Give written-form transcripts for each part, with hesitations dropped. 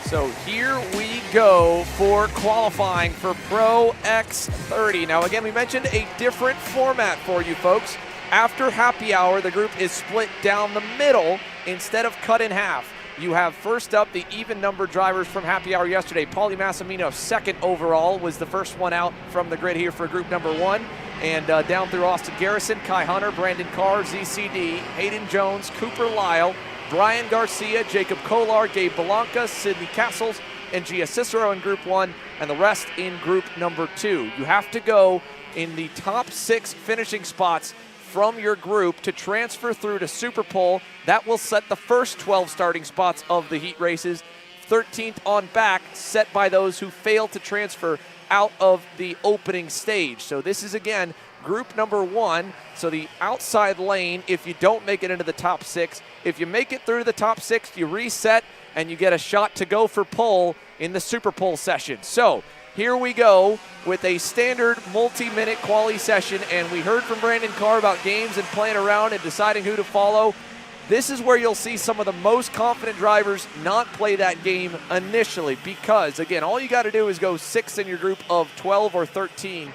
So here we go for qualifying for Pro X30. Now again, we mentioned a different format for you folks. After happy hour, the group is split down the middle instead of cut in half. You have first up the even number drivers from happy hour yesterday. Paulie Massimino, second overall, was the first one out from the grid here for group number one. And down through Austin Garrison, Kai Hunter, Brandon Carr, ZCD, Hayden Jones, Cooper Lyle, Brian Garcia, Jacob Kolar, Gabe Belanca, Sidney Castles, and Gia Cicero in group one, and the rest in group number two. You have to go in the top 6 finishing spots from your group to transfer through to Super Pole. That will set the first 12 starting spots of the heat races. 13th on back, set by those who fail to transfer out of the opening stage. So this is, again, group number one. So the outside lane, if you don't make it into the top 6, if you make it through the top 6, you reset and you get a shot to go for pole in the Super Pole session. So here we go with a standard multi-minute quali session, and we heard from Brandon Carr about games and playing around and deciding who to follow. This is where you'll see some of the most confident drivers not play that game initially because, again, all you got to do is go 6 in your group of 12 or 13.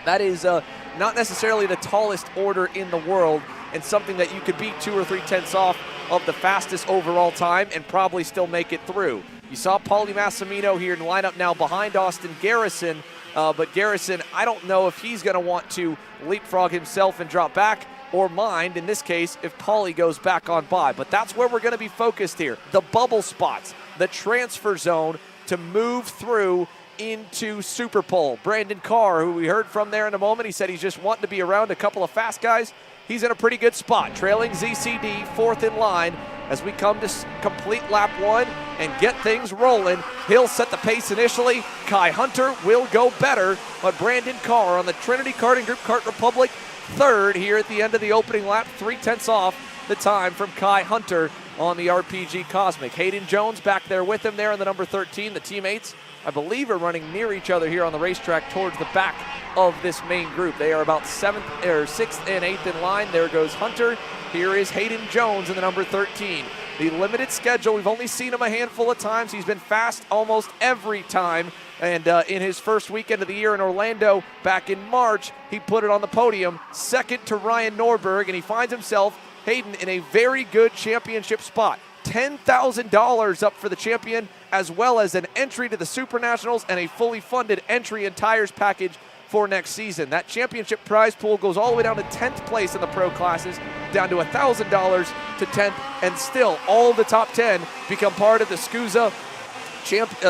That is not necessarily the tallest order in the world and something that you could beat 2 or 3 tenths off of the fastest overall time and probably still make it through. You saw Paulie Massimino here in the lineup now behind Austin Garrison, but Garrison, I don't know if he's going to want to leapfrog himself and drop back or mind, in this case, if Paulie goes back on by. But that's where we're going to be focused here. The bubble spots, the transfer zone to move through into Super Pole. Brandon Carr, who we heard from there in a moment, he said he's just wanting to be around a couple of fast guys. He's in a pretty good spot, trailing ZCD, 4th in line. As we come to complete lap 1 and get things rolling, he'll set the pace initially. Kai Hunter will go better, but Brandon Carr on the Trinity Karting Group Kart Republic, 3rd here at the end of the opening lap, 3 tenths off the time from Kai Hunter on the RPG Cosmic. Hayden Jones back there with him there in the number 13. The teammates, I believe, are running near each other here on the racetrack towards the back of this main group. They are about 6th and 8th in line. There goes Hunter. Here is Hayden Jones in the number 13. The limited schedule, we've only seen him a handful of times. He's been fast almost every time. And in his first weekend of the year in Orlando back in March, he put it on the podium, second to Ryan Norberg, and he finds himself, Hayden, in a very good championship spot. $10,000 up for the champion, as well as an entry to the Super Nationals and a fully funded entry and tires package for next season. That championship prize pool goes all the way down to 10th place in the pro classes, down to $1,000 to 10th, and still all the top 10 become part of the SKUSA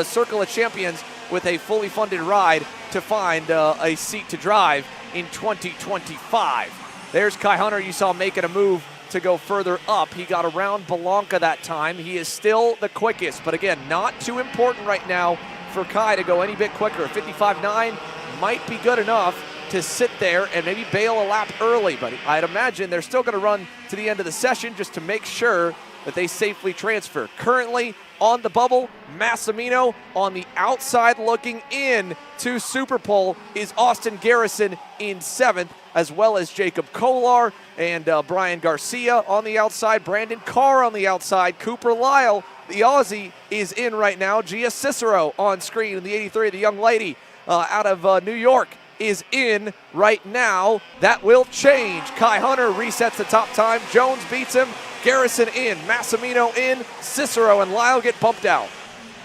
Circle of Champions with a fully funded ride to find a seat to drive in 2025. There's Kai Hunter, you saw making a move to go further up. He got around Belanca that time. He is still the quickest, but again, not too important right now for Kai to go any bit quicker. 55.9 might be good enough to sit there and maybe bail a lap early, but I'd imagine they're still going to run to the end of the session just to make sure that they safely transfer. Currently on the bubble, Massimino. On the outside looking in to Super Pole is Austin Garrison in 7th, as well as Jacob Kolar and Brian Garcia on the outside, Brandon Carr on the outside, Cooper Lyle, the Aussie, is in right now. Gia Cicero on screen in the 83, the young lady out of New York, is in right now. That will change. Kai Hunter resets the top time. Jones beats him. Garrison in, Massimino in, Cicero and Lyle get bumped out.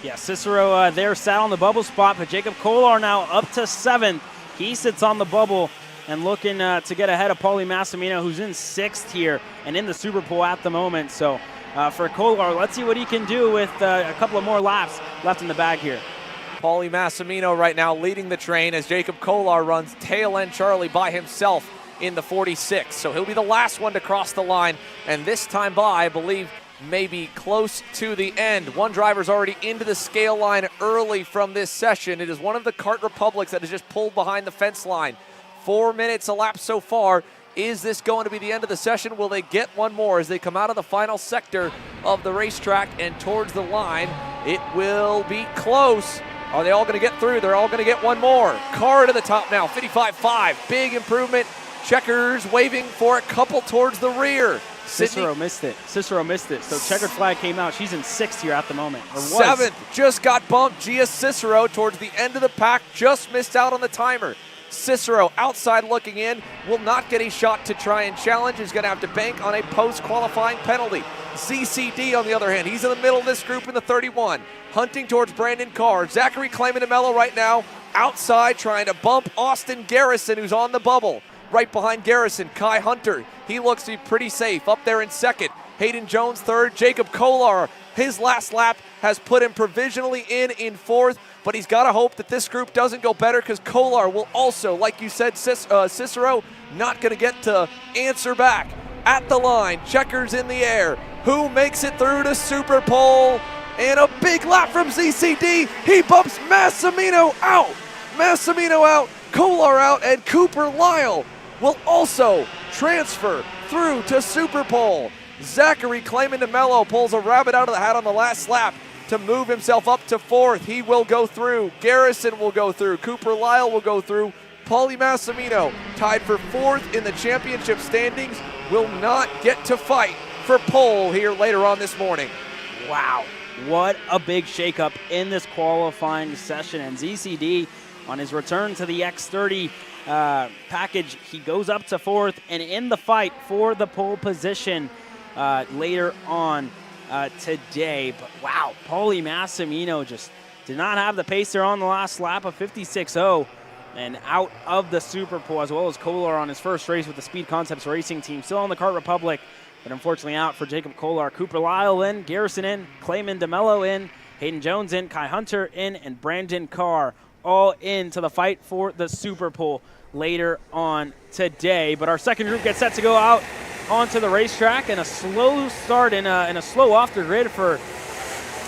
Yeah, Cicero there sat on the bubble spot, but Jacob Kolar now up to 7th. He sits on the bubble and looking to get ahead of Paulie Massimino, who's in 6th here and in the Super Pole at the moment. So for Kolar, let's see what he can do with a couple of more laps left in the bag here. Paulie Massimino right now leading the train as Jacob Kolar runs tail end Charlie by himself in the 46. So he'll be the last one to cross the line, and this time by, I believe, maybe close to the end. One driver's already into the scale line early from this session. It is one of the Kart Republics that has just pulled behind the fence line. 4 minutes elapsed so far. Is this going to be the end of the session? Will they get one more as they come out of the final sector of the racetrack and towards the line? It will be close. Are they all going to get through? They're all going to get one more. Carr to the top now, 55.5. Big improvement. Checkers waving for a couple towards the rear. Cicero missed it. So checkered flag came out. She's in 6th here at the moment. Or was. 7th, just got bumped. Gia Cicero towards the end of the pack, just missed out on the timer. Cicero outside looking in, will not get a shot to try and challenge. Is going to have to bank on a post-qualifying penalty. ZCD, on the other hand, he's in the middle of this group in the 31, hunting towards Brandon Carr. Zachary Clayman DeMello right now outside trying to bump Austin Garrison, who's on the bubble. Right behind Garrison, Kai Hunter. He looks to be pretty safe. Up there in 2nd, Hayden Jones 3rd. Jacob Kolar, his last lap has put him provisionally in 4th, but he's got to hope that this group doesn't go better because Kolar will also, like you said, Cicero, not going to get to answer back. At the line, checkers in the air. Who makes it through to Super Pole? And a big lap from ZCD. He bumps Massimino out. Kolar out, and Cooper Lyle will also transfer through to Super Pole. Zachary Clayman DeMello pulls a rabbit out of the hat on the last lap to move himself up to 4th. He will go through. Garrison will go through. Cooper Lyle will go through. Paulie Massimino, tied for 4th in the championship standings, will not get to fight for pole here later on this morning. Wow, what a big shakeup in this qualifying session. And ZCD, on his return to the X30 package, he goes up to 4th and in the fight for the pole position later on today. But wow, Paulie Massimino just did not have the pace there on the last lap of 56.0 and out of the Super Pole, as well as Kolar on his first race with the Speed Concepts Racing team. Still on the Kart Republic, but unfortunately out for Jacob Kolar. Cooper Lyle in, Garrison in, Clayman DeMello in, Hayden Jones in, Kai Hunter in, and Brandon Carr all into the fight for the Super Pole later on today. But our second group gets set to go out onto the racetrack, and a slow start and a slow off the grid for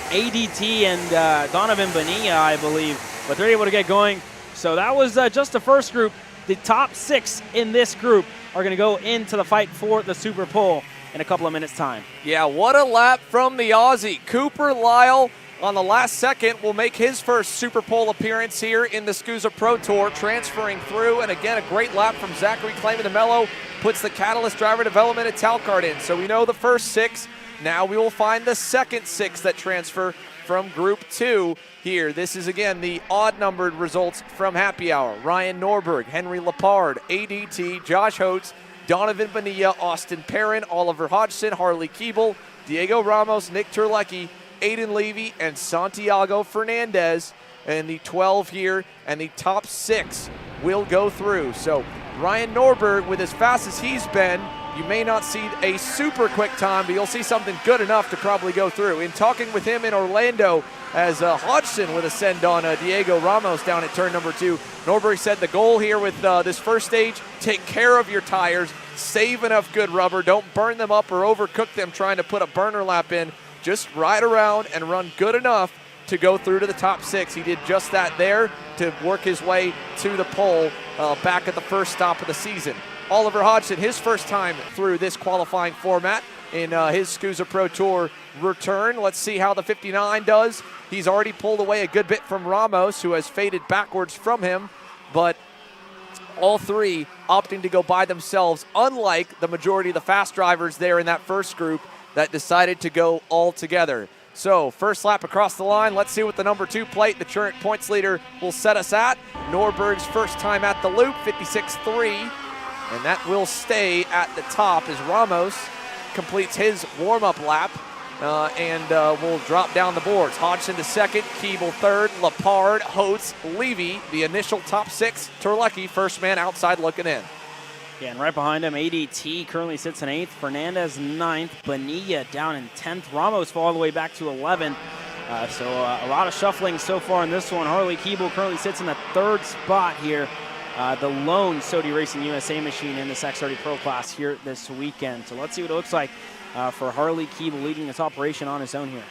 ADT and Donovan Bonilla, I believe. But they're able to get going. So that was just the first group. The top 6 in this group are going to go into the fight for the Super Pole in a couple of minutes' time. Yeah, what a lap from the Aussie. Cooper Lyle on the last second will make his first Super Pole appearance here in the SKUSA Pro Tour, transferring through. And again, a great lap from Zachary Clayman DeMello puts the Catalyst Driver Development at Talcart in. So we know the first 6. Now we will find the second 6 that transfer from Group 2 here. This is, again, the odd-numbered results from Happy Hour. Ryan Norberg, Henry Lepard, ADT, Josh Holtz, Donovan Bonilla, Austin Perrin, Oliver Hodgson, Harley Keeble, Diego Ramos, Nick Terlecki, Aiden Levy, and Santiago Fernandez. And the 12 here, and the top 6 will go through. So Ryan Norberg, with as fast as he's been, you may not see a super quick time, but you'll see something good enough to probably go through. In talking with him in Orlando, as Hodgson with a send on Diego Ramos down at turn number 2, Norberg said the goal here with this first stage, take care of your tires, save enough good rubber, don't burn them up or overcook them trying to put a burner lap in. Just ride around and run good enough to go through to the top 6. He did just that there to work his way to the pole back at the first stop of the season. Oliver Hodgson, his first time through this qualifying format in his SKUSA Pro Tour return. Let's see how the 59 does. He's already pulled away a good bit from Ramos, who has faded backwards from him, but all 3 opting to go by themselves, unlike the majority of the fast drivers there in that first group that decided to go all together. So first lap across the line. Let's see what the number 2 plate, the current points leader, will set us at. Norberg's first time at the loop, 56.3. And that will stay at the top as Ramos completes his warm-up lap and will drop down the boards. Hodgson to second, Keeble third, Lepard, Holtz, Levy, the initial top 6. Terlecki, first man outside looking in. Yeah, and right behind him, ADT currently sits in 8th, Fernandez 9th, Bonilla down in 10th, Ramos all the way back to 11th. So a lot of shuffling so far in this one. Harley Keeble currently sits in the 3rd spot here. The lone Sodi Racing USA machine in this X30 Pro class here this weekend. So let's see what it looks like for Harley Keeble leading this operation on his own here.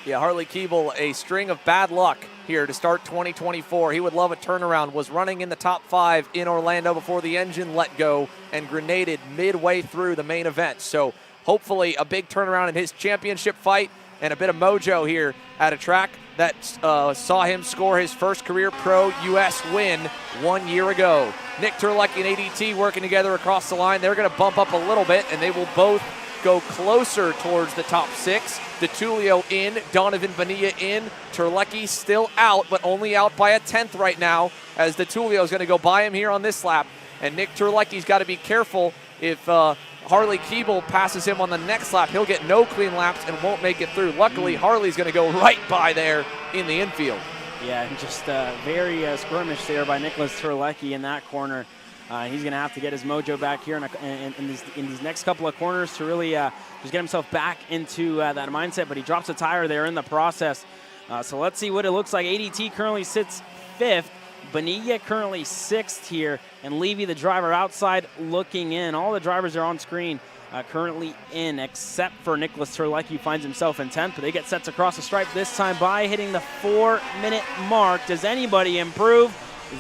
Yeah, Harley Keeble, a string of bad luck here to start 2024. He would love a turnaround, was running in the top 5 in Orlando before the engine let go and grenaded midway through the main event. So hopefully a big turnaround in his championship fight and a bit of mojo here at a track that saw him score his first career pro U.S. win 1 year ago. Nick Terlecki and ADT working together across the line. They're going to bump up a little bit, and they will both go closer towards the top 6. DeTulio in, Donovan Bonilla in, Terlecki still out, but only out by a 10th right now, as DeTulio is going to go by him here on this lap. And Nick Terlecki's got to be careful. If Harley Keeble passes him on the next lap, he'll get no clean laps and won't make it through. Luckily, Harley's going to go right by there in the infield. Yeah, just very skirmish there by Nicholas Terlecki in that corner. He's going to have to get his mojo back here in these next couple of corners to really just get himself back into that mindset, but he drops a tire there in the process. So let's see what it looks like. ADT currently sits 5th. Bonilla currently 6th here, and Levy, the driver, outside looking in. All the drivers are on screen currently in, except for Nicholas Terlecki, who finds himself in 10th, but they get sets across the stripe this time by hitting the 4-minute mark. Does anybody improve?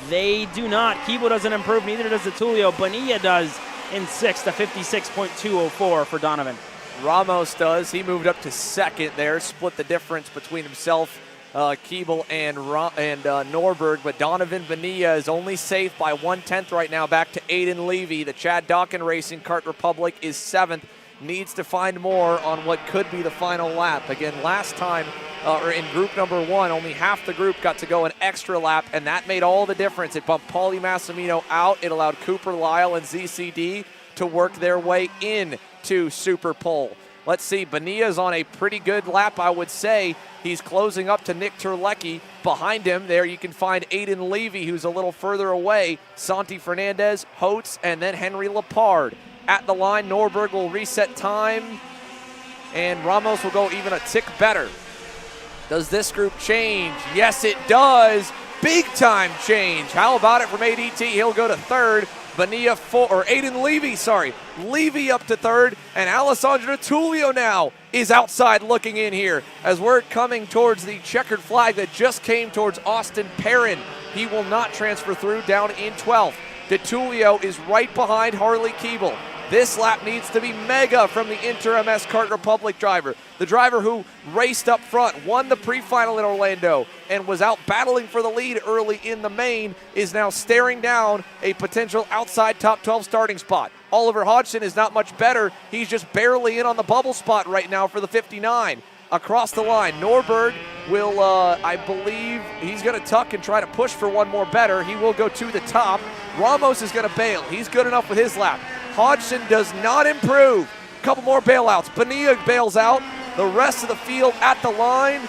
They do not. Keeble doesn't improve, neither does DeTulio. Bonilla does in 6th, a 56.204 for Donovan. Ramos does. He moved up to 2nd there, split the difference between himself, Keeble, and Norberg, but Donovan Bonilla is only safe by 1/10 right now, back to Aiden Levy. The Chad Dawkin Racing Kart Republic is 7th, needs to find more on what could be the final lap. Again, last time, or in group number 1, only half the group got to go an extra lap, and that made all the difference. It bumped Paulie Massimino out. It allowed Cooper Lyle and ZCD to work their way in to Super Pole. Let's see, Bonilla's on a pretty good lap, I would say. He's closing up to Nick Terlecki. Behind him there you can find Aiden Levy, who's a little further away. Santi Fernandez, Holtz, and then Henry Lepard. At the line, Norberg will reset time, and Ramos will go even a tick better. Does this group change? Yes, it does. Big time change. How about it from ADT? He'll go to 3rd. Bonilla Aiden Levy, Levy up to 3rd, and Alessandro DeTulio now is outside looking in here as we're coming towards the checkered flag that just came towards Austin Perrin. He will not transfer through, down in 12th. DeTulio is right behind Harley Keeble. This lap needs to be mega from the Inter-MS Kart Republic driver. The driver who raced up front, won the pre-final in Orlando, and was out battling for the lead early in the main, is now staring down a potential outside top 12 starting spot. Oliver Hodgson is not much better. He's just barely in on the bubble spot right now for the 59. Across the line, Norberg will, I believe, he's going to tuck and try to push for one more better. He will go to the top. Ramos is going to bail. He's good enough with his lap. Hodgson does not improve. Couple more bailouts. Bonilla bails out. The rest of the field at the line,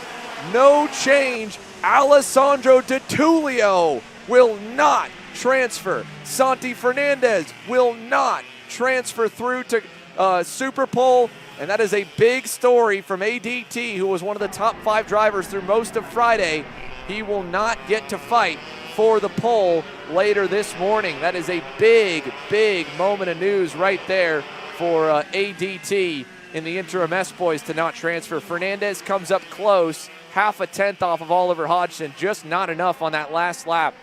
no change. Alessandro DeTulio will not transfer. Santi Fernandez will not transfer through to Super Pole. And that is a big story from ADT, who was one of the top 5 drivers through most of Friday. He will not get to fight for the pole later this morning. That is a big, big moment of news right there for ADT in the interim S boys to not transfer. Fernandez comes up close, half a 10th off of Oliver Hodgson, just not enough on that last lap.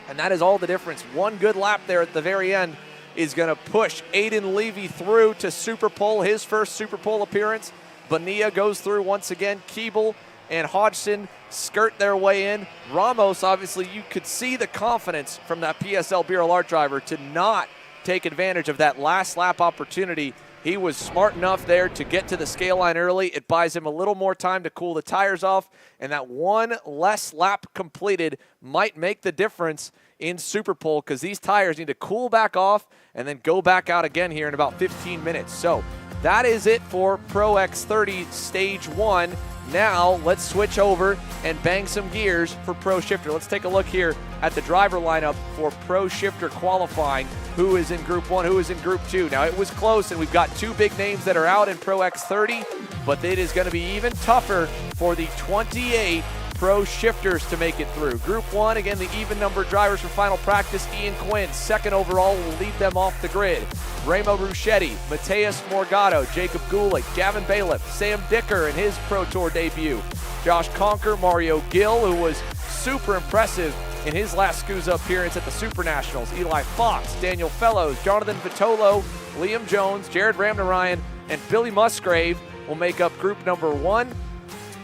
And that is all the difference. One good lap there at the very end is going to push Aiden Levy through to Super Pole, his first Super Pole appearance. Bonilla goes through once again. Keeble and Hodgson skirt their way in. Ramos, obviously, you could see the confidence from that PSL Beryl Art driver to not take advantage of that last lap opportunity. He was smart enough there to get to the scale line early. It buys him a little more time to cool the tires off, and that one less lap completed might make the difference in Super Pole, because these tires need to cool back off and then go back out again here in about 15 minutes. So that is it for Pro X30 Stage 1. Now let's switch over and bang some gears for Pro Shifter. Let's take a look here at the driver lineup for Pro Shifter Qualifying. Who is in Group 1, who is in Group 2. Now, it was close, and we've got 2 big names that are out in Pro X30, but it is going to be even tougher for the 28 Pro Shifters to make it through. Group 1, again, the even number drivers for final practice. Ian Quinn, 2nd overall, will lead them off the grid. Remo Ruschetti, Mateus Morgado, Jacob Gulick, Gavin Bailiff, Sam Dicker in his Pro Tour debut. Josh Conker, Mario Gill, who was super impressive in his last SKUSA appearance at the Super Nationals. Eli Fox, Daniel Fellows, Jonathan Vitolo, Liam Jones, Jared Ramnarayan, and Billy Musgrave will make up group number 1.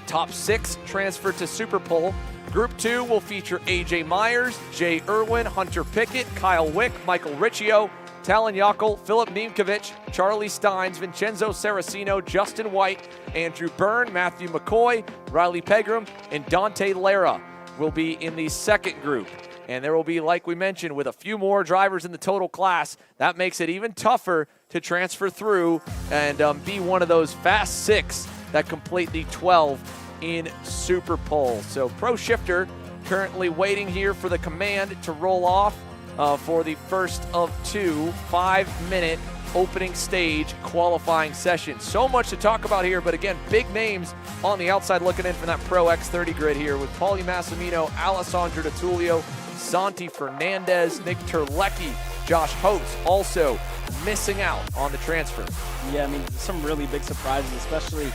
Top 6 transfer to Super Pole. Group 2 will feature AJ Myers, Jay Irwin, Hunter Pickett, Kyle Wick, Michael Riccio, Talon Yockel, Philip Niemkiewicz, Charlie Steins, Vincenzo Saraceno, Justin White, Andrew Byrne, Matthew McCoy, Riley Pegram, and Dante Lara will be in the second group. And there will be, like we mentioned, with a few more drivers in the total class, that makes it even tougher to transfer through and be one of those fast 6 that complete the 12 in Super Pole. So Pro Shifter currently waiting here for the command to roll off for the first of 2 5-minute opening stage qualifying sessions. So much to talk about here, but again, big names on the outside looking in from that Pro X30 grid here with Paulie Massimino, Alessandro D'Attulio, Santi Fernandez, Nick Terlecki, Josh Host also missing out on the transfer. Yeah, I mean, some really big surprises, especially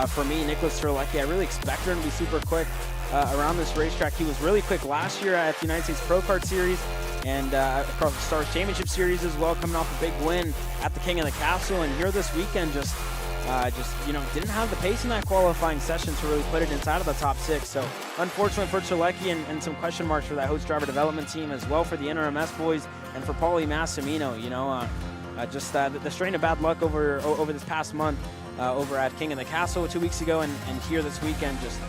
for me, Nicholas Terlecki. I really expected him to be super quick around this racetrack. He was really quick last year at the United States Pro Kart Series and across the Stars Championship Series as well, coming off a big win at the King of the Castle. And here this weekend just didn't have the pace in that qualifying session to really put it inside of the top 6. So unfortunately for Terlecki and some question marks for that host driver development team as well for the NRMS boys and for Paulie Massimino. The strain of bad luck over this past month over at King of the Castle 2 weeks ago and here this weekend just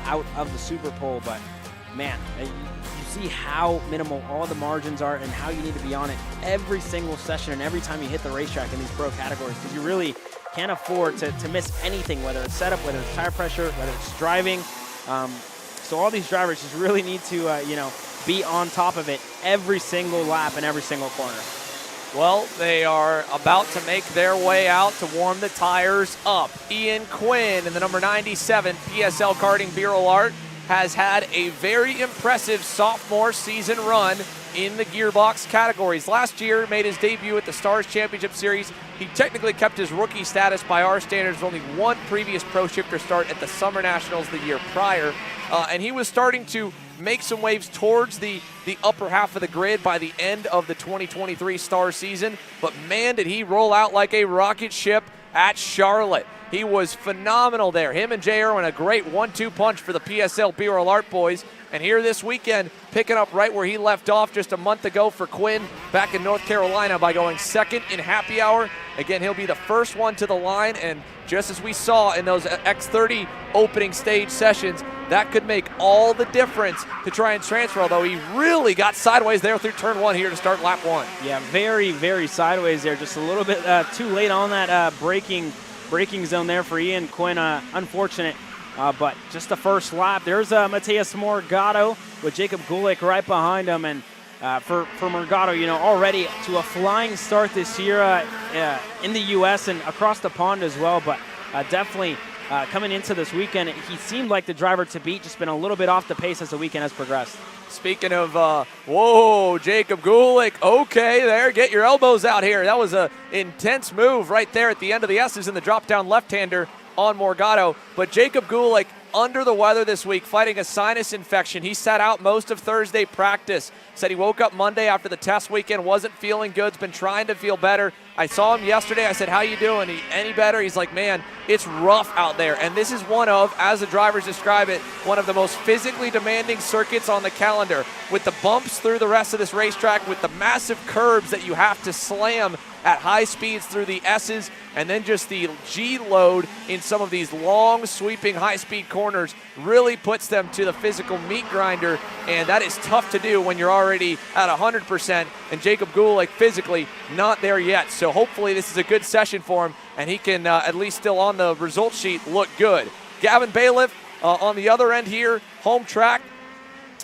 out of the Super Pole. But man, you see how minimal all the margins are and how you need to be on it every single session and every time you hit the racetrack in these pro categories, because you really can't afford to miss anything, whether it's setup, whether it's tire pressure, whether it's driving. So all these drivers just really need to be on top of it every single lap and every single corner. Well, they are about to make their way out to warm the tires up. Ian Quinn in the number 97 PSL Karting Bureau Art has had a very impressive sophomore season run in the gearbox categories. Last year made his debut at the Stars Championship Series. He technically kept his rookie status by our standards with only one previous Pro Shifter start at the Summer Nationals the year prior. And he was starting to make some waves towards the upper half of the grid by the end of the 2023 Stars season. But man, did he roll out like a rocket ship at Charlotte. He was phenomenal there. Him and Jay Irwin, a great 1-2 punch for the PSL B-Roll Art boys. And here this weekend, picking up right where he left off just a month ago for Quinn back in North Carolina by going second in Happy Hour. Again, he'll be the first one to the line, and just as we saw in those X30 opening stage sessions, that could make all the difference to try and transfer, although he really got sideways there through turn 1 here to start lap 1. Yeah, very, very sideways there. Just a little bit too late on that braking zone there for Ian Quinn. Unfortunate, but just the first lap. There's Mateus Morgado with Jacob Gulick right behind him. And for Morgado, already to a flying start this year in the U.S. and across the pond as well. But definitely coming into this weekend, he seemed like the driver to beat, just been a little bit off the pace as the weekend has progressed. Speaking of, Jacob Gulick, okay, there, get your elbows out here. That was an intense move right there at the end of the S's in the drop-down left-hander on Morgado. But Jacob Gulick under the weather this week, fighting a sinus infection. He sat out most of Thursday practice. Said he woke up Monday after the test weekend, wasn't feeling good, has been trying to feel better. I saw him yesterday. I said, how you doing? Any better? He's like, man, it's rough out there. And this is one of, as the drivers describe it, one of the most physically demanding circuits on the calendar, with the bumps through the rest of this racetrack, with the massive curbs that you have to slam at high speeds through the S's, and then just the G load in some of these long sweeping high-speed corners really puts them to the physical meat grinder, and that is tough to do when you're already at 100%, and Jacob Gulick physically not there yet. So hopefully this is a good session for him, and he can at least still on the result sheet look good. Gavin Bailiff on the other end here, home track,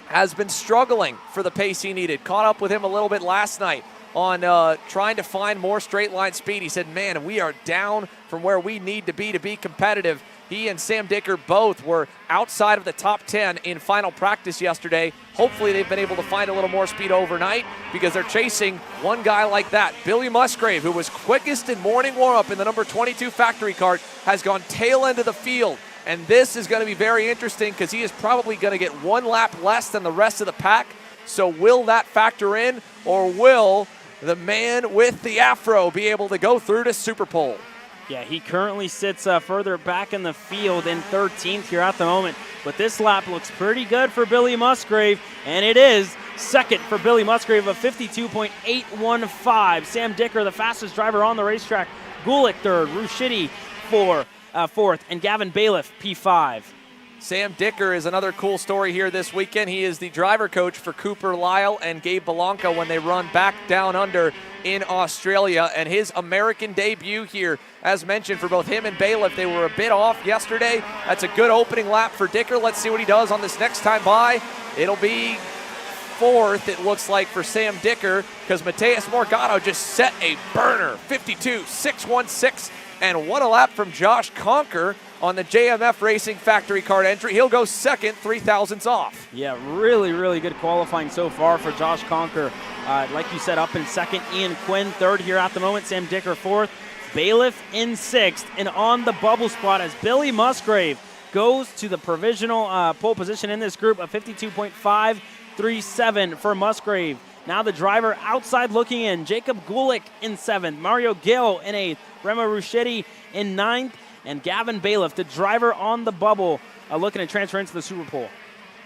has been struggling for the pace he needed. Caught up with him a little bit last night on trying to find more straight line speed. He said, man, we are down from where we need to be competitive. He and Sam Dicker both were outside of the top 10 in final practice yesterday. Hopefully they've been able to find a little more speed overnight, because they're chasing one guy like that. Billy Musgrave, who was quickest in morning warm-up in the number 22 factory kart, has gone tail end of the field. And this is going to be very interesting, because he is probably going to get one lap less than the rest of the pack. So will that factor in, or will the man with the afro be able to go through to Super Pole? Yeah, he currently sits further back in the field in 13th here at the moment. But this lap looks pretty good for Billy Musgrave, and it is. Second for Billy Musgrave of 52.815. Sam Dicker, the fastest driver on the racetrack. Gulick third, Rushidi fourth, and Gavin Bailiff P5. Sam Dicker is another cool story here this weekend. He is the driver coach for Cooper Lyle and Gabe Belanca when they run back down under in Australia. And his American debut here, as mentioned, for both him and Bailiff, they were a bit off yesterday. That's a good opening lap for Dicker. Let's see what he does on this next time by. It'll be fourth, it looks like, for Sam Dicker, because Mateus Morgado just set a burner, 52.616, and what a lap from Josh Conker on the JMF Racing factory card entry. He'll go second, 3,000ths off. Yeah, really, really good qualifying so far for Josh Conker. Like you said, up in second. Ian Quinn third here at the moment. Sam Dicker fourth. Bailiff in sixth. And on the bubble spot as Billy Musgrave goes to the provisional pole position in this group of 52.537 for Musgrave. Now the driver outside looking in. Jacob Gulick in seventh. Mario Gill in eighth. Remo Ruschetti in ninth. And Gavin Bailiff, the driver on the bubble, looking to transfer into the Super Pole.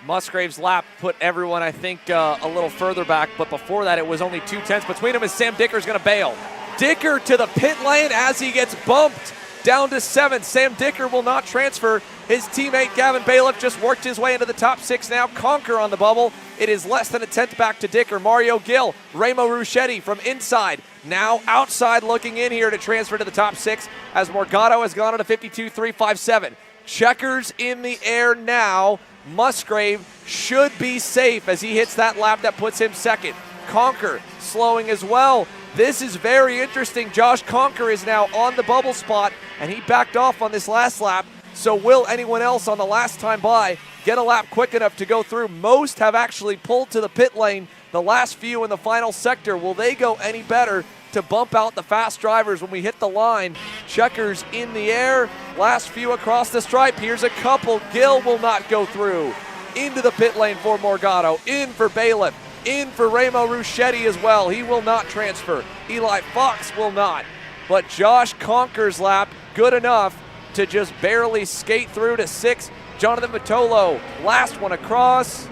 Musgrave's lap put everyone, I think, a little further back, but before that it was only 2/10 between them as Sam Dicker's going to bail. Dicker to the pit lane as he gets bumped down to seventh. Sam Dicker will not transfer. His teammate Gavin Bailiff just worked his way into the top six now. Conker on the bubble. It is less than a tenth back to Dicker. Mario Gill, Remo Ruschetti from inside. Now outside looking in here to transfer to the top six as Morgado has gone on to 52.357. Checkers in the air now. Musgrave should be safe as he hits that lap that puts him second. Conker slowing as well. This is very interesting. Josh Conker is now on the bubble spot, and he backed off on this last lap. So will anyone else on the last time by get a lap quick enough to go through? Most have actually pulled to the pit lane. The last few in the final sector, will they go any better to bump out the fast drivers when we hit the line? Checkers in the air. Last few across the stripe. Here's a couple. Gill will not go through. Into the pit lane for Morgado. In for Bailiff. In for Remo Ruschetti as well. He will not transfer. Eli Fox will not. But Josh Conker's lap, good enough to just barely skate through to six. Jonathan Matolo, last one across.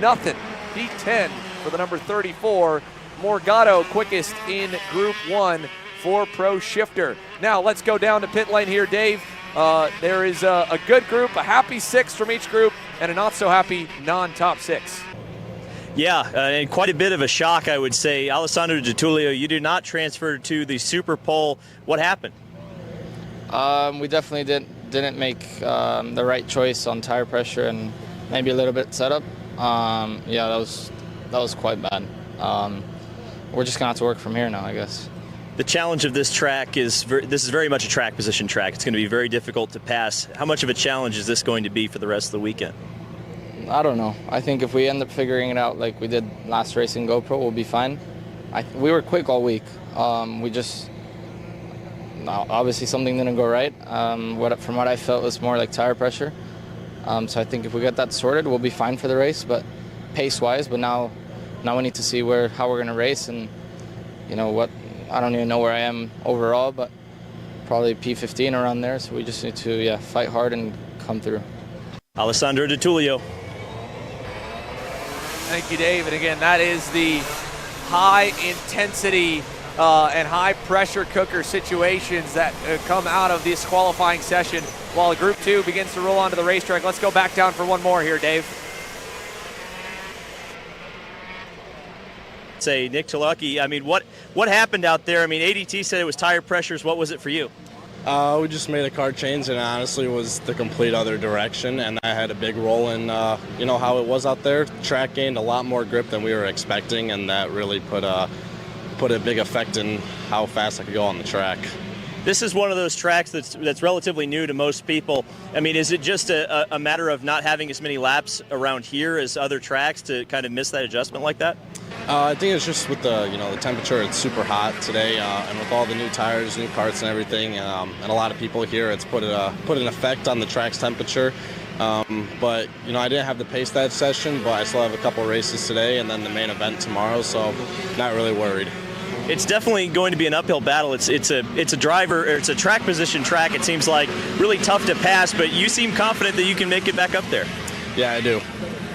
Nothing. P10 for the number 34. Morgado quickest in Group 1 for Pro Shifter. Now let's go down to pit lane here, Dave. There is a good group, a happy six from each group, and a not so happy non-top six. Yeah, and quite a bit of a shock, I would say. Alessandro Di Tullio, you did not transfer to the Super Pole. What happened? We definitely didn't make the right choice on tire pressure and maybe a little bit setup. Yeah, that was quite bad. We're just gonna have to work from here now, I guess. The challenge of this track is this is very much a track position track. It's going to be very difficult to pass. How much of a challenge is this going to be for the rest of the weekend? I don't know. I think if we end up figuring it out like we did last race in GoPro, we'll be fine. We were quick all week. Obviously something didn't go right. From what I felt was more like tire pressure. So I think if we get that sorted, we'll be fine for the race, but pace-wise. But now we need to see how we're going to race, and you know what? I don't even know where I am overall, but probably P15 around there. So we just need to fight hard and come through. Alessandro Di Tullio. Thank you, Dave. And again, that is the high intensity and high pressure cooker situations that come out of this qualifying session while Group 2 begins to roll onto the racetrack. Let's go back down for one more here, Dave. Say, Nick Chalupke, I mean, what happened out there? I mean, ADT said it was tire pressures. What was it for you? We just made a car change, and honestly was the complete other direction, and I had a big role in how it was out there. Track gained a lot more grip than we were expecting, and that really put a big effect in how fast I could go on the track. This is one of those tracks that's relatively new to most people. I mean, is it just a matter of not having as many laps around here as other tracks to kind of miss that adjustment like that? I think it's just with the temperature. It's super hot today, and with all the new tires, new karts, and everything, and a lot of people here, it's put an effect on the track's temperature. But I didn't have the pace that session, but I still have a couple races today, and then the main event tomorrow, so not really worried. It's definitely going to be an uphill battle. It's a track position track. It seems like really tough to pass, but you seem confident that you can make it back up there. Yeah, I do.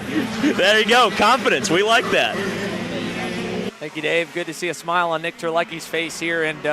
There you go, confidence. We like that. Thank you, Dave. Good to see a smile on Nick Terlecki's face here. And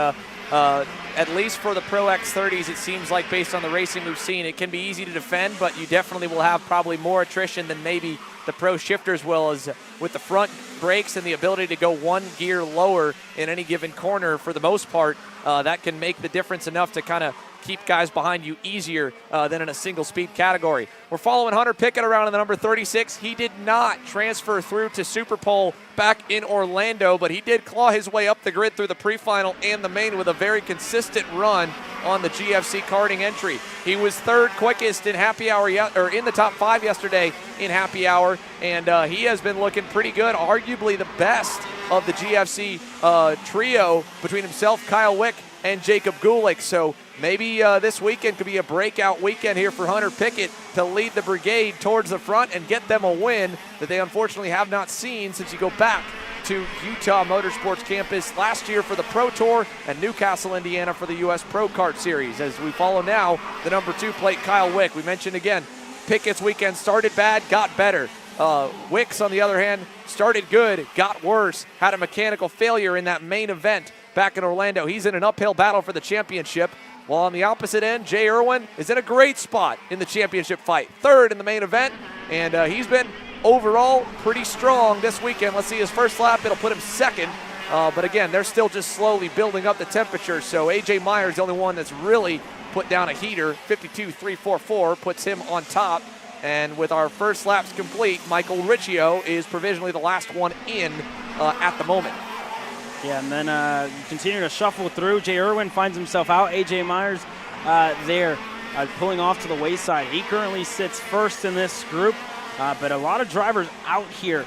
at least for the Pro X30s, it seems like based on the racing we've seen, it can be easy to defend, but you definitely will have probably more attrition than maybe the Pro shifters will, as with the front brakes and the ability to go one gear lower in any given corner for the most part. That can make the difference enough to kind of keep guys behind you easier than in a single speed category. We're following Hunter Pickett around in the number 36. He did not transfer through to Super Pole back in Orlando, but he did claw his way up the grid through the pre-final and the main with a very consistent run on the GFC karting entry. He was third quickest in happy hour, or in the top 5 yesterday in happy hour, and he has been looking pretty good, arguably the best of the GFC trio between himself, Kyle Wick, and Jacob Gulick. So maybe this weekend could be a breakout weekend here for Hunter Pickett to lead the brigade towards the front and get them a win that they unfortunately have not seen since you go back to Utah Motorsports campus last year for the Pro Tour and Newcastle, Indiana for the U.S. Pro Kart Series. As we follow now the number 2 plate, Kyle Wick. We mentioned again, Pickett's weekend started bad, got better. Wicks, on the other hand, started good, got worse, had a mechanical failure in that main event back in Orlando. He's in an uphill battle for the championship. While on the opposite end, Jay Irwin is in a great spot in the championship fight. Third in the main event, and he's been overall pretty strong this weekend. Let's see his first lap. It'll put him second. But again, they're still just slowly building up the temperature. So AJ Myers, the only one that's really put down a heater. 52.344 puts him on top. And with our first laps complete, Michael Riccio is provisionally the last one in at the moment. Yeah, and then continue to shuffle through. Jay Irwin finds himself out. AJ Myers there pulling off to the wayside. He currently sits first in this group, but a lot of drivers out here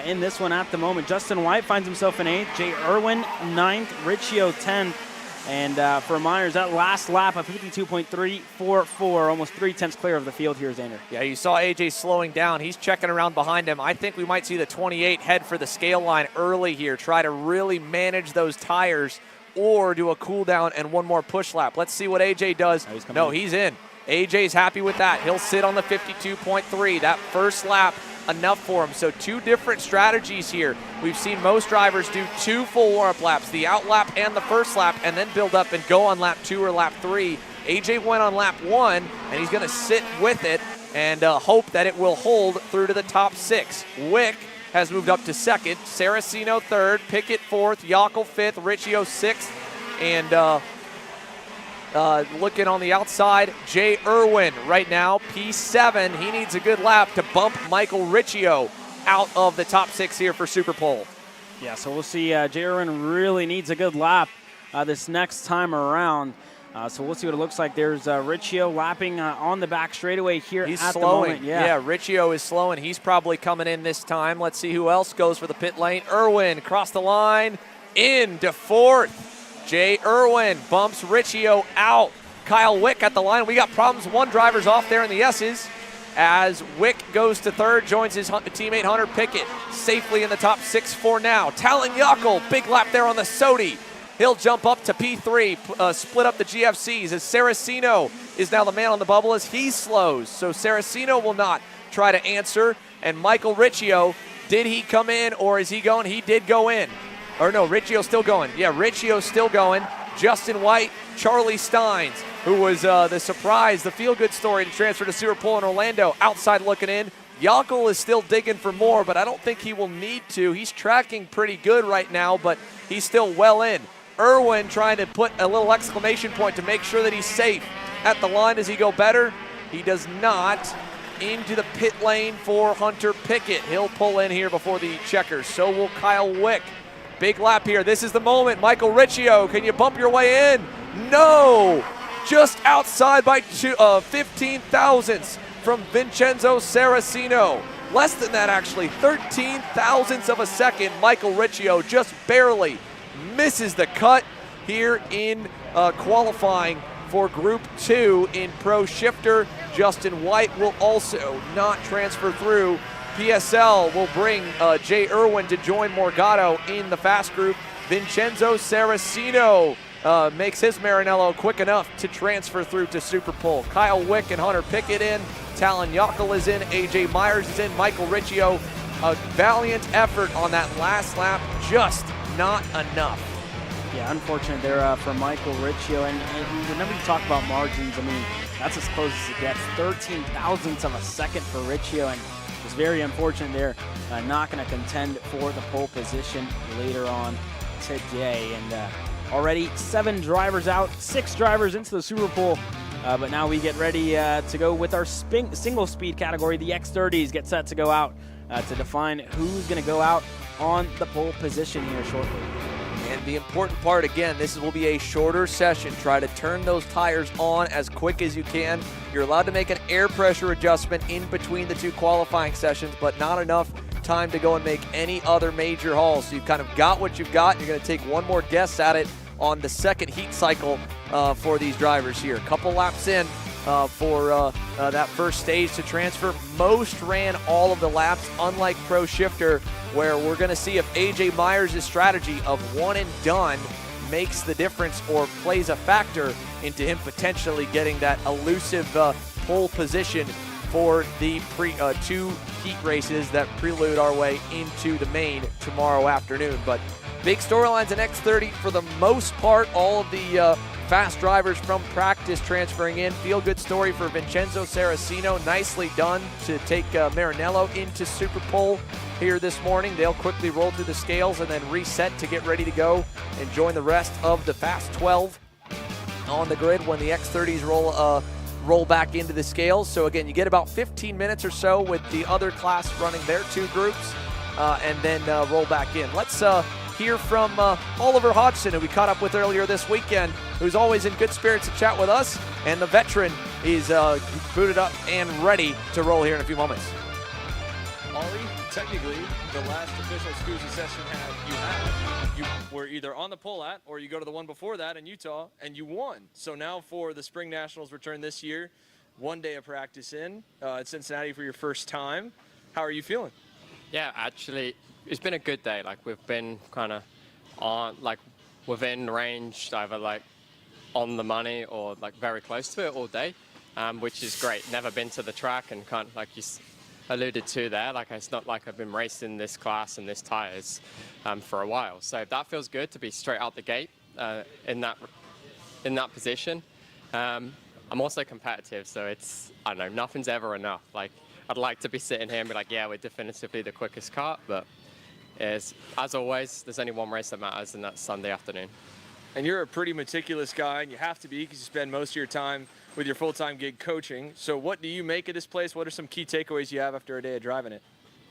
in this one at the moment. Justin White finds himself in 8th. Jay Irwin 9th. Riccio 10th. And for Myers, that last lap of 52.344, almost 3/10 clear of the field here, Zander. Yeah, you saw AJ slowing down. He's checking around behind him. I think we might see the 28 head for the scale line early here, try to really manage those tires or do a cool down and one more push lap. Let's see what AJ does. He's in. AJ's happy with that. He'll sit on the 52.3. That first lap, enough for him. So 2 different strategies here. We've seen most drivers do 2 full warm-up laps, the out lap and the first lap, and then build up and go on lap 2 or lap 3. AJ went on lap 1, and he's going to sit with it and hope that it will hold through to the top 6. Wick has moved up to 2nd, Saraceno 3rd, Pickett 4th, Yockel 5th, Riccio 6th, and looking on the outside, Jay Irwin right now, P7. He needs a good lap to bump Michael Riccio out of the top 6 here for Super Pole. Yeah, so we'll see. Jay Irwin really needs a good lap this next time around. So we'll see what it looks like. There's Riccio lapping on the back straightaway here He's at slowing. the moment. Yeah, Riccio is slowing. He's probably coming in this time. Let's see who else goes for the pit lane. Irwin across the line into 4th. Jay Irwin bumps Riccio out. Kyle Wick at the line. We got problems. 1 driver's off there in the S's as Wick goes to 3rd, joins his teammate Hunter Pickett safely in the top 6 for now. Talon Yockel, big lap there on the Sodi. He'll jump up to P3, split up the GFCs as Saraceno is now the man on the bubble as he slows. So Saraceno will not try to answer. And Michael Riccio, did he come in or is he going? He did go in. Or no, Riccio's still going. Yeah, Riccio's still going. Justin White, Charlie Steins, who was the surprise, the feel-good story to transfer to Super Pole in Orlando, outside looking in. Yockel is still digging for more, but I don't think he will need to. He's tracking pretty good right now, but he's still well in. Irwin trying to put a little exclamation point to make sure that he's safe. At the line, does he go better? He does not. Into the pit lane for Hunter Pickett. He'll pull in here before the checkers. So will Kyle Wick. Big lap here. This is the moment. Michael Riccio, can you bump your way in? No! Just outside by 15 thousandths from Vincenzo Saraceno. Less than that, actually. 13 thousandths of a second. Michael Riccio just barely misses the cut here in qualifying for Group 2 in Pro Shifter. Justin White will also not transfer through. PSL will bring Jay Irwin to join Morgado in the fast group. Vincenzo Saraceno makes his Maranello quick enough to transfer through to Super Pole. Kyle Wick and Hunter Pickett in. Talon Yockel is in. AJ Myers is in. Michael Riccio. A valiant effort on that last lap, just not enough. Yeah, unfortunate there for Michael Riccio. And whenever you talk about margins, I mean, that's as close as it gets. 13 thousandths of a second for Riccio, and it's very unfortunate there. Not going to contend for the pole position later on today. And already 7 drivers out, 6 drivers into the Super Pole. But now we get ready to go with our single speed category. The X30s get set to go out to define who's going to go out on the pole position here shortly. And the important part, again, this will be a shorter session. Try to turn those tires on as quick as you can. You're allowed to make an air pressure adjustment in between the 2 qualifying sessions, but not enough time to go and make any other major hauls. So you've kind of got what you've got. You're going to take one more guess at it on the second heat cycle for these drivers here. A couple laps in for that first stage to transfer. Most ran all of the laps, unlike Pro Shifter, where we're going to see if AJ Myers' strategy of one and done makes the difference or plays a factor into him potentially getting that elusive pole position for the 2 heat races that prelude our way into the main tomorrow afternoon. But big storylines in X30 for the most part. All of the fast drivers from practice transferring in. Feel-good story for Vincenzo Saraceno. Nicely done to take Maranello into Super Pole here this morning. They'll quickly roll through the scales and then reset to get ready to go and join the rest of the Fast 12 on the grid when the X30s roll back into the scales. So again, you get about 15 minutes or so with the other class running their 2 groups and then roll back in. Let's hear from Oliver Hodgson, who we caught up with earlier this weekend, who's always in good spirits to chat with us, and the veteran is booted up and ready to roll here in a few moments. Ollie, technically, the last official SKUSA session you were either on the pole at, or you go to the one before that in Utah, and you won. So now for the Spring Nationals return this year, 1 day of practice in at Cincinnati for your first time. How are you feeling? Yeah, actually, it's been a good day. Like, we've been kind of on, like, within range, either like on the money or like very close to it all day, which is great. Never been to the track, and kind of like you alluded to there, like, it's not like I've been racing this class and this tires for a while. So that feels good to be straight out the gate in that position. I'm also competitive, so it's, I don't know, nothing's ever enough. Like, I'd like to be sitting here and be like, yeah, we're definitively the quickest kart, but as always, there's only one race that matters, and that's Sunday afternoon. And you're a pretty meticulous guy, and you have to be because you spend most of your time with your full-time gig coaching. So what do you make of this place? What are some key takeaways you have after a day of driving it?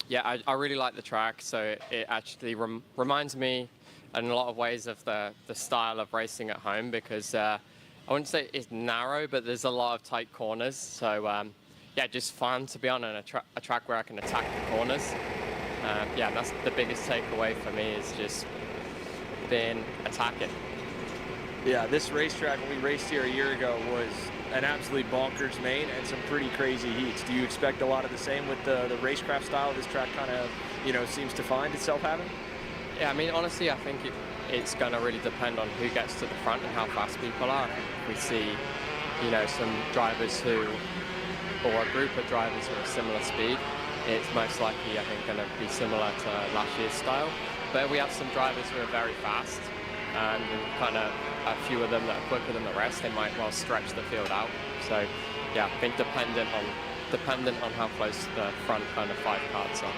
Yeah, I really like the track. So it actually reminds me in a lot of ways of the style of racing at home, because I wouldn't say it's narrow, but there's a lot of tight corners. So yeah, just fun to be on a track where I can attack the corners. Yeah, that's the biggest takeaway for me, is just being attacking. Yeah, this racetrack, when we raced here a year ago, was an absolutely bonkers main and some pretty crazy heats. Do you expect a lot of the same with the racecraft style this track kind of, seems to find itself having? Yeah, I mean, honestly, I think it's going to really depend on who gets to the front and how fast people are. We see, some drivers or a group of drivers who are similar speed. It's most likely, I think, going to be similar to last year's style. But we have some drivers who are very fast, and kind of a few of them that are quicker than the rest. They might well stretch the field out. So, yeah, I think dependent on how close the front kind of 5 karts are.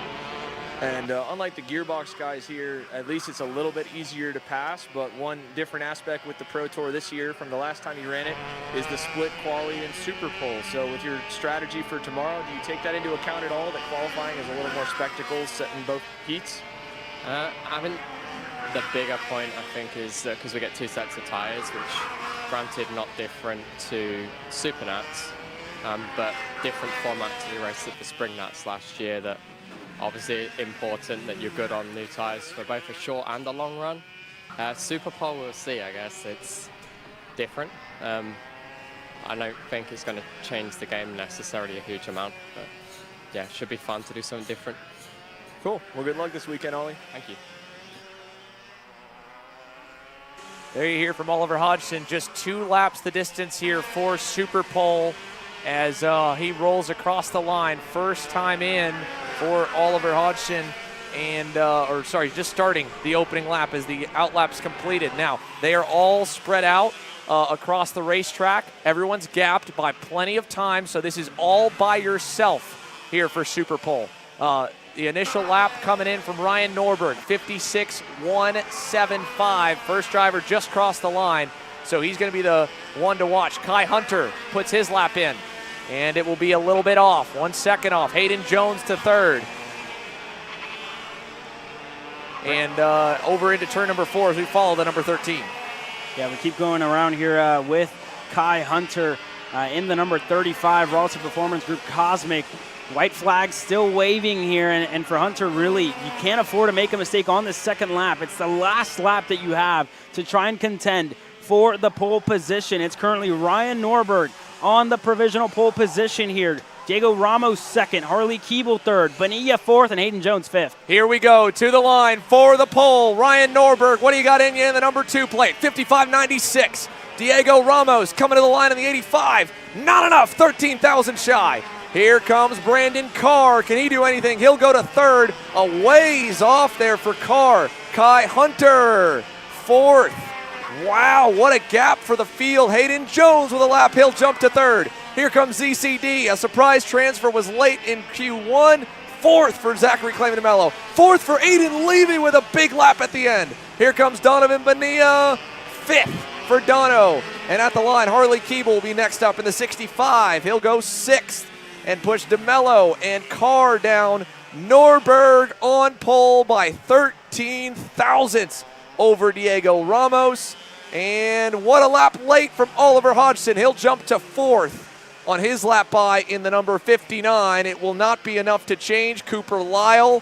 And unlike the gearbox guys here, at least it's a little bit easier to pass. But one different aspect with the Pro Tour this year from the last time you ran it is the split quali and Super Pole. So with your strategy for tomorrow, do you take that into account at all, that qualifying is a little more spectacle set in both heats? The bigger point, I think, is because we get 2 sets of tires, which, granted, not different to Super Nats, but different format to the race at the Spring Nats last year, that obviously important that you're good on new tires for both a short and a long run. Super Pole, we'll see, I guess. It's different. I don't think it's going to change the game necessarily a huge amount, but yeah, it should be fun to do something different. Cool. Well, good luck this weekend, Ollie. Thank you. There you hear from Oliver Hodgson, just 2 laps the distance here for Super Pole as he rolls across the line. First time in for Oliver Hodgson, and just starting the opening lap as the outlap's completed. Now, they are all spread out across the racetrack. Everyone's gapped by plenty of time, so this is all by yourself here for Super Pole. The initial lap coming in from Ryan Norberg, 56.175. First driver just crossed the line, so he's going to be the one to watch. Kai Hunter puts his lap in, and it will be a little bit off, 1 second off. Hayden Jones to third. And over into turn number 4 as we follow the number 13. Yeah, we keep going around here with Kai Hunter in the number 35 Relative Performance Group Cosmic. White flag still waving here, and for Hunter, really, you can't afford to make a mistake on this second lap. It's the last lap that you have to try and contend for the pole position. It's currently Ryan Norberg on the provisional pole position here. Diego Ramos second, Harley Keeble third, Bonilla fourth, and Hayden Jones fifth. Here we go to the line for the pole. Ryan Norberg, what do you got in you in the number 2 plate? 55.96. Diego Ramos coming to the line in the 85. Not enough, 13,000 shy. Here comes Brandon Carr. Can he do anything? He'll go to third. A ways off there for Carr. Kai Hunter, fourth. Wow, what a gap for the field. Hayden Jones with a lap. He'll jump to third. Here comes ZCD. A surprise transfer was late in Q1. Fourth for Zachary Clayman DeMello. Fourth for Aiden Levy with a big lap at the end. Here comes Donovan Bonilla. Fifth for Dono. And at the line, Harley Keeble will be next up in the 65. He'll go sixth and push DeMello and Carr down. Norberg on pole by 13 thousandths over Diego Ramos. And what a lap late from Oliver Hodgson. He'll jump to fourth on his lap by in the number 59. It will not be enough to change. Cooper Lyle,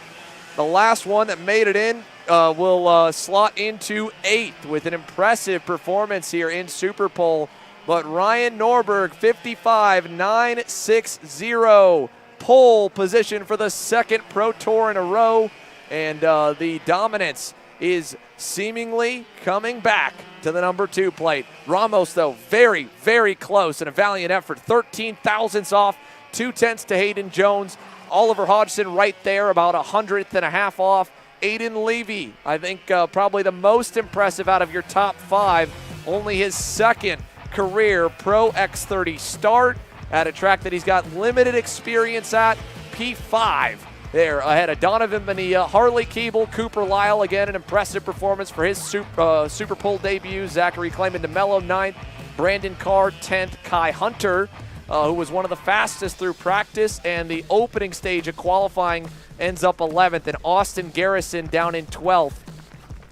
the last one that made it in, will slot into eighth with an impressive performance here in Super Pole. But Ryan Norberg, 55.960, pole position for the second Pro Tour in a row. And the dominance is seemingly coming back to the number 2 plate. Ramos, though, very, very close and a valiant effort. 13 thousandths off, 2/10 to Hayden Jones. Oliver Hodgson right there, about 100th and a half off. Aiden Levy, I think probably the most impressive out of your top 5. Only his second career Pro X30 start at a track that he's got limited experience at. P5 there ahead of Donovan Bonilla, Harley Keeble, Cooper Lyle. Again, an impressive performance for his Super Pole debut. Zachary Clayman DeMello 9th, Brandon Carr 10th, Kai Hunter, who was one of the fastest through practice and the opening stage of qualifying, ends up 11th, and Austin Garrison down in 12th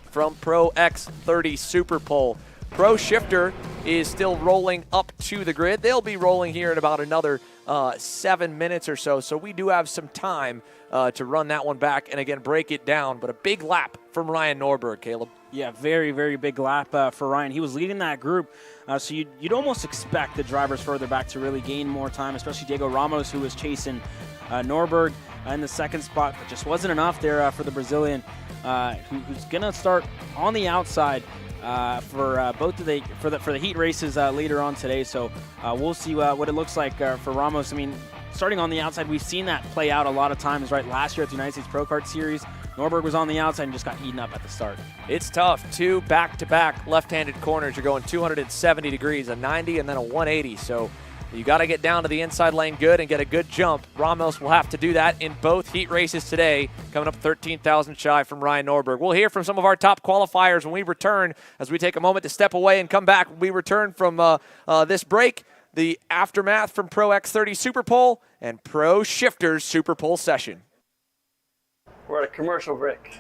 from Pro X30 Super Pole. Pro Shifter is still rolling up to the grid. They'll be rolling here in about another 7 minutes or so, so we do have some time to run that one back and, again, break it down. But a big lap from Ryan Norberg, Caleb. Yeah, very, very big lap for Ryan. He was leading that group, so you'd almost expect the drivers further back to really gain more time, especially Diego Ramos, who was chasing Norberg in the second spot, but just wasn't enough there for the Brazilian, who's going to start on the outside for both of the heat races later on today. So we'll see what it looks like for Ramos. I mean, starting on the outside, we've seen that play out a lot of times, right? Last year at the United States Pro Kart Series, Norberg was on the outside and just got eaten up at the start. It's tough. 2 back-to-back left-handed corners. You're going 270 degrees, a 90 and then a 180. So you got to get down to the inside lane good and get a good jump. Ramos will have to do that in both heat races today, coming up 13,000 shy from Ryan Norberg. We'll hear from some of our top qualifiers when we return, as we take a moment to step away and come back. We return from this break, the aftermath from Pro X30 Super Pole and Pro Shifters Super Pole session. We're at a commercial break.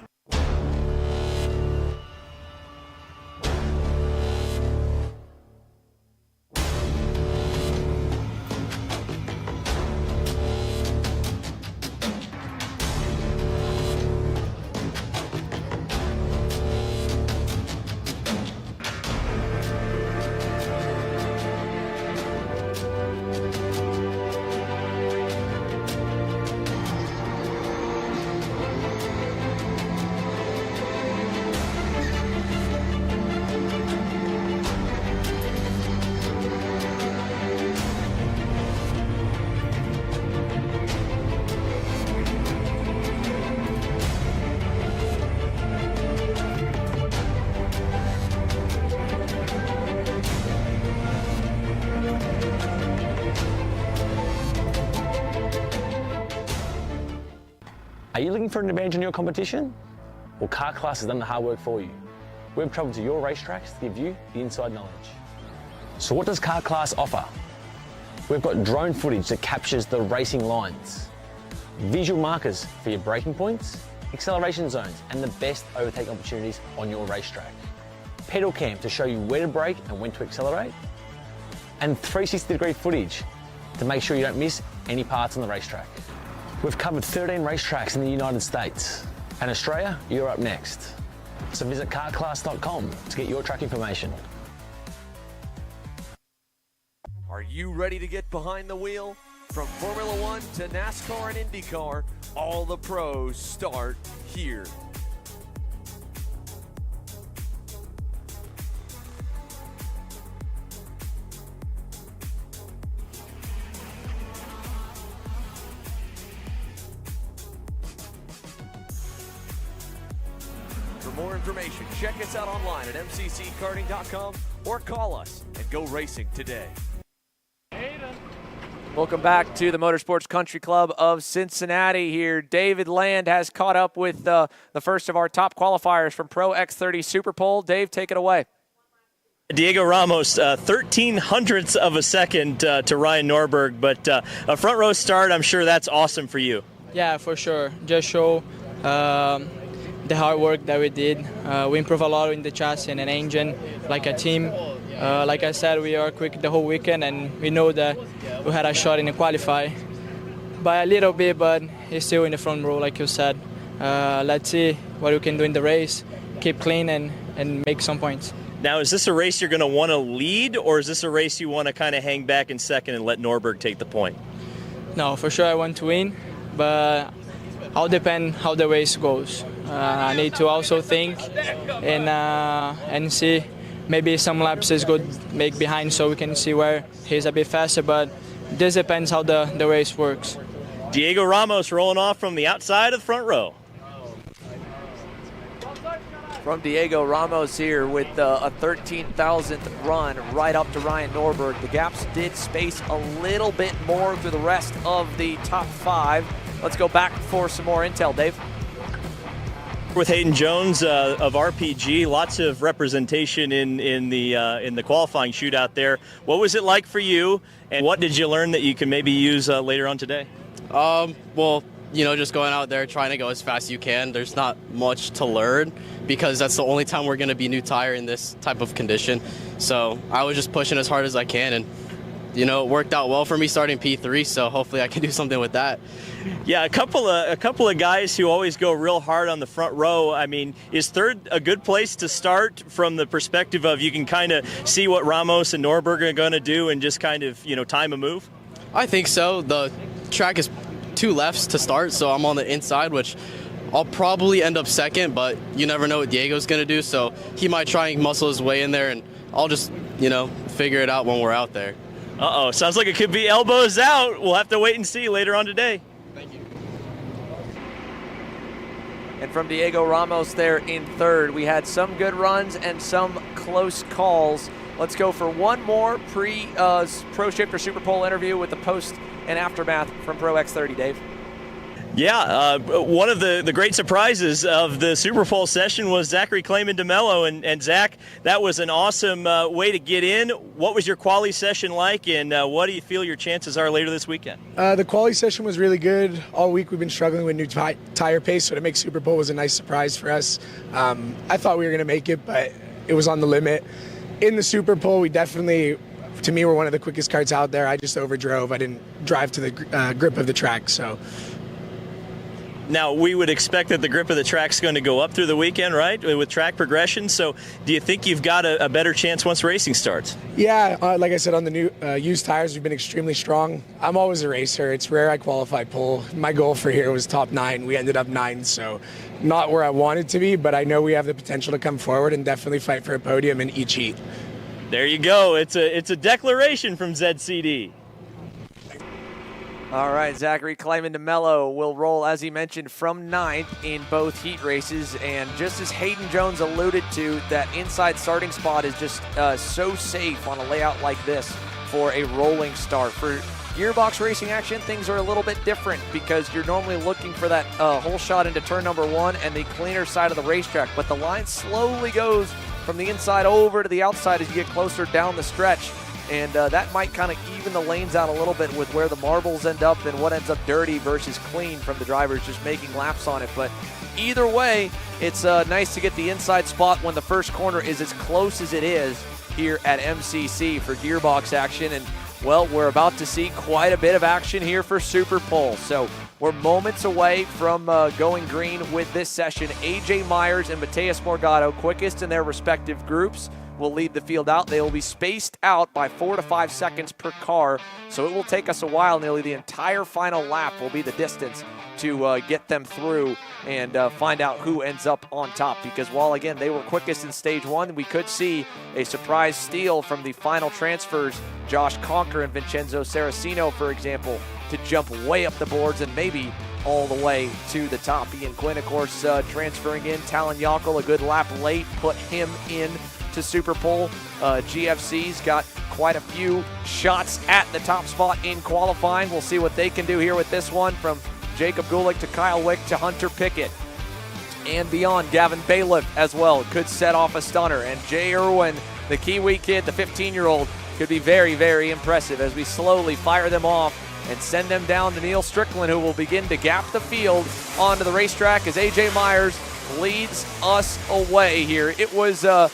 Are you looking for an advantage in your competition? Well, Kart Class has done the hard work for you. We've traveled to your racetracks to give you the inside knowledge. So what does Kart Class offer? We've got drone footage that captures the racing lines, visual markers for your braking points, acceleration zones, and the best overtake opportunities on your racetrack. Pedal cam to show you where to brake and when to accelerate, and 360-degree footage to make sure you don't miss any parts on the racetrack. We've covered 13 racetracks in the United States, and Australia, you're up next. So visit kartclass.com to get your track information. Are you ready to get behind the wheel? From Formula One to NASCAR and IndyCar, all the pros start here. For more information, check us out online at mcckarting.com or call us and go racing today. Welcome back to the Motorsports Country Club of Cincinnati here. David Land has caught up with the first of our top qualifiers from Pro X30 Super Pole. Dave, take it away. Diego Ramos, 0.13 of a second to Ryan Norberg, but a front row start, I'm sure that's awesome for you. Yeah, for sure. Just show the hard work that we did. We improved a lot in the chassis and an engine, like a team. Like I said, we are quick the whole weekend, and we know that we had a shot in the qualify. By a little bit, but he's still in the front row, like you said. Let's see what we can do in the race, keep clean and make some points. Now, is this a race you're going to want to lead, or is this a race you want to kind of hang back in second and let Norberg take the point? No, for sure I want to win, but all depend how the race goes. I need to also think and see. Maybe some laps is good make behind so we can see where he's a bit faster, but this depends how the race works. Diego Ramos rolling off from the outside of the front row. From Diego Ramos here with a 13,000th run right up to Ryan Norberg. The gaps did space a little bit more through the rest of the top five. Let's go back for some more intel, Dave. With Hayden Jones of RPG, lots of representation in the qualifying shootout there. What was it like for you, and what did you learn that you can maybe use later on today? Well, you know, just going out there trying to go as fast as you can. There's not much to learn because that's the only time we're going to be new tire in this type of condition. So I was just pushing as hard as I can, and you know, it worked out well for me starting P3, so hopefully I can do something with that. Yeah, a couple of guys who always go real hard on the front row. I mean, is third a good place to start from the perspective of you can kind of see what Ramos and Norberg are going to do and just kind of, you know, time a move? I think so. The track is two lefts to start, so I'm on the inside, which I'll probably end up second, but you never know what Diego's going to do, so he might try and muscle his way in there, and I'll just, you know, figure it out when we're out there. Uh-oh, sounds like it could be elbows out. We'll have to wait and see later on today. Thank you. And from Diego Ramos there in third, we had some good runs and some close calls. Let's go for one more Pro Shifter Super Pole interview with the post and aftermath from Pro X30, Dave. Yeah, one of the great surprises of the Super Pole session was Zachary Clayman DeMello. And Zach, that was an awesome way to get in. What was your quali session like, and what do you feel your chances are later this weekend? The quali session was really good. All week we've been struggling with new tire pace, so to make Super Pole was a nice surprise for us. I thought we were going to make it, but it was on the limit. In the Super Pole, we definitely, to me, were one of the quickest karts out there. I just overdrove. I didn't drive to the grip of the track, so... Now, we would expect that the grip of the track's going to go up through the weekend, right, with track progression. So do you think you've got a better chance once racing starts? Yeah, like I said, on the new used tires, we've been extremely strong. I'm always a racer. It's rare I qualify pole. My goal for here was top 9. We ended up 9, so not where I wanted to be, but I know we have the potential to come forward and definitely fight for a podium in each heat. There you go. It's a declaration from ZCD. All right, Zachary Clayman DeMello will roll, as he mentioned, from 9th in both heat races. And just as Hayden Jones alluded to, that inside starting spot is just so safe on a layout like this for a rolling start. For Gearbox racing action, things are a little bit different because you're normally looking for that whole shot into turn number 1 and the cleaner side of the racetrack, but the line slowly goes from the inside over to the outside as you get closer down the stretch, and that might kind of even the lanes out a little bit with where the marbles end up and what ends up dirty versus clean from the drivers just making laps on it. But either way, it's nice to get the inside spot when the first corner is as close as it is here at MCC for Gearbox action. And well, we're about to see quite a bit of action here for Super Pole. So we're moments away from going green with this session. AJ Myers and Mateus Morgado, quickest in their respective groups, will lead the field out. They will be spaced out by 4 to 5 seconds per car. So it will take us a while. Nearly the entire final lap will be the distance to get them through and find out who ends up on top. Because while, again, they were quickest in stage 1, we could see a surprise steal from the final transfers, Josh Conker and Vincenzo Saraceno, for example, to jump way up the boards and maybe all the way to the top. Ian Quinn, of course, transferring in. Talon Yockel, a good lap late, put him in to Super Pole. GFC's got quite a few shots at the top spot in qualifying. We'll see what they can do here with this one, from Jacob Gulick to Kyle Wick to Hunter Pickett and beyond. Gavin Bailiff as well could set off a stunner, and Jay Irwin, the Kiwi kid, the 15-year-old, could be very, very impressive as we slowly fire them off and send them down to Neil Strickland, who will begin to gap the field onto the racetrack as AJ Myers leads us away here. It was a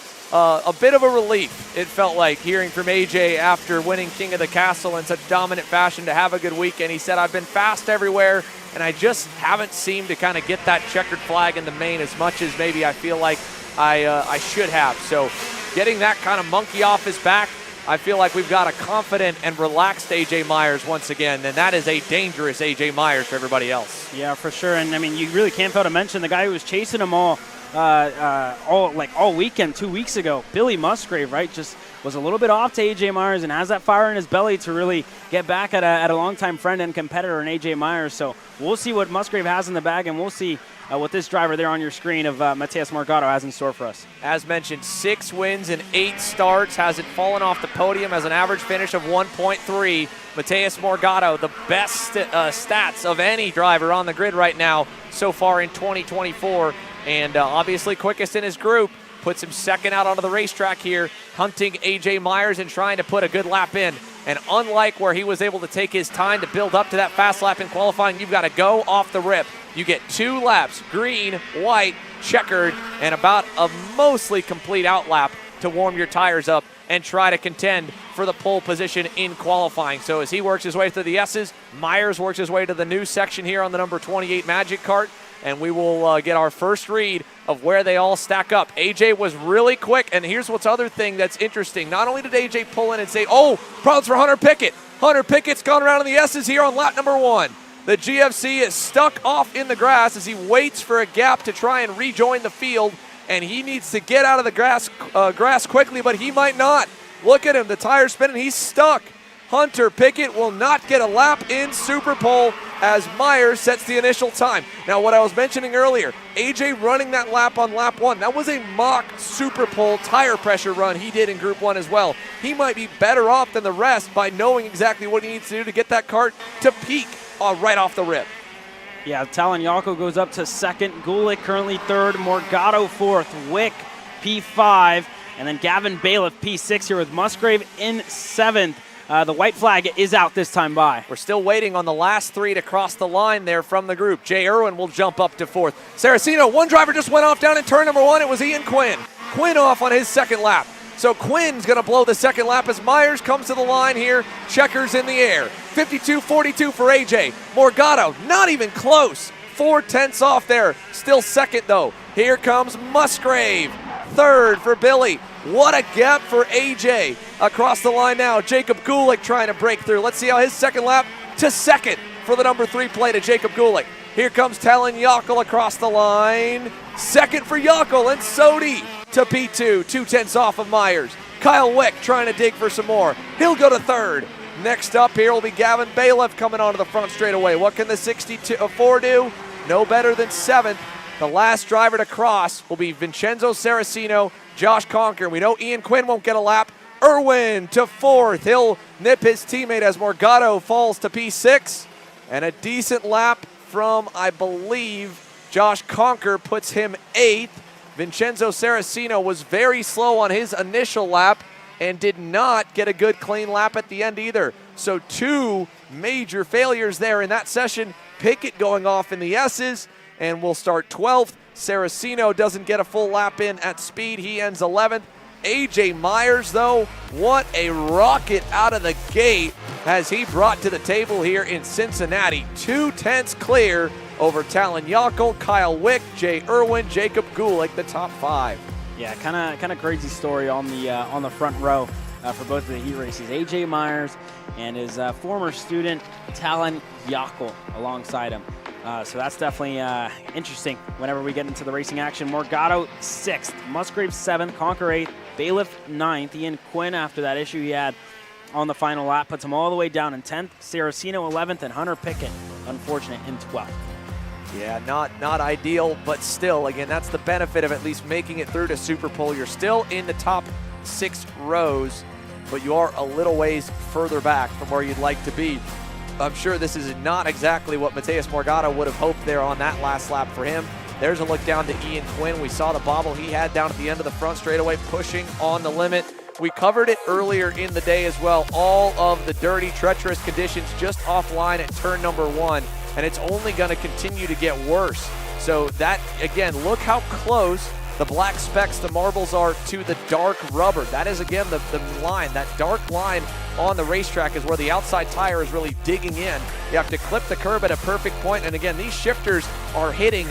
bit of a relief, it felt like, hearing from AJ after winning King of the Castle in such dominant fashion to have a good weekend. He said, I've been fast everywhere, and I just haven't seemed to kind of get that checkered flag in the main as much as maybe I feel like I should have. So getting that kind of monkey off his back, I feel like we've got a confident and relaxed AJ Myers once again, and that is a dangerous AJ Myers for everybody else. Yeah, for sure. And I mean, you really can't fail to mention the guy who was chasing him all weekend 2 weeks ago, Billy Musgrave, right? Just was a little bit off to AJ Myers and has that fire in his belly to really get back at a longtime friend and competitor in AJ Myers. So we'll see what Musgrave has in the bag, and we'll see what this driver there on your screen of Mateus Morgado has in store for us. As mentioned, 6 wins and 8 starts. Hasn't fallen off the podium, as an average finish of 1.3. Mateus Morgado, the best stats of any driver on the grid right now so far in 2024. And obviously quickest in his group, puts him second out onto the racetrack here, hunting AJ Myers and trying to put a good lap in. And unlike where he was able to take his time to build up to that fast lap in qualifying, you've got to go off the rip. You get 2 laps, green, white, checkered, and about a mostly complete out lap to warm your tires up and try to contend for the pole position in qualifying. So as he works his way through the S's, Myers works his way to the new section here on the number 28 Magic Kart, and we will get our first read of where they all stack up. AJ was really quick, and here's what's other thing that's interesting. Not only did AJ pull in and say, oh, problems for Hunter Pickett. Hunter Pickett's gone around in the S's here on lap number 1. The GFC is stuck off in the grass as he waits for a gap to try and rejoin the field, and he needs to get out of the grass quickly, but he might not. Look at him, the tire's spinning, he's stuck. Hunter Pickett will not get a lap in Super Pole as Myers sets the initial time. Now, what I was mentioning earlier, AJ running that lap on lap 1, that was a mock Super Pole tire pressure run he did in Group 1 as well. He might be better off than the rest by knowing exactly what he needs to do to get that kart to peak right off the rip. Yeah, Talon Yockel goes up to second. Gulick currently third. Morgado fourth. Wick P5. And then Gavin Bailiff P6 here with Musgrave in seventh. The white flag is out this time by. We're still waiting on the last 3 to cross the line there from the group. Jay Irwin will jump up to fourth. Saraceno, one driver just went off down in turn number 1. It was Ian Quinn. Quinn off on his second lap. So Quinn's going to blow the second lap as Myers comes to the line here. Checkers in the air. 52-42 for AJ. Morgado, not even close. 4/10 off there. Still second, though. Here comes Musgrave. Third for Billy. What a gap for AJ. Across the line now, Jacob Gulick trying to break through. Let's see how his second lap to second for the number 3 play to Jacob Gulick. Here comes Talon Yockel across the line. Second for Yockel and Sodi to P2. 2/10 off of Myers. Kyle Wick trying to dig for some more. He'll go to third. Next up here will be Gavin Bailiff coming onto the front straightaway. What can the 64 do? No better than 7th. The last driver to cross will be Vincenzo Saraceno, Josh Conker. We know Ian Quinn won't get a lap. Irwin to 4th. He'll nip his teammate as Morgado falls to P6. And a decent lap from, I believe, Josh Conker puts him 8th. Vincenzo Saraceno was very slow on his initial lap and did not get a good clean lap at the end either. So 2 major failures there in that session. Pickett going off in the S's, and we'll start 12th. Saraceno doesn't get a full lap in at speed. He ends 11th. AJ Myers, though, what a rocket out of the gate has he brought to the table here in Cincinnati. 2/10 clear over Talon Yockel, Kyle Wick, Jay Irwin, Jacob Gulick, the top 5. Yeah, kind of crazy story on the front row for both of the heat races. AJ Myers and his former student Talon Yockel alongside him. So that's definitely interesting whenever we get into the racing action. Morgado 6th, Musgrave 7th, Conker 8th, Bailiff 9th. Ian Quinn, after that issue he had on the final lap, puts him all the way down in 10th. Saraceno 11th, and Hunter Pickett, unfortunate, in 12th. Yeah, not ideal, but still, again, that's the benefit of at least making it through to Super Pole. You're still in the top 6 rows, but you are a little ways further back from where you'd like to be. I'm sure this is not exactly what Mateus Morgado would have hoped there on that last lap for him. There's a look down to Ian Quinn. We saw the bobble he had down at the end of the front straightaway, pushing on the limit. We covered it earlier in the day as well. All of the dirty, treacherous conditions just offline at turn number 1, and it's only going to continue to get worse. So that, again, look how close the black specks, the marbles, are to the dark rubber. That is, again, the line. That dark line on the racetrack is where the outside tire is really digging in. You have to clip the curb at a perfect point, and again, these shifters are hitting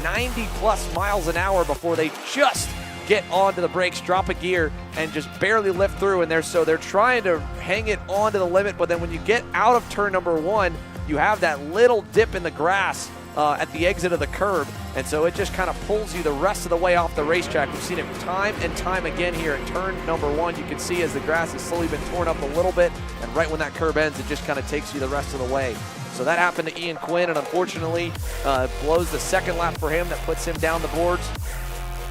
90-plus miles an hour before they just get onto the brakes, drop a gear, and just barely lift through. And they're trying to hang it onto the limit, but then when you get out of turn number 1, you have that little dip in the grass at the exit of the curb, and so it just kind of pulls you the rest of the way off the racetrack. We've seen it time and time again here at turn number 1. You can see as the grass has slowly been torn up a little bit, and right when that curb ends, it just kind of takes you the rest of the way. So that happened to Ian Quinn, and unfortunately blows the second lap for him. That puts him down the boards.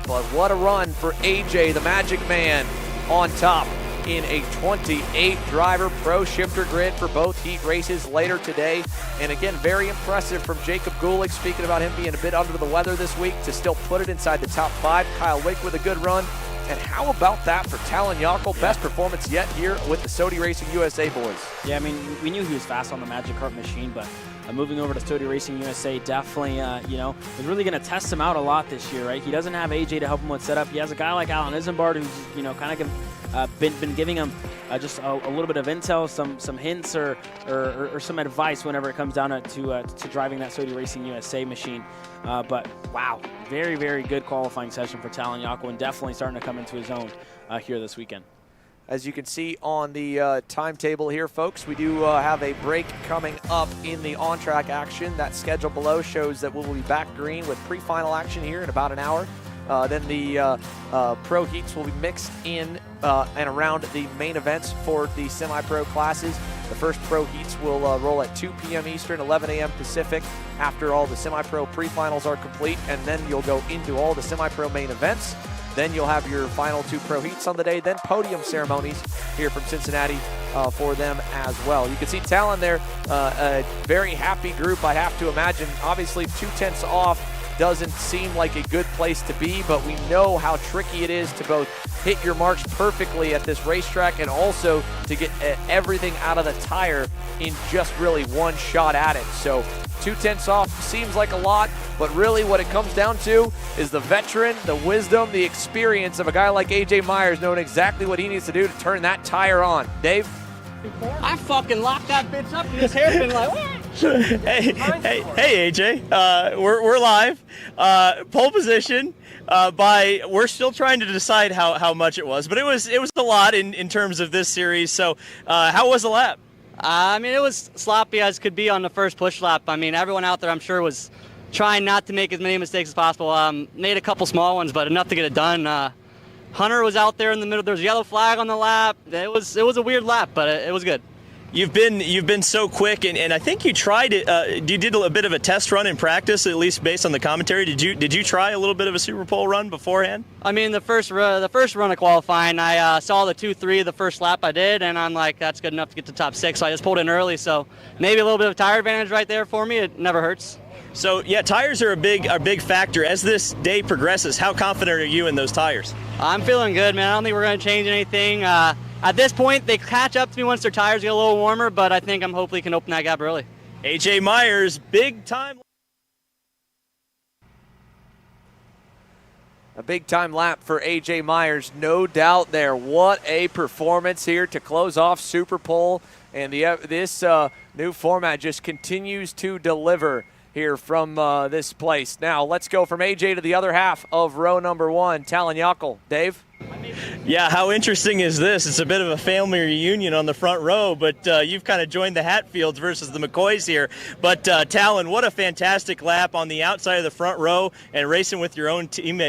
But what a run for AJ, the Magic Man, on top in a 28-driver pro shifter grid for both heat races later today. And again, very impressive from Jacob Gulick, speaking about him being a bit under the weather this week, to still put it inside the top 5. Kyle Wick with a good run. And how about that for Talon Yockel? Best performance yet here with the Sodi Racing USA boys. Yeah, I mean, we knew he was fast on the Magic Kart machine, but moving over to Sodi Racing USA definitely, is really going to test him out a lot this year, right? He doesn't have AJ to help him with setup. He has a guy like Alan Isambard who's, kind of been giving him just a little bit of intel, some hints or some advice whenever it comes down to driving that Sodi Racing USA machine. But wow, very, very good qualifying session for Talon Yockel, and definitely starting to come into his own here this weekend. As you can see on the timetable here, folks, we do have a break coming up in the on-track action. That schedule below shows that we'll be back green with pre-final action here in about an hour. Then the pro heats will be mixed in and around the main events for the semi-pro classes. The first pro heats will roll at 2 p.m. Eastern, 11 a.m. Pacific, after all the semi-pro pre-finals are complete, and then you'll go into all the semi-pro main events. Then you'll have your final 2 pro heats on the day, then podium ceremonies here from Cincinnati for them as well. You can see Talon there, a very happy group, I have to imagine. Obviously, 2/10 off doesn't seem like a good place to be, but we know how tricky it is to both hit your marks perfectly at this racetrack and also to get everything out of the tire in just really one shot at it. So 2/10 off seems like a lot, but really what it comes down to is the veteran, the wisdom, the experience of a guy like AJ Myers knowing exactly what he needs to do to turn that tire on. Dave? I fucking locked that bitch up and his hair's been like, what? Hey, AJ, we're live. Pole position. We're still trying to decide how much it was, but it was a lot in terms of this series. So how was the lap? I mean, it was sloppy as could be on the first push lap. I mean, everyone out there, I'm sure, was trying not to make as many mistakes as possible. Made a couple small ones, but enough to get it done. Hunter was out there in the middle. There was a yellow flag on the lap. It was a weird lap, but it was good. You've been so quick, and I think you tried it. You did a bit of a test run in practice, at least based on the commentary. Did you try a little bit of a Super Pole run beforehand? I mean, the first run of qualifying, I saw the 2-3 the first lap I did, and I'm like, that's good enough to get to top 6. So I just pulled in early. So maybe a little bit of tire advantage right there for me. It never hurts. So yeah, tires are a big factor. As this day progresses, how confident are you in those tires? I'm feeling good, man. I don't think we're going to change anything. At this point, they catch up to me once their tires get a little warmer, but I think I'm hopefully can open that gap early. AJ Myers, big time. A big-time lap for A.J. Myers, no doubt there. What a performance here to close off Super Pole. And this new format just continues to deliver here from this place. Now, let's go from A.J. to the other half of row number 1, Talon Yockel. Dave? Yeah, how interesting is this? It's a bit of a family reunion on the front row, but you've kind of joined the Hatfields versus the McCoys here. But Talon, what a fantastic lap on the outside of the front row and racing with your own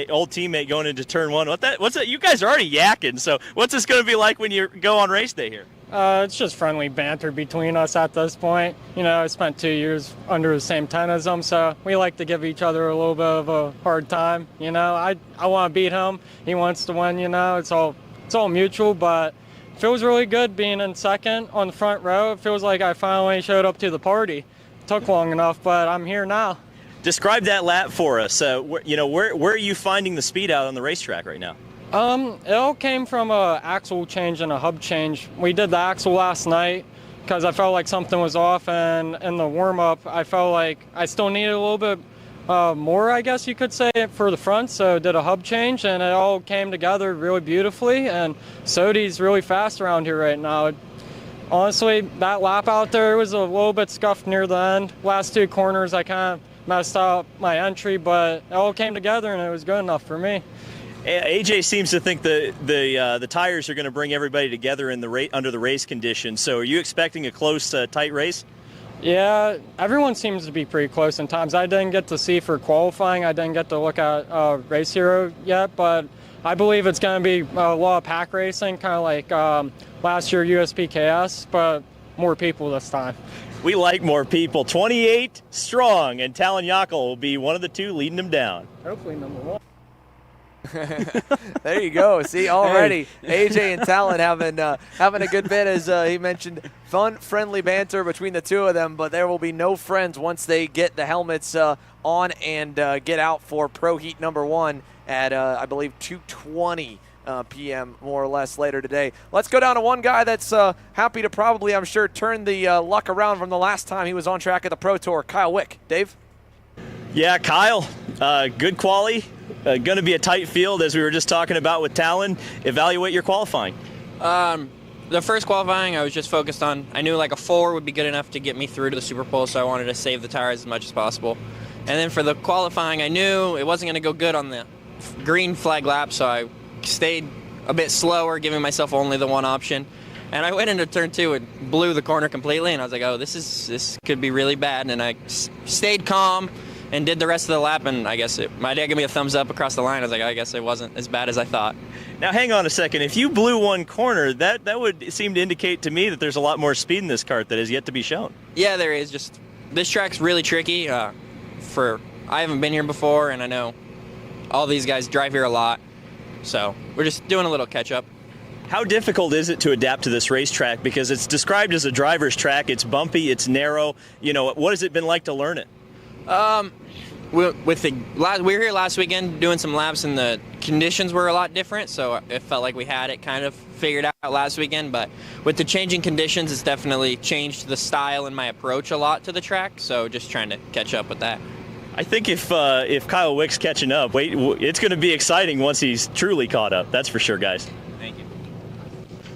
old teammate going into turn 1. What's that? You guys are already yakking, so what's this going to be like when you go on race day here? It's just friendly banter between us at this point. You know, I spent 2 years under the same tent as him, so we like to give each other a little bit of a hard time. You know, I want to beat him. He wants to win, you know. It's all mutual, but it feels really good being in second on the front row. It feels like I finally showed up to the party. It took long enough, but I'm here now. Describe that lap for us. Where are you finding the speed out on the racetrack right now? It all came from a axle change and a hub change. We did the axle last night because I felt like something was off, and in the warm-up, I felt like I still needed a little bit more, I guess you could say, for the front, so did a hub change, and it all came together really beautifully, and Sodi's really fast around here right now. Honestly, that lap out there was a little bit scuffed near the end. Last 2 corners, I kind of messed up my entry, but it all came together, and it was good enough for me. AJ seems to think the tires are going to bring everybody together in under the race conditions. So are you expecting a close, tight race? Yeah, everyone seems to be pretty close in times. I didn't get to see for qualifying. I didn't get to look at Race Hero yet, but I believe it's going to be a lot of pack racing, kind of like last year USPKS, but more people this time. We like more people. 28 strong, and Talon Yockel will be one of the 2 leading them down. Hopefully number 1. There you go. See, already AJ and Talon having a good bit, as he mentioned. Fun, friendly banter between the 2 of them, but there will be no friends once they get the helmets on and get out for Pro Heat number 1 at, I believe, 2:20 p.m. more or less later today. Let's go down to one guy that's happy to probably, I'm sure, turn the luck around from the last time he was on track at the Pro Tour. Kyle Wick. Dave? Yeah, Kyle, good quali. Going to be a tight field, as we were just talking about with Talon. Evaluate your qualifying. The first qualifying, I was just focused on, I knew like a 4 would be good enough to get me through to the Super Pole, so I wanted to save the tires as much as possible. And then for the qualifying, I knew it wasn't going to go good on the green flag lap, so I stayed a bit slower, giving myself only the 1 option. And I went into turn 2 and blew the corner completely, and I was like, oh, this could be really bad. And I stayed calm and did the rest of the lap, and I guess my dad gave me a thumbs up across the line. I was like, I guess it wasn't as bad as I thought. Now, hang on a second. If you blew 1 corner, that would seem to indicate to me that there's a lot more speed in this kart that is yet to be shown. Yeah, there is. Just this track's really tricky. I haven't been here before, and I know all these guys drive here a lot, so we're just doing a little catch-up. How difficult is it to adapt to this racetrack? Because it's described as a driver's track. It's bumpy. It's narrow. You know, what has it been like to learn it? We were here last weekend doing some laps, and the conditions were a lot different, so it felt like we had it kind of figured out last weekend. But with the changing conditions, it's definitely changed the style and my approach a lot to the track, so just trying to catch up with that. I think if Kyle Wick's catching up, it's going to be exciting once he's truly caught up. That's for sure, guys. Thank you.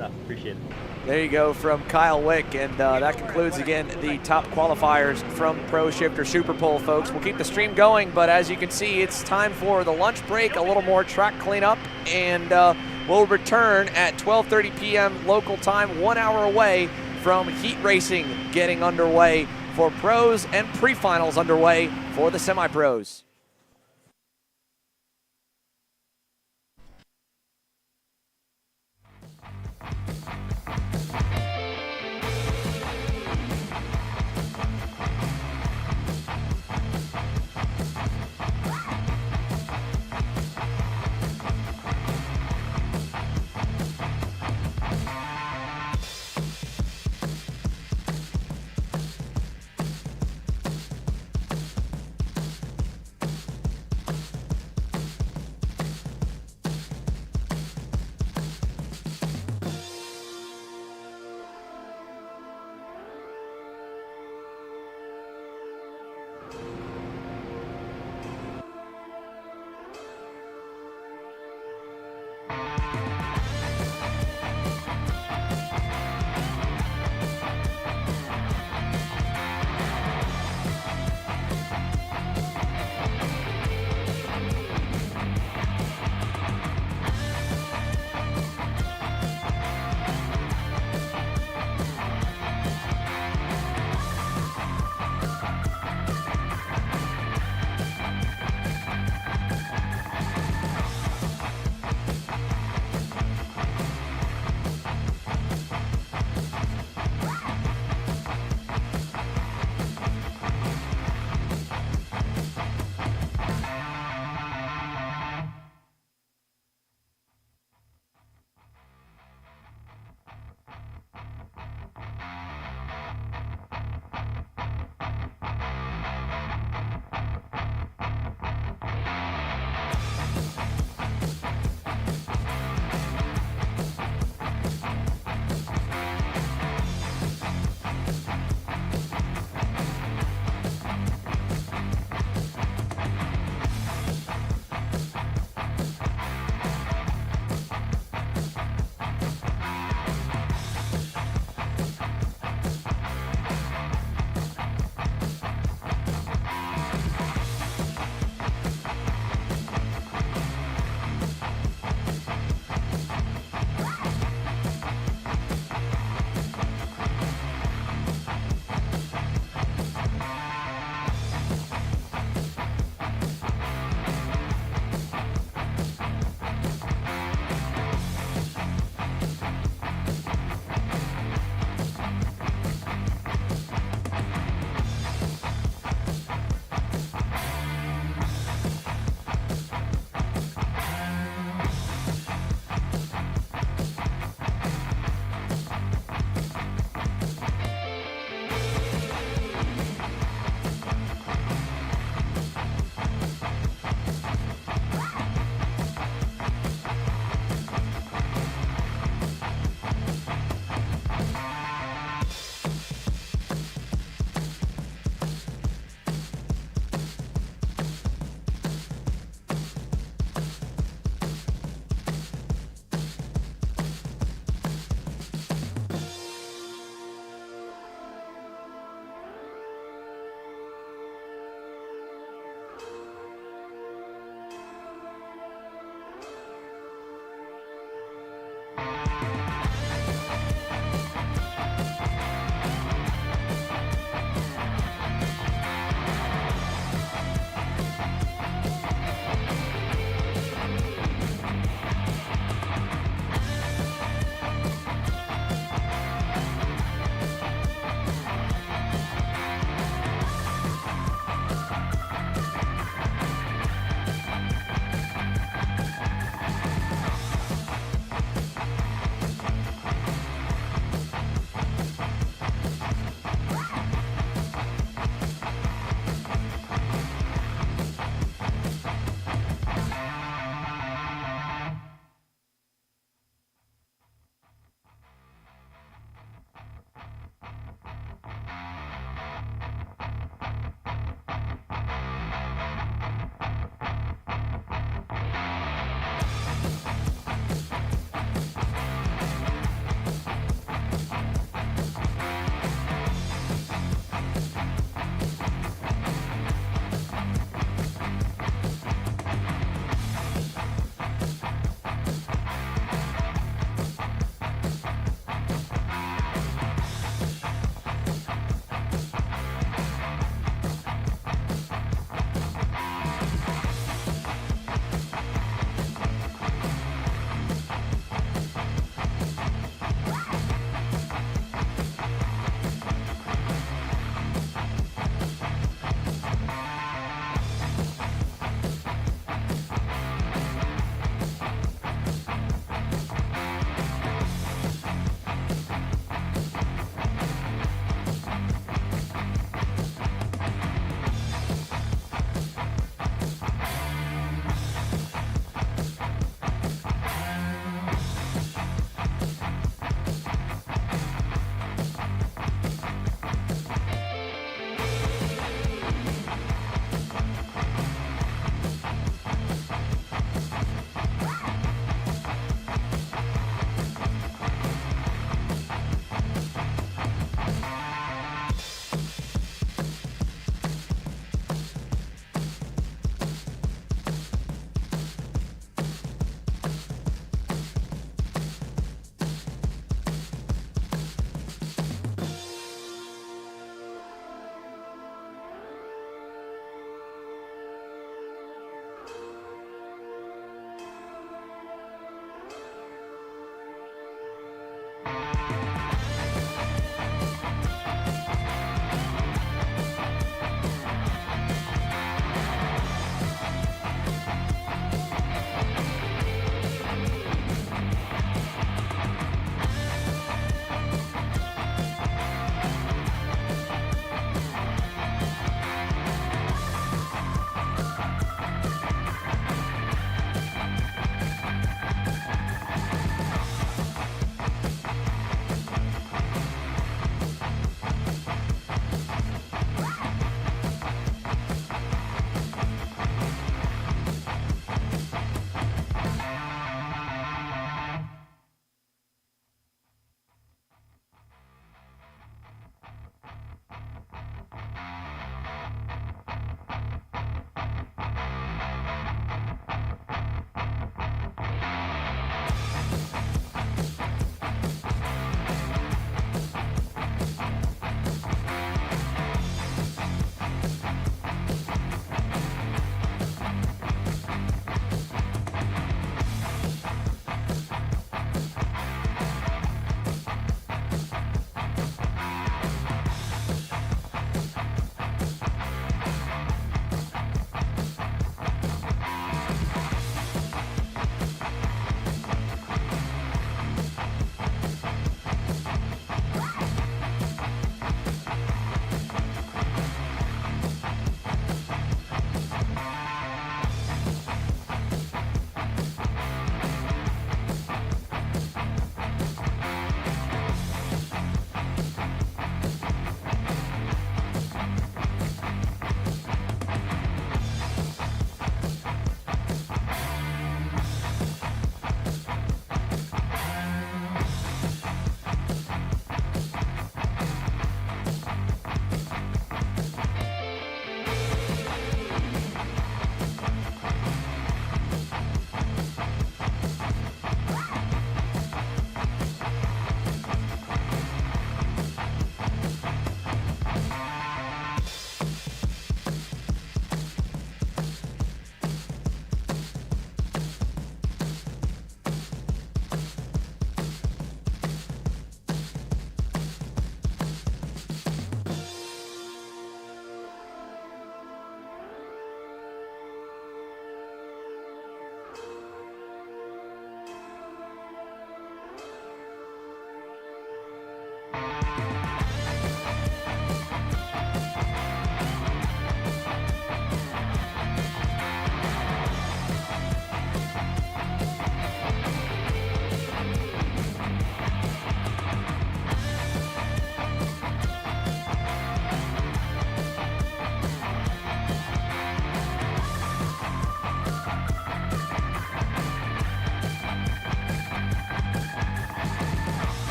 Appreciate it. There you go from Kyle Wick, and that concludes, again, the top qualifiers from Pro Shifter Super Pole, folks. We'll keep the stream going, but as you can see, it's time for the lunch break, a little more track cleanup, and we'll return at 12:30 p.m. local time, 1 hour away from heat racing getting underway for pros and pre-finals underway for the semi-pros.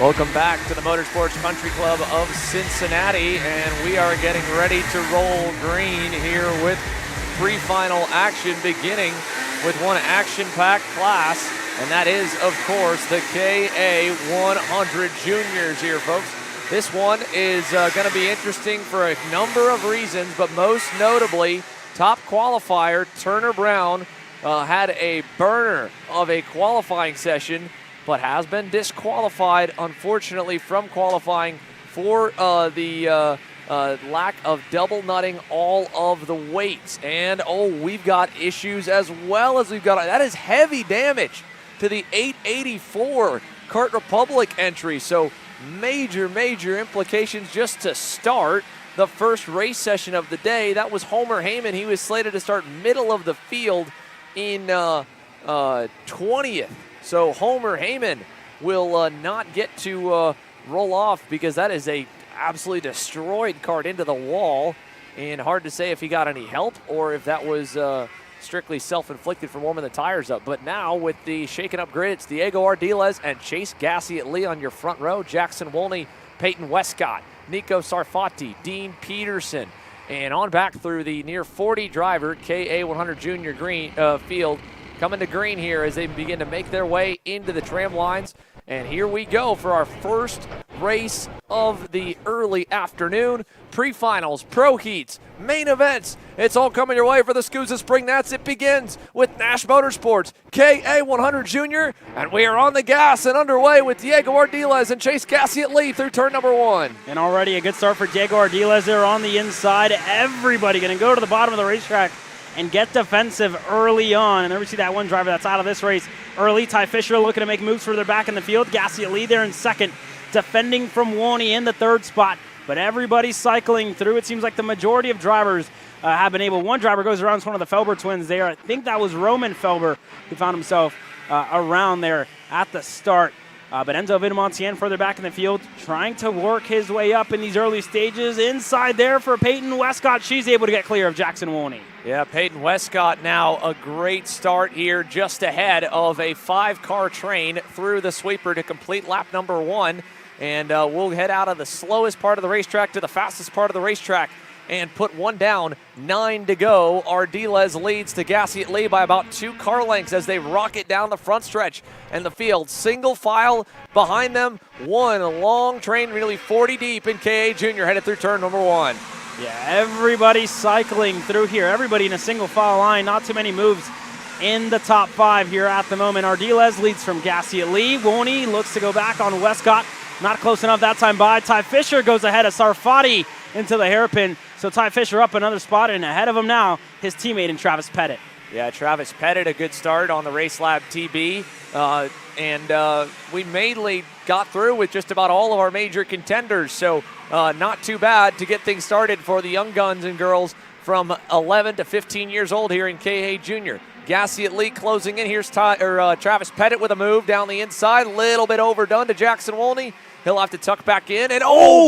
Welcome back to the Motorsports Country Club of Cincinnati, and we are getting ready to roll green here with pre-final action, beginning with one action-packed class, and that is, of course, the KA100 Juniors here, folks. This one is going to be interesting for a number of reasons, but most notably, top qualifier Turner Brown had a burner of a qualifying session, but has been disqualified, unfortunately, from qualifying for the lack of double nutting all of the weights. And, we've got issues as well as we've got. That is heavy damage to the 884 Kart Republic entry. So major implications just to start the first race session of the day. That was Homer Heyman. He was slated to start middle of the field in 20th. So Homer Heyman will not get to roll off, because that is a absolutely destroyed kart into the wall, and hard to say if he got any help or if that was strictly self-inflicted from warming the tires up. But now with the shaken up grid, it's Diego Ardiles and Chase Gassiet-Lee on your front row. Jackson Wolney, Peyton Westcott, Nico Sarfati, Dean Peterson, and on back through the near 40 driver KA100 Junior green field, coming to green here as they begin to make their way into the tram lines. And here we go for our first race of the early afternoon. Pre-finals, pro heats, main events. It's all coming your way for the SKUSA Spring Nats. It begins with Nash Motorsports, KA100 Junior, and we are on the gas and underway with Diego Ardiles and Chase Gassiet-Lee through turn number 1. And already a good start for Diego Ardiles there on the inside. Everybody going to go to the bottom of the racetrack and get defensive early on. And there we see that one driver that's out of this race early. Ty Fisher looking to make moves further back in the field. Gassiet-Lee there in second, defending from Wolney in the third spot. But everybody's cycling through. It seems like the majority of drivers have been able. One driver goes around, it's one of the Felber twins there. I think that was Roman Felber who found himself around there at the start. But Enzo Vidamontien further back in the field, trying to work his way up in these early stages. Inside there for Peyton Westcott. She's able to get clear of Jackson Wolney. Yeah, Peyton Westcott now a great start here, just ahead of a 5-car train through the sweeper to complete lap number 1. And we'll head out of the slowest part of the racetrack to the fastest part of the racetrack and put one down, 9 to go. Ardiles leads to Gassiet-Lee by about 2 car lengths as they rocket down the front stretch. And the field, single file behind them, one long train, nearly 40 deep in KA Junior, headed through turn number 1. Yeah, everybody cycling through here. Everybody in a single file line. Not too many moves in the top 5 here at the moment. Ardiles leads from Gassiet-Lee. Wolney looks to go back on Westcott. Not close enough that time by. Ty Fisher goes ahead of Sarfati into the hairpin. So Ty Fisher up another spot, and ahead of him now, his teammate in Travis Pettit. Yeah, Travis Pettit, a good start on the Race Lab TB. And we mainly got through with just about all of our major contenders. So not too bad to get things started for the young guns and girls from 11 to 15 years old here in KA Junior. Gassiet-Lee closing in. Here's Travis Pettit with a move down the inside. A little bit overdone to Jackson Wolney. He'll have to tuck back in. And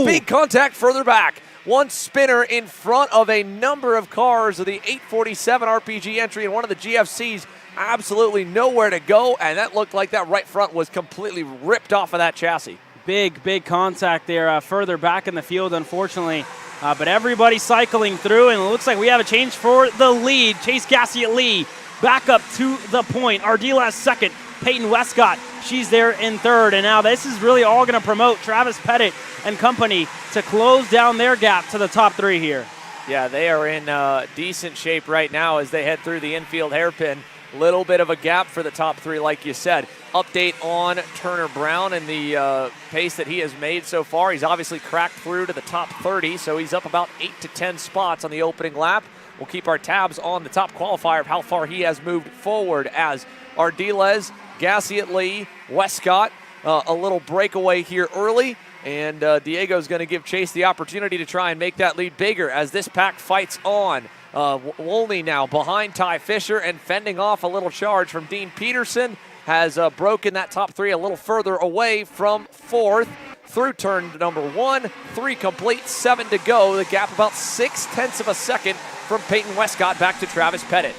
big contact further back. One spinner in front of a number of cars of the 847 RPG entry, and one of the GFCs absolutely nowhere to go. And that looked like that right front was completely ripped off of that chassis. Big contact there further back in the field, unfortunately. But everybody cycling through, and it looks like we have a change for the lead. Chase Gassiet-Lee back up to the point. Ardiles second. Peyton Westcott, she's there in third. And now this is really all going to promote Travis Pettit and company to close down their gap to the top 3 here. Yeah, they are in decent shape right now as they head through the infield hairpin. Little bit of a gap for the top 3, like you said. Update on Turner Brown and the pace that he has made so far. He's obviously cracked through to the top 30, so he's up about 8 to 10 spots on the opening lap. We'll keep our tabs on the top qualifier of how far he has moved forward as Ardiles, Gassiet-Lee, Westcott, a little breakaway here early. And Diego's going to give Chase the opportunity to try and make that lead bigger as this pack fights on. Wolney now behind Ty Fisher and fending off a little charge from Dean Peterson. Has broken that top 3 a little further away from 4th through turn number 1. 3 complete, 7 to go. The gap about 0.6 of a second from Peyton Westcott back to Travis Pettit.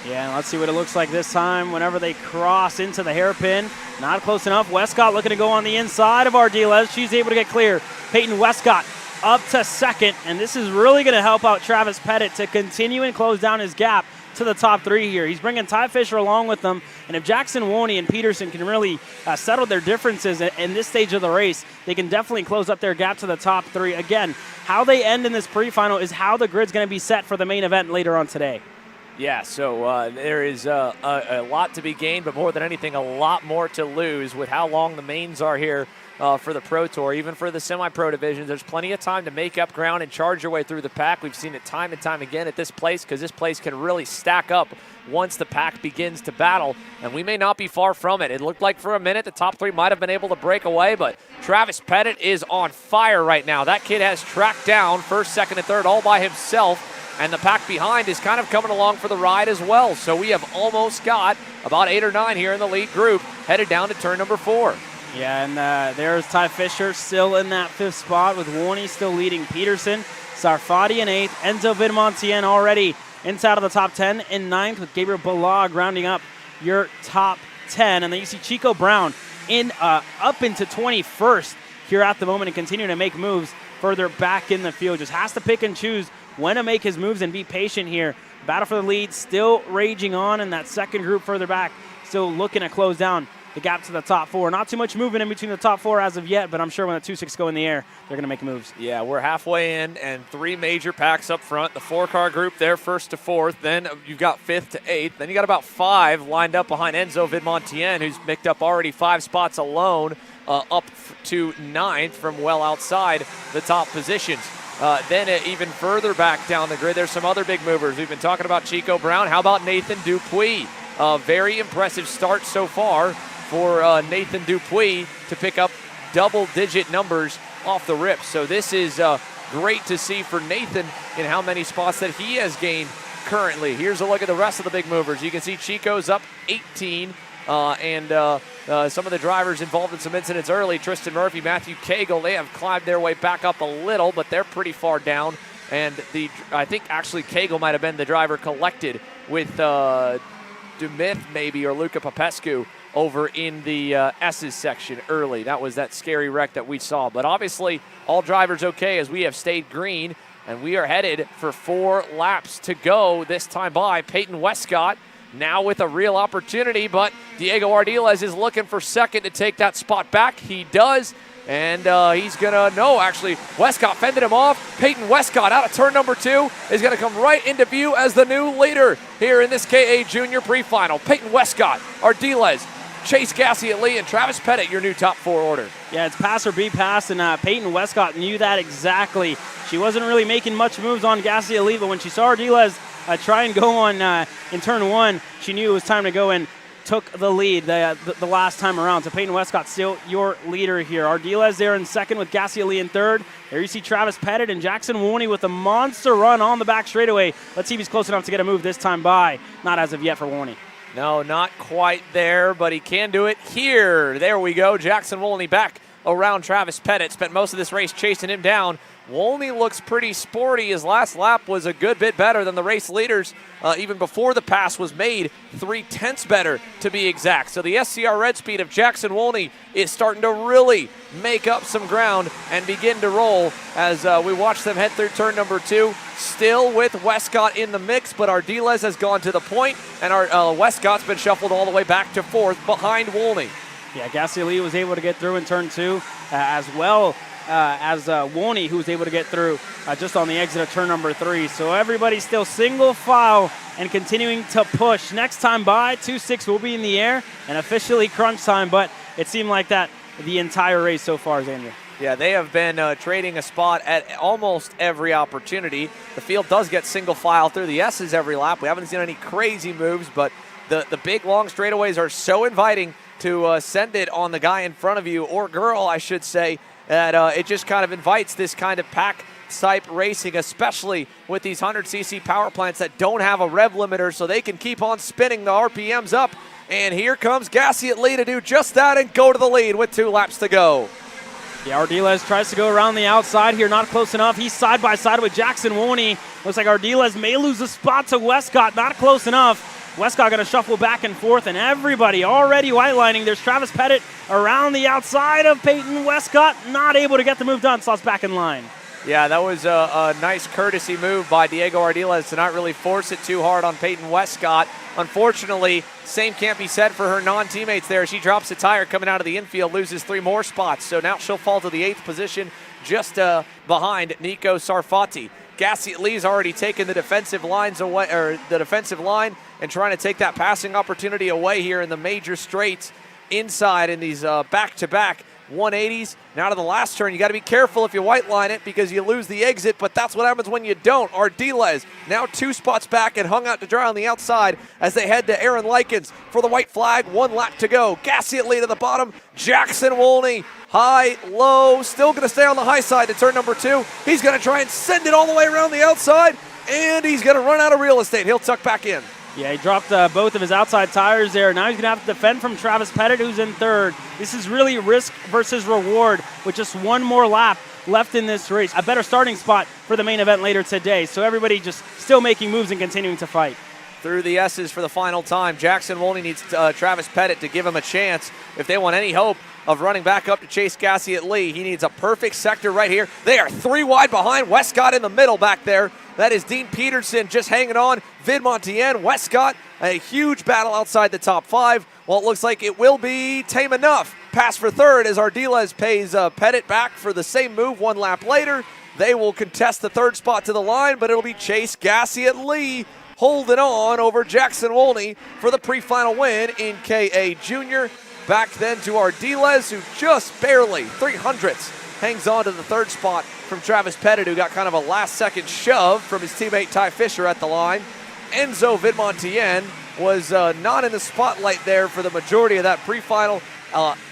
Yeah, and let's see what it looks like this time whenever they cross into the hairpin. Not close enough. Westcott looking to go on the inside of Ardiles. She's able to get clear. Peyton Westcott up to second, and this is really going to help out Travis Pettit to continue and close down his gap to the top three here. He's bringing Ty Fisher along with them, and if Jackson Woney and Peterson can really settle their differences in this stage of the race, they can definitely close up their gap to the top three. Again, how they end in this pre-final is how the grid's going to be set for the main event later on today. Yeah, so there is a lot to be gained, but more than anything, a lot more to lose with how long the mains are here for the Pro Tour. Even for the semi-pro divisions, there's plenty of time to make up ground and charge your way through the pack. We've seen it time and time again at this place because this place can really stack up once the pack begins to battle, and we may not be far from it. It looked like for a minute the top three might have been able to break away, but Travis Pettit is on fire right now. That kid has tracked down first, second, and third all by himself, and the pack behind is kind of coming along for the ride as well. So we have almost got about 8 or 9 here in the lead group headed down to turn number 4. Yeah, and there's Ty Fisher still in that 5th spot with Warney still leading Peterson. Sarfati in 8th. Enzo Vidmontien already inside of the top 10 in 9th with Gabriel Balog rounding up your top 10. And then you see Chico Brown in up into 21st here at the moment and continuing to make moves further back in the field. Just has to pick and choose when to make his moves and be patient here. Battle for the lead still raging on, and that second group further back still looking to close down the gap to the top 4. Not too much movement in between the top 4 as of yet, but I'm sure when the 2-6 go in the air, they're going to make moves. Yeah, we're halfway in, and 3 major packs up front. The 4-car group there, 1st to 4th. Then you've got 5th to 8th. Then you got about 5 lined up behind Enzo Vidmontien, who's picked up already 5 spots alone, up to 9th from well outside the top positions. Then even further back down the grid, there's some other big movers. We've been talking about Chico Brown. How about Nathan Dupuis? Very impressive start so far for Nathan Dupuis to pick up double-digit numbers off the rip. So this is great to see for Nathan in how many spots that he has gained currently. Here's a look at the rest of the big movers. You can see Chico's up 18, and some of the drivers involved in some incidents early, Tristan Murphy, Matthew Cagle, they have climbed their way back up a little, but they're pretty far down. And I think actually Cagle might have been the driver collected with Dumith maybe or Luca Popescu over in the S's section early. That was that scary wreck that we saw. But obviously all drivers okay as we have stayed green, and we are headed for 4 laps to go this time by. Peyton Westcott now with a real opportunity, but Diego Ardiles is looking for second to take that spot back. He does, and he's gonna, no, actually, Westcott fended him off. Peyton Westcott out of turn number 2 is gonna come right into view as the new leader here in this KA Junior Pre-Final. Peyton Westcott, Ardiles, Chase Gassiet-Lee, and Travis Pettit, your new top 4 order. Yeah, it's pass or be passed, and Peyton Westcott knew that exactly. She wasn't really making much moves on Gassiet-Lee, but when she saw Ardiles try and go on in turn 1, she knew it was time to go and took the lead the last time around. So Peyton Westcott still your leader here. Ardiles there in second with Gassiet-Lee in third. There you see Travis Pettit and Jackson Warney with a monster run on the back straightaway. Let's see if he's close enough to get a move this time by. Not as of yet for Warney. No, not quite there, but he can do it here. There we go. Jackson Wolney back around Travis Pettit. Spent most of this race chasing him down. Wolney looks pretty sporty. His last lap was a good bit better than the race leaders. Even before the pass was made, 3/10 better to be exact. So the SCR Red Speed of Jackson Wolney is starting to really make up some ground and begin to roll as we watch them head through turn number 2. Still with Westcott in the mix, but Ardiles has gone to the point, and our Westcott's been shuffled all the way back to 4th behind Wolney. Yeah, Gassiet-Lee was able to get through in turn 2 as well as Wolney, who was able to get through just on the exit of turn number 3. So everybody's still single file and continuing to push. Next time by, 2-6 will be in the air and officially crunch time, but it seemed like that the entire race so far, Xander. Yeah, they have been trading a spot at almost every opportunity. The field does get single file through the S's every lap. We haven't seen any crazy moves, but the big long straightaways are so inviting to send it on the guy in front of you, or girl, I should say, that it just kind of invites this kind of pack type racing, especially with these 100cc power plants that don't have a rev limiter, so they can keep on spinning the RPMs up. And here comes Gassiet-Lee to do just that and go to the lead with 2 laps to go. Yeah, Ardiles tries to go around the outside here, not close enough. He's side by side with Jackson Wolney. Looks like Ardiles may lose a spot to Westcott, not close enough. Westcott going to shuffle back and forth, and everybody already white lining. There's Travis Pettit around the outside of Peyton Westcott, not able to get the move done, slots back in line. Yeah, that was a nice courtesy move by Diego Ardiles to not really force it too hard on Peyton Westcott. Unfortunately, same can't be said for her non-teammates there. She drops a tire coming out of the infield, loses 3 more spots. So now she'll fall to the 8th position, just behind Nico Sarfati. Gassiet Lee's already taken the defensive lines away, or the defensive line, and trying to take that passing opportunity away here in the major straights inside in these back-to-back 180s. Now to the last turn, you got to be careful if you white line it because you lose the exit, but that's what happens when you don't. Ardiles now 2 spots back and hung out to dry on the outside as they head to Aaron Likens for the white flag. 1 lap to go. Gassiet Lee to the bottom. Jackson Wolney, high, low, still going to stay on the high side to turn number 2. He's going to try and send it all the way around the outside, and he's going to run out of real estate. He'll tuck back in. Yeah, he dropped both of his outside tires there. Now he's going to have to defend from Travis Pettit, who's in 3rd. This is really risk versus reward with just 1 more lap left in this race. A better starting spot for the main event later today. So everybody just still making moves and continuing to fight. Through the S's for the final time. Jackson Wolney needs Travis Pettit to give him a chance if they want any hope of running back up to chase Gassiet Lee. He needs a perfect sector right here. They are 3 wide behind. Westcott in the middle back there. That is Dean Peterson just hanging on. Vid Montien, Westcott, a huge battle outside the top 5. Well, it looks like it will be tame enough. Pass for 3rd as Ardiles pays Pettit back for the same move 1 lap later. They will contest the 3rd spot to the line, but it'll be Chase Gassiet Lee holding on over Jackson Wolney for the pre-final win in KA Junior. Back then to Ardiles, who just barely 300ths hangs on to the 3rd spot from Travis Pettit, who got kind of a last-second shove from his teammate Ty Fisher at the line. Enzo Vidmontien was not in the spotlight there for the majority of that pre-final,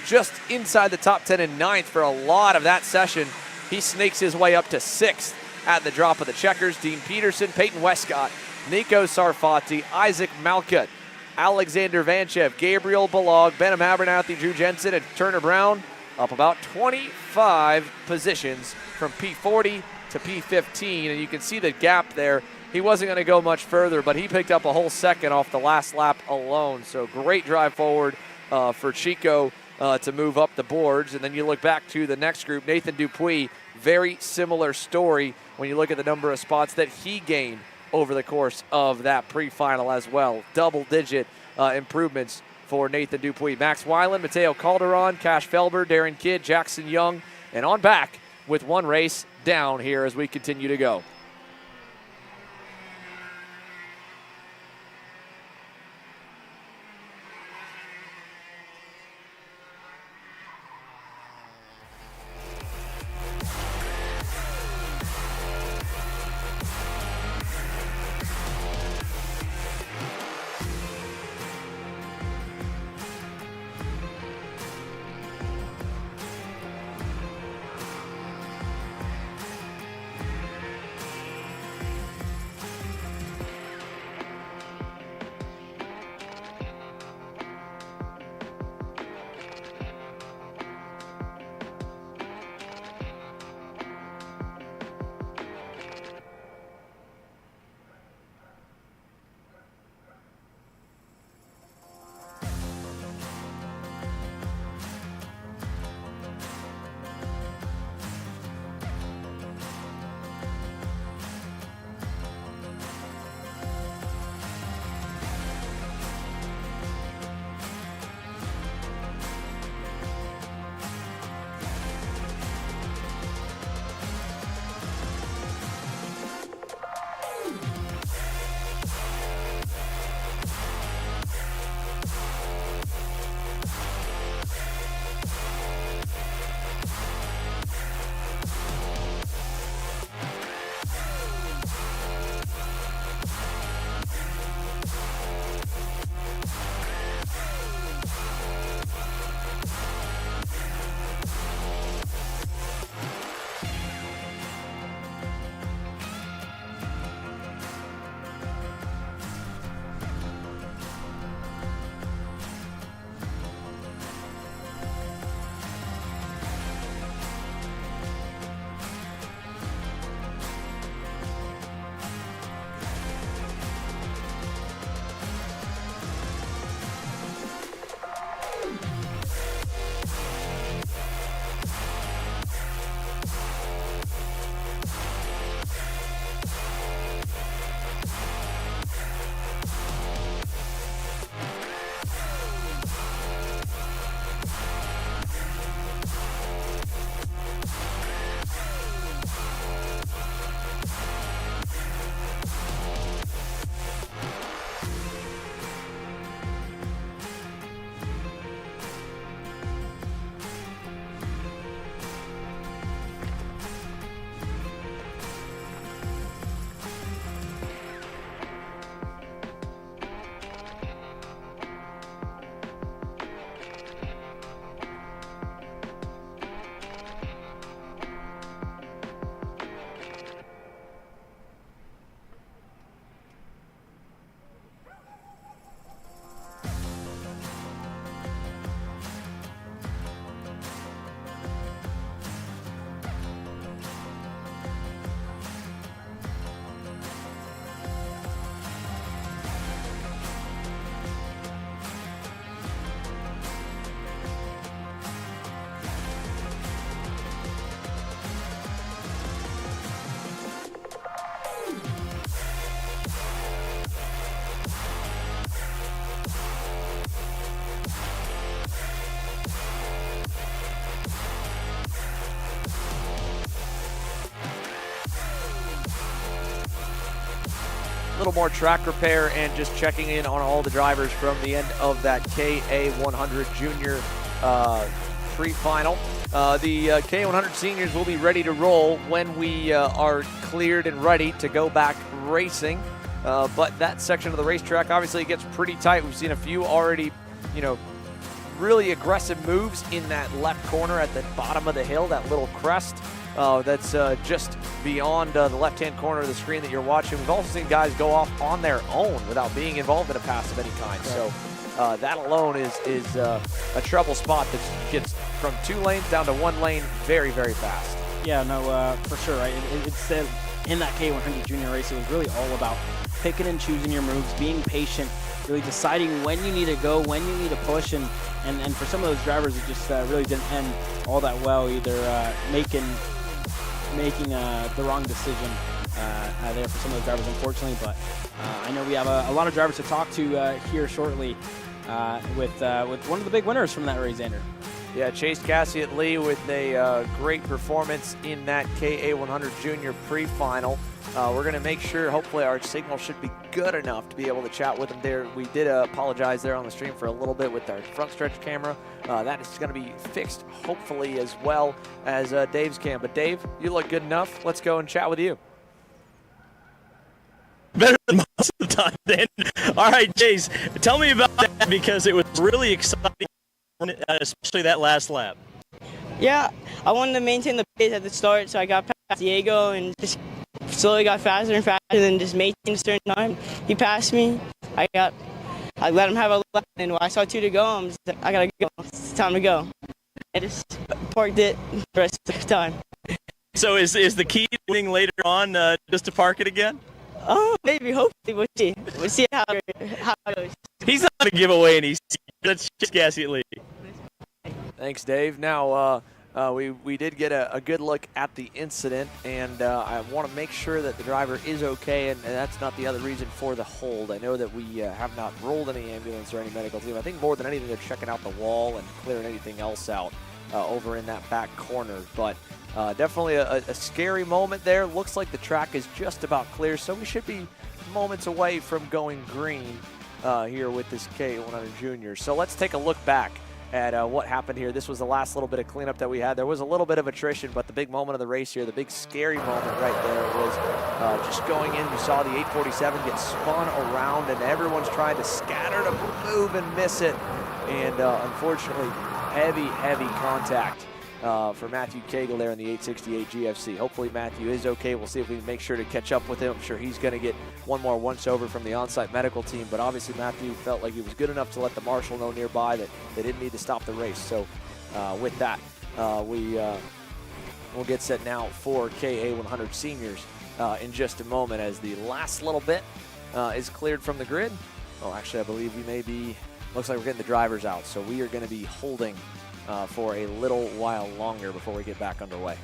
just inside the top 10 and 9th for a lot of that session. He sneaks his way up to 6th at the drop of the checkers. Dean Peterson, Peyton Westcott, Nico Sarfati, Isaac Malkut, Alexander Vanchev, Gabriel Balog, Benham Abernathy, Drew Jensen, and Turner Brown up about 25 positions from P40 to P15, and you can see the gap there. He wasn't going to go much further, but he picked up a whole second off the last lap alone. So great drive forward for Chico to move up the boards. And then you look back to the next group, Nathan Dupuis, very similar story when you look at the number of spots that he gained over the course of that pre-final as well. Double-digit improvements for Nathan Dupuis. Max Weiland, Mateo Calderon, Cash Felber, Darren Kidd, Jackson Young, and on back with 1 race down here as we continue to go. little more track repair and just checking in on all the drivers from the end of that KA100 Junior Pre-Final. The KA100 seniors will be ready to roll when we are cleared and ready to go back racing. But that section of the racetrack obviously gets pretty tight. We've seen a few already, really aggressive moves in that left corner at the bottom of the hill, that little crest that's just beyond the left-hand corner of the screen that you're watching. We've also seen guys go off on their own without being involved in a pass of any kind. So that alone is a trouble spot that gets from 2 lanes down to 1 lane very, very fast. Yeah, no, for sure. Right? It's in that K100 Junior race, it was really all about picking and choosing your moves, being patient, really deciding when you need to go, when you need to push, and for some of those drivers, it just really didn't end all that well, either making the wrong decision there for some of those drivers, unfortunately. But I know we have a lot of drivers to talk to here shortly with one of the big winners from that race, Xander. Yeah, Chase Cassiat Lee with a great performance in that KA100 Junior Pre-Final. We're going to make sure, hopefully our signal should be good enough to be able to chat with him there. We did apologize there on the stream for a little bit with our front stretch camera. That is going to be fixed, hopefully, as well as Dave's cam. But Dave, you look good enough. Let's go and chat with you. Better than most of the time, then. All right, Chase, tell me about that, because it was really exciting, especially that last lap. Yeah, I wanted to maintain the pace at the start, so I got past Diego and just slowly got faster and faster, and then just maintained a certain time. He passed me. I let him have a lap, and when I saw 2 to go, I'm just like, I gotta go. It's time to go. I just parked it the rest of the time. So is the key to winning later on just to park it again? Oh, maybe, hopefully, we'll see. We'll see how it goes. He's not going to give away any secrets. That's just Cassiat Lee. Thanks, Dave. Now, we did get a good look at the incident, and I want to make sure that the driver is okay, and that's not the other reason for the hold. I know that we have not rolled any ambulance or any medical team. I think more than anything, they're checking out the wall and clearing anything else out over in that back corner. But definitely a scary moment there. Looks like the track is just about clear, so we should be moments away from going green here with this K100 Junior. So let's take a look back at what happened here. This was the last little bit of cleanup that we had. There was a little bit of attrition, but the big moment of the race here, the big scary moment right there was just going in. You saw the 847 get spun around, and everyone's trying to scatter to move and miss it. And unfortunately, heavy contact for Matthew Cagle there in the 868 GFC. Hopefully Matthew is okay. We'll see if we can make sure to catch up with him. I'm sure he's going to get one more once-over from the on-site medical team, but obviously Matthew felt like he was good enough to let the marshal know nearby that they didn't need to stop the race. So with that, we'll get set now for KA100 seniors in just a moment as the last little bit is cleared from the grid. Oh, actually, I believe we may be, looks like we're getting the drivers out, so we are going to be holding for a little while longer before we get back underway.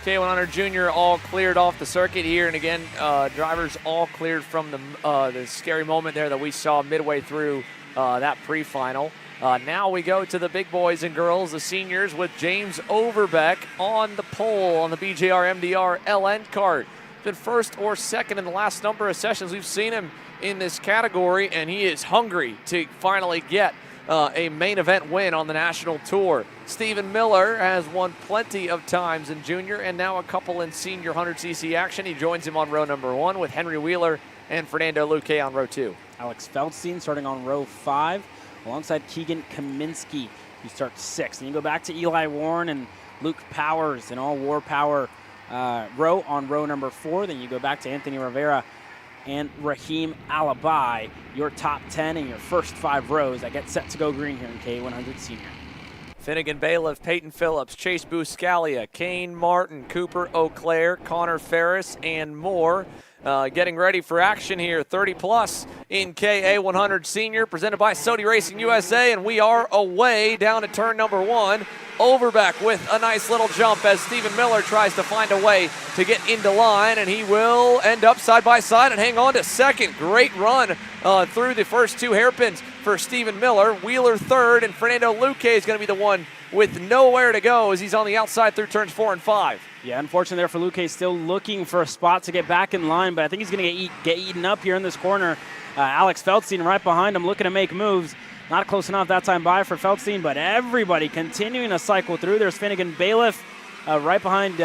K100 Junior all cleared off the circuit here, and again, drivers all cleared from the scary moment there that we saw midway through that pre-final. Now we go to the big boys and girls, the seniors, with James Overbeck on the pole on the BJR MDR LN kart. Been first or second in the last number of sessions we've seen him in this category, and he is hungry to finally get a main event win on the national tour. Stephen Miller has won plenty of times in junior and now a couple in senior 100cc action. He joins him on row number 1 with Henry Wheeler and Fernando Luque on row 2. Alex Feldstein starting on row 5 alongside Keegan Kaminsky, who starts 6th. And you go back to Eli Warren and Luke Powers, an all-war power row on row number 4. Then you go back to Anthony Rivera and Raheem Alibi, your top 10 in your first 5 rows that get set to go green here in K100 Senior. Finnegan Bailiff, Peyton Phillips, Chase Buscalia, Kane Martin, Cooper Auclair, Connor Ferris, and more. Getting ready for action here, 30 plus in KA100 Senior, presented by Sodi Racing USA, and we are away down to turn number 1. Overbeck with a nice little jump as Stephen Miller tries to find a way to get into line, and he will end up side by side and hang on to second. Great run through the first 2 hairpins for Stephen Miller. Wheeler third, and Fernando Luque is going to be the one with nowhere to go as he's on the outside through turns 4 and 5. Yeah, unfortunately there for Luque, still looking for a spot to get back in line, but I think he's going to get eaten up here in this corner. Alex Feldstein right behind him looking to make moves. Not close enough that time by for Feldstein, but everybody continuing to cycle through. There's Finnegan Bailiff right behind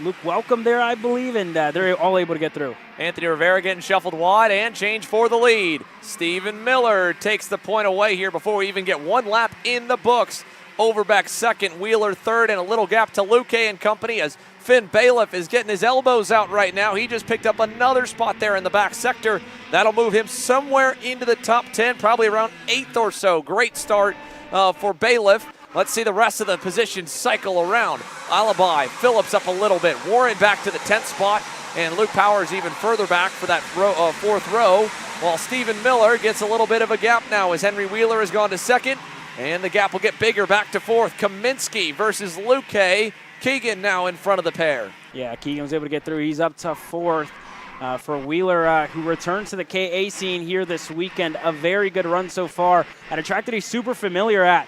Luke Welcome there, I believe, and they're all able to get through. Anthony Rivera getting shuffled wide and change for the lead. Stephen Miller takes the point away here before we even get 1 lap in the books. Overbeck second, Wheeler third, and a little gap to Luque and company as Finn Bailiff is getting his elbows out right now. He just picked up another spot there in the back sector. That'll move him somewhere into the top 10, probably around 8th or so. Great start for Bailiff. Let's see the rest of the positions cycle around. Alibi, Phillips up a little bit. Warren back to the 10th spot, and Luke Powers even further back for that 4th row, while Stephen Miller gets a little bit of a gap now as Henry Wheeler has gone to 2nd, and the gap will get bigger back to 4th. Kaminsky versus Luque. Keegan now in front of the pair. Yeah, Keegan was able to get through. He's up to 4th. For Wheeler, who returns to the KA scene here this weekend. A very good run so far at a track that he's super familiar at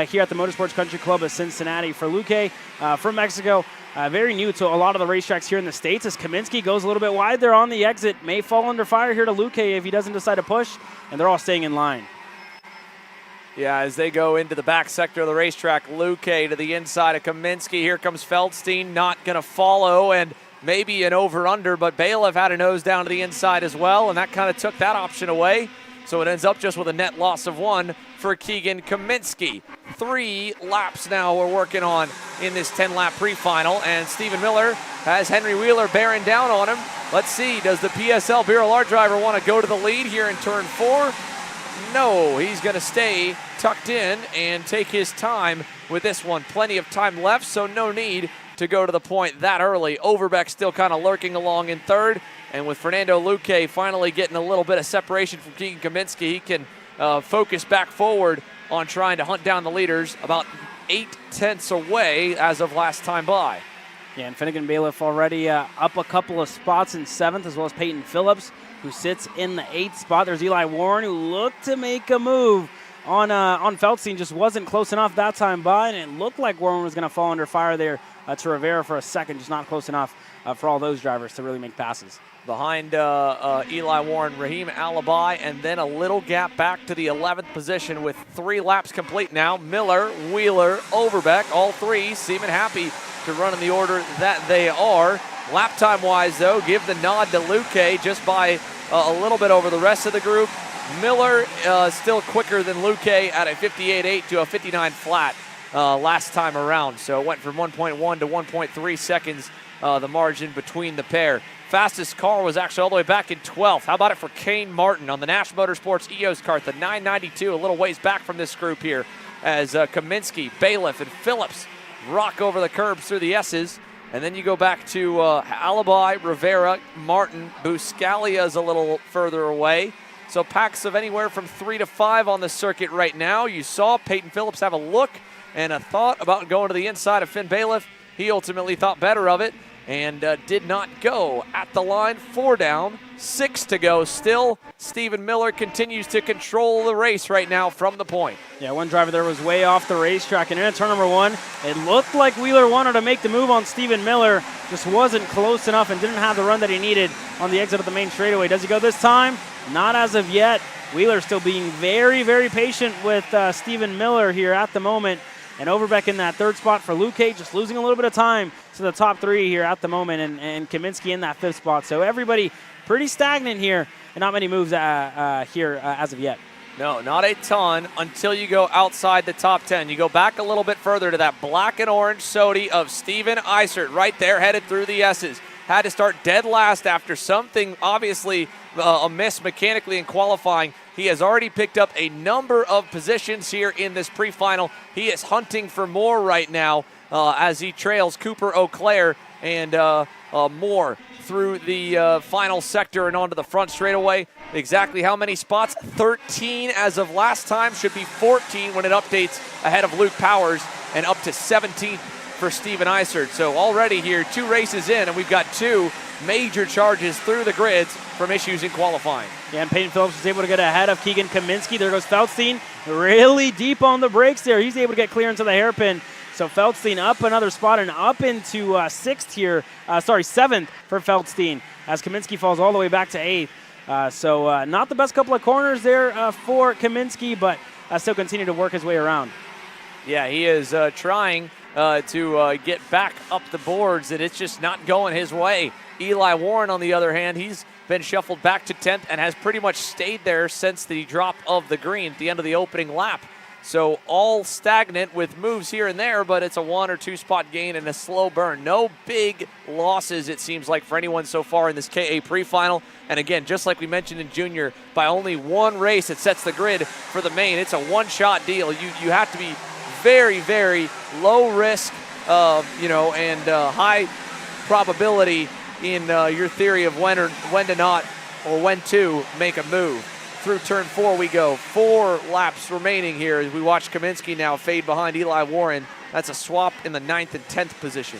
here at the Motorsports Country Club of Cincinnati. For Luque from Mexico, very new to a lot of the racetracks here in the States, as Kaminsky goes a little bit wide there on the exit. May fall under fire here to Luque if he doesn't decide to push, and they're all staying in line. Yeah, as they go into the back sector of the racetrack, Luque to the inside of Kaminsky. Here comes Feldstein, not going to follow, and maybe an over-under, but Bailiff had a nose down to the inside as well, and that kind of took that option away. So it ends up just with a net loss of 1 for Keegan Kaminsky. 3 laps now we're working on in this 10-lap pre-final, and Stephen Miller has Henry Wheeler bearing down on him. Let's see, does the PSL BRLR driver want to go to the lead here in turn 4? No, he's going to stay tucked in and take his time with this one. Plenty of time left, so no need to go to the point that early. Overbeck still kind of lurking along in 3rd, and with Fernando Luque finally getting a little bit of separation from Keegan Kaminsky, he can focus back forward on trying to hunt down the leaders, about 8/10 away as of last time by. Yeah, and Finnegan Bailiff already up a couple of spots in 7th, as well as Peyton Phillips, who sits in the 8th spot. There's Eli Warren, who looked to make a move on Feldstein, just wasn't close enough that time by, and it looked like Warren was going to fall under fire there to Rivera for a second, just not close enough for all those drivers to really make passes. Behind Eli Warren, Raheem Alibi, and then a little gap back to the 11th position with 3 laps complete now. Miller, Wheeler, Overbeck, all 3 seeming happy to run in the order that they are. Lap time-wise, though, give the nod to Luque just by a little bit over the rest of the group. Miller still quicker than Luque at a 58.8 to a 59 flat last time around. So it went from 1.1 to 1.3 seconds, the margin between the pair. Fastest car was actually all the way back in 12th. How about it for Kane Martin on the Nash Motorsports EOS kart, the 992, a little ways back from this group here as Kaminsky, Bailiff, and Phillips rock over the curbs through the S's. And then you go back to Alibi, Rivera, Martin, Buscalia is a little further away. So packs of anywhere from 3 to 5 on the circuit right now. You saw Peyton Phillips have a look and a thought about going to the inside of Finn Bailiff. he ultimately thought better of it and did not go at the line. 4 down, 6 to go. Still, Stephen Miller continues to control the race right now from the point. Yeah, one driver there was way off the racetrack, and in turn number 1, it looked like Wheeler wanted to make the move on Stephen Miller, just wasn't close enough and didn't have the run that he needed on the exit of the main straightaway. Does he go this time? Not as of yet. Wheeler still being very, very patient with Stephen Miller here at the moment. And Overbeck in that 3rd spot for Luque, just losing a little bit of time to the top 3 here at the moment, and Kaminsky in that 5th spot. So everybody pretty stagnant here, and not many moves here as of yet. No, not a ton until you go outside the top 10. You go back a little bit further to that black and orange Sodi of Steven Eisert right there headed through the S's. Had to start dead last after something obviously amiss mechanically in qualifying. He has already picked up a number of positions here in this pre-final. He is hunting for more right now as he trails Cooper Auclair and more through the final sector and onto the front straightaway. Exactly how many spots? 13 as of last time. Should be 14 when it updates ahead of Luke Powers, and up to 17 for Steven Eisert. So already here, 2 races in, and we've got 2 major charges through the grids from issues in qualifying. Yeah, and Peyton Phillips was able to get ahead of Keegan Kaminsky. There goes Feldstein, really deep on the brakes there. He's able to get clear into the hairpin. So Feldstein up another spot and up into 6th here, 7th for Feldstein, as Kaminsky falls all the way back to 8th. So not the best couple of corners there for Kaminsky, but still continue to work his way around. Yeah, he is trying to get back up the boards, and it's just not going his way. Eli Warren, on the other hand, he's been shuffled back to 10th and has pretty much stayed there since the drop of the green at the end of the opening lap. So all stagnant with moves here and there, but it's a 1 or 2 spot gain and a slow burn. No big losses, it seems like, for anyone so far in this KA pre-final. And again, just like we mentioned in junior, by only 1 race it sets the grid for the main. It's a one-shot deal. You have to be very, very low risk, and high probability in your theory of when to not or when to make a move. Through turn 4 we go. 4 laps remaining here as we watch Kaminsky now fade behind Eli Warren. That's a swap in the 9th and 10th position.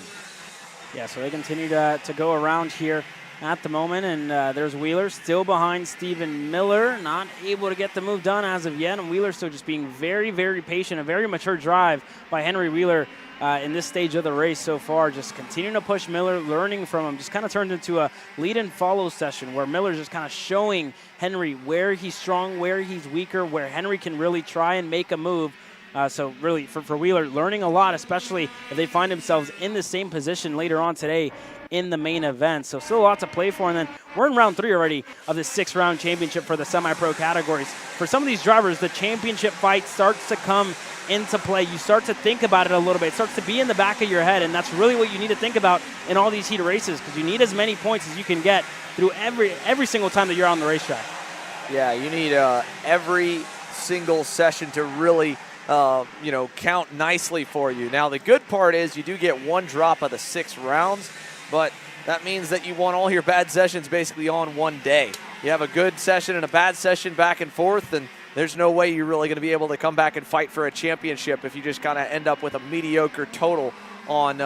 Yeah, so they continue to go around here at the moment, and there's Wheeler still behind Stephen Miller, not able to get the move done as of yet, and Wheeler still just being very, very patient. A very mature drive by Henry Wheeler in this stage of the race so far, just continuing to push Miller, learning from him. Just kind of turned into a lead and follow session where Miller's just kind of showing Henry where he's strong, where he's weaker, where Henry can really try and make a move. So really for Wheeler, learning a lot, especially if they find themselves in the same position later on today in the main event. So still a lot to play for. And then we're in round 3 already of this 6-round championship for the semi-pro categories. For some of these drivers, the championship fight starts to come into play. You start to think about it a little bit. It starts to be in the back of your head, and that's really what you need to think about in all these heat races, because you need as many points as you can get through every single time that you're on the racetrack. Yeah, you need every single session to really count nicely for you. Now, the good part is you do get 1 drop of the 6 rounds, but that means that you want all your bad sessions basically on one day. You have a good session and a bad session back and forth, and there's no way you're really going to be able to come back and fight for a championship if you just kind of end up with a mediocre total on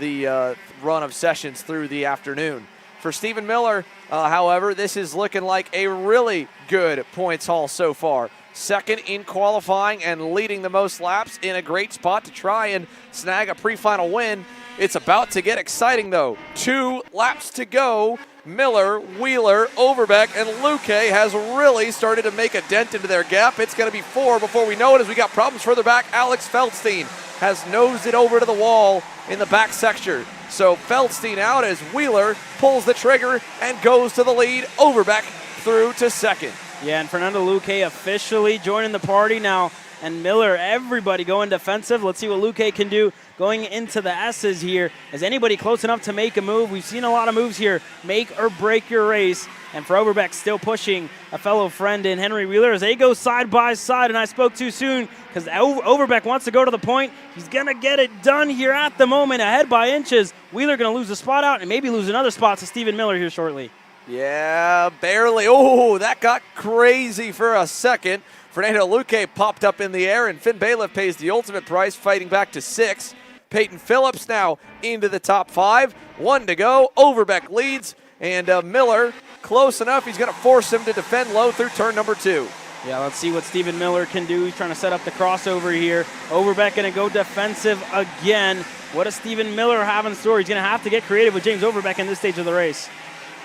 the run of sessions through the afternoon. For Stephen Miller, however, this is looking like a really good points haul so far. 2nd in qualifying and leading the most laps, in a great spot to try and snag a pre-final win. It's about to get exciting, though. 2 laps to go. Miller, Wheeler, Overbeck, and Luque has really started to make a dent into their gap. It's going to be 4 before we know it, as we got problems further back. Alex Feldstein has nosed it over to the wall in the back sector. So Feldstein out as Wheeler pulls the trigger and goes to the lead. Overbeck through to 2nd. Yeah, and Fernando Luque officially joining the party now. And Miller, everybody going defensive. Let's see what Luque can do going into the S's here. Is anybody close enough to make a move? We've seen a lot of moves here. Make or break your race. And for Overbeck, still pushing a fellow friend in Henry Wheeler as they go side by side. And I spoke too soon because Overbeck wants to go to the point. He's going to get it done here at the moment, ahead by inches. Wheeler going to lose a spot out and maybe lose another spot to Stephen Miller here shortly. Yeah, barely. Oh, that got crazy for a second. Fernando Luque popped up in the air, and Finn Bailiff pays the ultimate price, fighting back to 6. Peyton Phillips now into the top 5. 1 to go. Overbeck leads, and Miller close enough. He's going to force him to defend low through turn number 2. Yeah, let's see what Stephen Miller can do. He's trying to set up the crossover here. Overbeck going to go defensive again. What does Stephen Miller have in store? He's going to have to get creative with James Overbeck in this stage of the race.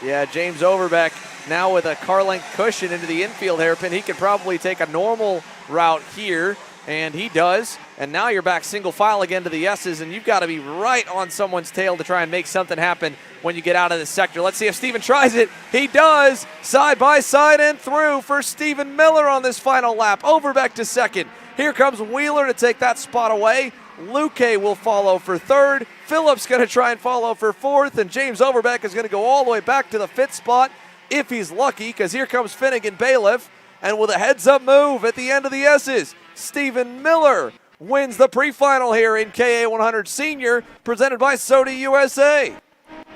Yeah, James Overbeck now with a car length cushion into the infield hairpin. He could probably take a normal route here, and he does. And now you're back single file again to the S's, and you've got to be right on someone's tail to try and make something happen when you get out of this sector. Let's see if Steven tries it. He does. Side by side and through for Stephen Miller on this final lap. Overbeck to second. Here comes Wheeler to take that spot away. Luque will follow for third. Phillips going to try and follow for fourth, and James Overbeck is going to go all the way back to the 5th spot if he's lucky, because here comes Finnegan Bailiff, and with a heads-up move at the end of the S's, Stephen Miller wins the pre-final here in KA100 Senior, presented by Soda USA.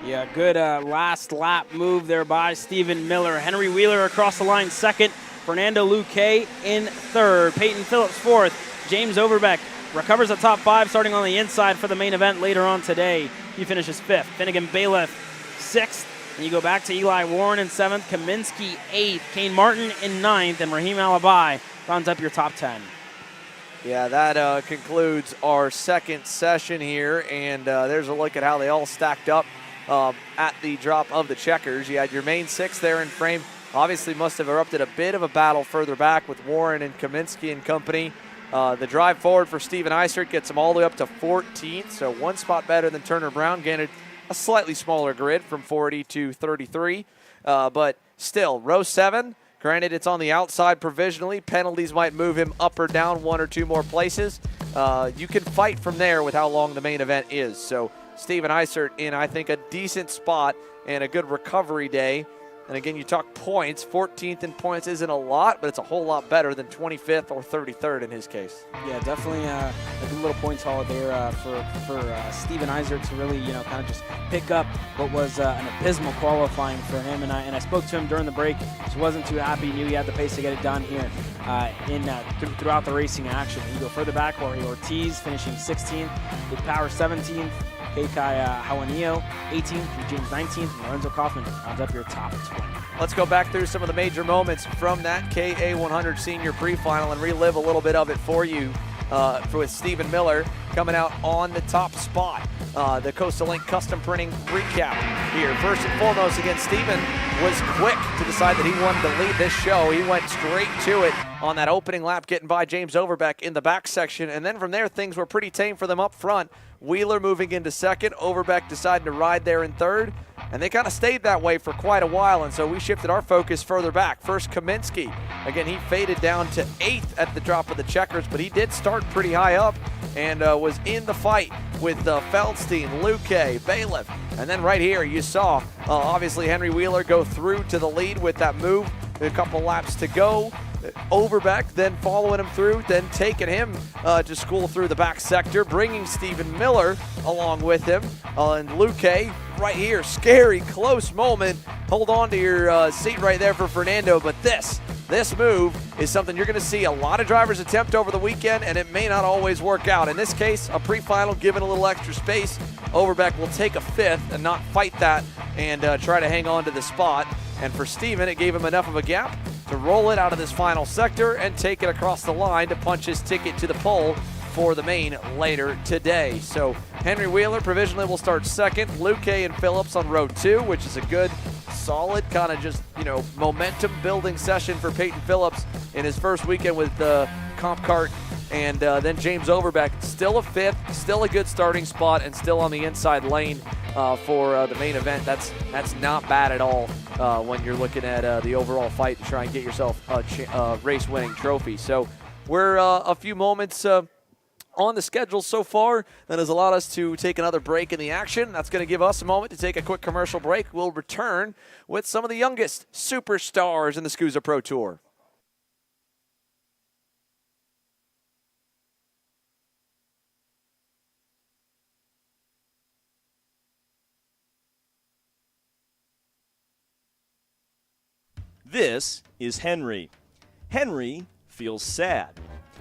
Yeah, good last lap move there by Stephen Miller. Henry Wheeler across the line second. Fernando Luque in third. Peyton Phillips fourth. James Overbeck recovers the top 5 starting on the inside for the main event later on today. He finishes 5th. Finnegan Bailiff 6th. And you go back to Eli Warren in 7th. Kaminsky 8th. Kane Martin in 9th. And Raheem Alibi rounds up your top 10. Yeah, that concludes our second session here. And there's a look at how they all stacked up at the drop of the checkers. You had your main 6 there in frame. Obviously must have erupted a bit of a battle further back with Warren and Kaminsky and company. The drive forward for Steven Eisert gets him all the way up to 14th, so 1 spot better than Turner Brown, gained a slightly smaller grid from 40 to 33. But still, row 7, granted it's on the outside provisionally. Penalties might move him up or down 1 or 2 more places. You can fight from there with how long the main event is. So Steven Eisert in, I think, a decent spot and a good recovery day. And again, you talk points. 14th in points isn't a lot, but it's a whole lot better than 25th or 33rd in his case. Yeah, definitely a good little points haul there for Steven Eisert to really, kind of just pick up what was an abysmal qualifying for him. And I spoke to him during the break. Just wasn't too happy. He knew he had the pace to get it done here throughout the racing action. You go further back, Jorge Ortiz finishing 16th with Power 17th. Keikai Hawanio, 18th, and James 19th, and Lorenzo Kaufman rounds up your top 20. Let's go back through some of the major moments from that KA100 Senior Pre-Final and relive a little bit of it for you with Stephen Miller coming out on the top spot. The Coastal Link custom printing recap here. First and foremost, again, Stephen was quick to decide that he wanted to lead this show. He went straight to it on that opening lap, getting by James Overbeck in the back section. And then from there, things were pretty tame for them up front. Wheeler moving into second, Overbeck deciding to ride there in third, and they kind of stayed that way for quite a while, and so we shifted our focus further back. First, Kaminsky. Again, he faded down to 8th at the drop of the checkers, but he did start pretty high up and was in the fight with Feldstein, Luque, Bailiff. And then right here, you saw, obviously, Henry Wheeler go through to the lead with that move. A couple laps to go. Overbeck then following him through, then taking him to school through the back sector, bringing Stephen Miller along with him. And Luque right here, scary, close moment. Hold on to your seat right there for Fernando, but this move is something you're going to see a lot of drivers attempt over the weekend, and it may not always work out. In this case, a pre-final given a little extra space. Overbeck will take a 5th and not fight that and try to hang on to the spot. And for Steven, it gave him enough of a gap to roll it out of this final sector and take it across the line to punch his ticket to the pole for the main later today. So Henry Wheeler provisionally will start second. Luque and Phillips on row 2, which is a good, solid kind of just, momentum building session for Peyton Phillips in his first weekend with Comp Kart. And then James Overbeck, still a 5th, still a good starting spot, and still on the inside lane for the main event. That's not bad at all when you're looking at the overall fight to try and get yourself a race-winning trophy. So we're a few moments on the schedule so far that has allowed us to take another break in the action. That's going to give us a moment to take a quick commercial break. We'll return with some of the youngest superstars in the SKUSA Pro Tour. This is Henry. Henry feels sad.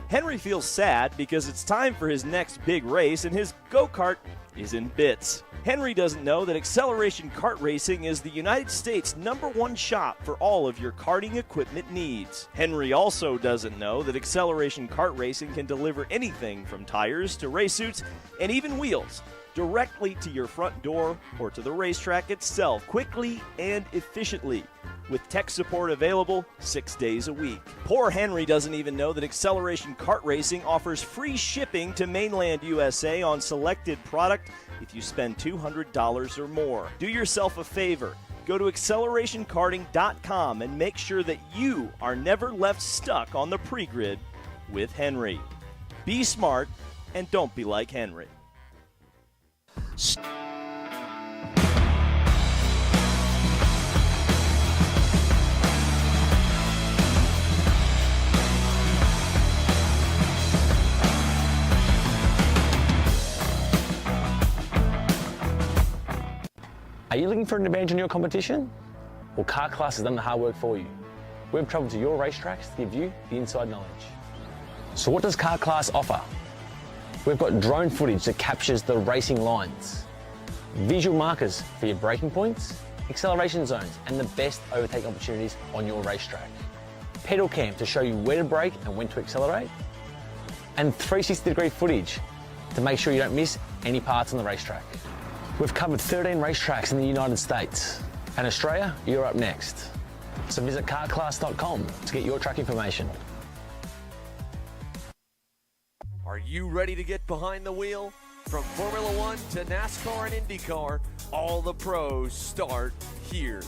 Henry feels sad because it's time for his next big race and his go-kart is in bits. Henry doesn't know that Acceleration Kart Racing is the United States' #1 shop for all of your karting equipment needs. Henry also doesn't know that Acceleration Kart Racing can deliver anything from tires to race suits and even wheels directly to your front door or to the racetrack itself, quickly and efficiently, with tech support available 6 days a week. Poor Henry doesn't even know that Acceleration Kart Racing offers free shipping to mainland USA on selected product if you spend $200 or more. Do yourself a favor. Go to accelerationkarting.com and make sure that you are never left stuck on the pre-grid with Henry. Be smart and don't be like Henry. Are you looking for an advantage in your competition? Well, Car Class has done the hard work for you. We've travelled to your racetracks to give you the inside knowledge. So what does Car Class offer? We've got drone footage that captures the racing lines, visual markers for your braking points, acceleration zones, and the best overtake opportunities on your racetrack, pedal cam to show you where to brake and when to accelerate, and 360-degree footage to make sure you don't miss any parts on the racetrack. We've covered 13 racetracks in the United States, and Australia, you're up next. So visit carclass.com to get your track information. Are you ready to get behind the wheel? From Formula One to NASCAR and IndyCar, all the pros start here.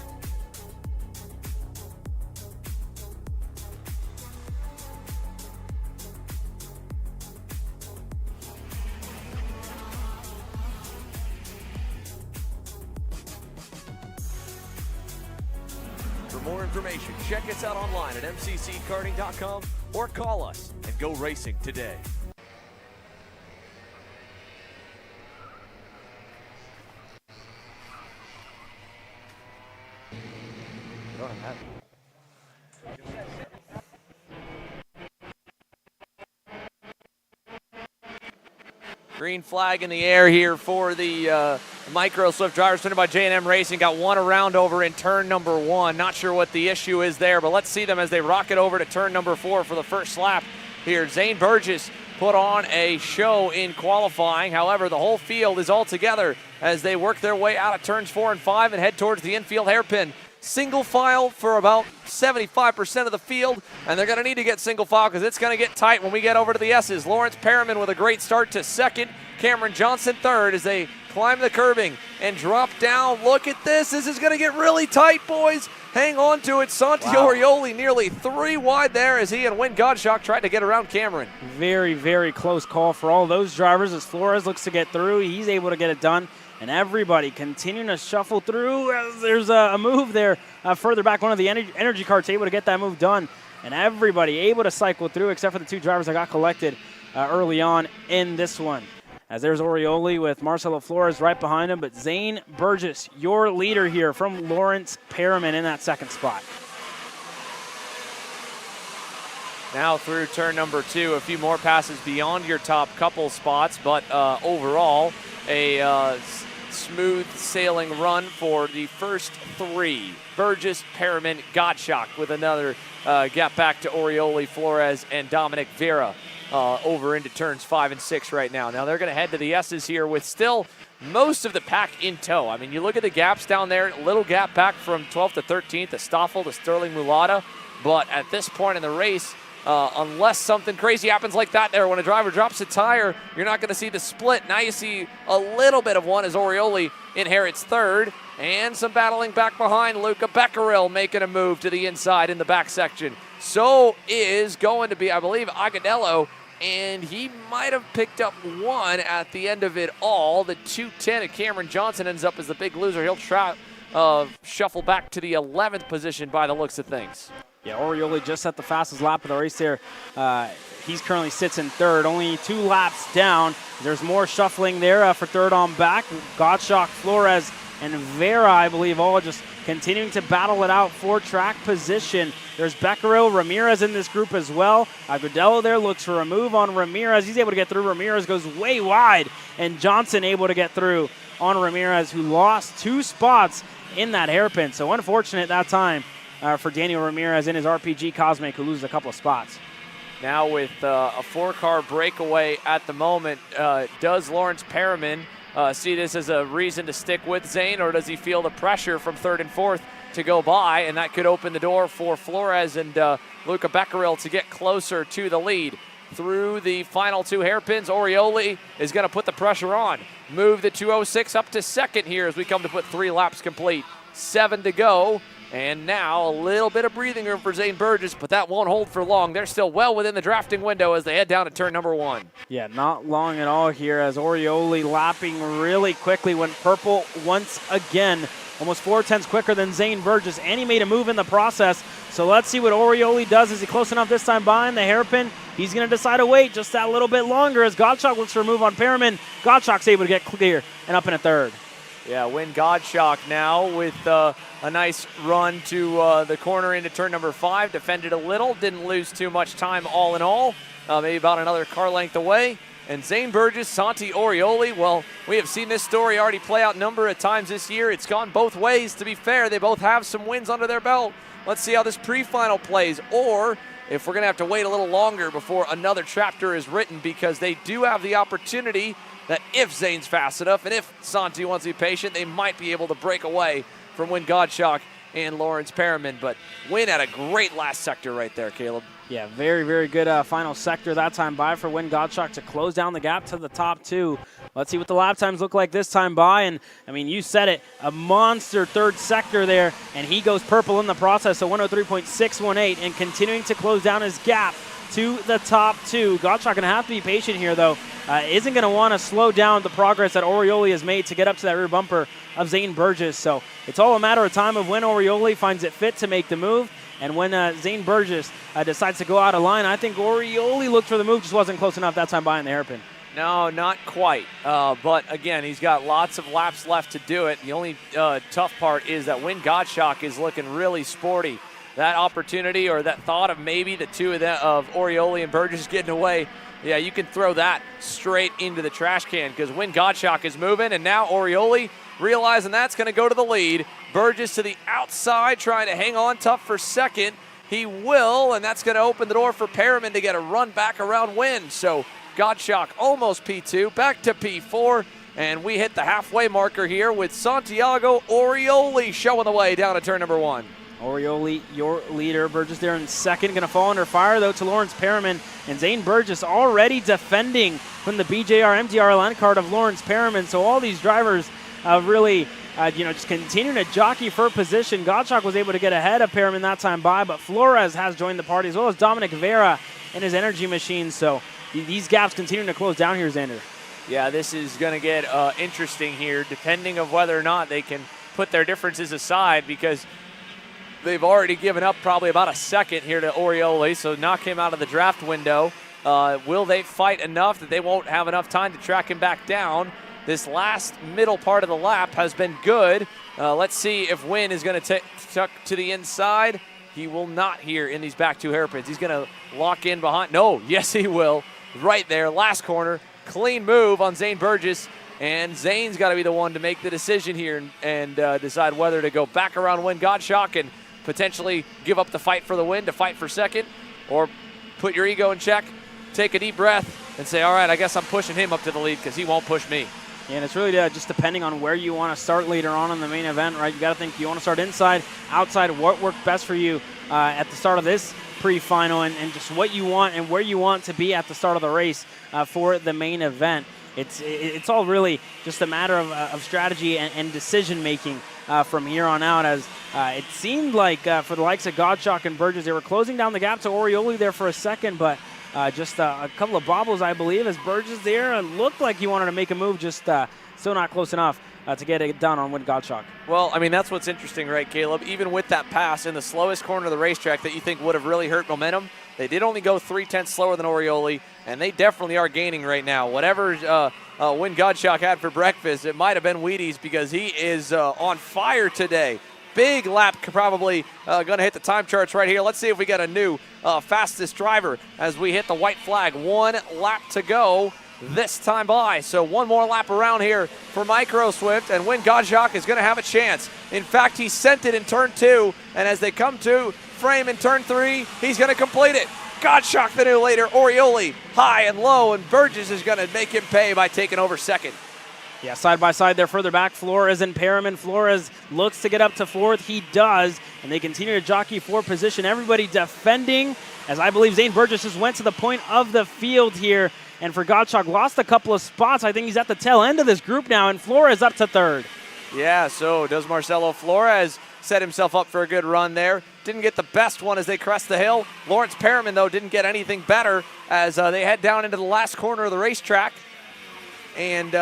For more information, check us out online at mcckarting.com or call us and go racing today. Green flag in the air here for the Micro Swift drivers, presented by J&M Racing. Got one around over in turn number 1. Not sure what the issue is there, but let's see them as they rocket over to turn number 4 for the first lap here. Zane Burgess put on a show in qualifying. However, the whole field is all together as they work their way out of turns 4 and 5 and head towards the infield hairpin. Single file for about 75% of the field, and they're going to need to get single file because it's going to get tight when we get over to the S's. Lawrence Perriman with a great start to second. Cameron Johnson third as they climb the curbing and drop down. Look at this. This is going to get really tight, boys. Hang on to it. Santi Orioli nearly 3 wide there as he and Wynn Godshock tried to get around Cameron. Very, very close call for all those drivers as Flores looks to get through. He's able to get it done. And everybody continuing to shuffle through as there's a move there further back. One of the energy carts able to get that move done. And everybody able to cycle through except for the 2 drivers that got collected early on in this one. As there's Orioli with Marcelo Flores right behind him. But Zane Burgess, your leader here from Lawrence Perriman in that second spot. Now through turn number 2, a few more passes beyond your top couple spots. But overall, a smooth sailing run for the first 3. Burgess, Perriman, Godshock with another gap back to Orioli, Flores, and Dominic Vera over into turns 5 and 6 right now. Now they're going to head to the S's here with still most of the pack in tow. I mean, you look at the gaps down there, little gap back from 12th to 13th, to Stoffel to Sterling Mulata. But at this point in the race, unless something crazy happens like that there, when a driver drops a tire, you're not going to see the split. Now you see a little bit of one as Orioli inherits third, and some battling back behind. Luca Becquerel making a move to the inside in the back section. So is going to be, I believe, Agadello, and he might have picked up 1 at the end of it all. The 210 of Cameron Johnson ends up as the big loser. He'll try shuffle back to the 11th position by the looks of things. Yeah, Orioli just set the fastest lap of the race there. He's currently sits in third, only 2 laps down. There's more shuffling there for third on back. Gottschalk, Flores, and Vera, I believe, all just continuing to battle it out for track position. There's Becquerel, Ramirez in this group as well. Agudelo there looks for a move on Ramirez. He's able to get through. Ramirez goes way wide, and Johnson able to get through on Ramirez, who lost 2 spots in that hairpin. So unfortunate that time for Daniel Ramirez in his RPG Cosmic, who loses a couple of spots. Now with a 4-car breakaway at the moment, does Lawrence Perriman see this as a reason to stick with Zane, or does he feel the pressure from 3rd and 4th to go by? And that could open the door for Flores and Luca Becquerel to get closer to the lead. Through the final 2 hairpins, Orioli is going to put the pressure on. Move the 206 up to 2nd here as we come to put 3 laps complete. 7 to go. And now a little bit of breathing room for Zane Burgess, but that won't hold for long. They're still well within the drafting window as they head down to turn number 1. Yeah, not long at all here as Orioli lapping really quickly, went purple once again. Almost 4 tenths quicker than Zane Burgess, and he made a move in the process. So let's see what Orioli does. Is he close enough this time behind the hairpin? He's going to decide to wait just that little bit longer as Gottschalk looks for a move on Perriman. Gottschalk's able to get clear and up in a 3rd. Yeah, Win Gottschalk now with a nice run to the corner into turn number 5. Defended a little, didn't lose too much time all in all. Maybe about another car length away. And Zane Burgess, Santi Orioli, well, we have seen this story already play out a number of times this year. It's gone both ways, to be fair. They both have some wins under their belt. Let's see how this pre-final plays, or if we're going to have to wait a little longer before another chapter is written, because they do have the opportunity that if Zane's fast enough and if Santi wants to be patient, they might be able to break away from Win Gottschalk and Lawrence Perriman. But Win had a great last sector right there, Caleb. Yeah, very, very good final sector that time by for Win Gottschalk to close down the gap to the top 2. Let's see what the lap times look like this time by. And, I mean, you said it, a monster 3rd sector there, and he goes purple in the process, so 103.618, and continuing to close down his gap to the top 2. Gottschalk going to have to be patient here, though. Isn't going to want to slow down the progress that Orioli has made to get up to that rear bumper of Zane Burgess. So it's all a matter of time of when Orioli finds it fit to make the move. And when Zane Burgess decides to go out of line, I think Orioli looked for the move, just wasn't close enough that time behind the hairpin. No, not quite. But again, he's got lots of laps left to do it. The only tough part is that Win Gottschalk is looking really sporty. That opportunity or that thought of maybe the 2 of them, of Orioli and Burgess getting away, yeah, you can throw that straight into the trash can because Win Gottschalk is moving, and now Orioli realizing that's going to go to the lead. Burgess to the outside, trying to hang on tough for 2nd. He will, and that's going to open the door for Perriman to get a run back around Win. So Gottschalk almost P2, back to P4, and we hit the halfway marker here with Santiago Orioli showing the way down to turn number 1. Orioli, your leader. Burgess there in 2nd. Going to fall under fire, though, to Lawrence Perriman. And Zane Burgess already defending from the BJR MDR line card of Lawrence Perriman. So all these drivers really, just continuing to jockey for position. Gottschalk was able to get ahead of Perriman that time by, but Flores has joined the party, as well as Dominic Vera and his energy machine. So these gaps continuing to close down here, Xander. Yeah, this is going to get interesting here, depending of whether or not they can put their differences aside, because they've already given up probably about a 2nd here to Orioli, so knock him out of the draft window. Will they fight enough that they won't have enough time to track him back down? This last middle part of the lap has been good. Let's see if Win is going to tuck to the inside. He will not here in these back 2 hairpins. He's going to lock in behind. No, yes he will. Right there, last corner. Clean move on Zane Burgess. And Zane's got to be the one to make the decision here and decide whether to go back around Win Gottschalk and potentially give up the fight for the win to fight for 2nd, or put your ego in check, take a deep breath, and say, all right, I guess I'm pushing him up to the lead because he won't push me. Yeah, and it's really just depending on where you want to start later on in the main event, right? You got to think, you want to start inside, outside, what worked best for you at the start of this pre-final, and just what you want and where you want to be at the start of the race for the main event. It's all really just a matter of strategy and decision-making from here on out, as it seemed like for the likes of Gottschalk and Burgess, they were closing down the gap to Orioli there for a second, but just a couple of bobbles, I believe, as Burgess there looked like he wanted to make a move, just still not close enough to get it done on Win Gottschalk. Well, I mean, that's what's interesting, right, Caleb? Even with that pass in the slowest corner of the racetrack that you think would have really hurt momentum, they did only go 3/10 slower than Orioli, and they definitely are gaining right now. Whatever Win Gottschalk had for breakfast, it might have been Wheaties, because he is on fire today. big lap probably going to hit the time charts right here. Let's see if we get a new fastest driver as we hit the white flag. 1 lap to go this time by. So one more lap around here for Micro Swift, and Win Gottschalk is going to have a chance. In fact, he sent it in turn 2, and as they come to frame in turn 3, he's going to complete it. Gottschalk the new leader, Orioli high and low, and Burgess is going to make him pay by taking over second. Yeah, side by side, they're further back. Flores and Perriman. Flores looks to get up to 4th. He does, and they continue to jockey for position. Everybody defending, as I believe Zane Burgess just went to the point of the field here. And for Gottschalk, lost a couple of spots. I think he's at the tail end of this group now, and Flores up to 3rd. Yeah, so does Marcelo Flores set himself up for a good run there. Didn't get the best one as they crest the hill. Lawrence Perriman, though, didn't get anything better as they head down into the last corner of the racetrack. And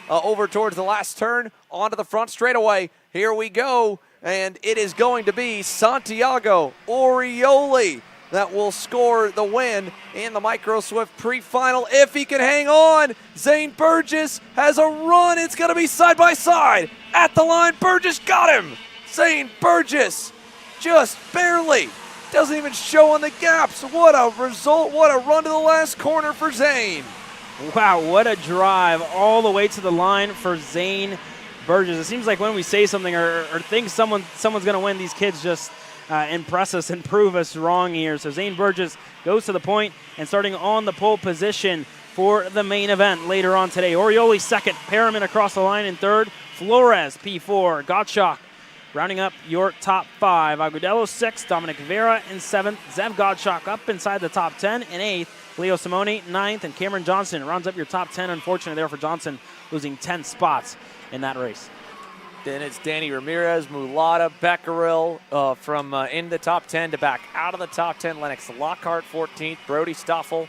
over towards the last turn, onto the front straightaway. Here we go, and it is going to be Santiago Orioli that will score the win in the Micro Swift pre-final if he can hang on. Zane Burgess has a run. It's going to be side by side at the line. Burgess got him. Zane Burgess just barely. Doesn't even show on the gaps. What a result. What a run to the last corner for Zane. Wow, what a drive all the way to the line for Zane Burgess. It seems like when we say something or think someone's going to win, these kids just impress us and prove us wrong here. So Zane Burgess goes to the point and starting on the pole position for the main event later on today. Orioli second, Perriman across the line in 3rd, Flores P4, Gottschalk rounding up your top 5. Agudelo 6th, Dominic Vera in 7th, Zev Gottschalk up inside the top 10 in 8th, Leo Simoni 9th, and Cameron Johnson rounds up your top 10. Unfortunately there for Johnson, losing 10 spots in that race. Then it's Danny Ramirez, Mulata, Becquerel from in the top 10 to back out of the top 10. Lennox Lockhart 14th, Brody Stoffel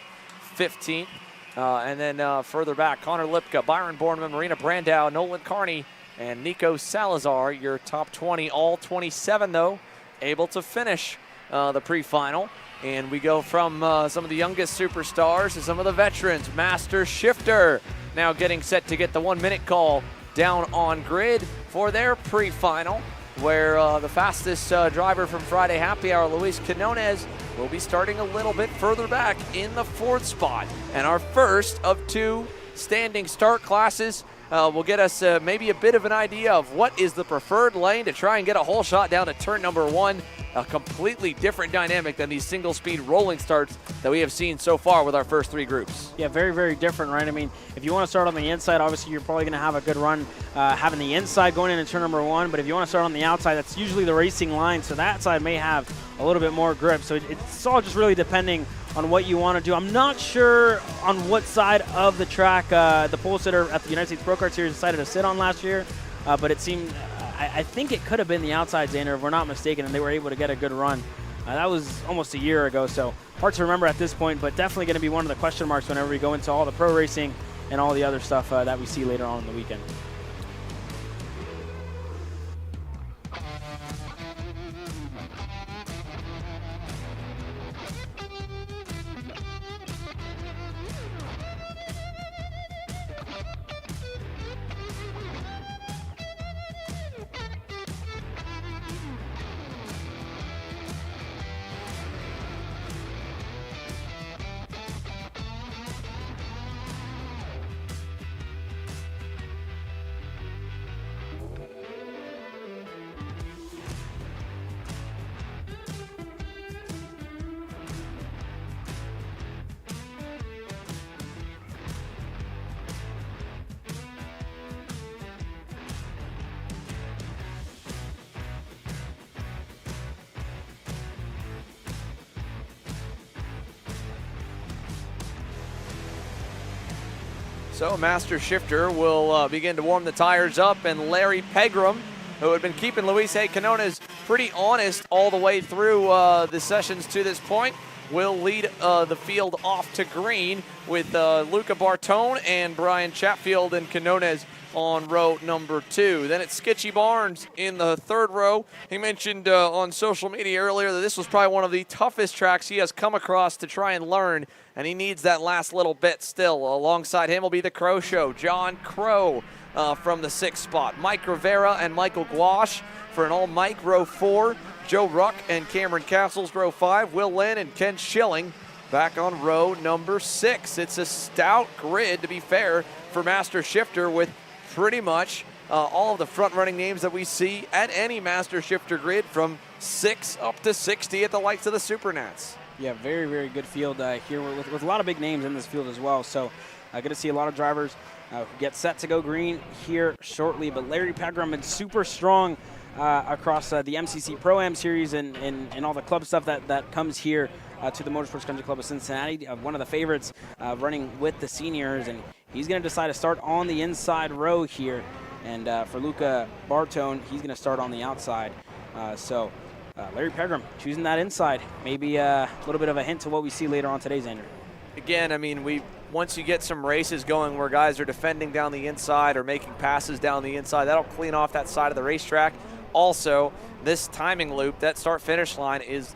15th. And then further back, Connor Lipka, Byron Borneman, Marina Brandau, Nolan Carney, and Nico Salazar, your top 20. All 27, though, able to finish the pre-final. And we go from some of the youngest superstars to some of the veterans. Master Shifter now getting set to get the 1-minute call down on grid for their pre-final, where the fastest driver from Friday Happy Hour, Luis Quinones, will be starting a little bit further back in the 4th spot. And our first of 2 standing start classes will get us maybe a bit of an idea of what is the preferred lane to try and get a hole shot down to turn number 1. A completely different dynamic than these single-speed rolling starts that we have seen so far with our first 3 groups. Yeah, very, very different, right? I mean, if you want to start on the inside, obviously you're probably going to have a good run having the inside going into turn number 1. But if you want to start on the outside, that's usually the racing line, so that side may have a little bit more grip. So it's all just really depending on what you want to do. I'm not sure on what side of the track the pole sitter at the United States Pro Kart Series decided to sit on last year, but it seemed I think it could have been the outside, Xander, if we're not mistaken, and they were able to get a good run. That was almost a year ago, so hard to remember at this point, but definitely going to be one of the question marks whenever we go into all the pro racing and all the other stuff that we see later on in the weekend. So Master Shifter will begin to warm the tires up, and Larry Pegram, who had been keeping Luis A. Quinones pretty honest all the way through the sessions to this point, will lead the field off to green with Luca Bartone and Brian Chatfield and Quinones on row number 2. Then it's Skitchy Barnes in the 3rd row. He mentioned on social media earlier that this was probably one of the toughest tracks he has come across to try and learn, and he needs that last little bit still. Alongside him will be the Crow Show, John Crow from the 6th spot. Mike Rivera and Michael Gouache for an all-Mike row 4. Joe Ruck and Cameron Castles row 5. Will Lynn and Ken Schilling back on row number 6. It's a stout grid, to be fair, for Master Shifter, with pretty much all of the front-running names that we see at any Master Shifter grid, from 6 up to 60 at the likes of the Supernats. Yeah, very, very good field here with a lot of big names in this field as well. So good to see a lot of drivers who get set to go green here shortly. But Larry Pegram is super strong across the MCC Pro-Am series and all the club stuff that comes here to the Motorsports Country Club of Cincinnati. One of the favorites running with the seniors, and he's going to decide to start on the inside row here. And for Luca Bartone, he's going to start on the outside. Larry Pegram choosing that inside. Maybe a little bit of a hint to what we see later on today, Xander. Again, I mean, once you get some races going where guys are defending down the inside or making passes down the inside, that'll clean off that side of the racetrack. Also, this timing loop, that start-finish line, is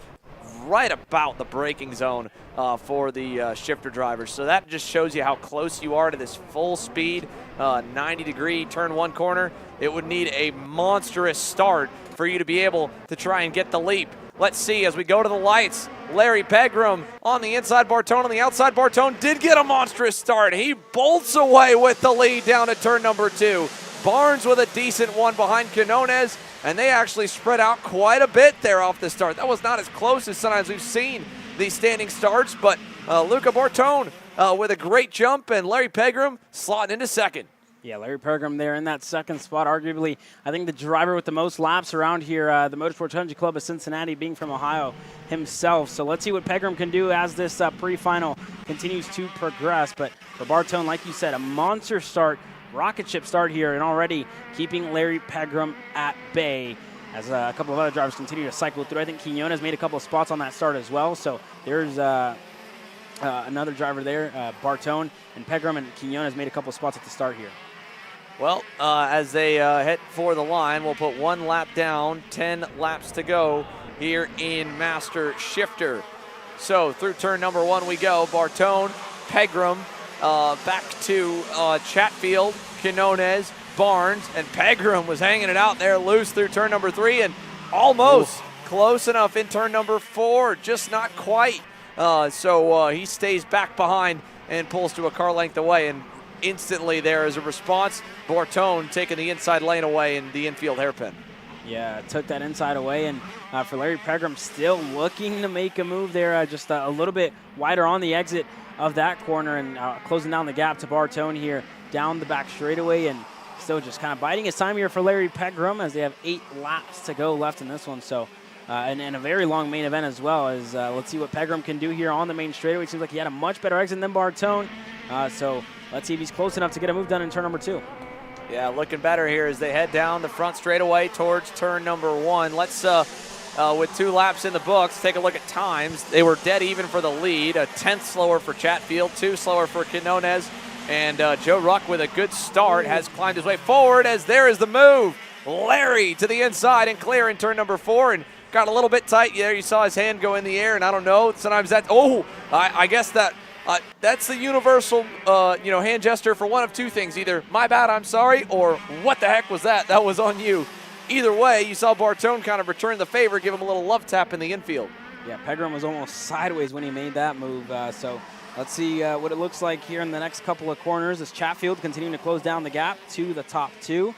right about the braking zone for the shifter drivers. So that just shows you how close you are to this full speed 90-degree turn 1 corner. It would need a monstrous start for you to be able to try and get the leap. Let's see as we go to the lights. Larry Pegram on the inside, Bartone on the outside. Bartone did get a monstrous start. He bolts away with the lead down to turn number 2. Barnes with a decent one behind Quinones, and they actually spread out quite a bit there off the start. That was not as close as sometimes we've seen these standing starts, but Luca Bartone with a great jump, and Larry Pegram slotting into second. Yeah, Larry Pegram there in that second spot. Arguably, I think the driver with the most laps around here, the Motorsports Country Club of Cincinnati, being from Ohio himself. So let's see what Pegram can do as this pre-final continues to progress. But for Bartone, like you said, a monster start, rocket ship start here, and already keeping Larry Pegram at bay as a couple of other drivers continue to cycle through. I think Quinones made a couple of spots on that start as well. So there's another driver there, Bartone, and Pegram and Quinones made a couple of spots at the start here. Well, as they head for the line, we'll put 1 lap down, 10 laps to go here in Master Shifter. So through turn number 1 we go. Bartone, Pegram, back to Chatfield, Quinones, Barnes, and Pegram was hanging it out there loose through turn number 3 and almost close enough in turn number 4, just not quite. So he stays back behind and pulls to a car length away, and instantly there is a response. Bartone taking the inside lane away in the infield hairpin. Yeah, took that inside away, and for Larry Pegram, still looking to make a move there, just a little bit wider on the exit of that corner, and closing down the gap to Bartone here down the back straightaway, and still just kind of biding his time here for Larry Pegram as they have 8 laps to go left in this one. So, and a very long main event as well. As let's see what Pegram can do here on the main straightaway. It seems like he had a much better exit than Bartone. So let's see if he's close enough to get a move done in turn number 2. Yeah, looking better here as they head down the front straightaway towards turn number 1. Let's, with 2 laps in the books, take a look at times. They were dead even for the lead. A 10th slower for Chatfield, 2 slower for Quinones. And Joe Ruck with a good start has climbed his way forward as there is the move. Larry to the inside and clear in turn number 4, and got a little bit tight there. You saw his hand go in the air, and I don't know, sometimes that's, I guess that's the universal, hand gesture for one of 2 things. Either my bad, I'm sorry, or what the heck was that? That was on you. Either way, you saw Bartone kind of return the favor, give him a little love tap in the infield. Yeah, Pegram was almost sideways when he made that move. So let's see what it looks like here in the next couple of corners as Chatfield continuing to close down the gap to the top 2.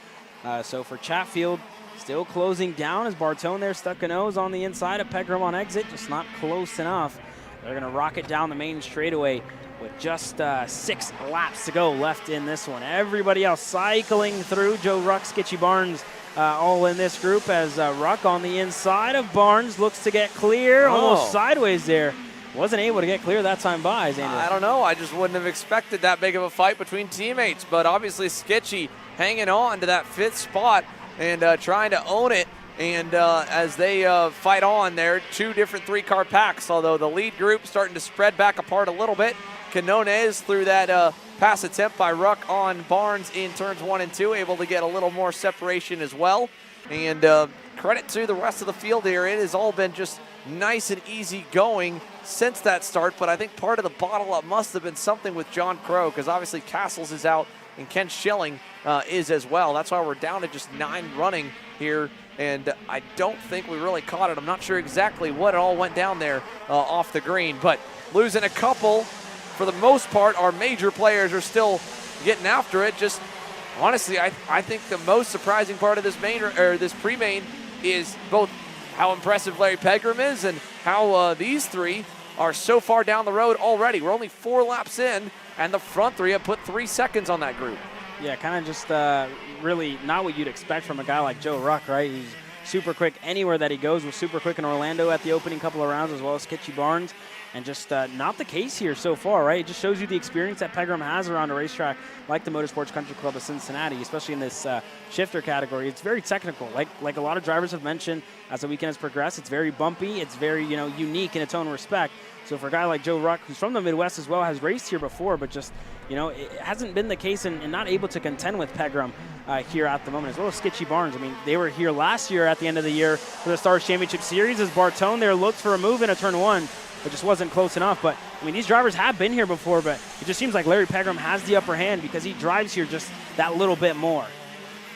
So for Chatfield, still closing down as Bartone there stuck a nose on the inside of Pegram on exit, just not close enough. They're going to rocket down the main straightaway with just 6 laps to go left in this one. Everybody else cycling through. Joe Ruck, Sketchy Barnes, all in this group as Ruck on the inside of Barnes looks to get clear, almost sideways there. Wasn't able to get clear that time by, Xander. I don't know. I just wouldn't have expected that big of a fight between teammates, but obviously Sketchy hanging on to that 5th spot and trying to own it. And as they fight on there, 2 different 3-car packs, although the lead group starting to spread back apart a little bit. Quinones through that pass attempt by Ruck on Barnes in turns 1 and 2, able to get a little more separation as well. And credit to the rest of the field here. It has all been just nice and easy going since that start, but I think part of the bottle up must have been something with John Crow, because obviously Castles is out and Ken Schilling is as well. That's why we're down to just 9 running here and I don't think we really caught it. I'm not sure exactly what all went down there off the green, but losing a couple. For the most part, our major players are still getting after it. Just honestly, I think the most surprising part of this this pre-main is both how impressive Larry Pegram is and how these three are so far down the road already. We're only 4 laps in, and the front three have put 3 seconds on that group. Yeah, kind of just really not what you'd expect from a guy like Joe Ruck, right? He's super quick anywhere that he goes. Was super quick in Orlando at the opening couple of rounds, as well as Skitchy Barnes. And just not the case here so far, right? It just shows you the experience that Pegram has around a racetrack like the Motorsports Country Club of Cincinnati, especially in this shifter category. It's very technical. Like a lot of drivers have mentioned, as the weekend has progressed, it's very bumpy. It's very, unique in its own respect. So for a guy like Joe Ruck, who's from the Midwest as well, has raced here before, but just, it hasn't been the case and not able to contend with Pegram here at the moment, as well as Skitchy Barnes. I mean, they were here last year at the end of the year for the Stars Championship Series as Bartone there looked for a move in a turn 1. It just wasn't close enough. But, I mean, these drivers have been here before, but it just seems like Larry Pegram has the upper hand because he drives here just that little bit more.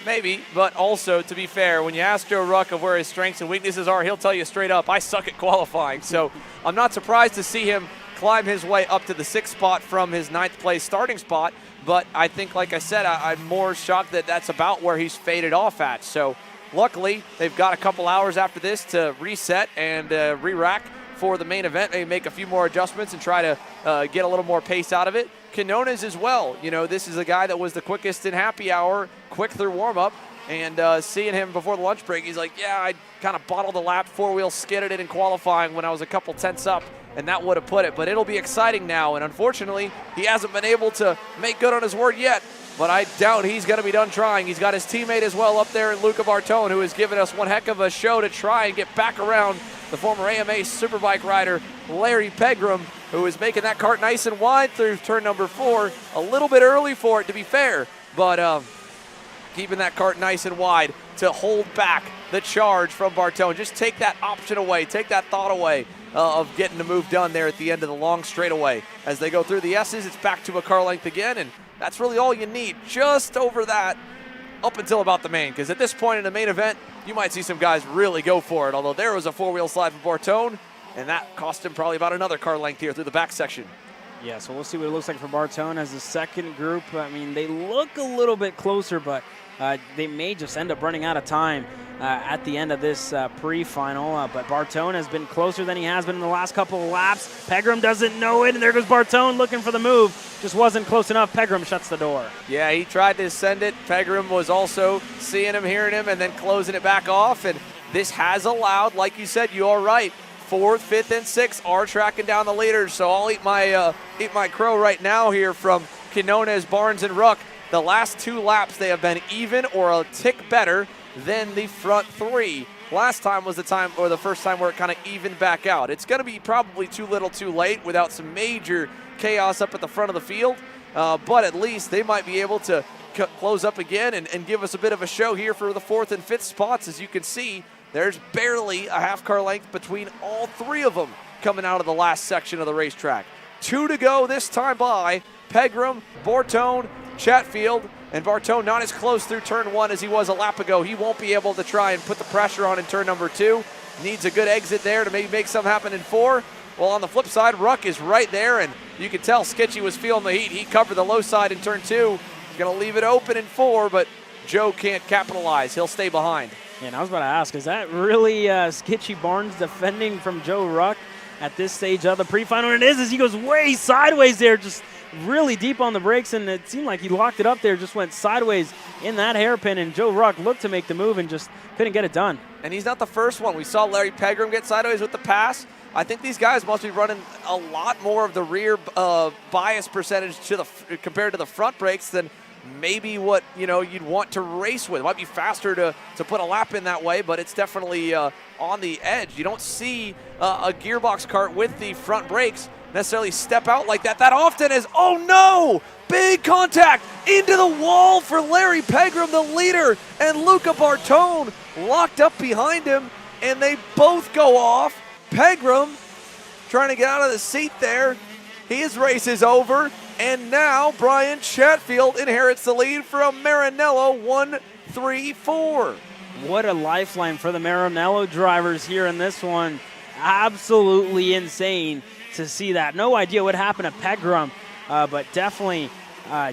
Maybe, but also, to be fair, when you ask Joe Ruck of where his strengths and weaknesses are, he'll tell you straight up, I suck at qualifying. So I'm not surprised to see him climb his way up to the 6th spot from his 9th place starting spot. But I think, like I said, I'm more shocked that that's about where he's faded off at. So luckily, they've got a couple hours after this to reset and re-rack for the main event, maybe make a few more adjustments and try to get a little more pace out of it. Quinones as well. This is a guy that was the quickest in happy hour, quick through warm-up, and seeing him before the lunch break, he's like, yeah, I kind of bottled the lap, 4-wheel skidded it in qualifying when I was a couple tenths up, and that would have put it. But it'll be exciting now, and unfortunately, he hasn't been able to make good on his word yet, but I doubt he's going to be done trying. He's got his teammate as well up there in Luca Bartone, who has given us one heck of a show to try and get back around the former AMA Superbike rider, Larry Pegram, who is making that kart nice and wide through turn number 4. A little bit early for it, to be fair, but keeping that kart nice and wide to hold back the charge from Bartone. Just take that option away, take that thought away of getting the move done there at the end of the long straightaway. As they go through the S's, it's back to a car length again, and that's really all you need, just over that, up until about the main, because at this point in the main event, you might see some guys really go for it, although there was a 4-wheel slide for Bartone, and that cost him probably about another car length here through the back section. Yeah, so we'll see what it looks like for Bartone as the second group. I mean, they look a little bit closer, but they may just end up running out of time at the end of this pre-final. But Bartone has been closer than he has been in the last couple of laps. Pegram doesn't know it, and there goes Bartone looking for the move. Just wasn't close enough. Pegram shuts the door. Yeah, he tried to send it. Pegram was also seeing him, hearing him, and then closing it back off. And this has allowed, like you said, you are right, 4th, 5th, and 6th are tracking down the leaders. So I'll eat my crow right now here from Quinones, Barnes, and Ruck. The last 2 laps, they have been even or a tick better than the front 3. Last time was the time, or the first time, where it kind of evened back out. It's going to be probably too little too late without some major chaos up at the front of the field, but at least they might be able to close up again and give us a bit of a show here for the 4th and 5th spots. As you can see, there's barely a half car length between all 3 of them coming out of the last section of the racetrack. 2 to go this time by Pegram, Bartone, Chatfield, and Bartone not as close through turn 1 as he was a lap ago. He won't be able to try and put the pressure on in turn number 2. Needs a good exit there to maybe make something happen in 4. Well, on the flip side, Ruck is right there, and you can tell Skitchy was feeling the heat. He covered the low side in turn 2. He's going to leave it open in 4, but Joe can't capitalize. He'll stay behind. Yeah, and I was about to ask, is that really Skitchy Barnes defending from Joe Ruck at this stage of the pre-final? And it is, as he goes way sideways there, just really deep on the brakes, and it seemed like he locked it up there, just went sideways in that hairpin, and Joe Ruck looked to make the move and just couldn't get it done. And he's not the first one. We saw Larry Pegram get sideways with the pass. I think these guys must be running a lot more of the rear bias percentage compared to the front brakes than maybe what you'd want to race with. It might be faster to put a lap in that way, but it's definitely on the edge. You don't see a gearbox kart with the front brakes necessarily step out like that often. As, oh no, big contact into the wall for Larry Pegram, the leader, and Luca Bartone locked up behind him, and they both go off. Pegram trying to get out of the seat there. His race is over, and now Brian Chatfield inherits the lead from Maranello, 1-3-4. What a lifeline for the Maranello drivers here in this one. Absolutely insane to see that. No idea what happened to Pegram, but definitely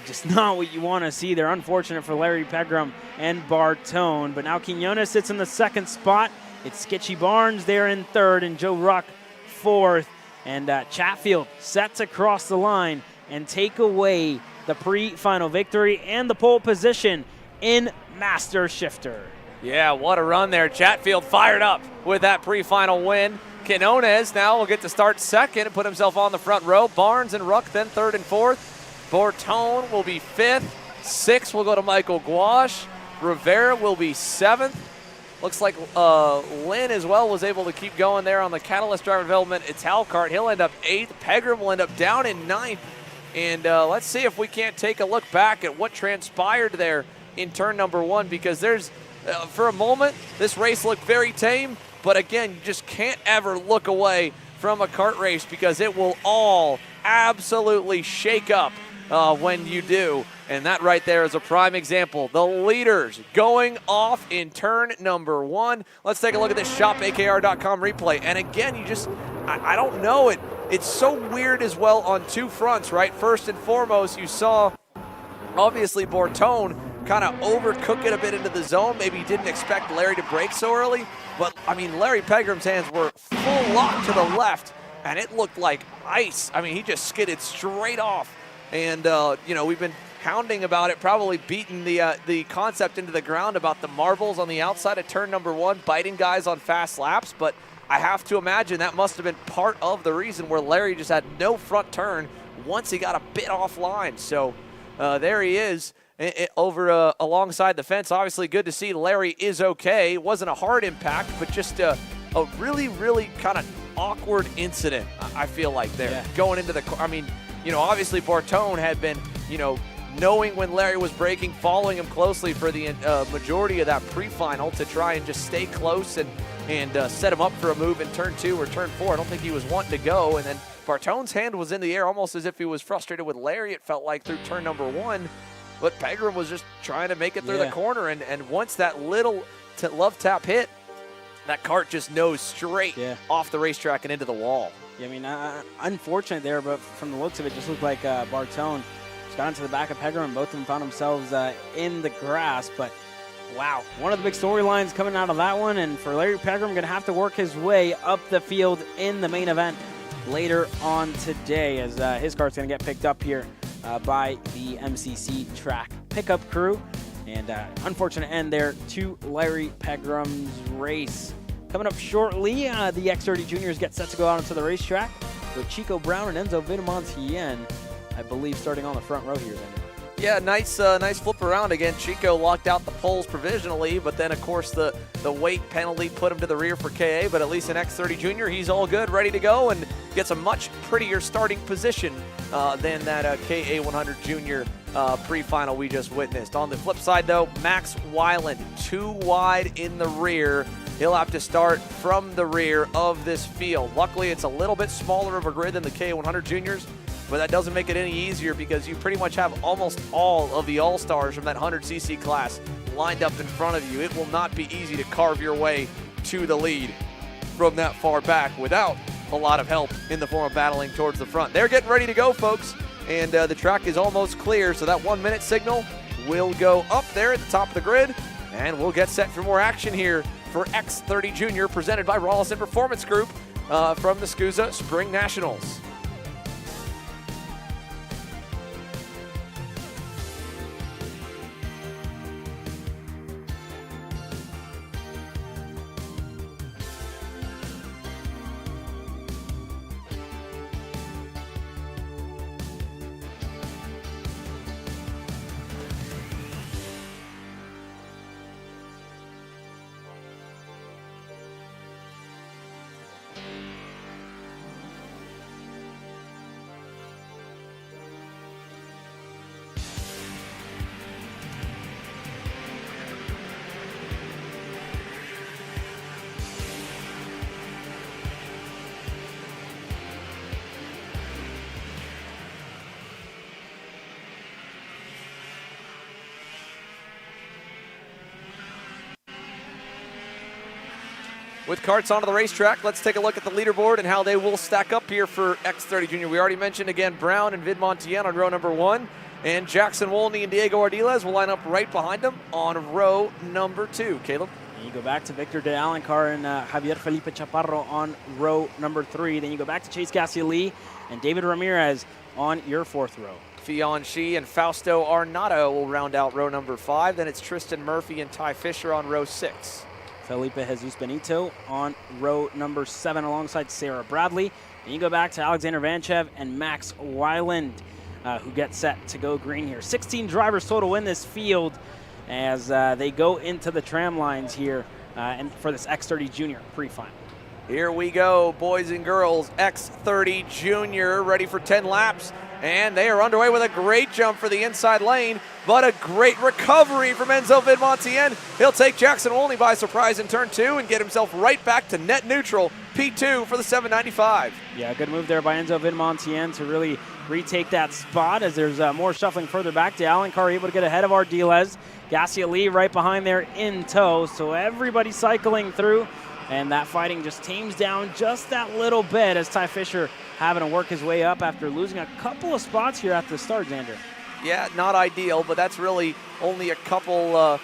just not what you want to see there. Unfortunate for Larry Pegram and Bartone. But now Quinones sits in the second spot. It's Sketchy Barnes there in third and Joe Ruck fourth. And Chatfield set to cross the line and take away the pre-final victory and the pole position in Master Shifter. Yeah, what a run there. Chatfield fired up with that pre-final win. Quinones now will get to start second and put himself on the front row. Barnes and Ruck then third and fourth. Bortone will be fifth. Sixth will go to Michael Gouache. Rivera will be seventh. Looks like Lynn as well was able to keep going there on the Catalyst Driver Development Ital Kart. He'll end up eighth. Pegram will end up down in ninth. And let's see if we can't take a look back at what transpired there in turn number one, because there's, for a moment, this race looked very tame. But again, you just can't ever look away from a kart race because it will all absolutely shake up when you do. And that right there is a prime example. The leaders going off in turn number one. Let's take a look at this shopakr.com replay. And again, you just, I don't know, it's so weird as well on two fronts, right? First and foremost, you saw obviously Bortone kind of overcook it a bit into the zone. Maybe he didn't expect Larry to brake so early. But, I mean, Larry Pegram's hands were full lock to the left, and it looked like ice. I mean, he just skidded straight off. And, you know, we've been hounding about it, probably beating the concept into the ground about the marbles on the outside of turn number one, biting guys on fast laps. But I have to imagine that must have been part of the reason where Larry just had no front turn once he got a bit offline. So there he is. Over alongside the fence. Obviously good to see Larry is okay. It wasn't a hard impact, but just a really, really kind of awkward incident, I feel like there. Yeah. Going into the, I mean, you know, obviously Bortone had been, you know, knowing when Larry was braking, following him closely for the majority of that pre-final to try and just stay close and set him up for a move in turn two or turn four. I don't think he was wanting to go. And then Bartone's hand was in the air almost as if he was frustrated with Larry, it felt like, through turn number one. But Pegram was just trying to make it through the corner, and once that little love tap hit, that kart just nosed straight off the racetrack and into the wall. Yeah, I mean, unfortunate there, but from the looks of it, just looked like Bartone just got into the back of Pegram, and both of them found themselves in the grass. But wow, one of the big storylines coming out of that one, and for Larry Pegram, going to have to work his way up the field in the main event later on today, as his kart's going to get picked up here by the MCC track pickup crew. And unfortunate end there to Larry Pegram's race. Coming up shortly, the X30 Juniors get set to go out onto the racetrack with Chico Brown and Enzo Vitamontien, I believe, starting on the front row here. Yeah, nice flip around again. Chico locked out the poles provisionally, but then, of course, the weight penalty put him to the rear for KA, but at least in X30 Junior, he's all good, ready to go, and gets a much prettier starting position than that KA 100 Junior pre-final we just witnessed. On the flip side, though, Max Weiland, too wide in the rear. He'll have to start from the rear of this field. Luckily, it's a little bit smaller of a grid than the KA 100 Juniors, but that doesn't make it any easier because you pretty much have almost all of the all-stars from that 100cc class lined up in front of you. It will not be easy to carve your way to the lead from that far back without a lot of help in the form of battling towards the front. They're getting ready to go, folks, and the track is almost clear, so that 1 minute signal will go up there at the top of the grid, and we'll get set for more action here for X30 Junior, presented by Rollison Performance Group from the SKUSA Spring Nationals. with karts onto the racetrack. Let's take a look at the leaderboard and how they will stack up here for X30 Junior. We already mentioned, again, Brown and Vid Montien on row number 1, and Jackson Wolney and Diego Ardiles will line up right behind them on row number 2. Caleb? And you go back to Victor de Alencar and Javier Felipe Chaparro on row number 3. Then you go back to Chase Gassioli and David Ramirez on your 4th row. Fianchi and Fausto Arnado will round out row number 5. Then it's Tristan Murphy and Ty Fisher on row 6. Felipe Jesus Benito on row number 7 alongside Sarah Bradley. And you go back to Alexander Vanchev and Max Weiland, who get set to go green here. 16 drivers total in this field as they go into the tram lines here and for this X30 Junior Pre-Final. Here we go, boys and girls. X30 Junior ready for 10 laps. And they are underway with a great jump for the inside lane, but a great recovery from Enzo Vidmontien. He'll take Jackson Wolney by surprise in turn 2 and get himself right back to net neutral, P2 for the 795. Yeah, good move there by Enzo Vidmontien to really retake that spot as there's more shuffling further back. De Alencar able to get ahead of Ardiles. Gassioli right behind there in tow, so everybody cycling through. And that fighting just tames down just that little bit as Ty Fisher having to work his way up after losing a couple of spots here at the start, Xander. Yeah, not ideal, but that's really only a couple,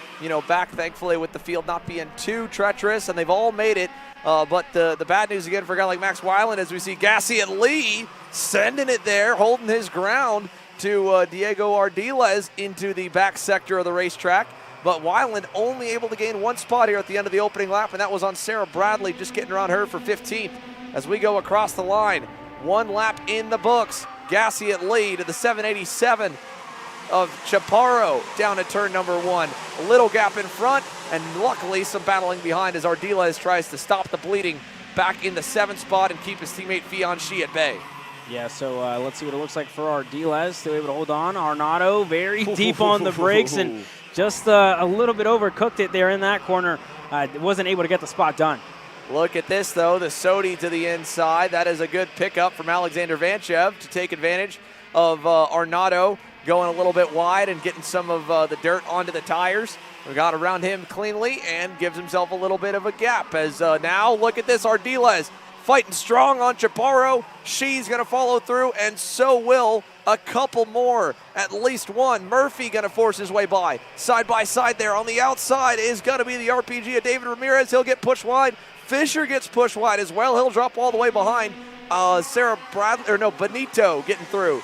back, thankfully, with the field not being too treacherous, and they've all made it. But the bad news again for a guy like Max Weiland as we see Gassioli sending it there, holding his ground to Diego Ardiles into the back sector of the racetrack. But Weiland only able to gain 1 spot here at the end of the opening lap, and that was on Sarah Bradley, just getting around her for 15th. As we go across the line, 1 lap in the books. Gassioli to the 787 of Chaparro down at turn number 1. A little gap in front, and luckily some battling behind as Ardiles tries to stop the bleeding back in the 7th spot and keep his teammate Fianchi at bay. Yeah, so let's see what it looks like for Ardiles. Still able to hold on. Arnado very deep on the brakes and just a little bit overcooked it there in that corner. Wasn't able to get the spot done. Look at this, though. The Sodi to the inside. That is a good pickup from Alexander Vanchev to take advantage of Arnado going a little bit wide and getting some of the dirt onto the tires. We got around him cleanly and gives himself a little bit of a gap. As now, look at this. Ardiles fighting strong on Chaparro. She's going to follow through, and so will a couple more, at least one. Murphy going to force his way by. Side by side there on the outside is going to be the RPG of David Ramirez. He'll get pushed wide. Fisher gets pushed wide as well. He'll drop all the way behind Benito getting through.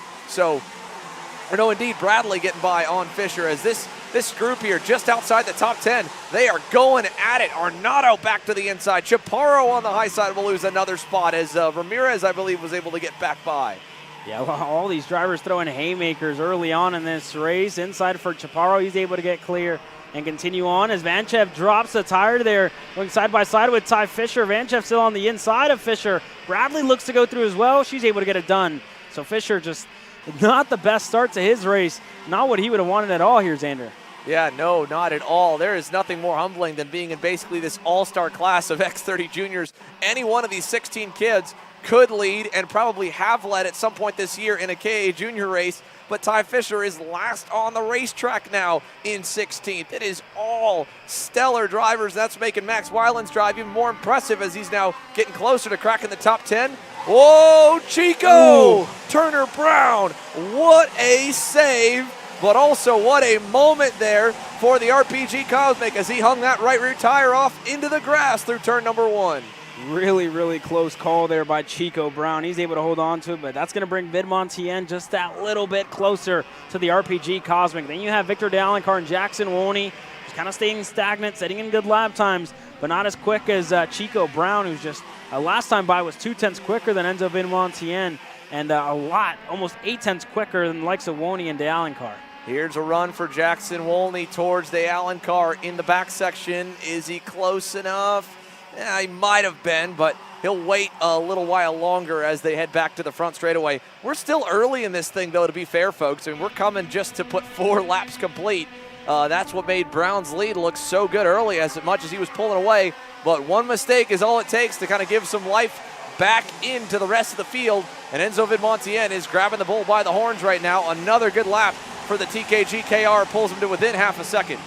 Bradley getting by on Fisher as this group here just outside the top 10. They are going at it. Arnado back to the inside. Chaparro on the high side will lose another spot as Ramirez, I believe, was able to get back by. Yeah, well, all these drivers throwing haymakers early on in this race. Inside for Chaparro, he's able to get clear and continue on as Vanchev drops the tire there, going side by side with Ty Fisher. Vanchev still on the inside of Fisher. Bradley looks to go through as well. She's able to get it done. So Fisher just not the best start to his race. Not what he would have wanted at all here, Xander. Yeah, no, not at all. There is nothing more humbling than being in basically this all-star class of X30 juniors. Any one of these 16 kids could lead and probably have led at some point this year in a KA junior race, but Ty Fisher is last on the racetrack now in 16th. It is all stellar drivers. That's making Max Weiland's drive even more impressive as he's now getting closer to cracking the top 10. Whoa, Chico! Ooh. Turner Brown, what a save, but also what a moment there for the RPG Cosmic as he hung that right rear tire off into the grass through turn number 1. Really, really close call there by Chico Brown. He's able to hold on to it, but that's going to bring Vidmontien just that little bit closer to the RPG Cosmic. Then you have Victor de Alencar and Jackson Wolney just kind of staying stagnant, setting in good lap times, but not as quick as Chico Brown, who's just last time by was 0.2 quicker than Enzo Vidmontien and almost 0.8 quicker than the likes of Wolney and de Alencar. Here's a run for Jackson Wolney towards de Alencar in the back section. Is he close enough? Yeah, he might have been, but he'll wait a little while longer as they head back to the front straightaway. We're still early in this thing, though, to be fair, folks. I mean, we're coming just to put 4 laps complete. That's what made Brown's lead look so good early, as much as he was pulling away. But one mistake is all it takes to kind of give some life back into the rest of the field. And Enzo Vidmontien is grabbing the bull by the horns right now. Another good lap for the TKG KR, pulls him to within half a second.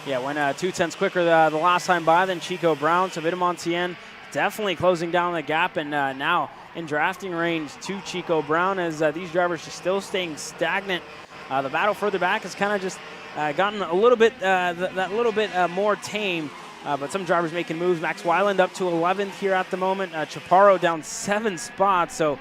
Yeah, went 0.2 quicker the last time by than Chico Brown. So Vidamontien definitely closing down the gap, and now in drafting range to Chico Brown as these drivers are still staying stagnant. The battle further back has kind of just gotten a little bit more tame, but some drivers making moves. Max Weiland up to 11th here at the moment. Chaparro down 7 spots. So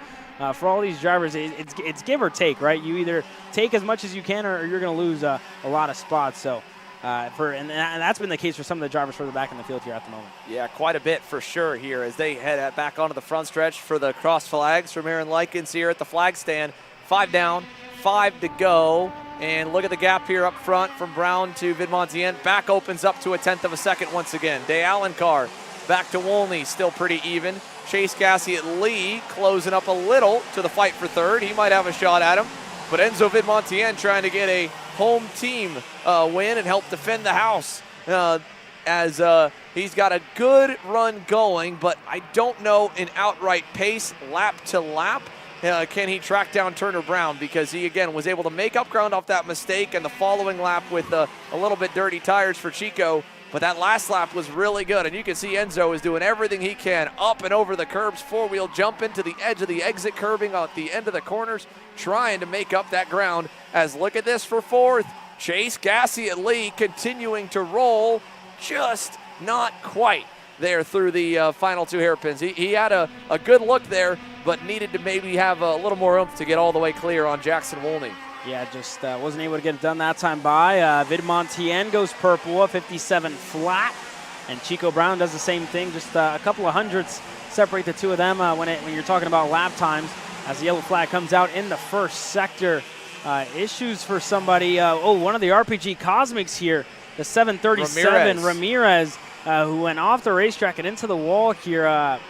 for all these drivers, it's give or take, right? You either take as much as you can, or you're going to lose a lot of spots. So. And that's been the case for some of the drivers further back in the field here at the moment. Yeah, quite a bit for sure here as they head back onto the front stretch for the cross flags from Aaron Likens here at the flag stand. 5 down, 5 to go. And look at the gap here up front from Brown to Vidamontien. Back opens up to a 1/10 of a second once again. Day Alencar back to Wolney, still pretty even. Chase Gassie-Lee closing up a little to the fight for third. He might have a shot at him. But Enzo Vidamontien trying to get a home team win and help defend the house as he's got a good run going, but I don't know in outright pace lap to lap. Can he track down Turner Brown, because he again was able to make up ground off that mistake and the following lap with a little bit dirty tires for Chico. But that last lap was really good, and you can see Enzo is doing everything he can up and over the curbs, four-wheel jumping to the edge of the exit curbing at the end of the corners, trying to make up that ground. As look at this for fourth, Chase Gassie-Lee continuing to roll, just not quite there through the final 2 hairpins. He had a good look there, but needed to maybe have a little more oomph to get all the way clear on Jackson Wolney. Yeah, just wasn't able to get it done that time by. Vidamontien goes purple, a 57 flat, and Chico Brown does the same thing. Just a couple of hundredths separate the two of them when you're talking about lap times. As the yellow flag comes out in the first sector, issues for somebody. One of the RPG Cosmics here, the 737 Ramirez, who went off the racetrack and into the wall here on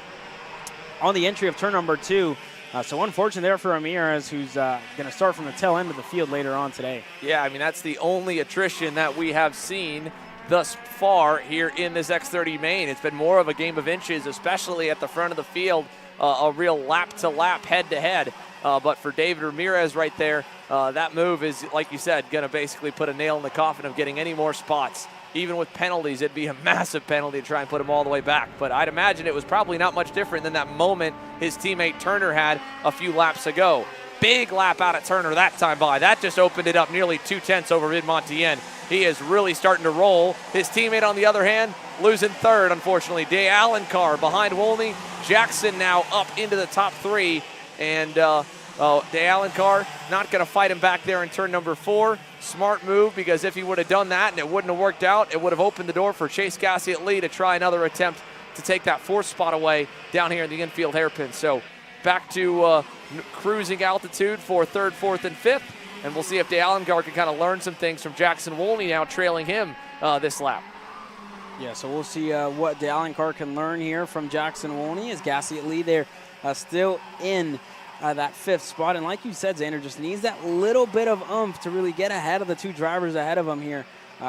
the entry of turn number 2. So unfortunate there for Ramirez, who's going to start from the tail end of the field later on today. Yeah, I mean, that's the only attrition that we have seen thus far here in this X30 main. It's been more of a game of inches, especially at the front of the field, a real lap-to-lap, head-to-head. But for David Ramirez right there, that move is, like you said, going to basically put a nail in the coffin of getting any more spots. Even with penalties, it'd be a massive penalty to try and put him all the way back. But I'd imagine it was probably not much different than that moment his teammate Turner had a few laps ago. Big lap out at Turner that time by. That just opened it up nearly 2/10 over Vidamontien. He is really starting to roll. His teammate, on the other hand, losing third, unfortunately. Day Alencar behind Wolney. Jackson now up into the top 3. And Day Alencar not going to fight him back there in turn number 4. Smart move, because if he would have done that and it wouldn't have worked out, it would have opened the door for Chase Gassie-Lee to try another attempt to take that 4th spot away down here in the infield hairpin. So back to cruising altitude for 3rd, 4th, and 5th. And we'll see if Day Alencar can kind of learn some things from Jackson Wolney now trailing him this lap. Yeah, so we'll see what Day Alencar can learn here from Jackson Wolney as Gassie-Lee there still in that 5th spot. And like you said, Xander, just needs that little bit of oomph to really get ahead of the 2 drivers ahead of him here.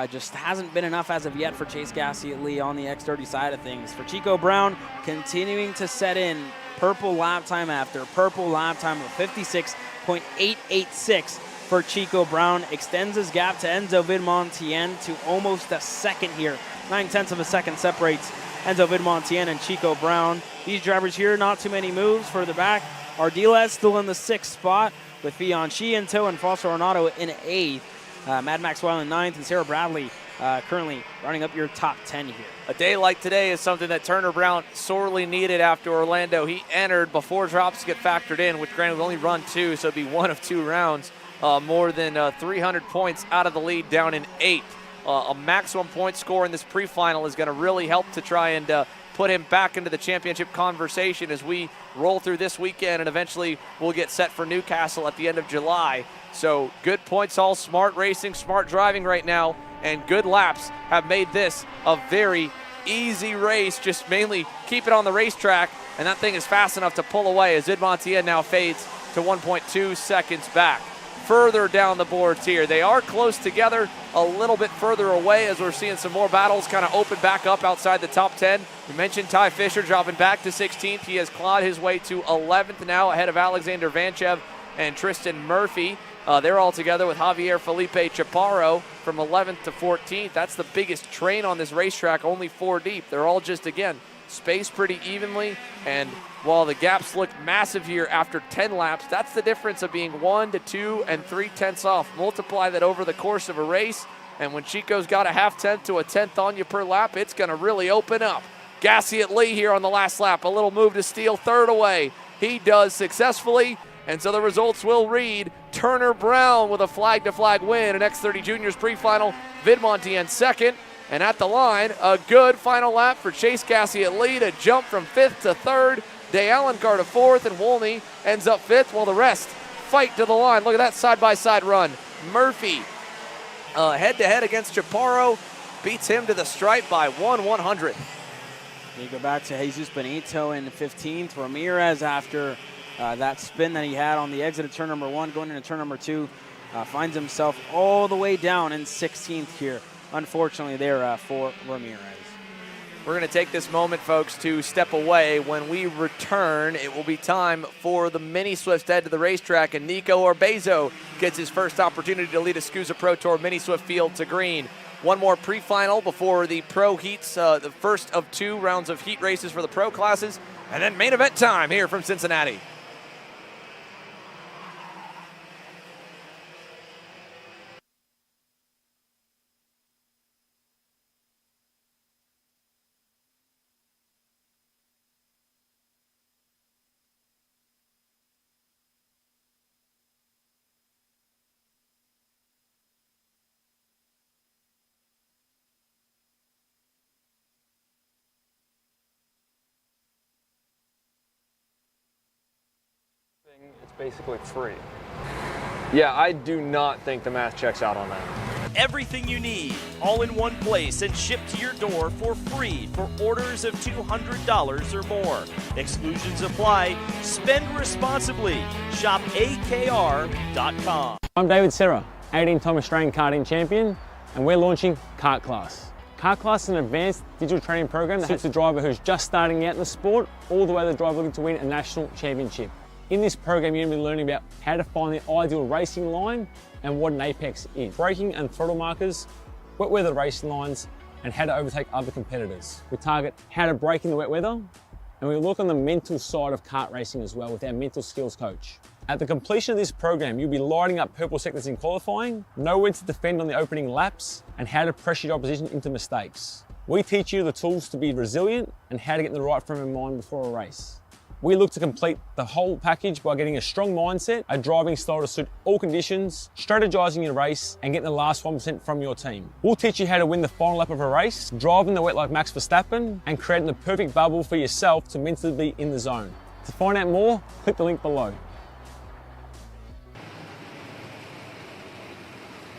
Just hasn't been enough as of yet for Chase Gassie-Lee on the X30 side of things. For Chico Brown, continuing to set in purple lap time after purple lap time of 56.886 for Chico Brown. Extends his gap to Enzo Vidamontien to almost a second here. 0.9 of a second separates Enzo Vidamontien and Chico Brown. These drivers here, not too many moves further back. Ardiles still in the 6th spot with Bianchi in tow and Foster Arnaudo in 8th. Mad Max Weiland 9th and Sarah Bradley currently running up your top 10 here. A day like today is something that Turner Brown sorely needed after Orlando. He entered before drops get factored in, which granted will only run 2, so it'd be 1 of 2 rounds. More than 300 points out of the lead down in 8th. A maximum point score in this pre-final is going to really help to try and put him back into the championship conversation as we roll through this weekend, and eventually we'll get set for Newcastle at the end of July. So good points, all smart racing, smart driving right now, and good laps have made this a very easy race. Just mainly keep it on the racetrack, and that thing is fast enough to pull away as Vidamontien now fades to 1.2 seconds back. Further down the boards here, they are close together, a little bit further away as we're seeing some more battles kind of open back up outside the top 10. We mentioned Ty Fisher dropping back to 16th. He has clawed his way to 11th now ahead of Alexander Vanchev and Tristan Murphy. They're all together with Javier Felipe Chaparro from 11th to 14th. That's the biggest train on this racetrack, only 4 deep. They're all just, again, spaced pretty evenly, and while the gaps look massive here after 10 laps, that's the difference of being 1 to 2 and 3/10 off. Multiply that over the course of a race, and when Chico's got a 0.5 to a 1/10 on you per lap, it's going to really open up. Gassiet Lee here on the last lap, a little move to steal third away. He does successfully, and so the results will read Turner Brown with a flag-to-flag win in X30 Juniors Pre-Final, Vidmonti in second, and at the line, a good final lap for Chase Gassiet Lee to jump from 5th to 3rd, Day Allencar to 4th, and Wolney ends up 5th, while the rest fight to the line. Look at that side-by-side run. Murphy head-to-head against Chaparro, beats him to the stripe by 1/100th. You go back to Jesus Benito in 15th. Ramirez, after that spin that he had on the exit of turn number 1, going into turn number 2, finds himself all the way down in 16th here. Unfortunately there for Ramirez. We're going to take this moment, folks, to step away. When we return, it will be time for the Mini Swifts to head to the racetrack, and Nico Orbezo gets his first opportunity to lead a SKUSA Pro Tour Mini Swift field to green. One more pre-final before the Pro Heats, the first of 2 rounds of heat races for the Pro classes, and then main event time here from Cincinnati. It's basically free. Yeah, I do not think the math checks out on that. Everything you need, all in one place and shipped to your door for free for orders of $200 or more. Exclusions apply. Spend responsibly. Shop AKR.com. I'm David Serra, 18-time Australian karting champion, and we're launching Kart Class. Kart Class is an advanced digital training program that suits a driver who's just starting out in the sport, all the way to the driver looking to win a national championship. In this program, you're going to be learning about how to find the ideal racing line and what an apex is. Braking and throttle markers, wet weather racing lines, and how to overtake other competitors. We target how to brake in the wet weather, and we look on the mental side of kart racing as well with our mental skills coach. At the completion of this program, you'll be lighting up purple sectors in qualifying, know when to defend on the opening laps, and how to pressure your opposition into mistakes. We teach you the tools to be resilient and how to get in the right frame of mind before a race. We look to complete the whole package by getting a strong mindset, a driving style to suit all conditions, strategizing your race, and getting the last 1% from your team. We'll teach you how to win the final lap of a race, driving the wet like Max Verstappen, and creating the perfect bubble for yourself to mentally be in the zone. To find out more, click the link below.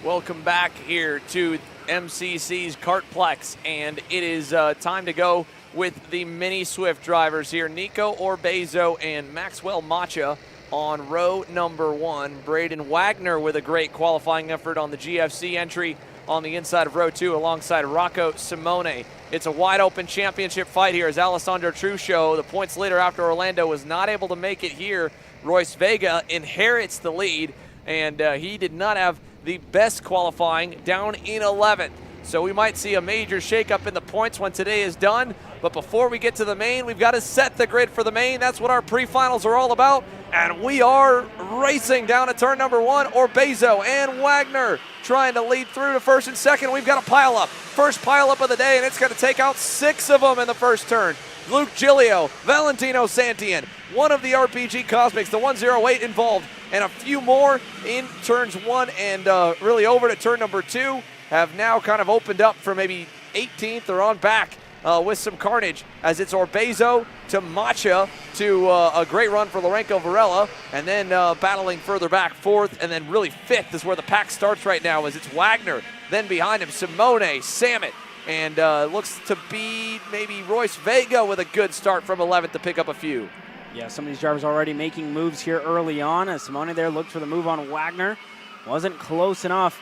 Welcome back here to MCC's Kartplex, and it is time to go with the Mini Swift drivers here. Nico Orbezo and Maxwell Macha on row number 1. Braden Wagner with a great qualifying effort on the GFC entry on the inside of row 2 alongside Rocco Simone. It's a wide open championship fight here as Alessandro Truscio, the points leader after Orlando, was not able to make it here. Royce Vega inherits the lead, and he did not have the best qualifying, down in 11th. So we might see a major shakeup in the points when today is done. But before we get to the main, we've got to set the grid for the main. That's what our pre-finals are all about. And we are racing down at turn number 1. Orbezo and Wagner trying to lead through to first and second. We've got a pile-up. First pile-up of the day, and it's going to take out 6 of them in the first turn. Luke Giglio, Valentino Santian, one of the RPG Cosmics, the 108 involved, and a few more in turns 1 and really over to turn number 2 have now kind of opened up for maybe 18th or on back with some carnage, as it's Orbezo to Macha to a great run for Lorenzo Varela, and then battling further back 4th, and then really 5th is where the pack starts right now, as it's Wagner, then behind him Simone, Samet, and looks to be maybe Royce Vega with a good start from 11th to pick up a few. Yeah, some of these drivers already making moves here early on, as Simone there looked for the move on Wagner. Wasn't close enough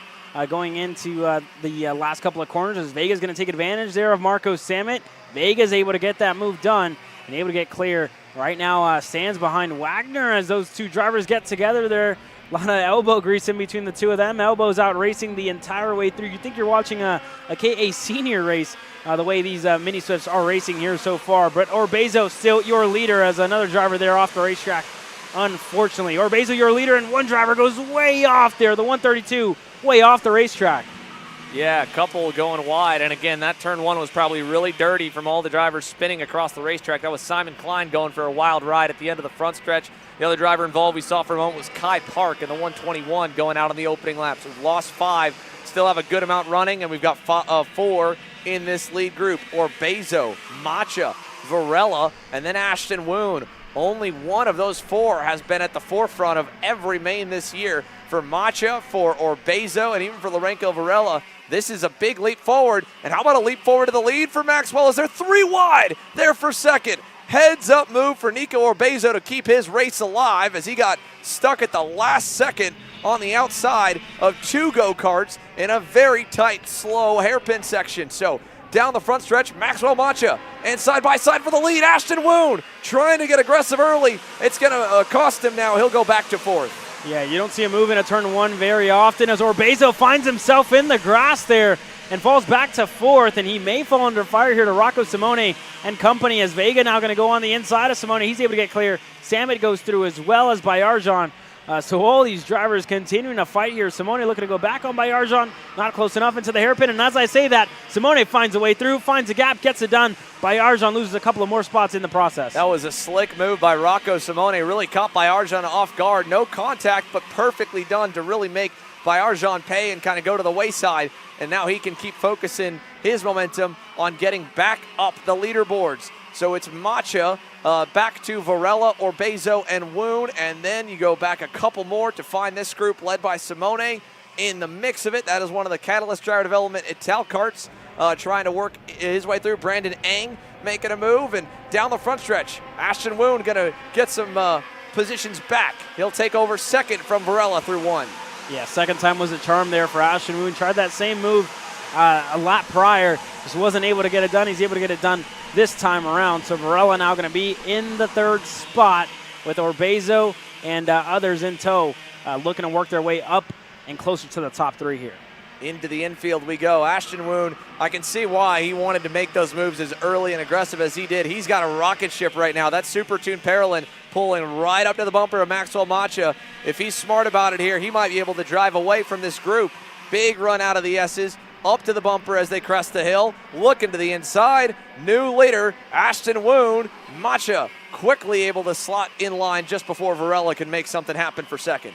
going into the last couple of corners, as Vega's going to take advantage there of Marco Samet. Vega's able to get that move done and able to get clear. Right now, stands behind Wagner as those two drivers get together. They're lot of elbow grease in between the two of them. Elbows out racing the entire way through. You think you're watching a KA senior race, the way these mini Swifts are racing here so far. But Orbezo still your leader as another driver there off the racetrack, unfortunately. Orbezo your leader, and one driver goes way off there, the 132, way off the racetrack. Yeah, a couple going wide, and again, that turn one was probably really dirty from all the drivers spinning across the racetrack. That was Simon Klein going for a wild ride at the end of the front stretch. The other driver involved we saw for a moment was Kai Park in the 121 going out on the opening lap. So we've lost 5, still have a good amount running, and we've got 4 in this lead group. Orbezo, Macha, Varela, and then Ashton Woon. Only one of those 4 has been at the forefront of every main this year. For Macha, for Orbezo, and even for Lourenco Varela, this is a big leap forward. And how about a leap forward to the lead for Maxwell as they're 3 wide there for second. Heads up move for Nico Orbezo to keep his race alive as he got stuck at the last second on the outside of 2 go-karts in a very tight, slow hairpin section. So down the front stretch, Maxwell Macha, and side by side for the lead, Ashton Woon trying to get aggressive early. It's going to cost him now. He'll go back to 4th. Yeah, you don't see him move in a turn 1 very often as Orbezo finds himself in the grass there and falls back to 4th, and he may fall under fire here to Rocco Simone and company as Vega now going to go on the inside of Simone. He's able to get clear. Samet goes through as well as Bayarjan. So all these drivers continuing to fight here. Simone looking to go back on Bayarjan, not close enough into the hairpin, and as I say that, Simone finds a way through, finds a gap, gets it done. Bayarjan loses a couple of more spots in the process. That was a slick move by Rocco Simone. Really caught Bayarjan off guard. No contact, but perfectly done to really make Bayarjan pay and kind of go to the wayside. And now he can keep focusing his momentum on getting back up the leaderboards. So it's Macha back to Varela, Orbezo, and Woon. And then you go back a couple more to find this group led by Simone in the mix of it. That is one of the Catalyst driver development at Talcarts trying to work his way through. Brandon Eng making a move. And down the front stretch, Ashton Woon going to get some positions back. He'll take over second from Varela through 1. Yeah, second time was a charm there for Ashton Woon. Tried that same move a lap prior. Just wasn't able to get it done. He's able to get it done this time around. So Varela now going to be in the 3rd spot with Orbezo and others in tow, looking to work their way up and closer to the top 3 here. Into the infield we go. Ashton Woon, I can see why he wanted to make those moves as early and aggressive as he did. He's got a rocket ship right now. That Super Tuned Parolin pulling right up to the bumper of Maxwell Macha. If he's smart about it here, he might be able to drive away from this group. Big run out of the S's, up to the bumper as they crest the hill. Looking to the inside. New leader, Ashton Woon. Macha quickly able to slot in line just before Varela can make something happen for second.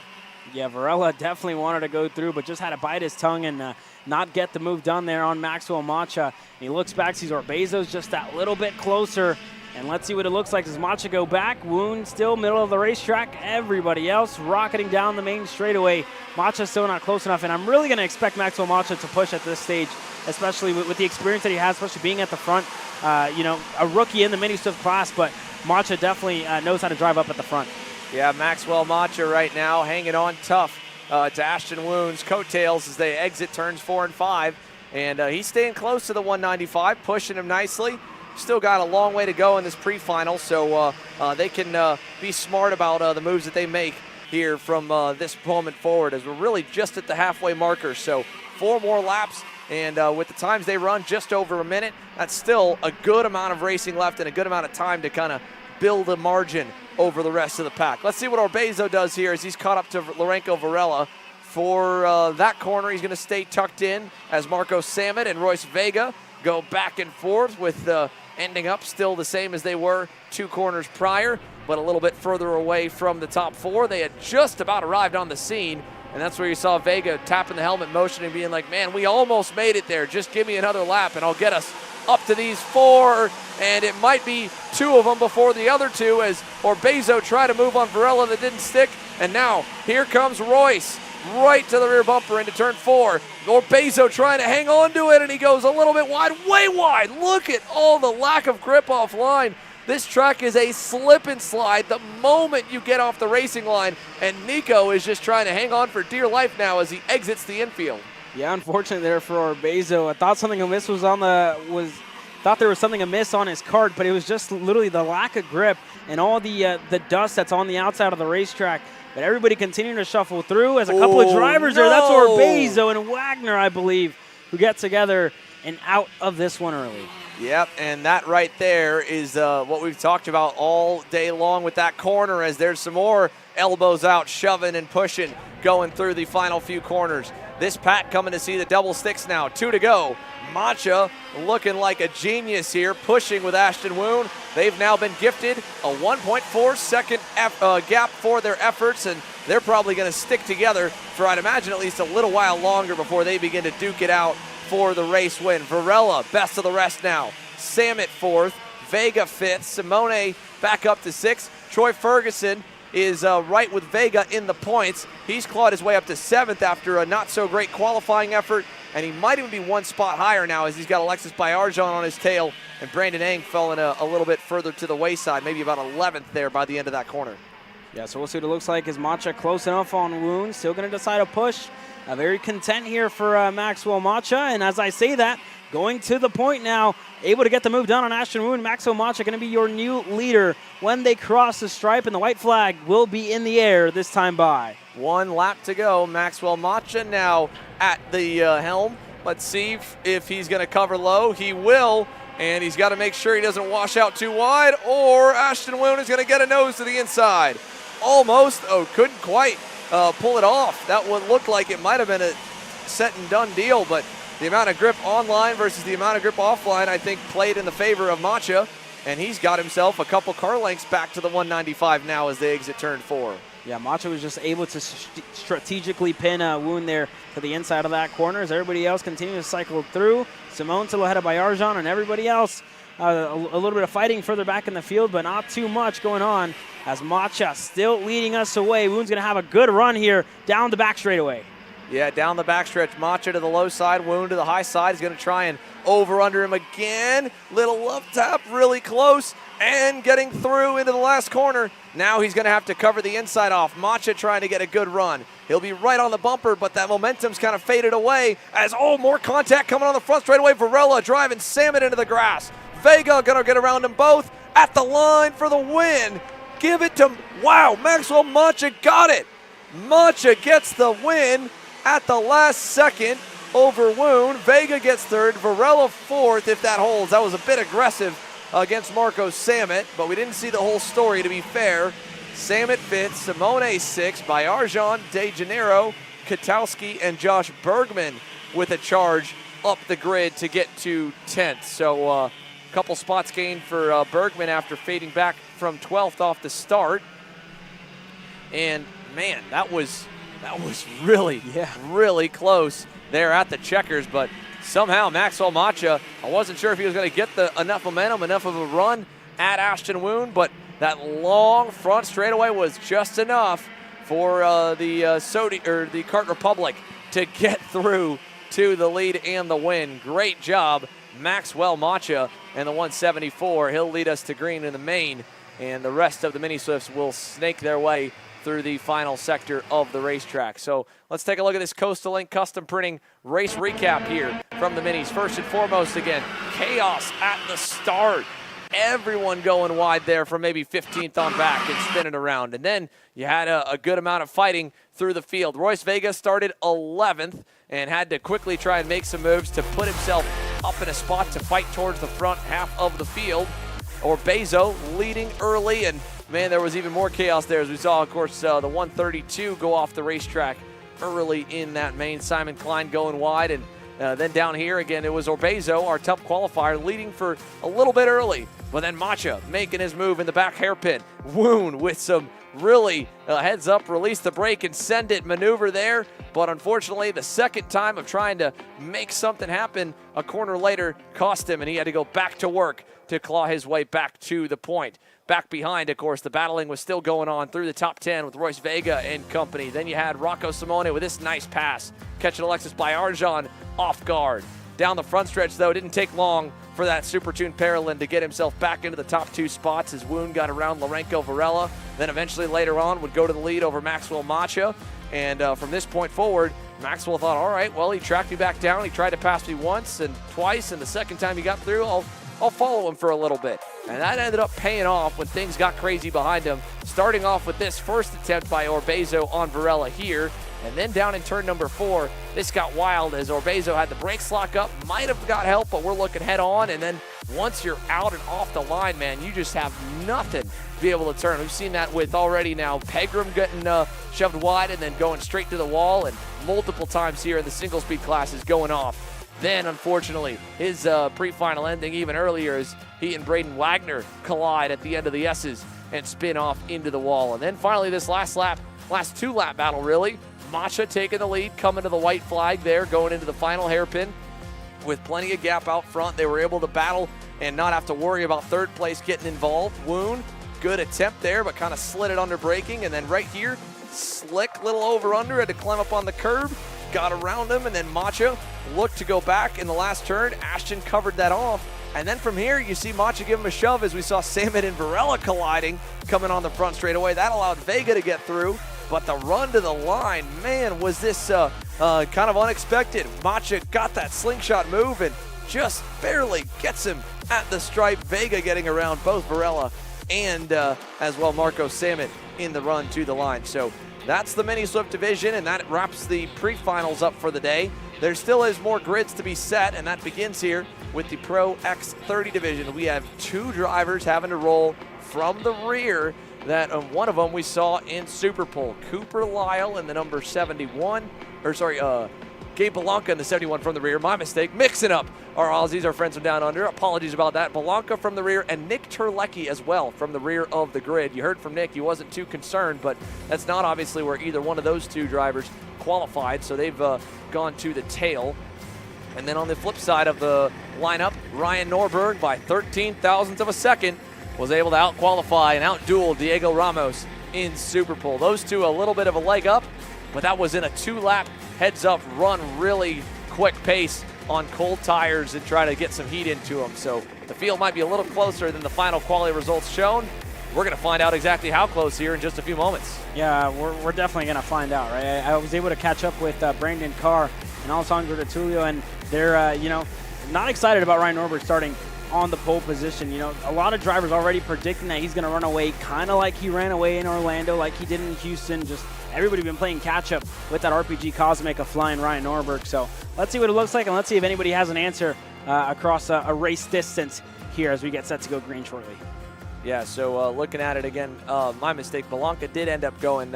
Yeah, Varela definitely wanted to go through, but just had to bite his tongue and not get the move done there on Maxwell Macha. And he looks back, sees Orbezo's just that little bit closer. And let's see what it looks like as Macha go back. Woon still middle of the racetrack. Everybody else rocketing down the main straightaway. Macha still not close enough, and I'm really going to expect Maxwell Macha to push at this stage, especially with the experience that he has, especially being at the front. A rookie in the mini Swift class, but Macha definitely knows how to drive up at the front. Yeah, Maxwell Macha right now hanging on tough to Ashton Woon's coattails as they exit turns 4 and 5. And he's staying close to the 195, pushing him nicely. Still got a long way to go in this pre-final, so they can be smart about the moves that they make here from this moment forward, as we're really just at the halfway marker. So 4 more laps, and with the times they run, just over a minute, that's still a good amount of racing left and a good amount of time to kind of build a margin over the rest of the pack. Let's see what Orbezo does here as he's caught up to Lourenco Varela. For that corner, he's going to stay tucked in as Marco Samet and Royce Vega go back and forth, with ending up still the same as they were 2 corners prior, but a little bit further away from the top 4. They had just about arrived on the scene, and that's where you saw Vega tapping the helmet motion and being like, man, we almost made it there. Just give me another lap and I'll get us up to these 4, and it might be 2 of them before the other 2 as Orbezo tried to move on Varela that didn't stick, and now here comes Royce right to the rear bumper into turn 4. Orbezo trying to hang on to it, and he goes a little bit wide, way wide. Look at all the lack of grip offline. This track is a slip and slide the moment you get off the racing line, and Nico is just trying to hang on for dear life now as he exits the infield. Yeah, unfortunately there for Orbezo. I thought something amiss was thought there was something amiss on his kart, but it was just literally the lack of grip and all the dust that's on the outside of the racetrack But everybody continuing to shuffle through as a couple of drivers there. That's Orbezo and Wagner, I believe, who get together and out of this one early. Yep, and that right there is what we've talked about all day long with that corner, as there's some more elbows out, shoving and pushing, going through the final few corners. This pack coming to see the double sticks now. 2 to go. Macha looking like a genius here, pushing with Ashton Woon. They've now been gifted a 1.4 second gap for their efforts, and they're probably going to stick together for, I'd imagine, at least a little while longer before they begin to duke it out for the race win. Varela, best of the rest now. Samet 4th, Vega 5th, Simone back up to 6th. Troy Ferguson is right with Vega in the points. He's clawed his way up to 7th after a not-so-great qualifying effort, and he might even be 1 spot higher now as he's got Alexis Bayarjan on his tail, and Brandon Eng fell in a little bit further to the wayside, maybe about 11th there by the end of that corner. Yeah, so we'll see what it looks like. Is Macha close enough on Woon? Still going to decide to push. Very content here for Maxwell Macha, and as I say that, going to the point now, able to get the move done on Ashton Woon. Maxwell Macha going to be your new leader when they cross the stripe, and the white flag will be in the air this time by. 1 lap to go. Maxwell Macha now at the helm. Let's see if he's going to cover low. He will, and he's got to make sure he doesn't wash out too wide, or Ashton Woon is going to get a nose to the inside. Almost. Oh, couldn't quite pull it off. That would look like it might have been a set and done deal, but the amount of grip online versus the amount of grip offline, I think, played in the favor of Macha, and he's got himself a couple car lengths back to the 195 now as they exit turn 4. Yeah, Macha was just able to strategically pin Woon there to the inside of that corner as everybody else continues to cycle through. Simone still ahead of Bayarjan, and everybody else a little bit of fighting further back in the field, but not too much going on as Macha still leading us away. Woon's going to have a good run here down the back straightaway. Yeah, down the backstretch. Macha to the low side, Woon to the high side. He's going to try and over under him again. Little love tap, really close, and getting through into the last corner. Now he's going to have to cover the inside off. Macha trying to get a good run. He'll be right on the bumper, but that momentum's kind of faded away as, more contact coming on the front straightaway. Varela driving Samet into the grass. Vega going to get around them both at the line for the win. Give it to, wow, Maxwell Macha got it. Macha gets the win at the last second over Woon. Vega gets 3rd, Varela 4th if that holds. That was a bit aggressive against Marco Samet, but we didn't see the whole story to be fair. Samet 5th, Simone 6th, Bayarjan, De Janeiro, Katowski, and Josh Bergman with a charge up the grid to get to 10th. So a couple spots gained for Bergman after fading back from 12th off the start. And man, that was really close there at the checkers, but somehow Maxwell Macha, I wasn't sure if he was going to get enough momentum, enough of a run at Ashton Woon, but that long front straightaway was just enough for the Kart Republic to get through to the lead and the win. Great job, Maxwell Macha and the 174. He'll lead us to green in the main, and the rest of the mini Swifts will snake their way through the final sector of the racetrack. So let's take a look at this Coastal Link custom printing race recap here from the minis. First and foremost, again, chaos at the start. Everyone going wide there from maybe 15th on back and spinning around. And then you had a good amount of fighting through the field. Royce Vega started 11th and had to quickly try and make some moves to put himself up in a spot to fight towards the front half of the field. Orbezo leading early, and man, there was even more chaos there as we saw, of course, the 132 go off the racetrack early in that main. Simon Klein going wide, and then down here again, it was Orbezo, our top qualifier, leading for a little bit early. But then Macha making his move in the back hairpin. Woon with some really heads up, release the brake and send it maneuver there. But unfortunately, the second time of trying to make something happen a corner later cost him, and he had to go back to work to claw his way back to the point. Back behind, of course, the battling was still going on through the top 10 with Royce Vega and company. Then you had Rocco Simone with this nice pass, catching Alexis Bayarjan off guard. Down the front stretch, though, it didn't take long for that Super Tuned Paralin to get himself back into the top 2 spots as Woon got around Lourenco Varela. Then eventually later on would go to the lead over Maxwell Macha. And from this point forward, Maxwell thought, all right, well, he tracked me back down. He tried to pass me once and twice, and the second time he got through, I'll follow him for a little bit. And that ended up paying off when things got crazy behind him. starting off with this first attempt by Orbezo on Varela here. And then down in turn number 4, this got wild as Orbezo had the brakes lock up, might have got help, but we're looking head on. And then once you're out and off the line, man, you just have nothing to be able to turn. We've seen that with already now Pegram getting shoved wide and then going straight to the wall, and multiple times here in the single speed classes going off. Then, unfortunately, his pre-final ending even earlier as he and Braden Wagner collide at the end of the S's and spin off into the wall. And then finally this last two-lap battle, really. Masha taking the lead, coming to the white flag there, going into the final hairpin. With plenty of gap out front, they were able to battle and not have to worry about third place getting involved. Woon, good attempt there, but kind of slid it under braking. And then right here, slick little over-under, had to climb up on the curb, got around him, and then Macha looked to go back in the last turn. Ashton covered that off. And then from here, you see Macha give him a shove as we saw Salmon and Varela colliding, coming on the front straightaway. That allowed Vega to get through. But the run to the line, man, was this kind of unexpected. Macha got that slingshot move and just barely gets him at the stripe. Vega getting around both Varela and as well Mirco Salmon in the run to the line. So that's the Mini Swift division, and that wraps the pre-finals up for the day. There still is more grids to be set, and that begins here with the Pro X30 division. We have 2 drivers having to roll from the rear. That one of them we saw in Super Pole. Cooper Lyle in the number 71, Gabe Belanca in the 71 from the rear. My mistake, mixing up our Aussies, our friends from down under. Apologies about that. Belanca from the rear, and Nick Terlecki as well from the rear of the grid. You heard from Nick, he wasn't too concerned, but that's not obviously where either one of those 2 drivers qualified, so they've gone to the tail. And then on the flip side of the lineup, Ryan Norberg by 13 thousandths of a second was able to out-qualify and out-duel Diego Ramos in Super Pole. Those 2 a little bit of a leg up, but that was in a 2-lap heads-up run, really quick pace on cold tires and try to get some heat into them. So the field might be a little closer than the final quality results shown. We're going to find out exactly how close here in just a few moments. Yeah, we're definitely going to find out, right? I was able to catch up with Brandon Carr and Alessandro D'Attulio, and they're, not excited about Ryan Norberg starting on the pole position. A lot of drivers already predicting that he's going to run away, kind of like he ran away in Orlando, like he did in Houston. Just everybody been playing catch-up with that RPG Cosmic of flying Ryan Norberg. So let's see what it looks like, and let's see if anybody has an answer across a race distance here as we get set to go green shortly. Yeah, so looking at it again, my mistake. Belanca did end up going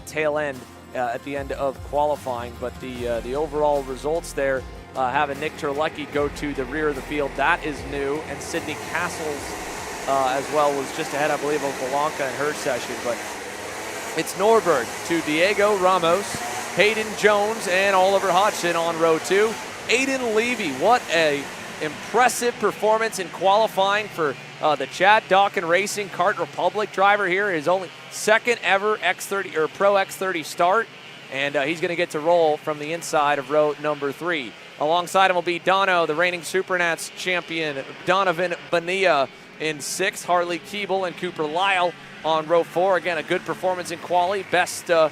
tail end at the end of qualifying, but the overall results there, having Nick Terlecki go to the rear of the field, that is new, and Sydney Castles as well was just ahead, I believe, of Belanca in her session. But it's Norberg to Diego Ramos, Hayden Jones, and Oliver Hodgson on row 2. Aiden Levy, what a impressive performance in qualifying for the Chad Dawkin Racing Kart Republic driver here. His only second ever X30 or Pro X30 start, and he's going to get to roll from the inside of row number 3. Alongside him will be Dono, the reigning Supernats champion, Donovan Bonilla in 6th, Harley Keeble and Cooper Lyle on row 4. Again, a good performance in quali. Best, a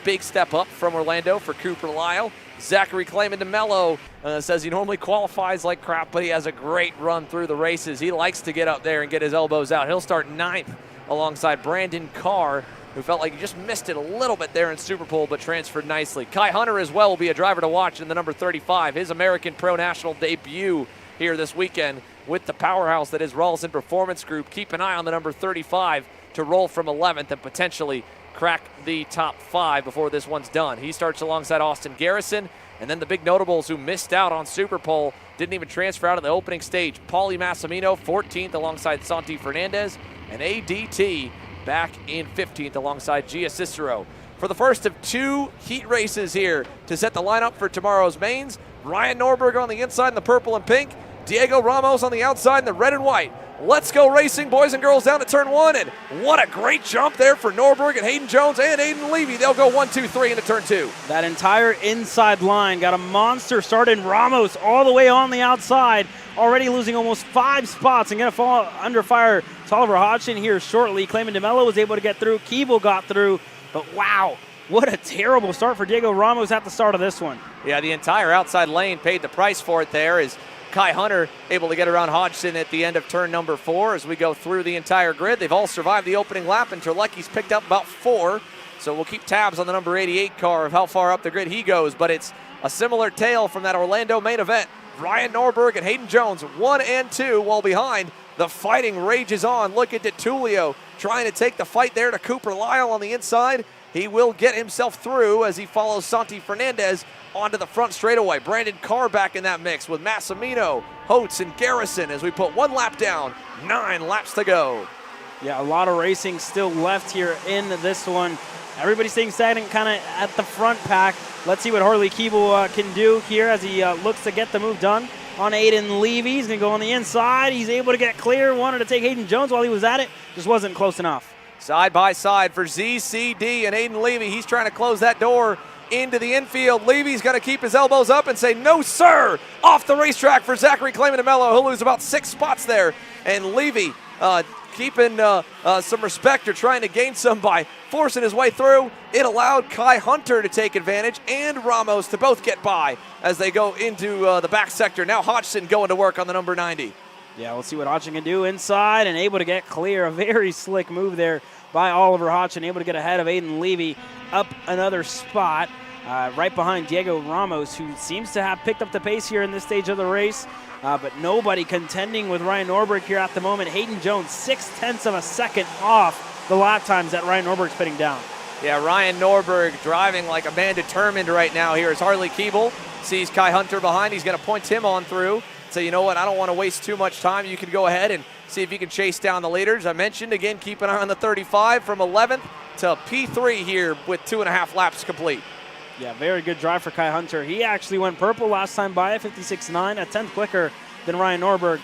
big step up from Orlando for Cooper Lyle. Zachary Clayman DeMello says he normally qualifies like crap, but he has a great run through the races. He likes to get up there and get his elbows out. He'll start 9th alongside Brandon Carr, who felt like he just missed it a little bit there in Super Pole, but transferred nicely. Kai Hunter as well will be a driver to watch in the number 35. His American Pro National debut here this weekend with the powerhouse that is Rawlson Performance Group. Keep an eye on the number 35 to roll from 11th and potentially crack the top 5 before this one's done. He starts alongside Austin Garrison, and then the big notables who missed out on Super Pole, didn't even transfer out of the opening stage. Paulie Massimino, 14th alongside Santi Fernandez, and ADT back in 15th alongside Gia Cicero. For the first of 2 heat races here to set the lineup for tomorrow's mains, Ryan Norberg on the inside in the purple and pink, Diego Ramos on the outside in the red and white. Let's go racing, boys and girls, down to turn 1, and what a great jump there for Norberg and Hayden Jones and Aiden Levy. They'll go 1, 2, 3 into turn 2. That entire inside line got a monster start in Ramos all the way on the outside, already losing almost 5 spots and going to fall under fire to Oliver Hodgson here shortly. Clayman DeMello was able to get through, Keeble got through, but wow, what a terrible start for Diego Ramos at the start of this one. Yeah, the entire outside lane paid the price for it there as Kai Hunter able to get around Hodgson at the end of turn number 4 as we go through the entire grid. They've all survived the opening lap, and Terlecki's picked up about 4. So we'll keep tabs on the number 88 car of how far up the grid he goes. But it's a similar tale from that Orlando main event. Ryan Norberg and Hayden Jones, 1 and 2, while behind. The fighting rages on. Look at DeTulio trying to take the fight there to Cooper Lyle on the inside. He will get himself through as he follows Santi Fernandez onto the front straightaway. Brandon Carr back in that mix with Massimino, Holtz, and Garrison as we put 1 lap down, 9 laps to go. Yeah, a lot of racing still left here in this one. Everybody's staying stagnant kind of at the front pack. Let's see what Harley Keeble can do here as he looks to get the move done on Aiden Levy. He's going to go on the inside. He's able to get clear. Wanted to take Hayden Jones while he was at it. Just wasn't close enough. Side by side for ZCD and Aiden Levy. He's trying to close that door into the infield. Levy's got to keep his elbows up and say, no, sir, off the racetrack for Zachary Clayman DeMello. He'll lose about 6 spots there. And Levy keeping some respect or trying to gain some by forcing his way through. It allowed Kai Hunter to take advantage and Ramos to both get by as they go into the back sector. Now Hodgson going to work on the number 90. Yeah, we'll see what Hodgson can do inside and able to get clear. A very slick move there by Oliver Hodgson, able to get ahead of Aiden Levy up another spot. Right behind Diego Ramos, who seems to have picked up the pace here in this stage of the race. But nobody contending with Ryan Norberg here at the moment. Hayden Jones, 0.6 of a second off the lap times that Ryan Norberg's pitting down. Yeah, Ryan Norberg driving like a man determined right now here as Harley Keeble sees Kai Hunter behind. He's going to point him on through. So you know what, I don't want to waste too much time. You can go ahead and see if you can chase down the leaders. I mentioned, again, keep an eye on the 35 from 11th to P3 here with 2.5 laps complete. Yeah, very good drive for Kai Hunter. He actually went purple last time by, 56.9, a 10th quicker than Ryan Norberg.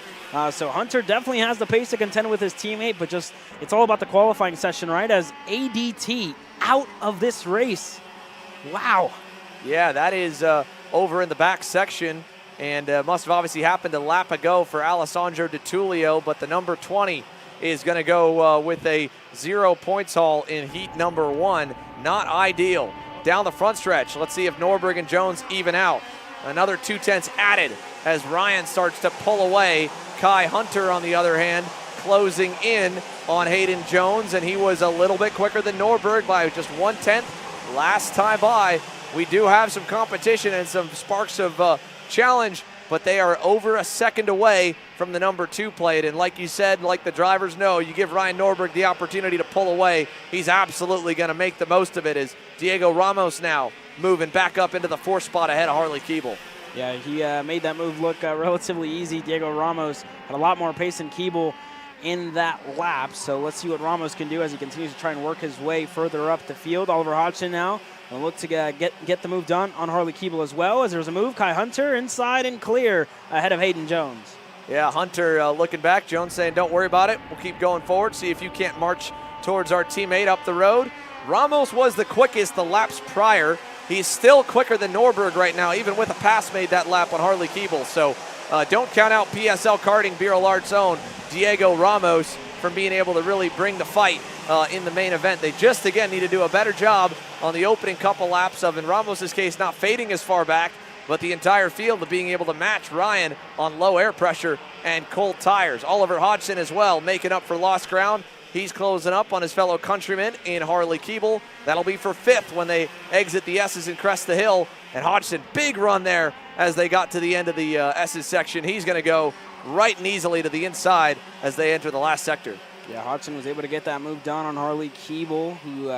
So Hunter definitely has the pace to contend with his teammate, but just it's all about the qualifying session, right? As ADT out of this race. Wow. Yeah, that is over in the back section, and must have obviously happened a lap ago for Alessandro DeTulio, but the number 20 is going to go with a 0 points haul in heat number 1. Not ideal. Down the front stretch, let's see if Norberg and Jones even out. Another 0.2 added as Ryan starts to pull away. Kai Hunter, on the other hand, closing in on Hayden Jones, and he was a little bit quicker than Norberg by just 1/10 last time by. We do have some competition and some sparks of challenge, but they are over a second away from the number 2 plate. And like you said, like the drivers know, you give Ryan Norberg the opportunity to pull away, he's absolutely going to make the most of it as Diego Ramos now moving back up into the 4th spot ahead of Harley Keeble. Yeah, he made that move look relatively easy. Diego Ramos had a lot more pace than Keeble in that lap. So let's see what Ramos can do as he continues to try and work his way further up the field. Oliver Hodgson now will look to get the move done on Harley Keeble as well, as there's a move. Kai Hunter inside and clear ahead of Hayden Jones. Yeah, Hunter looking back. Jones saying, don't worry about it. We'll keep going forward. See if you can't march towards our teammate up the road. Ramos was the quickest the laps prior. He's still quicker than Norberg right now, even with a pass made that lap on Harley Keeble. So don't count out PSL Karting Bureau Lart's own Diego Ramos from being able to really bring the fight in the main event. They just, again, need to do a better job on the opening couple laps of, in Ramos' case, not fading as far back, but the entire field of being able to match Ryan on low air pressure and cold tires. Oliver Hodgson as well, making up for lost ground. He's closing up on his fellow countryman in Harley Keeble. That'll be for 5th when they exit the S's and crest the hill. And Hodgson, big run there as they got to the end of the S's section. He's going to go right and easily to the inside as they enter the last sector. Yeah, Hodgson was able to get that move done on Harley Keeble, who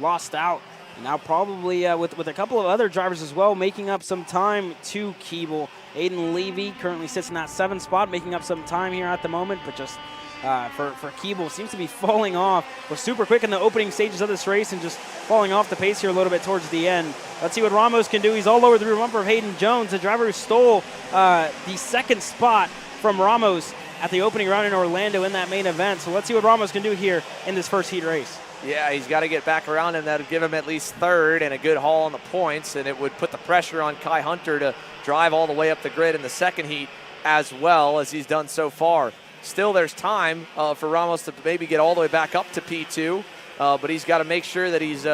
lost out. And now probably with a couple of other drivers as well, making up some time to Keeble. Aiden Levy currently sits in that 7th spot, making up some time here at the moment, but just for Keeble seems to be falling off. Was super quick in the opening stages of this race and just falling off the pace here a little bit towards the end. Let's see what Ramos can do. He's all over the rear bumper of Hayden Jones, the driver who stole the 2nd spot from Ramos at the opening round in Orlando in that main event. So let's see what Ramos can do here in this first heat race. Yeah, he's got to get back around him. That'll give him at least 3rd and a good haul on the points, and it would put the pressure on Kai Hunter to drive all the way up the grid in the 2nd heat as well as he's done so far. Still, there's time for Ramos to maybe get all the way back up to P2, but he's got to make sure that he's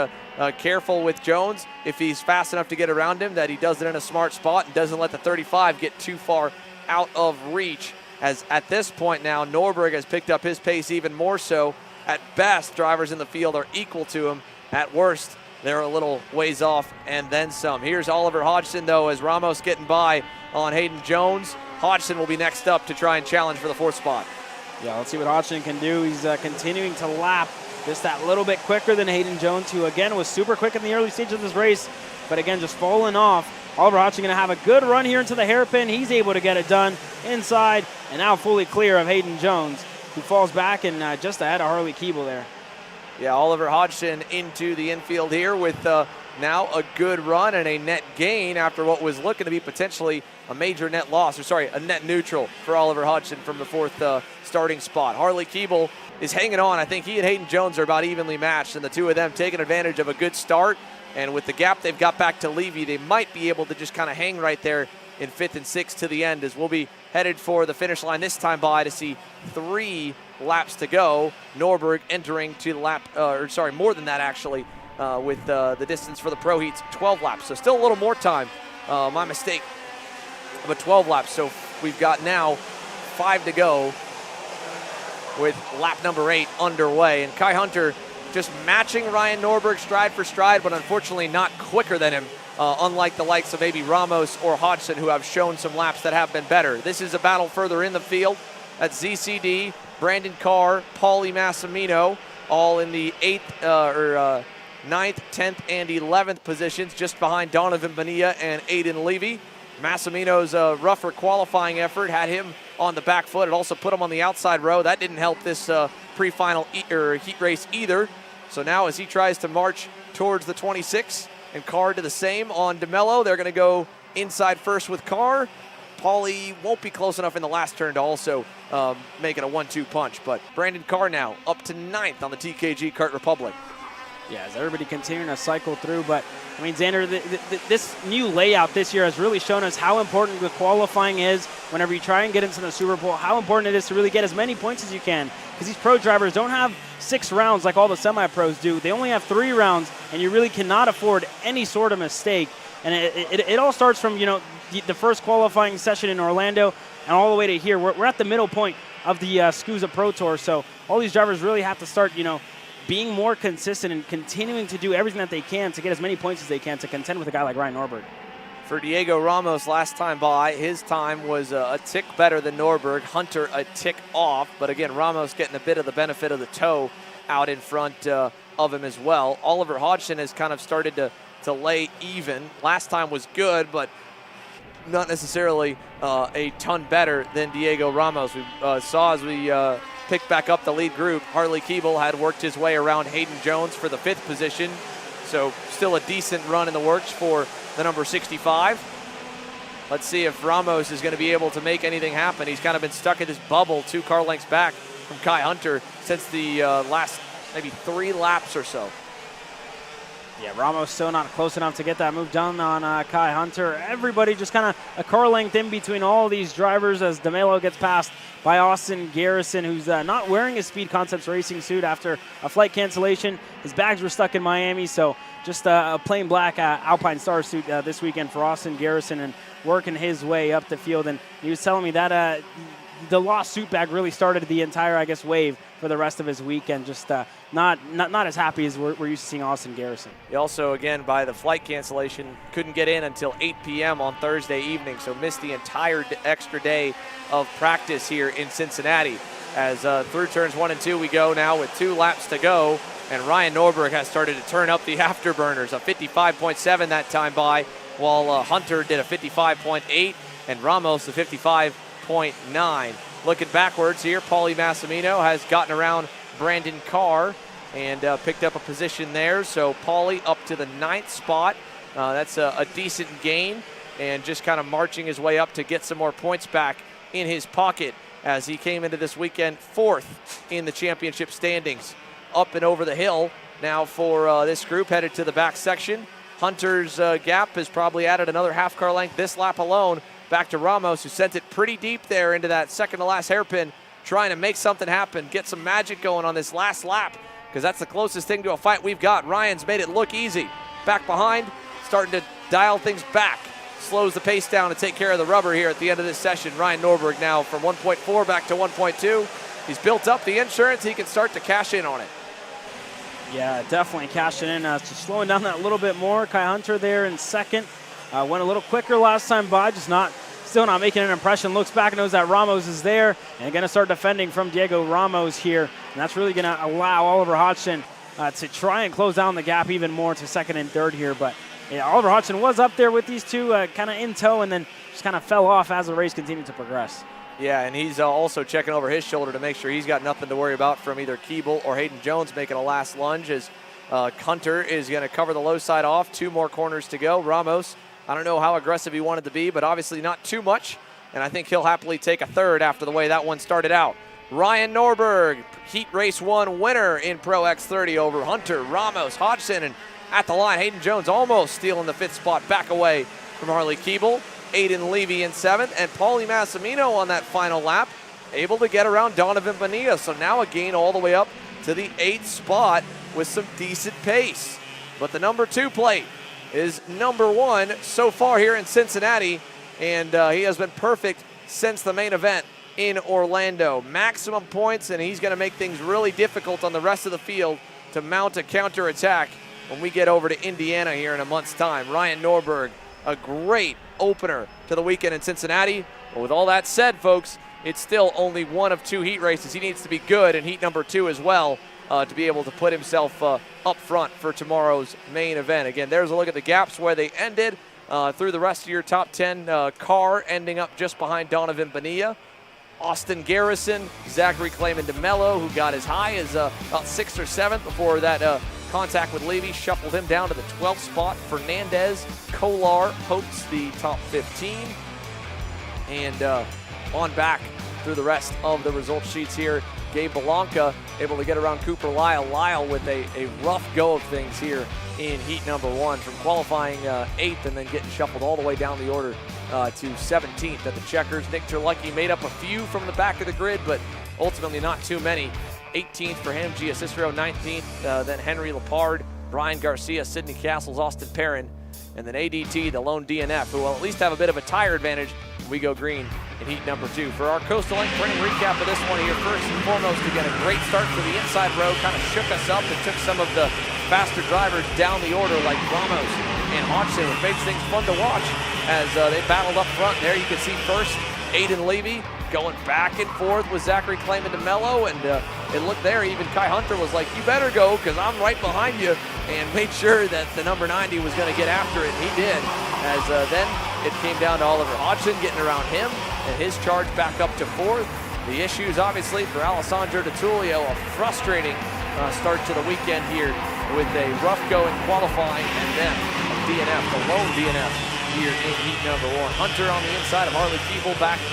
careful with Jones. If he's fast enough to get around him, that he does it in a smart spot and doesn't let the 35 get too far out of reach, as at this point now Norberg has picked up his pace even more so. At best, drivers in the field are equal to him. At worst, they're a little ways off and then some. Here's Oliver Hodgson, though, as Ramos getting by on Hayden Jones. Hodgson will be next up to try and challenge for the 4th spot. Yeah, let's see what Hodgson can do. He's continuing to lap just that little bit quicker than Hayden Jones, who again was super quick in the early stage of this race, but again just falling off. Oliver Hodgson going to have a good run here into the hairpin. He's able to get it done inside and now fully clear of Hayden Jones, who falls back and just ahead of Harley Keeble there. Yeah, Oliver Hodgson into the infield here with now a good run and a net gain after what was looking to be potentially a major net loss, or sorry, a net neutral for Oliver Hodgson from the 4th starting spot. Harley Keeble is hanging on. I think he and Hayden Jones are about evenly matched, and the two of them taking advantage of a good start. And with the gap they've got back to Levy, they might be able to just kind of hang right there in 5th and 6th to the end, as we'll be headed for the finish line this time by to see 3 laps to go. Norberg entering to the lap, more than that actually, with the distance for the Pro Heats, 12 laps. So still a little more time, my mistake, but 12 laps. So we've got now 5 to go with lap number 8 underway. And Kai Hunter just matching Ryan Norberg stride for stride, but unfortunately not quicker than him, unlike the likes of maybe Ramos or Hodgson, who have shown some laps that have been better. This is a battle further in the field. That's ZCD, Brandon Carr, Paulie Massimino, all in the 9th, 10th, and 11th positions, just behind Donovan Bonilla and Aiden Levy. Massimino's rougher qualifying effort had him on the back foot. It also put him on the outside row. That didn't help this pre-final heat race either. So now as he tries to march towards the 26, and Carr to the same on DeMello, they're going to go inside first with Carr. Paulie won't be close enough in the last turn to also make it a 1-2 punch. But Brandon Carr now up to 9th on the TKG Kart Republic. Yeah, as everybody continuing to cycle through. But, I mean, Xander, this new layout this year has really shown us how important the qualifying is whenever you try and get into the Super Bowl, how important it is to really get as many points as you can. Because these pro drivers don't have 6 rounds like all the semi-pros do. They only have 3 rounds, and you really cannot afford any sort of mistake. And it all starts from, the first qualifying session in Orlando and all the way to here. We're at the middle point of the SKUSA Pro Tour. So all these drivers really have to start, being more consistent and continuing to do everything that they can to get as many points as they can to contend with a guy like Ryan Norberg. For Diego Ramos last time by, his time was a tick better than Norberg. Hunter a tick off, but again, Ramos getting a bit of the benefit of the toe out in front of him as well. Oliver Hodgson has kind of started to lay even. Last time was good, but not necessarily a ton better than Diego Ramos. We saw as we picked back up the lead group, Harley Keeble had worked his way around Hayden Jones for the 5th position. So still a decent run in the works for the number 65. Let's see if Ramos is going to be able to make anything happen. He's kind of been stuck in this bubble 2 car lengths back from Kai Hunter since the last maybe 3 laps or so. Yeah, Ramos still not close enough to get that move done on Kai Hunter. Everybody just kind of a car length in between all these drivers as DeMello gets passed by Austin Garrison, who's not wearing his Speed Concepts racing suit after a flight cancellation. His bags were stuck in Miami, so just a plain black Alpine Star suit this weekend for Austin Garrison and working his way up the field. And he was telling me that the lost suit bag really started the entire, wave for the rest of his weekend. Just not as happy as we're used to seeing Austin Garrison. He also, again, by the flight cancellation, couldn't get in until 8 p.m. on Thursday evening, so missed the entire extra day of practice here in Cincinnati. As through turns 1 and 2 we go now with 2 laps to go, and Ryan Norberg has started to turn up the afterburners, a 55.7 that time by, while Hunter did a 55.8, and Ramos a 55.9. Looking backwards here, Paulie Massimino has gotten around Brandon Carr and picked up a position there. So Paulie up to the 9th spot. That's a decent gain, and just kind of marching his way up to get some more points back in his pocket as he came into this weekend 4th in the championship standings. Up and over the hill now for this group headed to the back section. Hunter's gap has probably added another half car length this lap alone. Back to Ramos, who sent it pretty deep there into that second to last hairpin, trying to make something happen, get some magic going on this last lap, because that's the closest thing to a fight we've got. Ryan's made it look easy. Back behind, starting to dial things back slows the pace down to take care of the rubber here at the end of this session. Ryan Norberg now from 1.4 back to 1.2. He's built up the insurance. He can start to cash in on it. Yeah, definitely cashing in. Just slowing down that a little bit more. Kai Hunter there in second. Went a little quicker last time by, still not making an impression. Looks back and knows that Ramos is there and going to start defending from Diego Ramos here. And that's really going to allow Oliver Hodgson to try and close down the gap even more to second and third here. But yeah, Oliver Hodgson was up there with these two kind of in tow and then just kind of fell off as the race continued to progress. Yeah, and he's also checking over his shoulder to make sure he's got nothing to worry about from either Keeble or Hayden Jones making a last lunge as Hunter is going to cover the low side off. 2 more corners to go. Ramos, I don't know how aggressive he wanted to be, but obviously not too much. And I think he'll happily take a third after the way that one started out. Ryan Norberg, Heat Race 1 winner in Pro X30 over Hunter, Ramos, Hodgson, and at the line, Hayden Jones almost stealing the 5th spot back away from Harley Keeble. Aiden Levy in 7th, and Paulie Massimino on that final lap, able to get around Donovan Bonilla. So now a gain all the way up to the 8th spot with some decent pace. But the number 2 plate is number 1 so far here in Cincinnati, and he has been perfect since the main event in Orlando. Maximum points, and he's going to make things really difficult on the rest of the field to mount a counterattack when we get over to Indiana here in a month's time. Ryan Norberg, a great opener to the weekend in Cincinnati. But with all that said, folks, it's still only one of 2 heat races. He needs to be good in heat number 2 as well to be able to put himself up front for tomorrow's main event. Again, there's a look at the gaps where they ended through the rest of your top 10. Carr ending up just behind Donovan Bonilla. Austin Garrison, Zachary Clayman DeMello, who got as high as about 6th or 7th before that contact with Levy, shuffled him down to the 12th spot. Fernandez, Kolar hopes the top 15. And on back through the rest of the result sheets here. Gabe Belanca able to get around Cooper Lyle. Lyle with a rough go of things here in heat number 1 from qualifying 8th and then getting shuffled all the way down the order to 17th at the checkers. Nick Terlecki made up a few from the back of the grid, but ultimately not too many. 18th for him, Gia Cicero 19th, then Henry Lepard, Brian Garcia, Sidney Castles, Austin Perrin, and then ADT, the lone DNF, who will at least have a bit of a tire advantage when we go green in heat number 2. For our Coastal Link printing recap of this one here, first and foremost, again, a great start for the inside row, kind of shook us up and took some of the faster drivers down the order like Ramos and Hodgson, which makes things fun to watch as they battled up front. There you can see first Aiden Levy going back and forth with Zachary Clayman DeMello, and it looked there, even Kai Hunter was like, you better go because I'm right behind you, and made sure that the number 90 was going to get after it, and he did, as then it came down to Oliver Hodgson getting around him, and his charge back up to 4th. The issues, obviously, for Alessandro Di Tullio, a frustrating start to the weekend here with a rough go in qualifying, and then a DNF, the lone DNF here in heat number 1. Hunter on the inside of Harley Keeble back,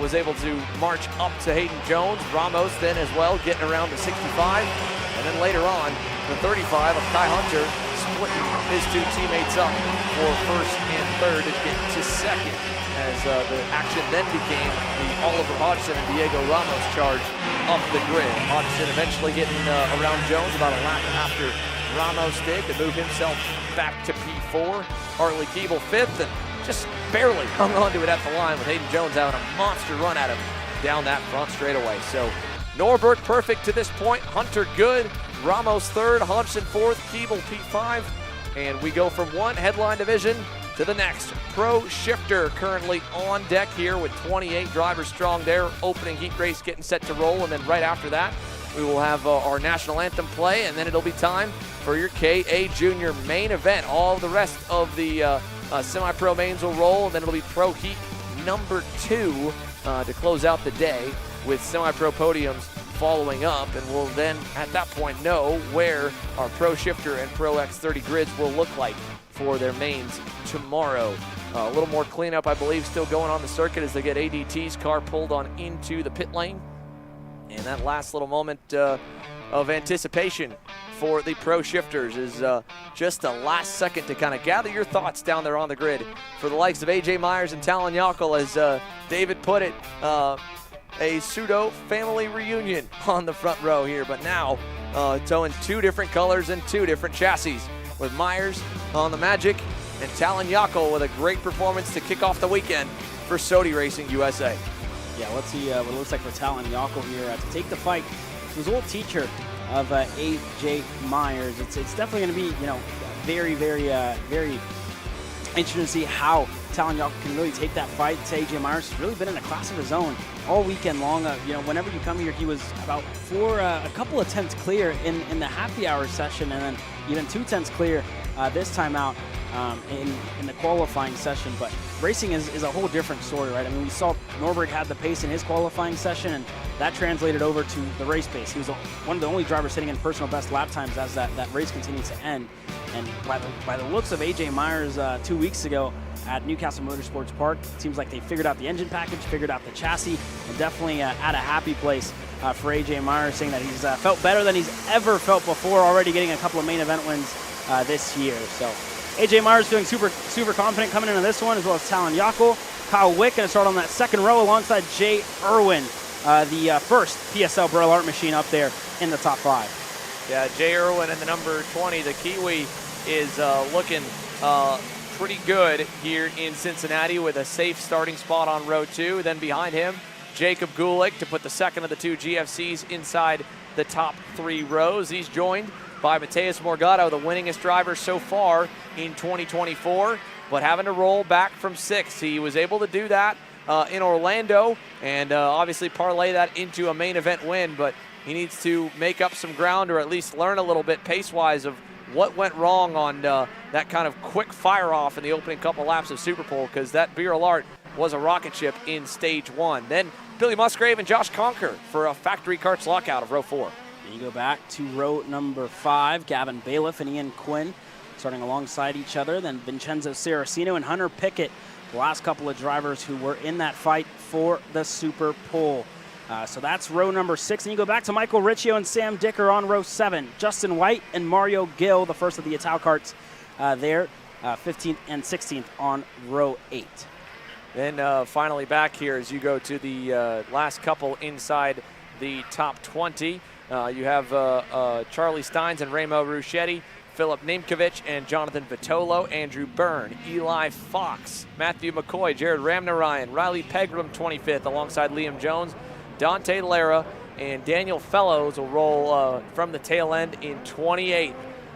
was able to march up to Hayden Jones. Ramos then as well getting around to 65. And then later on, the 35 of Kai Hunter splitting his 2 teammates up for 1st and 3rd to get to 2nd. As the action then became the Oliver Hodgson and Diego Ramos charge up the grid. Hodgson eventually getting around Jones about a lap after Ramos did to move himself back to P4. Harley Keeble 5th and just barely hung on to it at the line with Hayden Jones having a monster run at him down that front straightaway. So Norberg perfect to this point, Hunter good, Ramos 3rd, Hodgson 4th, Keeble P5, and we go from one headline division to the next. Pro Shifter currently on deck here with 28 drivers strong there, opening heat race getting set to roll, and then right after that we will have our national anthem play, and then it'll be time for your KA Junior main event. All the rest of the semi-pro mains will roll, and then it'll be Pro Heat number 2 to close out the day with semi-pro podiums following up, and we'll then at that point know where our Pro Shifter and Pro X30 grids will look like for their mains tomorrow. A little more cleanup, I believe, still going on the circuit as they get ADT's car pulled on into the pit lane. And that last little moment of anticipation for the Pro Shifters is just a last second to kind of gather your thoughts down there on the grid for the likes of AJ Myers and Talon Yockel, as David put it, a pseudo family reunion on the front row here, but now towing 2 different colors and 2 different chassis with Myers on the Magic and Talon Yockel with a great performance to kick off the weekend for Sodi Racing USA. Yeah, let's see what it looks like for Talon Yockel here to take the fight to his old teacher of A.J. Myers. It's definitely going to be, very, very, very interesting to see how Talon Yockel can really take that fight to A.J. Myers. He's really been in a class of his own all weekend long. Whenever you come here, he was about a couple of tenths clear in the happy hour session, and then even 2 tenths clear this time out in the qualifying session. But racing is a whole different story, right? I mean, we saw Norberg had the pace in his qualifying session, and that translated over to the race pace. He was one of the only drivers sitting in personal best lap times as that race continued to end. And by the looks of A.J. Myers 2 weeks ago at Newcastle Motorsports Park, it seems like they figured out the engine package, figured out the chassis, and definitely at a happy place for A.J. Myers, saying that he's felt better than he's ever felt before, already getting a couple of main event wins this year. So A.J. Myers feeling super confident coming into this one, as well as Talon Yockel. Kyle Wick going to start on that second row alongside Jay Irwin, the first PSL Burrell Art machine up there in the top 5. Yeah, Jay Irwin in the number 20, the Kiwi, is looking pretty good here in Cincinnati with a safe starting spot on row 2. Then behind him, Jacob Gulick to put the second of the 2 GFCs inside the top 3 rows. He's joined by Mateus Morgado, the winningest driver so far in 2024, but having to roll back from 6th. He was able to do that in Orlando and obviously parlay that into a main event win, but he needs to make up some ground or at least learn a little bit pace-wise of what went wrong on that kind of quick fire-off in the opening couple laps of Super Pole, because that Burrell Art was a rocket ship in stage 1. Then Billy Musgrave and Josh Conker for a Factory Karts lockout of row 4. You go back to row number 5, Gavin Bailiff and Ian Quinn starting alongside each other. Then Vincenzo Saraceno and Hunter Pickett, the last couple of drivers who were in that fight for the Super Pole. So that's row number 6. And you go back to Michael Riccio and Sam Dicker on row 7. Justin White and Mario Gill, the first of the Ital Karts there, 15th and 16th on row 8. Then finally back here as you go to the last couple inside the top 20. You have Charlie Steins and Remo Ruschetti, Philip Nimkovich and Jonathan Vitolo, Andrew Byrne, Eli Fox, Matthew McCoy, Jared Ramnarayan, Riley Pegram 25th alongside Liam Jones, Dante Lara, and Daniel Fellows will roll from the tail end in 28th.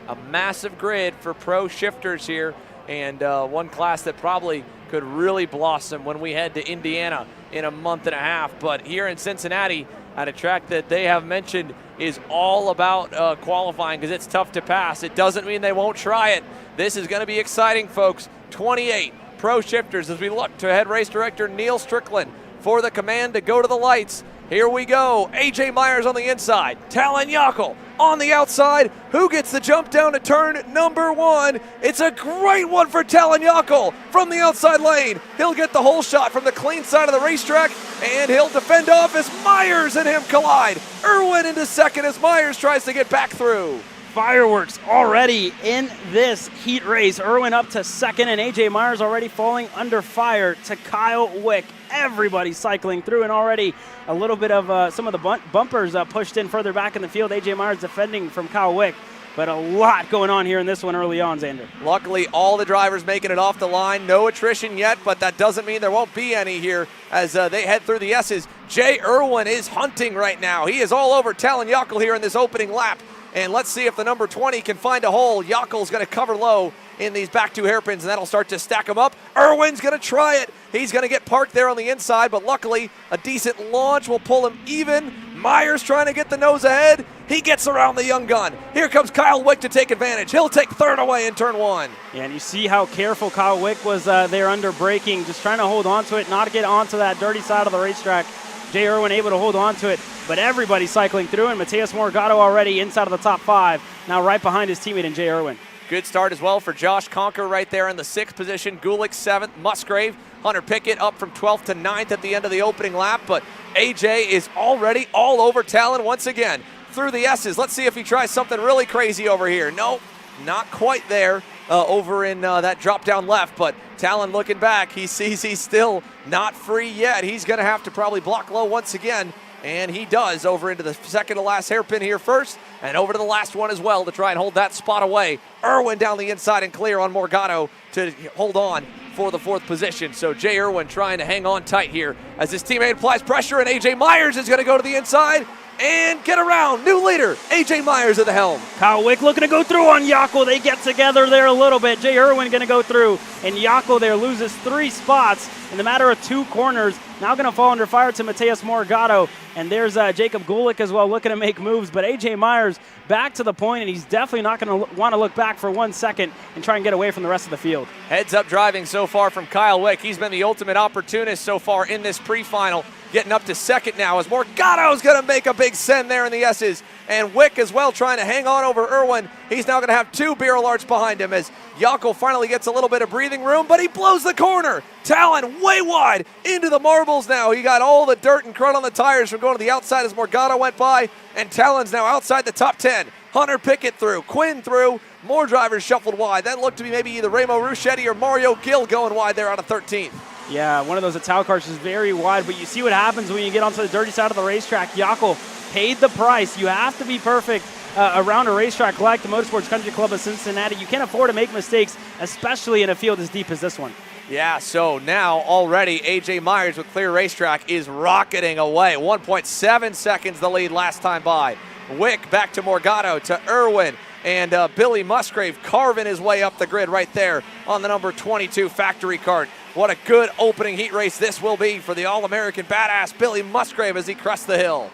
A massive grid for pro shifters here, and one class that probably could really blossom when we head to Indiana in a month and a half. But here in Cincinnati, at a track that they have mentioned is all about qualifying because it's tough to pass, it doesn't mean they won't try it. This is going to be exciting, folks. 28 pro shifters as we look to head race director Neil Strickland for the command to go to the lights. Here we go. A.J. Myers on the inside. Talon Yockel on the outside. Who gets the jump down to turn number 1? It's a great one for Talon Yockel from the outside lane. He'll get the whole shot from the clean side of the racetrack, and he'll defend off as Myers and him collide. Irwin into second as Myers tries to get back through. Fireworks already in this heat race. Irwin up to second, and A.J. Myers already falling under fire to Kyle Wick. Everybody cycling through, and already a little bit of some of the bumpers pushed in further back in the field. A.J. Myers defending from Kyle Wick, but a lot going on here in this one early on, Xander. Luckily, all the drivers making it off the line. No attrition yet, but that doesn't mean there won't be any here as they head through the S's. Jay Irwin is hunting right now. He is all over Talon Yockel here in this opening lap. And let's see if the number 20 can find a hole. Yockel's going to cover low in these back 2 hairpins, and that'll start to stack them up. Irwin's going to try it. He's going to get parked there on the inside, but luckily a decent launch will pull him even. Myers trying to get the nose ahead. He gets around the young gun. Here comes Kyle Wick to take advantage. He'll take third away in turn 1. Yeah, and you see how careful Kyle Wick was there under braking, just trying to hold on to it, not get onto that dirty side of the racetrack. Jay Irwin able to hold on to it, but everybody cycling through, and Mateus Morgado already inside of the top 5, now right behind his teammate in Jay Irwin. Good start as well for Josh Conker right there in the 6th position. Gulick 7th, Musgrave, Hunter Pickett up from 12th to 9th at the end of the opening lap, but AJ is already all over Talon once again through the S's. Let's see if he tries something really crazy over here. Nope, not quite there over in that drop down left, but Talon looking back, he sees he's still not free yet. He's going to have to probably block low once again And he does, over into the second to last hairpin here first, and over to the last one as well to try and hold that spot away. Irwin down the inside and clear on Morgado to hold on for the 4th position. So Jay Irwin trying to hang on tight here as his teammate applies pressure, and A.J. Myers is going to go to the inside and get around. New leader, A.J. Myers at the helm. Kyle Wick looking to go through on Yako. They get together there a little bit. Jay Irwin going to go through, and Yako there loses 3 spots in the matter of 2 corners. Now going to fall under fire to Mateus Morgado. And there's Jacob Gulick as well looking to make moves. But A.J. Myers back to the point, and he's definitely not going to want to look back for 1 second and try and get away from the rest of the field. Heads up driving so far from Kyle Wick. He's been the ultimate opportunist so far in this pre-final. Getting up to second now as Morgado's going to make a big send there in the S's. And Wick as well trying to hang on over Irwin. He's now going to have 2 barrel arts behind him as Yako finally gets a little bit of breathing room, but he blows the corner. Talon way wide into the marbles now. He got all the dirt and crud on the tires from going to the outside as Morgado went by, and Talon's now outside the top 10. Hunter Pickett through, Quinn through, more drivers shuffled wide. That looked to be maybe either Remo Ruschetti or Mario Gill going wide there out of 13th. Yeah, one of those Ital cars is very wide, but you see what happens when you get onto the dirty side of the racetrack. Yako paid the price. You have to be perfect around a racetrack like the Motorsports Country Club of Cincinnati. You can't afford to make mistakes, especially in a field as deep as this one. Yeah, so now already A.J. Myers with clear racetrack is rocketing away. 1.7 seconds the lead last time by. Wick back to Morgado, to Irwin, and Billy Musgrave carving his way up the grid right there on the number 22 factory kart. What a good opening heat race this will be for the All-American badass Billy Musgrave as he crests the hill.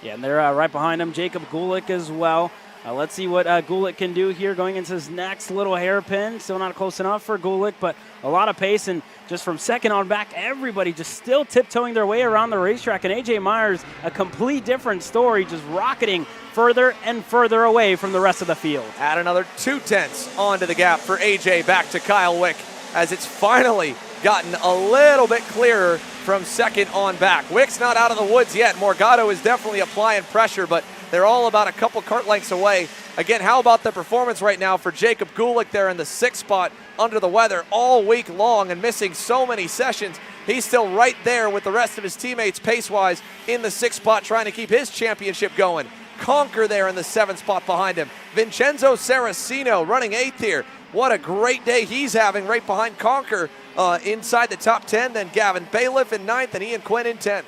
Yeah, and they're right behind him, Jacob Gulick as well. Let's see what Gulick can do here going into his next little hairpin. Still not close enough for Gulick, but a lot of pace, and just from second on back, everybody just still tiptoeing their way around the racetrack. And A.J. Myers, a complete different story, just rocketing further and further away from the rest of the field. Add another 0.2 onto the gap for A.J. back to Kyle Wick as it's finally gotten a little bit clearer from second on back. Wick's not out of the woods yet. Morgado is definitely applying pressure, but they're all about a couple kart lengths away. Again, how about the performance right now for Jacob Gulick there in the 6th spot under the weather all week long and missing so many sessions. He's still right there with the rest of his teammates pace-wise in the 6th spot trying to keep his championship going. Conker there in the 7th spot behind him. Vincenzo Saraceno running 8th here. What a great day he's having right behind Conker inside the top 10. Then Gavin Bailiff in 9th and Ian Quinn in 10th.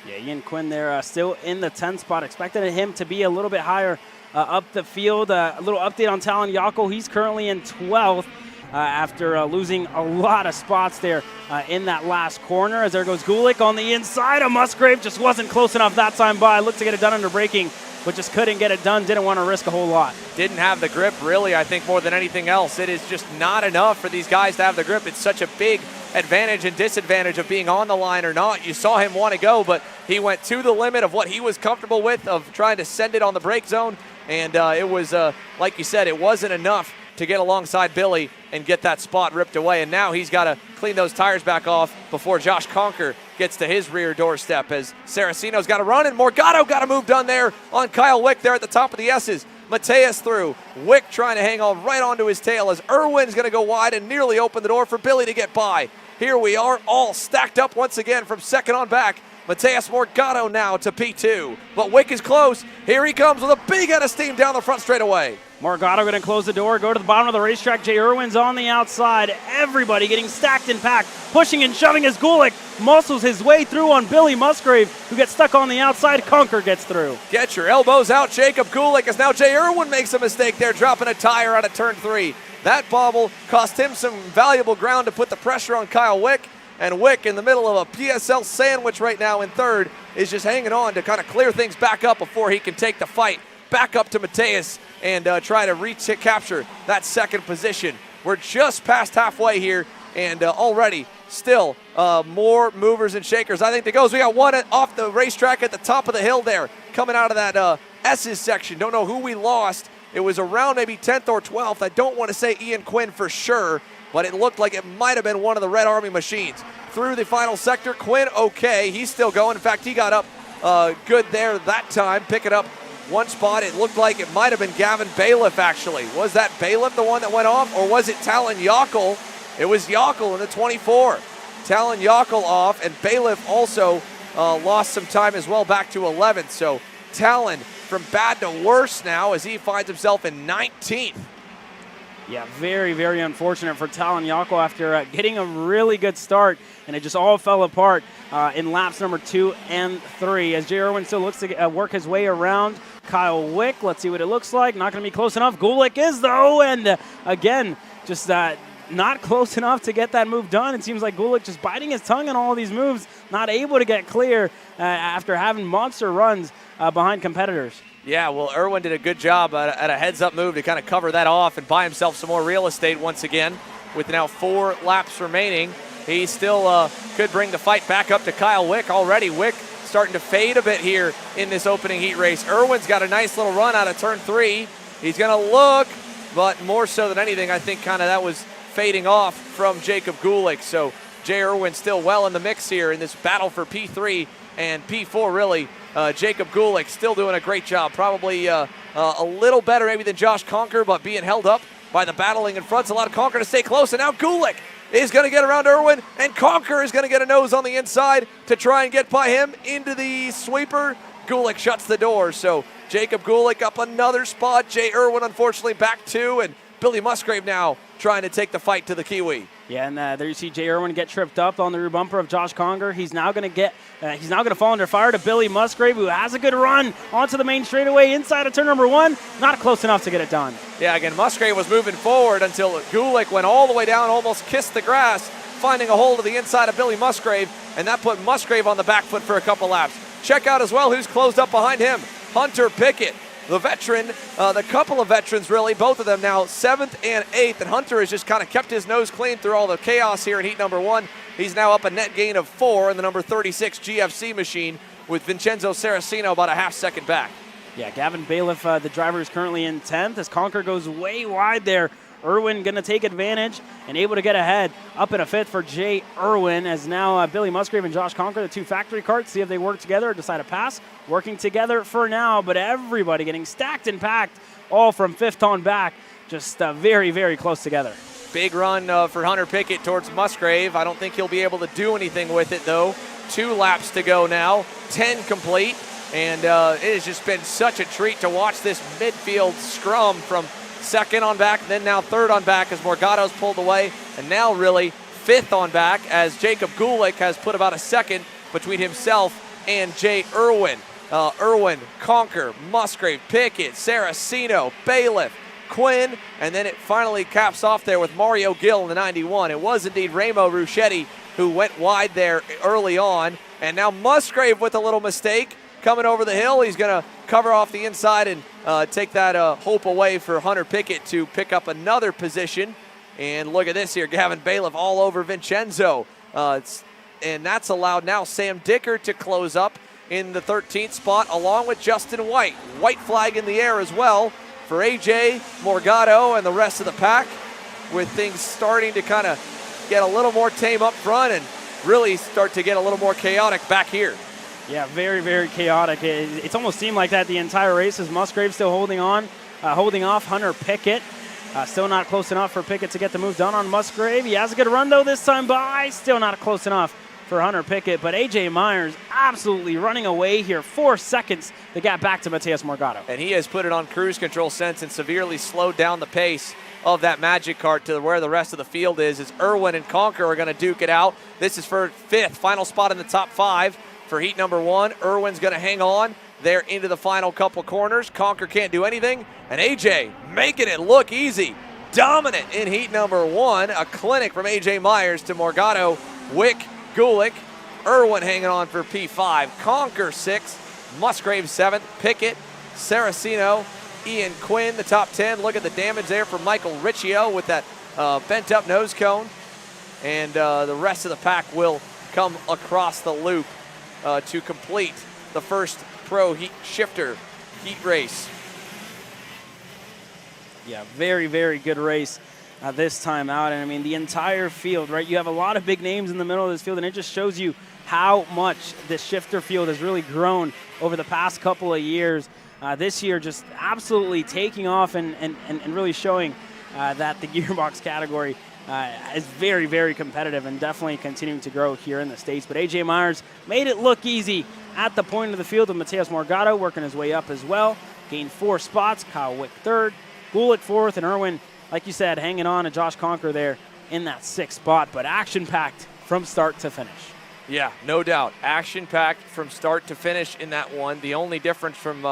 Yeah, Ian Quinn there still in the 10th spot. Expected him to be a little bit higher up the field. A little update on Talon Yako. He's currently in 12th after losing a lot of spots there in that last corner. As there goes Gulick on the inside. Musgrave just wasn't close enough that time by. Looked to get it done under braking, but just couldn't get it done. Didn't want to risk a whole lot. Didn't have the grip, really, I think, more than anything else. It is just not enough for these guys to have the grip. It's such a big advantage and disadvantage of being on the line or not. You saw him want to go, but he went to the limit of what he was comfortable with, of trying to send it on the brake zone. And it was, like you said, it wasn't enough to get alongside Billy and get that spot ripped away. And now he's got to clean those tires back off before Josh Conker gets to his rear doorstep, as Saraceno's got to run, and Morgado got a move done there on Kyle Wick there at the top of the S's. Mateus through. Wick trying to hang on right onto his tail as Irwin's going to go wide and nearly open the door for Billy to get by. Here we are, all stacked up once again from second on back. Mateus Morgado now to P2, but Wick is close. Here he comes with a big head of steam down the front straightaway. Morgado going to close the door, go to the bottom of the racetrack. Jay Irwin's on the outside. Everybody getting stacked and packed, pushing and shoving as Gulick muscles his way through on Billy Musgrave, who gets stuck on the outside. Conker gets through. Get your elbows out, Jacob Gulick, as now Jay Irwin makes a mistake there, dropping a tire out of turn 3. That bobble cost him some valuable ground to put the pressure on Kyle Wick. And Wick, in the middle of a PSL sandwich right now in third, is just hanging on to kind of clear things back up before he can take the fight back up to Mateus and try to capture that second position. We're just past halfway here, and already still more movers and shakers. I think to go. We got one off the racetrack at the top of the hill there, coming out of that S's section. Don't know who we lost. It was around maybe 10th or 12th. I don't want to say Ian Quinn for sure, but it looked like it might have been one of the Red Army machines. Through the final sector, Quinn okay. He's still going. In fact, he got up good there that time, picking up one spot. It looked like it might have been Gavin Bailiff, actually. Was that Bailiff the one that went off, or was it Talon Yockel? It was Yockel in the 24. Talon Yockel off, and Bailiff also lost some time as well, back to 11th. So Talon from bad to worse now as he finds himself in 19th. Yeah, very, very unfortunate for Talon Yako after getting a really good start, and it just all fell apart in laps number 2 and 3 as Jay Irwin still looks to work his way around Kyle Wick. Let's see what it looks like. Not going to be close enough. Gulick is, though, and again, just not close enough to get that move done. It seems like Gulick just biting his tongue on all these moves, not able to get clear after having monster runs behind competitors. Yeah, well, Irwin did a good job at a heads-up move to kind of cover that off and buy himself some more real estate once again. With now 4 laps remaining, he still could bring the fight back up to Kyle Wick already. Wick starting to fade a bit here in this opening heat race. Irwin's got a nice little run out of turn 3. He's going to look, but more so than anything, I think kind of that was fading off from Jacob Gulick. So Jay Irwin still well in the mix here in this battle for P3 and P4, really. Jacob Gulick still doing a great job. Probably a little better maybe than Josh Conker, but being held up by the battling in front. It's allowed Conker to stay close, and now Gulick is going to get around Irwin, and Conker is going to get a nose on the inside to try and get by him into the sweeper. Gulick shuts the door, so Jacob Gulick up another spot. Jay Irwin, unfortunately, back 2, and Billy Musgrave now trying to take the fight to the Kiwi. Yeah, and there you see Jay Irwin get tripped up on the rear bumper of Josh Conger. He's now going to fall under fire to Billy Musgrave, who has a good run onto the main straightaway inside of turn number 1. Not close enough to get it done. Yeah, again, Musgrave was moving forward until Gulick went all the way down, almost kissed the grass, finding a hole to the inside of Billy Musgrave, and that put Musgrave on the back foot for a couple laps. Check out as well who's closed up behind him. Hunter Pickett, the veteran, the couple of veterans really, both of them now 7th and 8th, and Hunter has just kind of kept his nose clean through all the chaos here in heat number 1. He's now up a net gain of 4 in the number 36 GFC machine with Vincenzo Saraceno about a half second back. Yeah, Gavin Bailiff, the driver, is currently in 10th as Conker goes way wide there. Irwin going to take advantage and able to get ahead. Up in a 5th for Jay Irwin as now Billy Musgrave and Josh Conker, the 2 factory carts, see if they work together or decide to pass. Working together for now, but everybody getting stacked and packed all from 5th on back. Just very, very close together. Big run for Hunter Pickett towards Musgrave. I don't think he'll be able to do anything with it, though. 2 laps to go now, 10 complete. And it has just been such a treat to watch this midfield scrum from 2nd on back, then now 3rd on back as Morgado's pulled away, and now really 5th on back as Jacob Gulick has put about a 2nd between himself and Jay Irwin. Irwin, Conker, Musgrave, Pickett, Saraceno, Bailiff, Quinn, and then it finally caps off there with Mario Gill in the 91. It was indeed Remo Ruschetti who went wide there early on, and now Musgrave with a little mistake coming over the hill. He's going to cover off the inside and take that hope away for Hunter Pickett to pick up another position. And look at this here, Gavin Bailiff all over Vincenzo. And that's allowed now Sam Dicker to close up in the 13th spot along with Justin White. White flag in the air as well for AJ, Morgado, and the rest of the pack, with things starting to kind of get a little more tame up front and really start to get a little more chaotic back here. Yeah, very, very chaotic. It's almost seemed like that the entire race as Musgrave still holding off Hunter Pickett. Still not close enough for Pickett to get the move done on Musgrave. He has a good run, though, this time by. Still not close enough for Hunter Pickett. But A.J. Myers absolutely running away here. 4 seconds to get back to Mateus Morgado. And he has put it on cruise control since and severely slowed down the pace of that Magic Kart to where the rest of the field is, as Irwin and Conker are going to duke it out. This is for 5th, final spot in the top 5 for heat number 1. Irwin's going to hang on there into the final couple corners. Conker can't do anything, and AJ making it look easy. Dominant in heat number 1. A clinic from AJ Myers to Morgado, Wick, Gulick. Irwin hanging on for P5. Conker 6th, Musgrave 7th, Pickett, Saraceno, Ian Quinn, the top 10. Look at the damage there for Michael Riccio with that bent up nose cone. And the rest of the pack will come across the loop to complete the first Pro Heat Shifter heat race. Yeah, very, very good race this time out. And I mean, the entire field, right? You have a lot of big names in the middle of this field, and it just shows you how much this shifter field has really grown over the past couple of years. This year, just absolutely taking off and really showing that the gearbox category is very, very competitive and definitely continuing to grow here in the States. But A.J. Myers made it look easy at the point of the field with Mateus Morgado working his way up as well. Gained 4 spots. Kyle Wick third, Gulick fourth, and Irwin, like you said, hanging on to Josh Conker there in that 6th spot. But action-packed from start to finish. Yeah, no doubt. Action-packed from start to finish in that one. The only difference from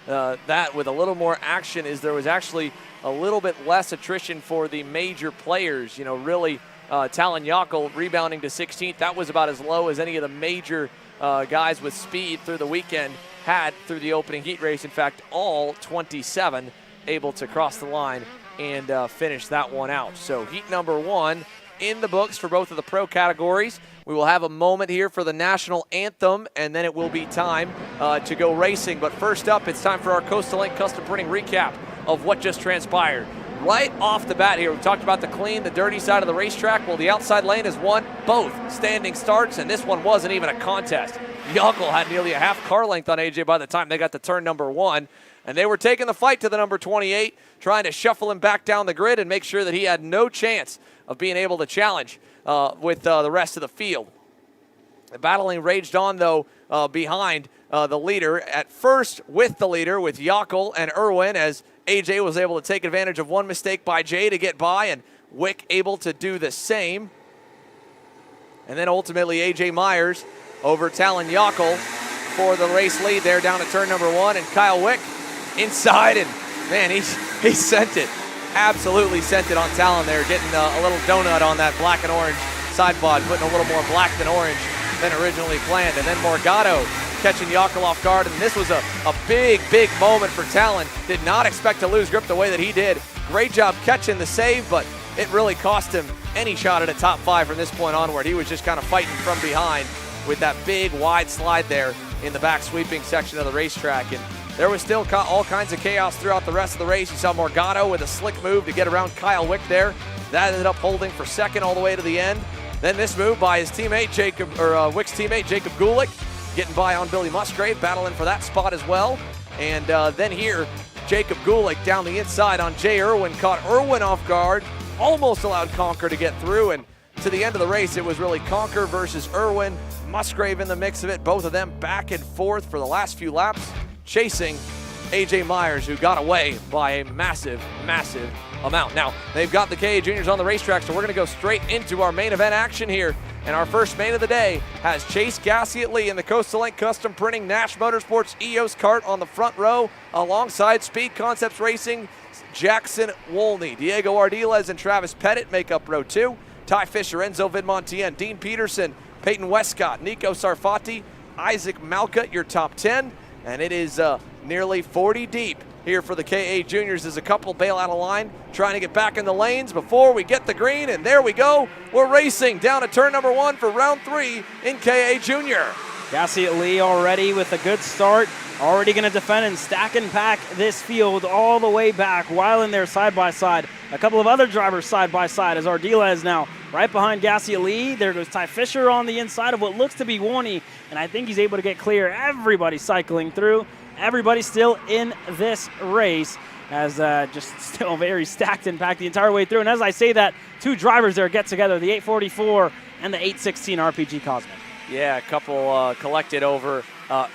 that with a little more action is there was actually a little bit less attrition for the major players. You know, really, Talon Yockel rebounding to 16th. That was about as low as any of the major guys with speed through the weekend had through the opening heat race. In fact, all 27 able to cross the line and finish that one out. So heat number 1 in the books for both of the pro categories. We will have a moment here for the national anthem, and then it will be time to go racing. But first up, it's time for our Coastal Link custom printing recap of what just transpired. Right off the bat here, we talked about the clean, the dirty side of the racetrack. Well, the outside lane has won both standing starts, and this one wasn't even a contest. Yockel had nearly a half car length on AJ by the time they got to turn number 1, and they were taking the fight to the number 28, trying to shuffle him back down the grid and make sure that he had no chance of being able to challenge with the rest of the field. The battling raged on, though, behind the leader. At first with the leader, with Yockel and Irwin, as AJ was able to take advantage of one mistake by Jay to get by, and Wick able to do the same. And then ultimately AJ Myers over Talon Yockel for the race lead there down to turn number 1, and Kyle Wick inside, and man, he sent it. Absolutely sent it on Talon there, getting a little donut on that black and orange side pod, putting a little more black than orange than originally planned. And then Morgado catching Yockel off guard, and this was a big, big moment for Talon. Did not expect to lose grip the way that he did. Great job catching the save, but it really cost him any shot at a top 5 from this point onward. He was just kind of fighting from behind with that big, wide slide there in the back sweeping section of the racetrack. And there was still all kinds of chaos throughout the rest of the race. You saw Morgado with a slick move to get around Kyle Wick there. That ended up holding for second all the way to the end. Then this move by his teammate, Wick's teammate, Jacob Gulick, getting by on Billy Musgrave, battling for that spot as well. And then here, Jacob Gulick down the inside on Jay Irwin, caught Irwin off guard, almost allowed Conker to get through. And to the end of the race, it was really Conker versus Irwin, Musgrave in the mix of it, both of them back and forth for the last few laps, chasing AJ Myers, who got away by a massive, massive amount. Now, they've got the KA Juniors on the racetrack, so we're going to go straight into our main event action here. And our first main of the day has Chase Gassiet-Lee in the Coastal Link Custom Printing Nash Motorsports EOS Kart on the front row, alongside Speed Concepts Racing, Jackson Wolney. Diego Ardiles and Travis Pettit make up row 2. Ty Fisher, Enzo Vidmontien, Dean Peterson, Peyton Westcott, Nico Sarfati, Isaac Malka, your top 10. And it is nearly 40 deep here for the KA Juniors as a couple bail out of line, trying to get back in the lanes before we get the green. And there we go. We're racing down to turn number 1 for round 3 in KA Junior. Gassiet-Lee already with a good start, already going to defend and stack and pack this field all the way back, while in there side by side. A couple of other drivers side by side as Ardiles now right behind Gassiet-Lee. There goes Ty Fisher on the inside of what looks to be Wolney, and I think he's able to get clear. Everybody cycling through. Everybody still in this race, as just still very stacked and packed the entire way through. And as I say that, 2 drivers there get together, the 844 and the 816 RPG Cosmic. Yeah, a couple collected over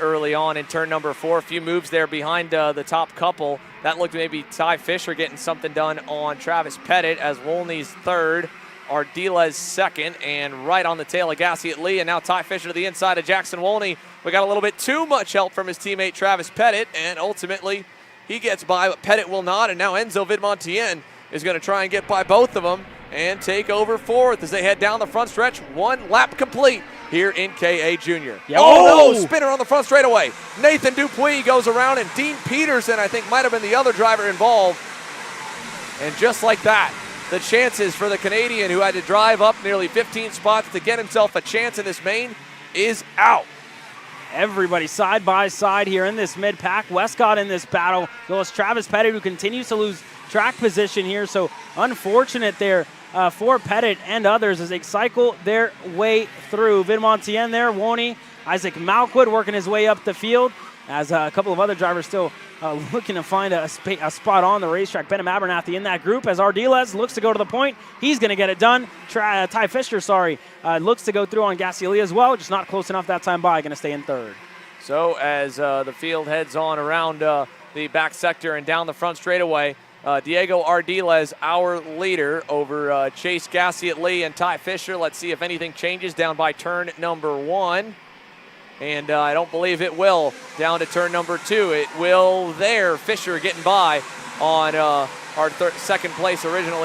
early on in turn number 4. A few moves there behind the top couple. That looked maybe Ty Fisher getting something done on Travis Pettit, as Wolney's third, Ardiles second, and right on the tail of Gassiet-Lee. And now Ty Fisher to the inside of Jackson Wolney. We got a little bit too much help from his teammate Travis Pettit, and ultimately he gets by, but Pettit will not. And now Enzo Vidmontien is going to try and get by both of them and take over 4th as they head down the front stretch. 1 lap complete here in KA Junior. Yep. Oh no, spinner on the front straightaway. Nathan Dupuis goes around, and Dean Peterson, I think, might have been the other driver involved. And just like that, the chances for the Canadian, who had to drive up nearly 15 spots to get himself a chance in this main, is out. Everybody side by side here in this mid-pack. Westcott in this battle. Goes Travis Pettit, who continues to lose track position here. So unfortunate there for Pettit and others as they cycle their way through. Vidmontien there, Wolney, Isaac Malquid working his way up the field. as a couple of other drivers still looking to find a spot on the racetrack. Ben Abernathy in that group as Ardiles looks to go to the point. He's going to get it done. Ty Fisher, looks to go through on Gasly as well, just not close enough that time by, going to stay in third. So as the field heads on around the back sector and down the front straightaway, Diego Ardiles, our leader, over Chase Gasly and Ty Fisher. Let's see if anything changes down by turn number 1. And I don't believe it will. Down to turn number 2. It will there. Fisher getting by on our second place original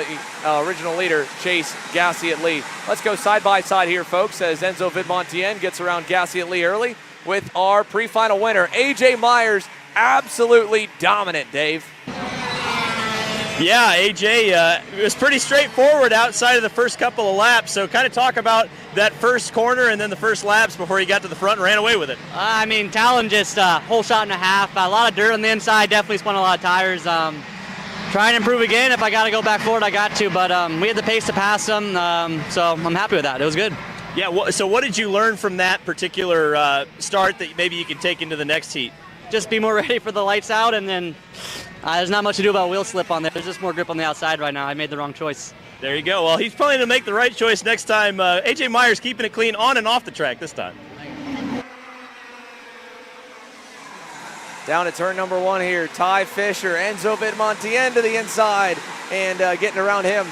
leader, Chase Gasly. Let's go side by side here, folks, as Enzo Vidmontien gets around Gasly early with our pre-final winner, AJ Myers. Absolutely dominant, Dave. Yeah, AJ, it was pretty straightforward outside of the first couple of laps. So kind of talk about that first corner and then the first laps before he got to the front and ran away with it. I mean, Talon just whole shot and a half. A lot of dirt on the inside, definitely spun a lot of tires. Trying to improve again. If I got to go back forward, I got to. But we had the pace to pass them, so I'm happy with that. It was good. Yeah, so what did you learn from that particular start that maybe you can take into the next heat? Just be more ready for the lights out, and then there's not much to do about wheel slip on there. There's just more grip on the outside right now. I made the wrong choice. There you go. Well, he's probably going to make the right choice next time. AJ Myers keeping it clean on and off the track this time. Down at turn number 1 here, Ty Fisher, Enzo Vidmontien to the inside, and getting around him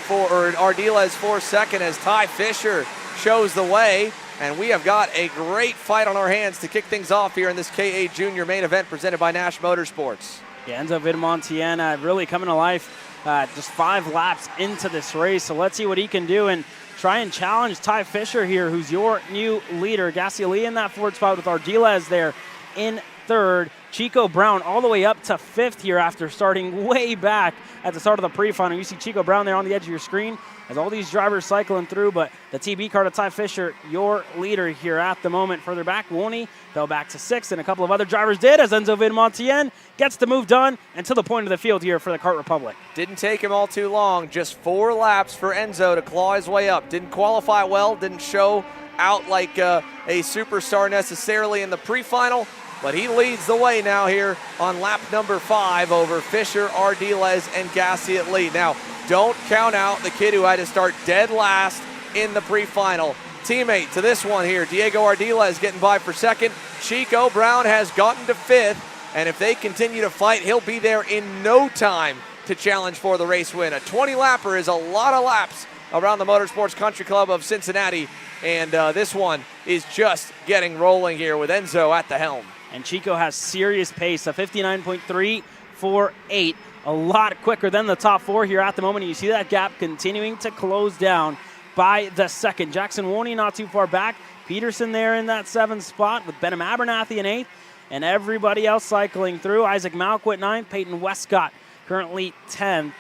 Ardiles for second as Ty Fisher shows the way. And we have got a great fight on our hands to kick things off here in this KA Junior main event presented by Nash Motorsports. Yeah, Enzo Vidmontien really coming to life just 5 laps into this race. So let's see what he can do and try and challenge Ty Fisher here, who's your new leader. Gasly in that 4th spot with Ardiles there in 3rd. Chico Brown all the way up to 5th here after starting way back at the start of the pre-final. You see Chico Brown there on the edge of your screen as all these drivers cycling through, but the TB car to Ty Fisher, your leader here at the moment. Further back, Woney fell back to 6th, and a couple of other drivers did as Enzo Vidmontien gets the move done and to the point of the field here for the Kart Republic. Didn't take him all too long, just 4 laps for Enzo to claw his way up. Didn't qualify well, didn't show out like a superstar necessarily in the pre-final, but he leads the way now here on lap number 5 over Fisher, Ardiles, and Gasly. Now, don't count out the kid who had to start dead last in the pre-final. Teammate to this one here, Diego Ardiles getting by for 2nd. Chico Brown has gotten to 5th, and if they continue to fight, he'll be there in no time to challenge for the race win. A 20-lapper is a lot of laps around the Motorsports Country Club of Cincinnati, and this one is just getting rolling here with Enzo at the helm. And Chico has serious pace, a 59.348, a lot quicker than the top 4 here at the moment. You see that gap continuing to close down by the 2nd. Jackson Woney not too far back. Peterson there in that 7th spot with Benham Abernathy in 8th, and everybody else cycling through. Isaac Malquit 9th, Peyton Westcott currently 10th.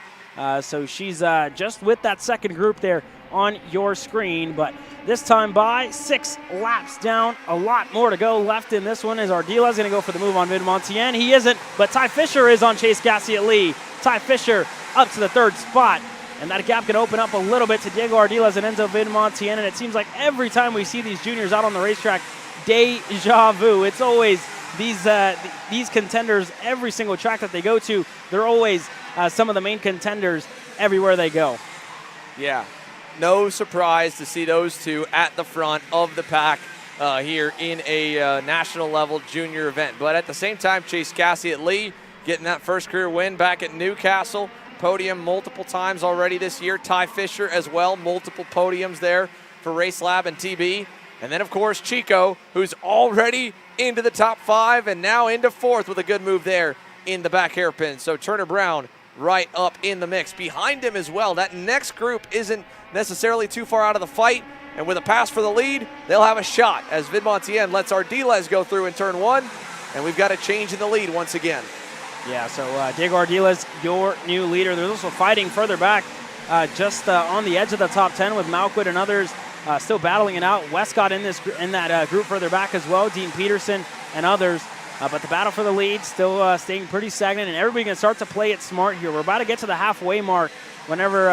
So she's just with that 2nd group there on your screen, but this time by 6 laps down, a lot more to go left in this one as Ardiles going to go for the move on Vidmontien. He isn't, but Ty Fisher is on Chase Gasly. Ty Fisher up to the 3rd spot, and that gap can open up a little bit to Diego Ardiles and Enzo Vidmontien, and it seems like every time we see these juniors out on the racetrack, deja vu. It's always these contenders, every single track that they go to, they're always some of the main contenders everywhere they go. Yeah. No surprise to see those two at the front of the pack here in a national level junior event. But at the same time, Chase Gasly getting that first career win back at Newcastle. Podium multiple times already this year. Ty Fisher as well, multiple podiums there for Race Lab and TB. And then, of course, Chico, who's already into the top 5 and now into 4th with a good move there in the back hairpin. So Turner Brown right up in the mix. Behind him as well, that next group isn't necessarily too far out of the fight, and with a pass for the lead, they'll have a shot as Vidmontien lets Ardiles go through in turn 1, and we've got a change in the lead once again. Yeah, so Diego Ardiles, your new leader. There's also fighting further back just on the edge of the top 10 with Malquit and others still battling it out. Westcott in that group further back as well, Dean Peterson and others. But the battle for the lead still staying pretty stagnant, and everybody can start to play it smart here. We're about to get to the halfway mark whenever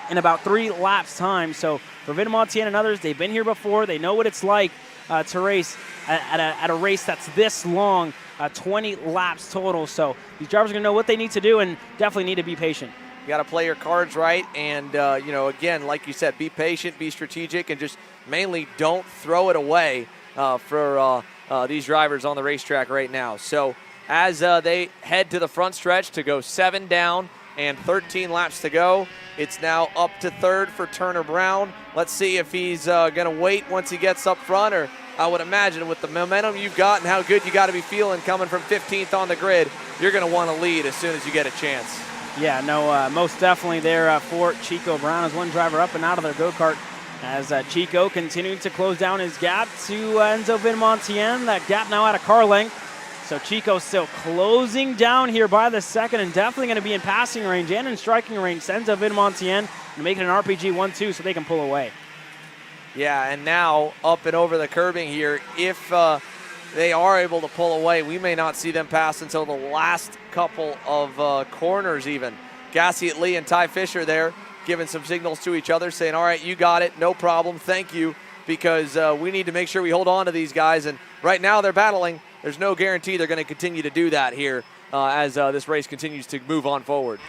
in about 3 laps time. So for Vidmontien and others, they've been here before. They know what it's like to race at a race that's this long, 20 laps total. So these drivers are going to know what they need to do and definitely need to be patient. You got to play your cards right, and again, like you said, be patient, be strategic, and just mainly don't throw it away for these drivers on the racetrack right now. So as they head to the front stretch to go 7 down and 13 laps to go, it's now up to third for Turner Brown. Let's see if he's going to wait once he gets up front, or I would imagine with the momentum you've got and how good you got to be feeling coming from 15th on the grid, you're going to want to lead as soon as you get a chance. Yeah, no, most definitely there for Chico Brown as one driver up and out of their go-kart as Chico continuing to close down his gap to Enzo Vidmontien. That gap now at a car length. So Chico still closing down here by the second and definitely going to be in passing range and in striking range. Enzo Vidmontien and make it an RPG 1-2 so they can pull away. Yeah, and now up and over the curbing here, if they are able to pull away, we may not see them pass until the last couple of corners even. Gassiet Lee and Ty Fisher there giving some signals to each other, saying, all right, you got it, no problem, thank you, because we need to make sure we hold on to these guys. And right now they're battling. There's no guarantee they're going to continue to do that here as this race continues to move on forward.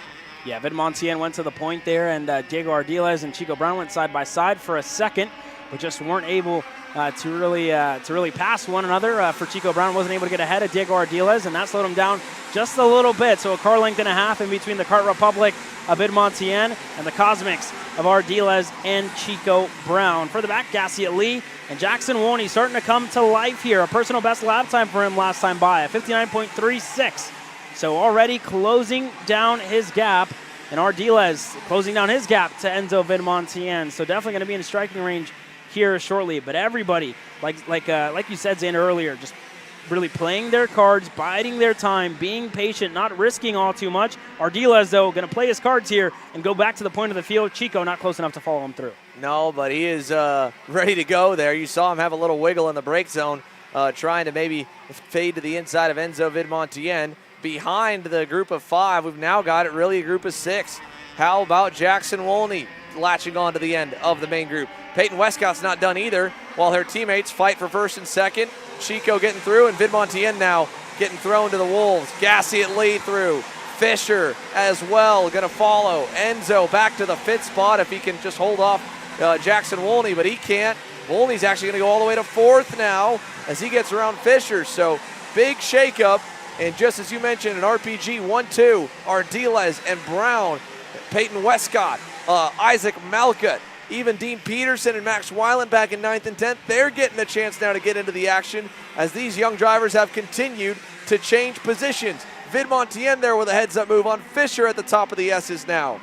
Yeah, Vidmontien went to the point there, and Diego Ardiles and Chico Brown went side by side for a second, but just weren't able to really pass one another. For Chico Brown, wasn't able to get ahead of Diego Ardiles, and that slowed him down just a little bit. So a car length and a half in between the Kart Republic of Vidmontien and the Cosmics of Ardiles and Chico Brown. Further back, Gassiet Lee and Jackson Wolney starting to come to life here. A personal best lap time for him last time by, a 59.36. So already closing down his gap, and Ardiles closing down his gap to Enzo Vidmontien. So definitely going to be in striking range here shortly. But everybody, like you said, Xander, earlier, just really playing their cards, biding their time, being patient, not risking all too much. Ardiles, though, going to play his cards here and go back to the point of the field. Chico not close enough to follow him through. No, but he is ready to go there. You saw him have a little wiggle in the brake zone, trying to maybe fade to the inside of Enzo Vidmontien. Behind the group of 5, we've now got it really a group of 6. How about Jackson Wolney latching on to the end of the main group? Peyton Westcott's not done either, while her teammates fight for first and second. Chico getting through, and Vidmontien now getting thrown to the wolves. Gassiet Lee through. Fisher as well going to follow. Enzo back to the 5th spot if he can just hold off Jackson Wolney, but he can't. Wolney's actually going to go all the way to 4th now as he gets around Fisher. So big shakeup, and just as you mentioned, an RPG 1-2, Ardiles and Brown, Peyton Westcott, Isaac Malcutt, even Dean Peterson and Max Weiland back in 9th and 10th. They're getting a chance now to get into the action as these young drivers have continued to change positions. Vidmontien there with a heads-up move on Fisher at the top of the S's now.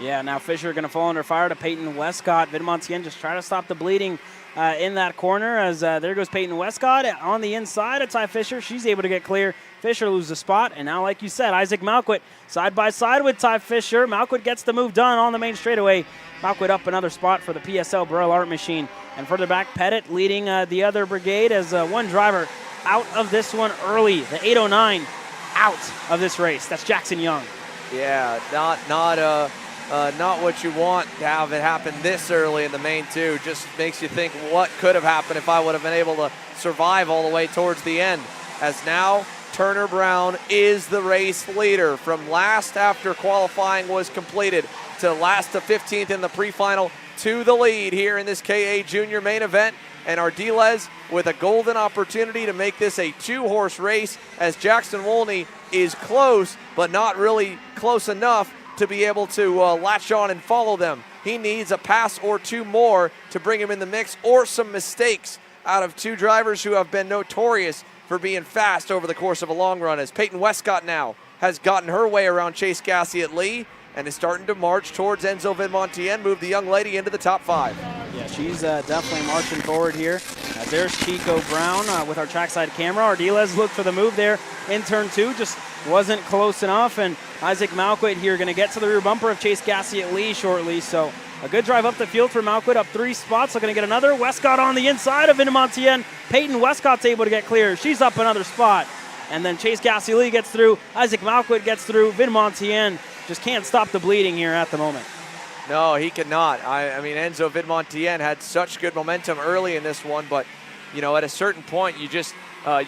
Yeah, now Fisher going to fall under fire to Peyton Westcott. Vidmontien just try to stop the bleeding in that corner as there goes Peyton Westcott on the inside of Ty Fisher. She's able to get clear. Fisher loses the spot, and now, like you said, Isaac Malcutt side by side with Ty Fisher. Malcutt gets the move done on the main straightaway. Malcutt up another spot for the PSL Burrell Art Machine. And further back, Pettit leading the other brigade as one driver out of this one early. The 809 out of this race. That's Jackson Young. Yeah, not what you want to have it happen this early in the main two. Just makes you think what could have happened if I would have been able to survive all the way towards the end. As now Turner Brown is the race leader from last after qualifying was completed to last to 15th in the pre-final to the lead here in this KA Junior main event. And Ardiles with a golden opportunity to make this a 2-horse race as Jackson Wolney is close, but not really close enough to be able to latch on and follow them. He needs a pass or 2 more to bring him in the mix, or some mistakes out of 2 drivers who have been notorious for being fast over the course of a long run, as Peyton Westcott now has gotten her way around Chase Gassiet Lee and is starting to march towards Enzo Vidmontien, move the young lady into the top 5. Yeah, she's definitely marching forward here. There's Chico Brown with our trackside camera. Ardiles looked for the move there in turn 2, just wasn't close enough, and Isaac Malcutt here going to get to the rear bumper of Chase Gassiet Lee shortly. So a good drive up the field for Malcutt, up 3 spots. Looking to get another. Westcott on the inside of Vidmontien. Peyton Westcott's able to get clear. She's up another spot. And then Chase Gassiet Lee gets through. Isaac Malcutt gets through. Vidmontien just can't stop the bleeding here at the moment. No, he cannot. I mean, Enzo Vidmontien had such good momentum early in this one, but you know, at a certain point, you just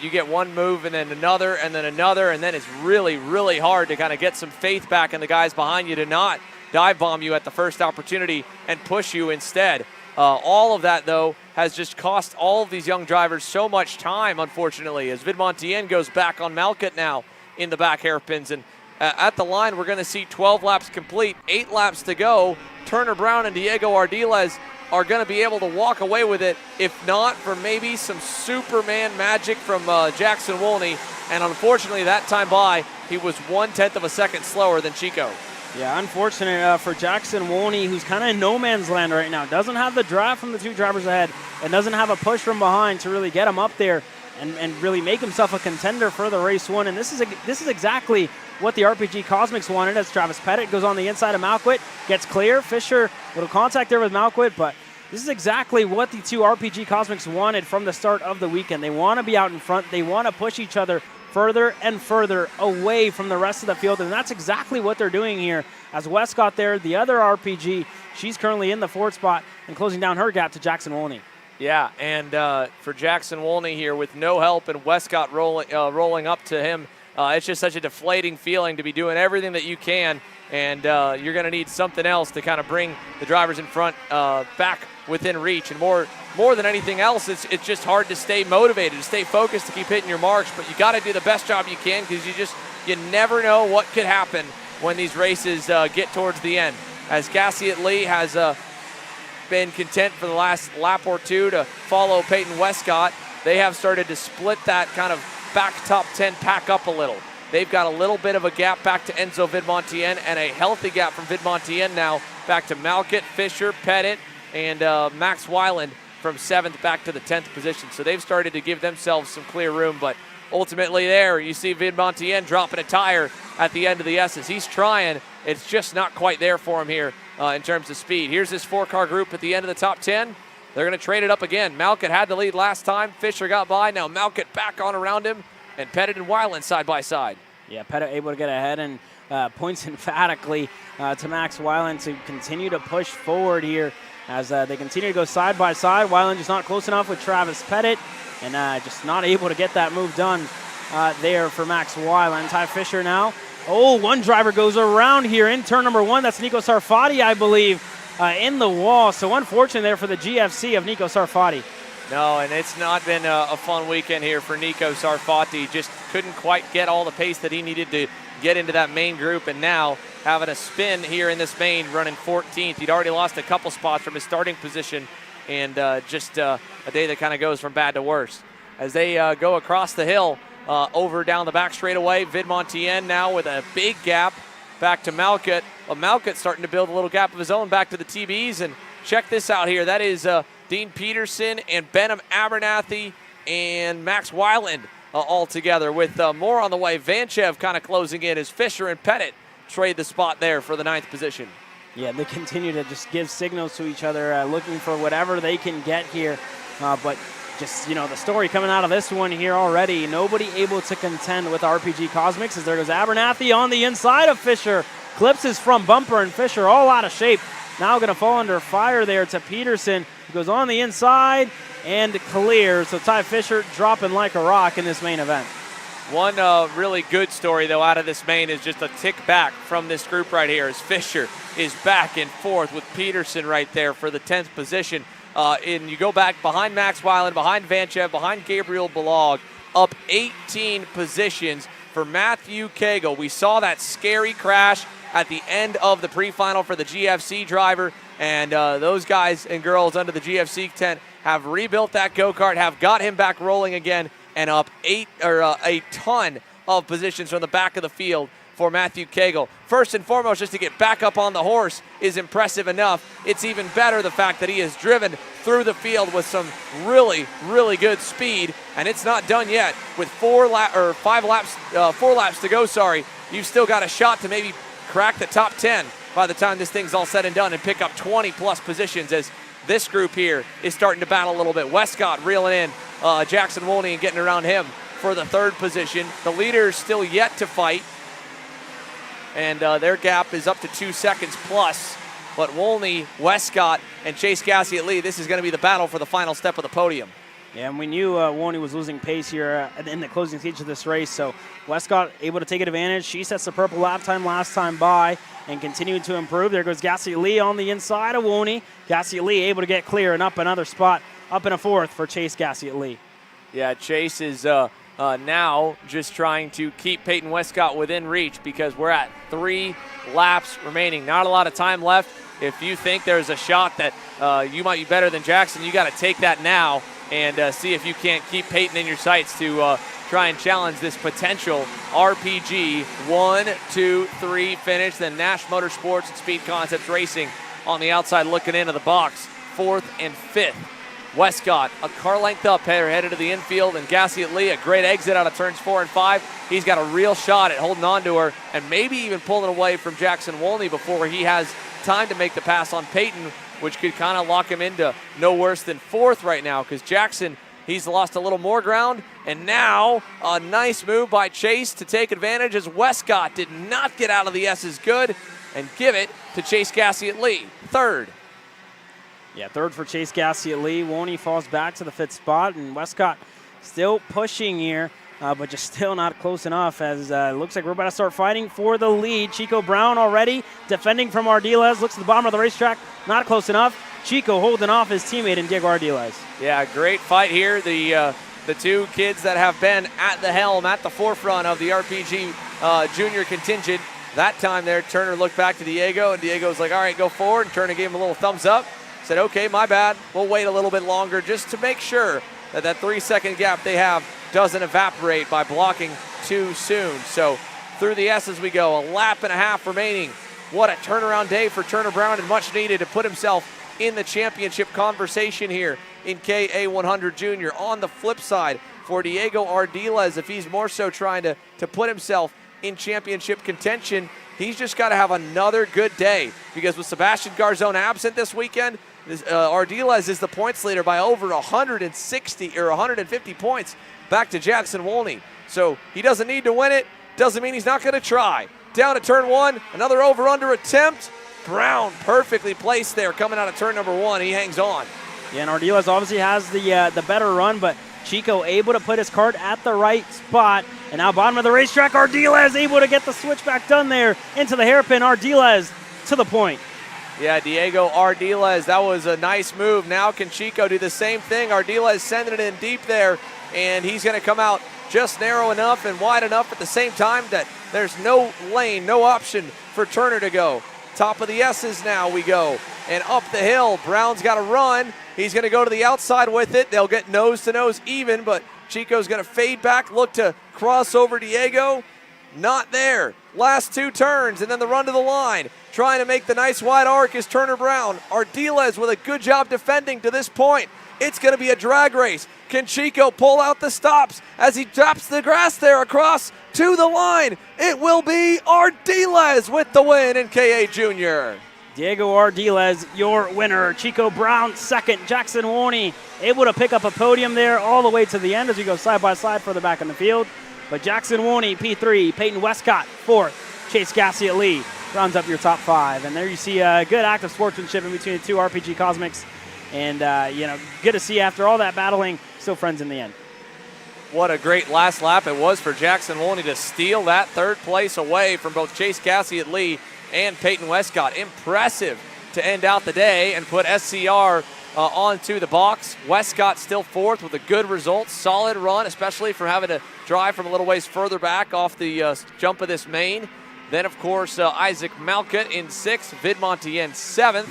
you get one move and then another and then another, and then it's really, really hard to kind of get some faith back in the guys behind you to not dive bomb you at the first opportunity and push you instead. All of that, though, has just cost all of these young drivers so much time, unfortunately, as Vidmontien goes back on Malkut now in the back hairpins. And at the line, we're going to see 12 laps complete, 8 laps to go. Turner Brown and Diego Ardiles are going to be able to walk away with it, if not for maybe some Superman magic from Jackson Wolney. And unfortunately, that time by, he was 1/10 of a second slower than Chico. Yeah, unfortunate for Jackson Wolney, who's kind of in no man's land right now. Doesn't have the drive from the two drivers ahead and doesn't have a push from behind to really get him up there and really make himself a contender for the race one. And this is exactly what the RPG Cosmics wanted, as Travis Pettit goes on the inside of Malquit, gets clear. Fisher, little contact there with Malquit, but this is exactly what the two RPG Cosmics wanted from the start of the weekend. They want to be out in front. They want to push each other further and further away from the rest of the field, and that's exactly what they're doing here. As Westcott there, the other RPG, she's currently in the fourth spot and closing down her gap to Jackson Wolney. Yeah, and for Jackson Wolney here with no help and Westcott rolling up to him, it's just such a deflating feeling to be doing everything that you can, and you're going to need something else to kind of bring the drivers in front back within reach. And more than anything else, it's just hard to stay motivated, to stay focused, to keep hitting your marks. But you got to do the best job you can, because you never know what could happen when these races get towards the end. As Gassiet Lee has been content for the last lap or two to follow Peyton Westcott, they have started to split that kind of back top 10 pack up a little. They've got a little bit of a gap back to Enzo Vidmontien, and a healthy gap from Vidmontien now back to Malkut, Fisher, Pettit, and Max Weiland from 7th back to the 10th position. So they've started to give themselves some clear room, but ultimately there you see Vidmontien dropping a tire at the end of the S's. He's trying. It's just not quite there for him here in terms of speed. Here's this 4-car group at the end of the top 10. They're going to trade it up again. Malkut had the lead last time. Fisher got by. Now Malkut back on around him, and Pettit and Weiland side by side. Yeah, Pettit able to get ahead, and points emphatically to Max Weiland to continue to push forward here as they continue to go side by side. Weiland just not close enough with Travis Pettit, and just not able to get that move done there for Max Weiland. Ty Fisher now. Oh, one driver goes around here in turn number 1. That's Nico Sarfati, I believe, in the wall. So unfortunate there for the GFC of Nico Sarfati. No, and it's not been a fun weekend here for Nico Sarfati. Just couldn't quite get all the pace that he needed to get into that main group, and now having a spin here in this main, running 14th. He'd already lost a couple spots from his starting position, and just a day that kind of goes from bad to worse. As they go across the hill, over down the back straightaway, Vidmontien now with a big gap back to Malkut. Well, Malkut starting to build a little gap of his own back to the TBs, and check this out here. That is Dean Peterson and Benham Abernathy and Max Weiland all together, with more on the way. Vanchev kind of closing in as Fisher and Pettit trade the spot there for the 9th position. Yeah, they continue to just give signals to each other, looking for whatever they can get here. But just, you know, the story coming out of this one here already, nobody able to contend with RPG Cosmics, as there goes Abernathy on the inside of Fisher. Clips his front bumper, and Fisher all out of shape. Now going to fall under fire there to Peterson, who goes on the inside and clear. So Ty Fisher dropping like a rock in this main event. One really good story, though, out of this main is just a tick back from this group right here, as Fisher is back and forth with Peterson right there for the 10th position. And you go back behind Max Weiland, behind Vanchev, behind Gabriel Balog, up 18 positions for Matthew Cagle. We saw that scary crash at the end of the pre-final for the GFC driver, and those guys and girls under the GFC tent have rebuilt that go-kart, have got him back rolling again, and up a ton of positions from the back of the field for Matthew Cagle. First and foremost, just to get back up on the horse is impressive enough. It's even better the fact that he has driven through the field with some really, really good speed, and it's not done yet. With 4 laps to go, you've still got a shot to maybe crack the top 10 by the time this thing's all said and done, and pick up 20-plus positions, as this group here is starting to battle a little bit. Westcott reeling in Jackson Wolney and getting around him for the 3rd position. The leaders still yet to fight, and their gap is up to 2 seconds plus. But Wolney, Westcott, and Chase Gassiet Lee, this is going to be the battle for the final step of the podium. Yeah, and we knew Woney was losing pace here in the closing stage of this race, so Westcott able to take advantage. She sets the purple lap time last time by and continued to improve. There goes Gassie Lee on the inside of Woney. Gassie Lee able to get clear and up another spot, up in a fourth for Chase Gassie Lee. Yeah, Chase is now just trying to keep Peyton Westcott within reach because we're at 3 laps remaining. Not a lot of time left. If you think there's a shot that you might be better than Jackson, you got to take that now and see if you can't keep Peyton in your sights to try and challenge this potential RPG 1, 2, 3 finish. Then Nash Motorsports and Speed Concepts Racing on the outside looking into the box, 4th and 5th. Westcott, a car length up, headed to the infield, and Gassie Lee, a great exit out of turns 4 and 5. He's got a real shot at holding on to her and maybe even pulling away from Jackson Wolney before he has time to make the pass on Peyton, which could kind of lock him into no worse than 4th right now because Jackson, he's lost a little more ground. And now a nice move by Chase to take advantage as Westcott did not get out of the S's good and give it to Chase Gassie Lee, 3rd. Yeah, 3rd for Chase Gassie Lee. Woney falls back to the 5th spot, and Westcott still pushing here, but just still not close enough as it looks like we're about to start fighting for the lead. Chico Brown already defending from Ardiles. Looks at the bottom of the racetrack, not close enough. Chico holding off his teammate in Diego Ardiles. Yeah, great fight here. The 2 kids that have been at the helm, at the forefront of the RPG junior contingent. That time there, Turner looked back to Diego, and Diego's like, all right, go forward, and Turner gave him a little thumbs up. Said, okay, my bad. We'll wait a little bit longer just to make sure that that 3-second gap they have doesn't evaporate by blocking too soon. So through the S's we go, a lap and a half remaining. What a turnaround day for Turner Brown and much needed to put himself in the championship conversation here in KA100 Junior. On the flip side, for Diego Ardiles, if he's more so trying to put himself in championship contention, he's just got to have another good day because with Sebastian Garzón absent this weekend, Ardiles is the points leader by over 160 or 150 points back to Jackson Wolney. So he doesn't need to win it. Doesn't mean he's not going to try. Down to turn 1, another over-under attempt. Brown perfectly placed there coming out of turn number 1. He hangs on. Yeah, and Ardiles obviously has the better run, but Chico able to put his cart at the right spot. And now bottom of the racetrack, Ardiles able to get the switchback done there into the hairpin. Ardiles to the point. Yeah, Diego Ardiles, that was a nice move. Now can Chico do the same thing? Ardiles sending it in deep there, and he's going to come out just narrow enough and wide enough at the same time that there's no lane, no option for Turner to go. Top of the S's now we go. And up the hill, Brown's got to run. He's going to go to the outside with it. They'll get nose to nose even, but Chico's going to fade back, look to cross over Diego. Not there. Last 2 turns, and then the run to the line. Trying to make the nice wide arc is Turner Brown. Ardiles with a good job defending to this point. It's going to be a drag race. Can Chico pull out the stops as he drops the grass there across to the line? It will be Ardiles with the win in KA Junior. Diego Ardiles, your winner. Chico Brown, 2nd. Jackson Wolney able to pick up a podium there all the way to the end as we go side by side further back in the field. But Jackson Wolney, P3. Peyton Westcott, 4th. Chase Gassie Lee rounds up your top 5. And there you see a good act of sportsmanship in between the 2 RPG Cosmics. And, good to see after all that battling, still friends in the end. What a great last lap it was for Jackson Wolney to steal that 3rd place away from both Chase Gassie Lee and Peyton Westcott. Impressive to end out the day and put SCR onto the box. Westcott still 4th with a good result. Solid run, especially for having to drive from a little ways further back off the jump of this main. Then, of course, Isaac Malkut in 6th, Vid Montien 7th,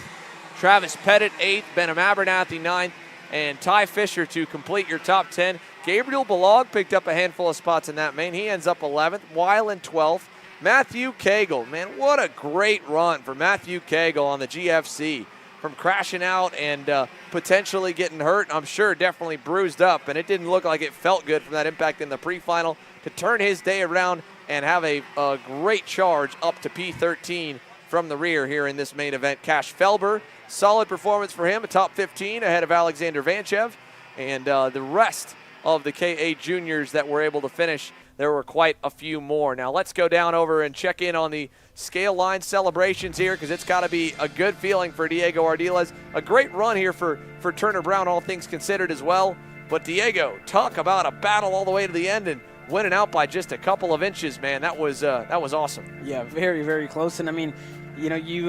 Travis Pettit 8th, Benham Abernathy 9th, and Ty Fisher to complete your top 10. Gabriel Balog picked up a handful of spots in that main. He ends up 11th, Weiland 12th. Matthew Cagle, man, what a great run for Matthew Cagle on the GFC. From crashing out and potentially getting hurt, I'm sure definitely bruised up, and it didn't look like it felt good from that impact in the pre-final to turn his day around and have a great charge up to P13 from the rear here in this main event. Cash Felber, solid performance for him, a top 15 ahead of Alexander Vanchev, and the rest of the KA juniors that were able to finish, there were quite a few more. Now let's go down over and check in on the scale line celebrations here because it's got to be a good feeling for Diego Ardiles. A great run here for Turner Brown, all things considered as well. But Diego, talk about a battle all the way to the end and winning out by just a couple of inches, man. That was awesome. Yeah, very, very close. And I mean, you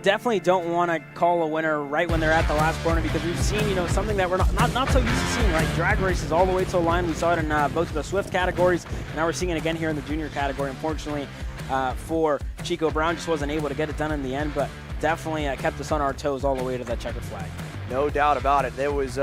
definitely don't want to call a winner right when they're at the last corner, because we've seen, something that we're not so used to seeing, right? Drag races all the way to the line. We saw it in both of the Swift categories, and now we're seeing it again here in the junior category. Unfortunately for Chico Brown, just wasn't able to get it done in the end, but definitely kept us on our toes all the way to that checkered flag. No doubt about it. It was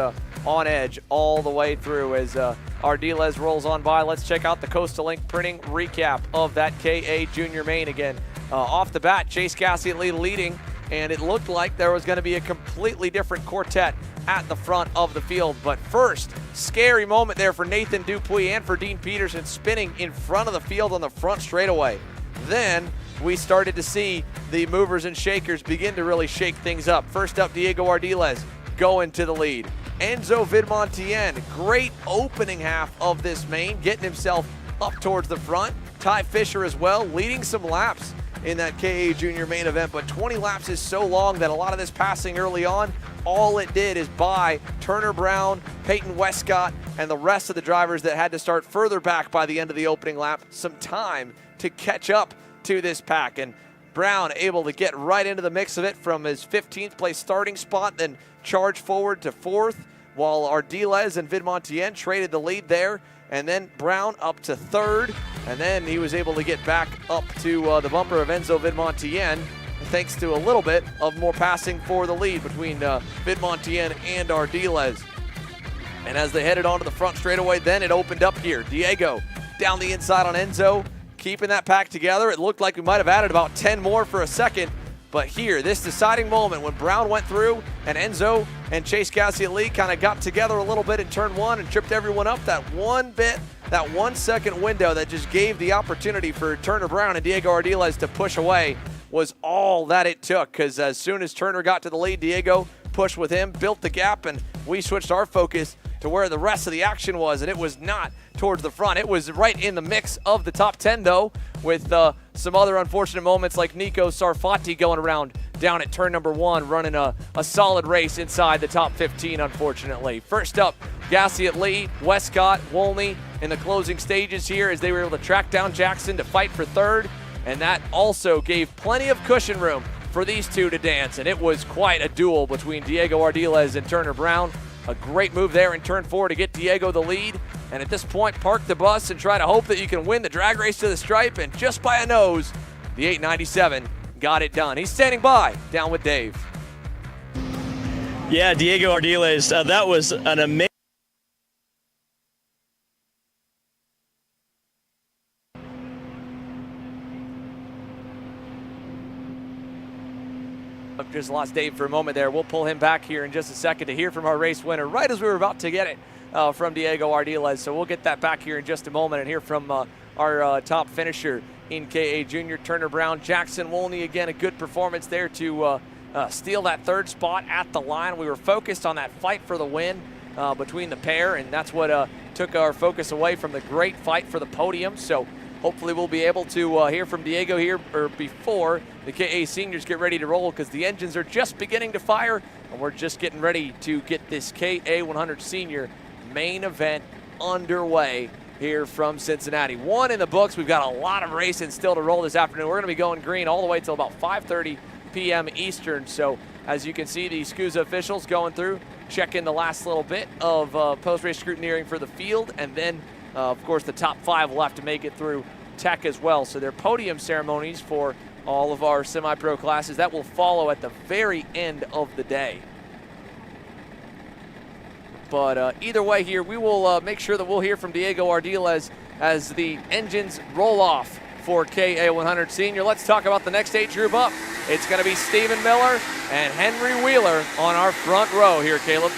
on edge all the way through as Ardiles rolls on by. Let's check out the Coastal Link printing recap of that KA Junior Main again. Off the bat, Chase Gassiet leading, and it looked like there was going to be a completely different quartet at the front of the field. But first, scary moment there for Nathan Dupuis and for Dean Peterson, spinning in front of the field on the front straightaway. Then we started to see the movers and shakers begin to really shake things up. First up, Diego Ardiles going to the lead. Enzo Vidmontien, great opening half of this main, getting himself up towards the front. Ty Fisher as well, leading some laps in that KA Junior main event, but 20 laps is so long that a lot of this passing early on, all it did is buy Turner Brown, Peyton Westcott, and the rest of the drivers that had to start further back by the end of the opening lap some time to catch up to this pack. And Brown able to get right into the mix of it from his 15th place starting spot, then charge forward to 4th, while Ardiles and Vidmontien traded the lead there. And then Brown up to 3rd, and then he was able to get back up to the bumper of Enzo Vidmontien, thanks to a little bit of more passing for the lead between Vidmontien and Ardiles. And as they headed onto the front straightaway, then it opened up here. Diego down the inside on Enzo, keeping that pack together. It looked like we might have added about 10 more for a second, but here, this deciding moment when Brown went through and Enzo and Chase Gassiet kind of got together a little bit in turn 1 and tripped everyone up, that 1 second window that just gave the opportunity for Turner Brown and Diego Ardiles to push away was all that it took, because as soon as Turner got to the lead, Diego pushed with him, built the gap, and we switched our focus to where the rest of the action was, and it was not towards the front. It was right in the mix of the top 10, though, with some other unfortunate moments like Nico Sarfati going around down at turn number 1, running a solid race inside the top 15, unfortunately. First up, Gassiet, Westcott, Wolney in the closing stages here as they were able to track down Jackson to fight for 3rd, and that also gave plenty of cushion room for these two to dance, and it was quite a duel between Diego Ardiles and Turner Brown. A great move there in turn 4 to get Diego the lead, and at this point park the bus and try to hope that you can win the drag race to the stripe, and just by a nose, the 897 got it done. He's standing by down with Dave. Yeah, Diego Ardiles, that was an amazing. Just lost Dave for a moment there. We'll pull him back here in just a second to hear from our race winner right as we were about to get it from Diego Ardiles. So we'll get that back here in just a moment and hear from our top finisher in KA Junior, Turner Brown. Jackson Wolney, again, a good performance there to steal that 3rd spot at the line. We were focused on that fight for the win between the pair, and that's what took our focus away from the great fight for the podium. So hopefully we'll be able to hear from Diego here before the KA seniors get ready to roll, because the engines are just beginning to fire, and we're just getting ready to get this KA 100 senior main event underway here from Cincinnati. 1 in the books. We've got a lot of racing still to roll this afternoon. We're going to be going green all the way till about 5:30 p.m. Eastern. So as you can see, the SKUSA officials going through, checking the last little bit of post-race scrutineering for the field, and then of course, the top 5 will have to make it through tech as well. So their podium ceremonies for all of our semi-pro classes, that will follow at the very end of the day. But either way here, we will make sure that we'll hear from Diego Ardiles as the engines roll off for KA 100 Senior. Let's talk about the next age group up. It's going to be Stephen Miller and Henry Wheeler on our front row here, Caleb.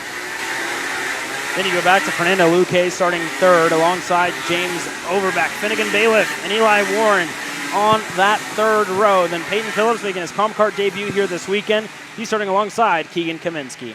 Then you go back to Fernando Luque starting 3rd alongside James Overbeck, Finnegan Bailiff, and Eli Warren on that 3rd row. Then Peyton Phillips making his Comp Kart debut here this weekend. He's starting alongside Keegan Kaminsky.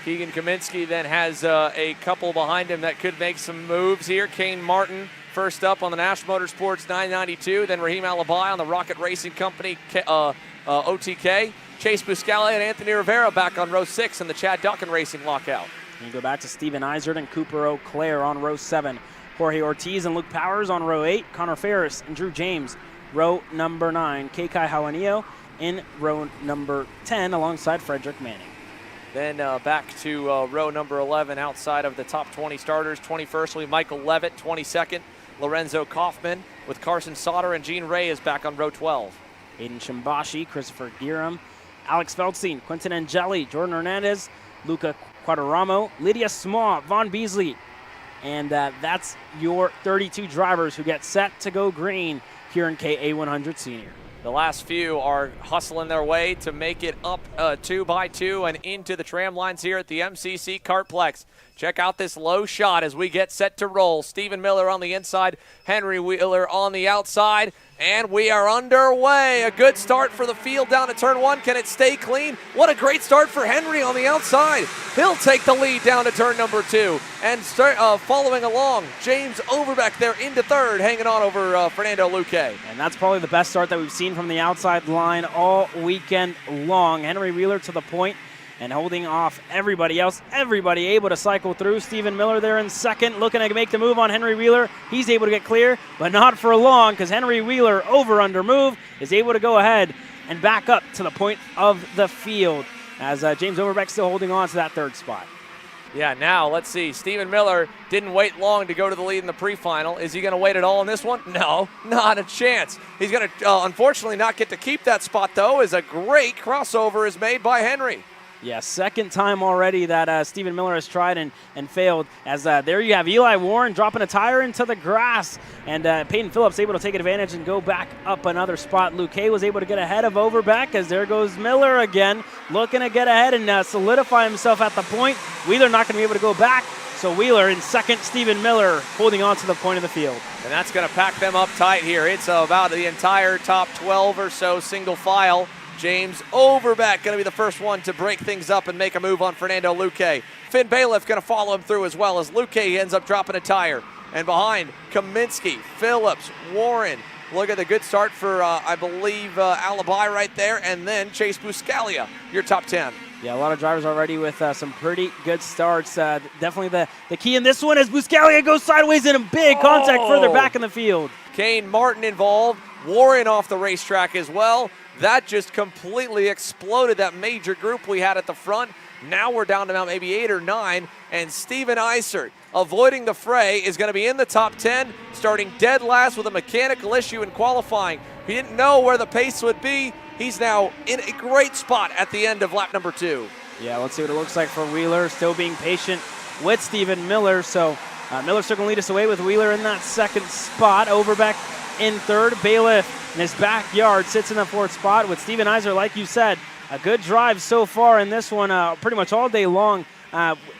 Keegan Kaminsky then has a couple behind him that could make some moves here. Kane Martin first up on the Nash Motorsports 992. Then Raheem Alibi on the Rocket Racing Company OTK. Chase Buscale and Anthony Rivera back on row 6 in the Chad Duncan Racing lockout. And you go back to Steven Eisert and Cooper O'Clair on row 7. Jorge Ortiz and Luke Powers on row 8. Connor Ferris and Drew James, row number 9. Kekai Hawanio in row number 10 alongside Frederick Manning. Then back to row number 11 outside of the top 20 starters. 21st will be Michael Levitt, 22nd, Lorenzo Kaufman with Carson Sauter, and Gene Ray is back on row 12. Aiden Shimbashi, Christopher Gieram, Alex Feldstein, Quentin Angeli, Jordan Hernandez, Luca Quadraramo, Lydia Smaw, Vaughn Beasley. And that's your 32 drivers who get set to go green here in KA100 Senior. The last few are hustling their way to make it up 2 by 2 and into the tram lines here at the MCC Kartplex. Check out this low shot as we get set to roll. Stephen Miller on the inside, Henry Wheeler on the outside, and we are underway. A good start for the field down to turn 1. Can it stay clean? What a great start for Henry on the outside. He'll take the lead down to turn number 2. And following along, James Overbeck there into 3rd, hanging on over Fernando Luque. And that's probably the best start that we've seen from the outside line all weekend long. Henry Wheeler to the point and holding off everybody else. Everybody able to cycle through. Stephen Miller there in 2nd, looking to make the move on Henry Wheeler. He's able to get clear, but not for long, because Henry Wheeler, over-under move, is able to go ahead and back up to the point of the field, as James Overbeck still holding on to that 3rd spot. Yeah, now let's see. Stephen Miller didn't wait long to go to the lead in the pre-final. Is he going to wait at all in this one? No, not a chance. He's going to unfortunately not get to keep that spot, though, as a great crossover is made by Henry. Yeah, 2nd time already that Stephen Miller has tried and failed. As there you have Eli Warren dropping a tire into the grass. And Peyton Phillips able to take advantage and go back up another spot. Luque was able to get ahead of Overbeck, as there goes Miller again, looking to get ahead and solidify himself at the point. Wheeler not going to be able to go back. So Wheeler in 2nd, Stephen Miller holding on to the point of the field. And that's going to pack them up tight here. It's about the entire top 12 or so single file. James Overbeck going to be the first one to break things up and make a move on Fernando Luque. Finn Bailiff going to follow him through as well, as Luque ends up dropping a tire. And behind, Kaminsky, Phillips, Warren. Look at the good start for, I believe, Alibi right there. And then Chase Buscalia, your top 10. Yeah, a lot of drivers already with some pretty good starts. Definitely the key in this one as Buscalia goes sideways in a big contact further back in the field. Kane Martin involved, Warren off the racetrack as well. That just completely exploded that major group we had at the front. Now we're down to about maybe 8 or 9, and Steven Eisert, avoiding the fray, is going to be in the top 10, starting dead last with a mechanical issue in qualifying. He didn't know where the pace would be. He's now in a great spot at the end of lap number 2. Yeah, let's see what it looks like for Wheeler, still being patient with Stephen Miller. So Miller's still going to lead us away with Wheeler in that 2nd spot. Overbeck in 3rd. Bailiff in his backyard sits in the 4th spot with Steven Eisert, like you said. A good drive so far in this one, pretty much all day long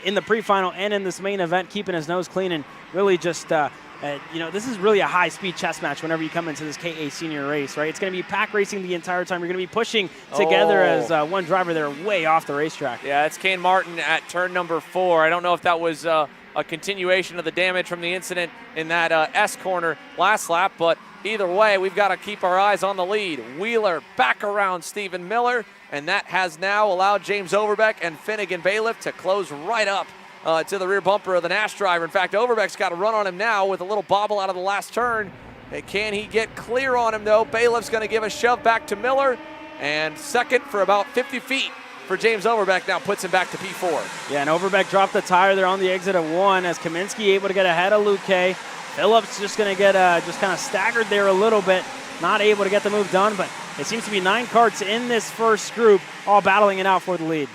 in the pre-final and in this main event, keeping his nose clean and really just, this is really a high-speed chess match whenever you come into this KA Senior race, right? It's going to be pack racing the entire time. You're going to be pushing together as one driver there way off the racetrack. Yeah, it's Kane Martin at turn number 4. I don't know if that was a continuation of the damage from the incident in that S corner last lap, but either way, we've got to keep our eyes on the lead. Wheeler back around Stephen Miller, and that has now allowed James Overbeck and Finnegan Bailiff to close right up to the rear bumper of the Nash driver. In fact, Overbeck's got a run on him now with a little bobble out of the last turn. Can he get clear on him, though? Bailiff's going to give a shove back to Miller, and 2nd for about 50 feet for James Overbeck now puts him back to P4. Yeah, and Overbeck dropped the tire there on the exit of 1 as Kaminsky able to get ahead of Luque. Phillips just going to get just kind of staggered there a little bit, not able to get the move done, but it seems to be 9 karts in this first group, all battling it out for the lead.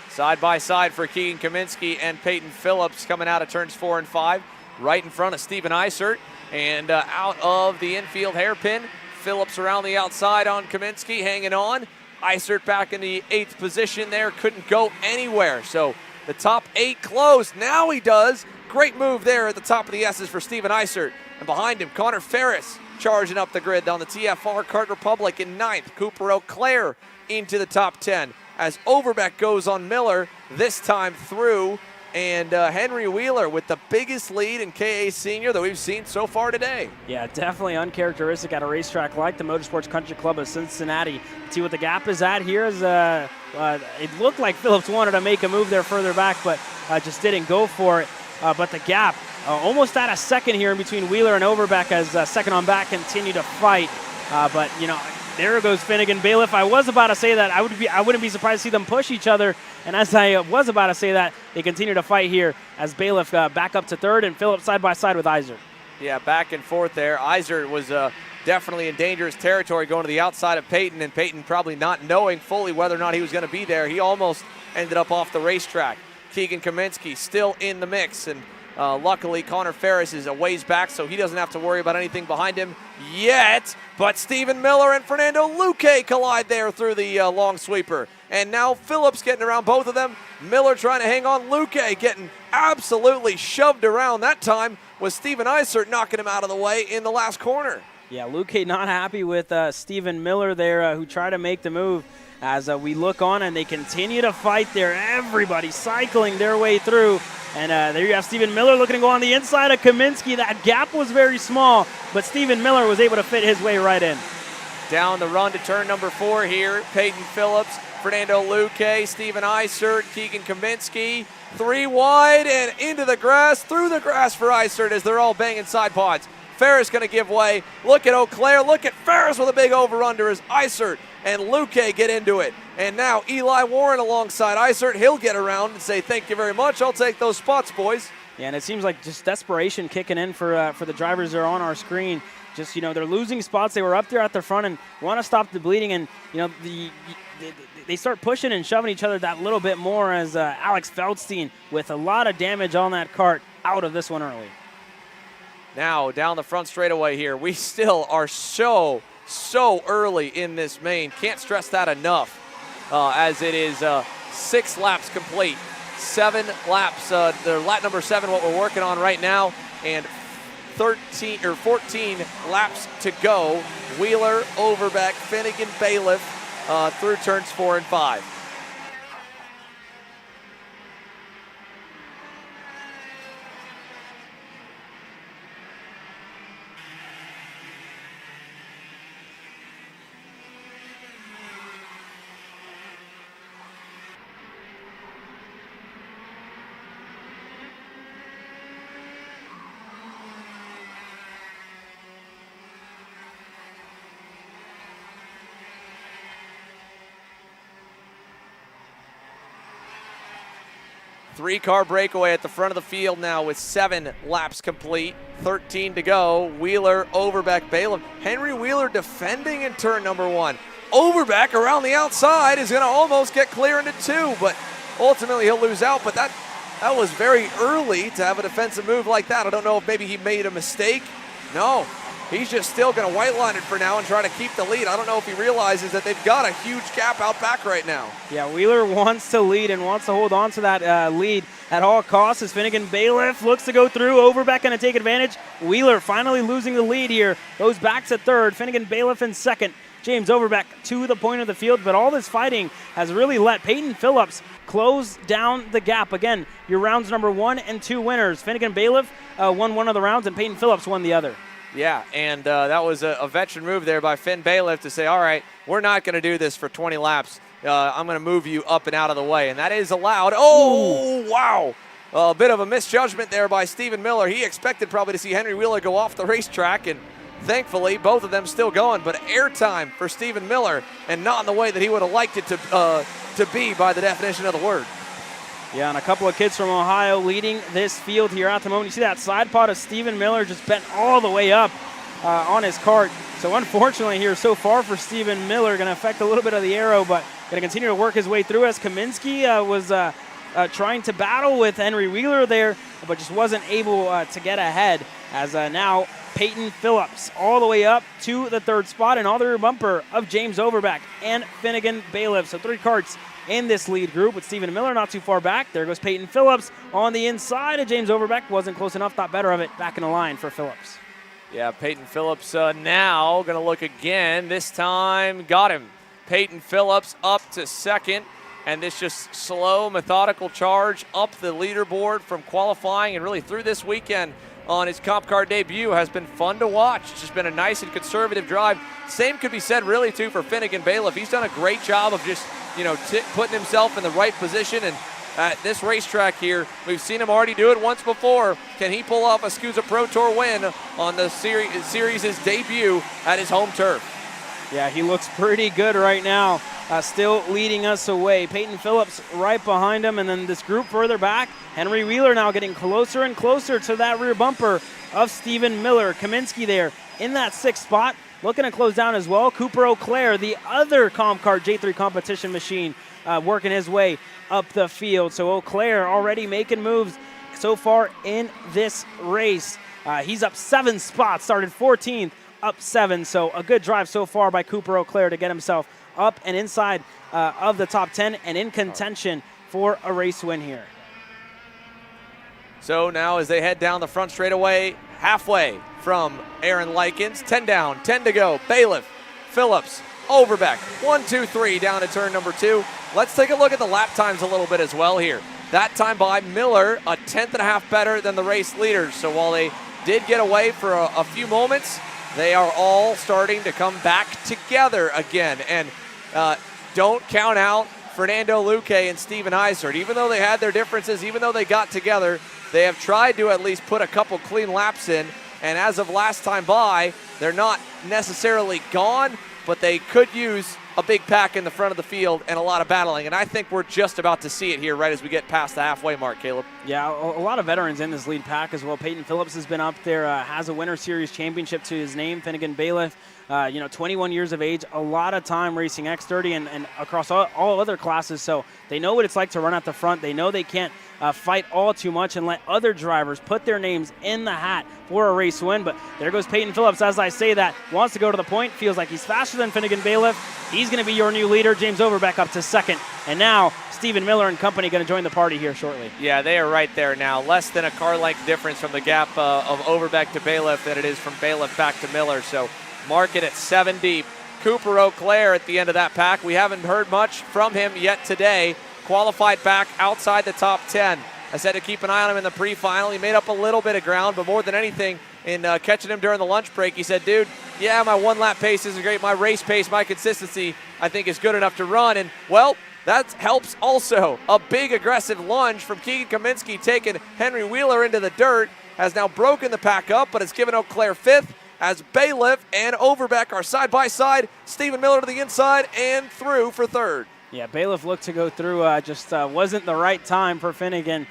Side by side for Keegan Kaminsky and Peyton Phillips coming out of turns 4 and 5, right in front of Steven Eisert, and out of the infield hairpin. Phillips around the outside on Kaminsky, hanging on. Eisert back in the 8th position there, couldn't go anywhere. So the top 8 closed. Now he does. Great move there at the top of the S's for Steven Eisert. And behind him, Connor Ferris charging up the grid on the TFR Kart Republic in 9th. Cooper O'Clair into the top 10 as Overbeck goes on Miller, this time through and Henry Wheeler with the biggest lead in KA Senior that we've seen so far today. Yeah, definitely uncharacteristic at a racetrack like the Motorsports Country Club of Cincinnati. See what the gap is at here is it looked like Phillips wanted to make a move there further back, but just didn't go for it. But the gap almost at a second here in between Wheeler and Overbeck as second on back continue to fight. But, you know, there goes Finnegan Bailiff. I was about to say that I wouldn't be surprised to see them push each other. And as I was about to say that, they continue to fight here as Bailiff back up to third and Phillips side by side with Iser. Yeah, back and forth there. Iser was definitely in dangerous territory going to the outside of Peyton, and Peyton probably not knowing fully whether or not he was going to be there. He almost ended up off the racetrack. Keegan Kaminsky still in the mix, and luckily Connor Ferris is a ways back, so he doesn't have to worry about anything behind him yet. But Stephen Miller and Fernando Luque collide there through the long sweeper. And now Phillips getting around both of them. Miller trying to hang on. Luque getting absolutely shoved around. That time was Steven Isert knocking him out of the way in the last corner. Yeah, Luque not happy with Stephen Miller there, who tried to make the move. As we look on and they continue to fight there. Everybody cycling their way through. And there you have Stephen Miller looking to go on the inside of Kaminsky. That gap was very small, but Stephen Miller was able to fit his way right in. Down the run to turn number 4 here. Peyton Phillips, Fernando Luque, Stephen Isert, Keegan Kaminsky. 3 wide and into the grass, through the grass for Isert as they're all banging side pods. Ferris going to give way. Look at Eau Claire. Look at Ferris with a big over-under as Isert and Luque get into it. And now Eli Warren alongside Isert. He'll get around and say, thank you very much. I'll take those spots, boys. Yeah, and it seems like just desperation kicking in for the drivers that are on our screen. Just, you know, they're losing spots. They were up there at the front and want to stop the bleeding. And, you know, they start pushing and shoving each other that little bit more as Alex Feldstein with a lot of damage on that kart out of this one early. Now down the front straightaway here. We still are so early in this main. Can't stress that enough as it is 6 laps complete. 7 laps, lap number 7, what we're working on right now, and 14 laps to go. Wheeler, Overbeck, Finnegan, Bailiff through turns 4 and 5. Three-car breakaway at the front of the field now with 7 laps complete. 13 to go. Wheeler, Overbeck, Bailiff. Henry Wheeler defending in turn number 1. Overbeck around the outside is going to almost get clear into 2, but ultimately he'll lose out. But that was very early to have a defensive move like that. I don't know if maybe he made a mistake. No, he's just still going to white line it for now and try to keep the lead. I don't know if he realizes that they've got a huge gap out back right now. Yeah, Wheeler wants to lead and wants to hold on to that lead at all costs as Finnegan Bailiff looks to go through. Overbeck going to take advantage. Wheeler finally losing the lead here. Goes back to third. Finnegan Bailiff in second. James Overbeck to the point of the field, but all this fighting has really let Peyton Phillips close down the gap. Again, your rounds number 1 and 2 winners. Finnegan Bailiff won one of the rounds and Peyton Phillips won the other. Yeah, and that was a veteran move there by Finn Bailiff to say, all right, we're not going to do this for 20 laps. I'm going to move you up and out of the way, and that is allowed. Oh, wow. A bit of a misjudgment there by Stephen Miller. He expected probably to see Henry Wheeler go off the racetrack, and thankfully both of them still going, but airtime for Stephen Miller and not in the way that he would have liked it to be by the definition of the word. Yeah, and a couple of kids from Ohio leading this field here at the moment. You see that side pod of Stephen Miller just bent all the way up on his kart. So unfortunately here so far for Stephen Miller, going to affect a little bit of the aero, but going to continue to work his way through as Kaminsky was trying to battle with Henry Wheeler there, but just wasn't able to get ahead as now Peyton Phillips all the way up to the third spot and all the rear bumper of James Overbeck and Finnegan Bailiff. So 3 karts in this lead group with Stephen Miller not too far back. There goes Peyton Phillips on the inside of James Overbeck. Wasn't close enough, thought better of it. Back in the line for Phillips. Yeah, Peyton Phillips now going to look again. This time got him. Peyton Phillips up to second. And this just slow, methodical charge up the leaderboard from qualifying and really through this weekend on his Comp Car debut has been fun to watch. It's just been a nice and conservative drive. Same could be said really too for Finnegan Bailiff. He's done a great job of just, putting himself in the right position. And at this racetrack here, we've seen him already do it once before. Can he pull off a SKUSA Pro Tour win on the series' debut at his home turf? Yeah, he looks pretty good right now, still leading us away. Peyton Phillips right behind him, and then this group further back, Henry Wheeler now getting closer and closer to that rear bumper of Stephen Miller. Kaminsky there in that 6th spot, looking to close down as well. Cooper Auclair, the other Comp Car J3 competition machine, working his way up the field. So Auclair already making moves so far in this race. He's up 7 spots, started 14th. Up 7, so a good drive so far by Cooper Auclair to get himself up and inside of the top 10 and in contention for a race win here. So now as they head down the front straightaway, halfway from Aaron Likens, 10 down, 10 to go. Bailiff, Phillips, Overbeck, 1, 2, 3 down to turn number 2. Let's take a look at the lap times a little bit as well here. That time by Miller, a 1/10.5 better than the race leaders. So while they did get away for a few moments, they are all starting to come back together again. And don't count out Fernando Luque and Steven Eisert. Even though they had their differences, even though they got together, they have tried to at least put a couple clean laps in. And as of last time by, they're not necessarily gone, but they could use a big pack in the front of the field and a lot of battling. And I think we're just about to see it here right as we get past the halfway mark, Caleb. Yeah, a lot of veterans in this lead pack as well. Peyton Phillips has been up there, has a Winter Series championship to his name. Finnegan Bailiff, 21 years of age, a lot of time racing X30 and across all other classes. So they know what it's like to run at the front. They know they can't fight all too much and let other drivers put their names in the hat for a race win. But there goes Peyton Phillips, as I say that, wants to go to the point, feels like he's faster than Finnegan Bailiff. He's going to be your new leader. James Overbeck up to 2nd. And now Stephen Miller and company going to join the party here shortly. Yeah, they are right there now. Less than a car length difference from the gap of Overbeck to Bailiff than it is from Bailiff back to Miller. So mark it at 7 deep. Cooper Auclair at the end of that pack. We haven't heard much from him yet today. Qualified back outside the top 10. I said to keep an eye on him in the pre-final. He made up a little bit of ground, but more than anything, in catching him during the lunch break, he said, dude, yeah, my 1-lap pace isn't great. My race pace, my consistency, I think is good enough to run. And, well, that helps also. A big aggressive lunge from Keegan Kaminsky taking Henry Wheeler into the dirt. Has now broken the pack up, but it's given Auclair 5th as Bailiff and Overbeck are side by side. Stephen Miller to the inside and through for 3rd. Yeah, Bailiff looked to go through, just wasn't the right time for Finnegan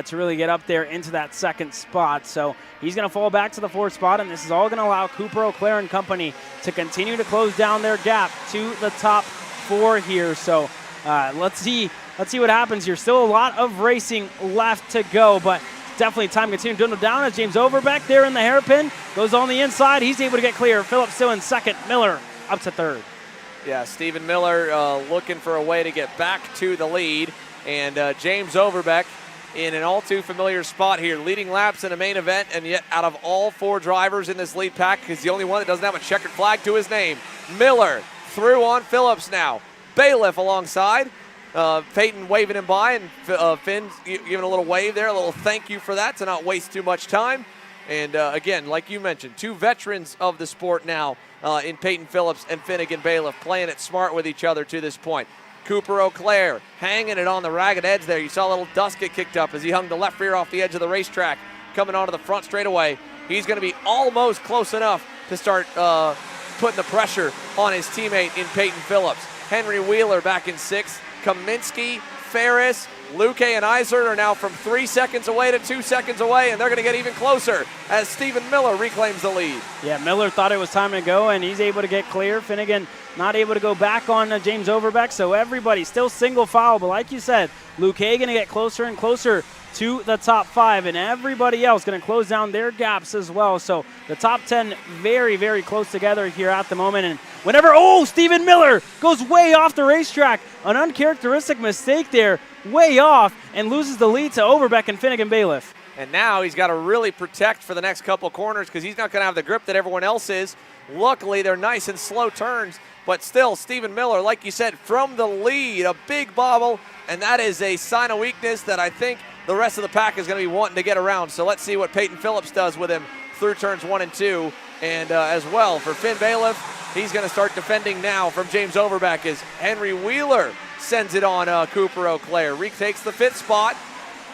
to really get up there into that 2nd spot. So he's going to fall back to the 4th spot, and this is all going to allow Cooper Auclair and company to continue to close down their gap to the top 4 here. So let's see what happens here. Still a lot of racing left to go, but definitely time to continue to dwindle down as James Overbeck there in the hairpin goes on the inside. He's able to get clear. Phillips still in 2nd. Miller up to 3rd. Yeah, Stephen Miller looking for a way to get back to the lead. And James Overbeck in an all too familiar spot here, leading laps in a main event, and yet out of all 4 drivers in this lead pack, he's the only one that doesn't have a checkered flag to his name. Miller through on Phillips now. Bailiff alongside. Peyton waving him by, and Finn giving a little wave there, a little thank you for that to not waste too much time. And again, like you mentioned, 2 veterans of the sport now in Peyton Phillips and Finnegan Bailiff, playing it smart with each other to this point. Cooper Auclair hanging it on the ragged edge there. You saw a little dust get kicked up as he hung the left rear off the edge of the racetrack, coming onto the front straightaway. He's going to be almost close enough to start putting the pressure on his teammate in Peyton Phillips. Henry Wheeler back in 6th. Kaminsky, Ferris, Luque, and Eisert are now from 3 seconds away to 2 seconds away, and they're going to get even closer as Stephen Miller reclaims the lead. Yeah, Miller thought it was time to go, and he's able to get clear. Finnegan not able to go back on James Overbeck, so everybody still single file. But like you said, Luque going to get closer and closer to the top 5, and everybody else going to close down their gaps as well. So the top 10 very, very close together here at the moment. And whenever, Stephen Miller goes way off the racetrack. An uncharacteristic mistake there, way off, and loses the lead to Overbeck and Finnegan Bailiff. And now he's got to really protect for the next couple corners because he's not going to have the grip that everyone else is. Luckily, they're nice and slow turns, but still, Stephen Miller, like you said, from the lead, a big bobble, and that is a sign of weakness that I think the rest of the pack is going to be wanting to get around. So let's see what Peyton Phillips does with him through turns 1 and 2. And as well, for Finn Bailiff, he's going to start defending now from James Overbeck as Henry Wheeler sends it on Cooper Auclair. Reek takes the 5th spot.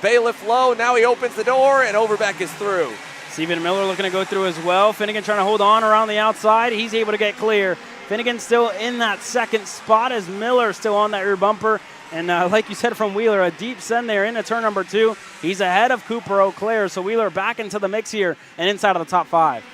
Bailiff low, now he opens the door, and Overbeck is through. Stephen Miller looking to go through as well. Finnegan trying to hold on around the outside. He's able to get clear. Finnegan still in that 2nd spot as Miller still on that rear bumper. And like you said from Wheeler, a deep send there into turn number 2. He's ahead of Cooper Auclair, so Wheeler back into the mix here and inside of the top 5.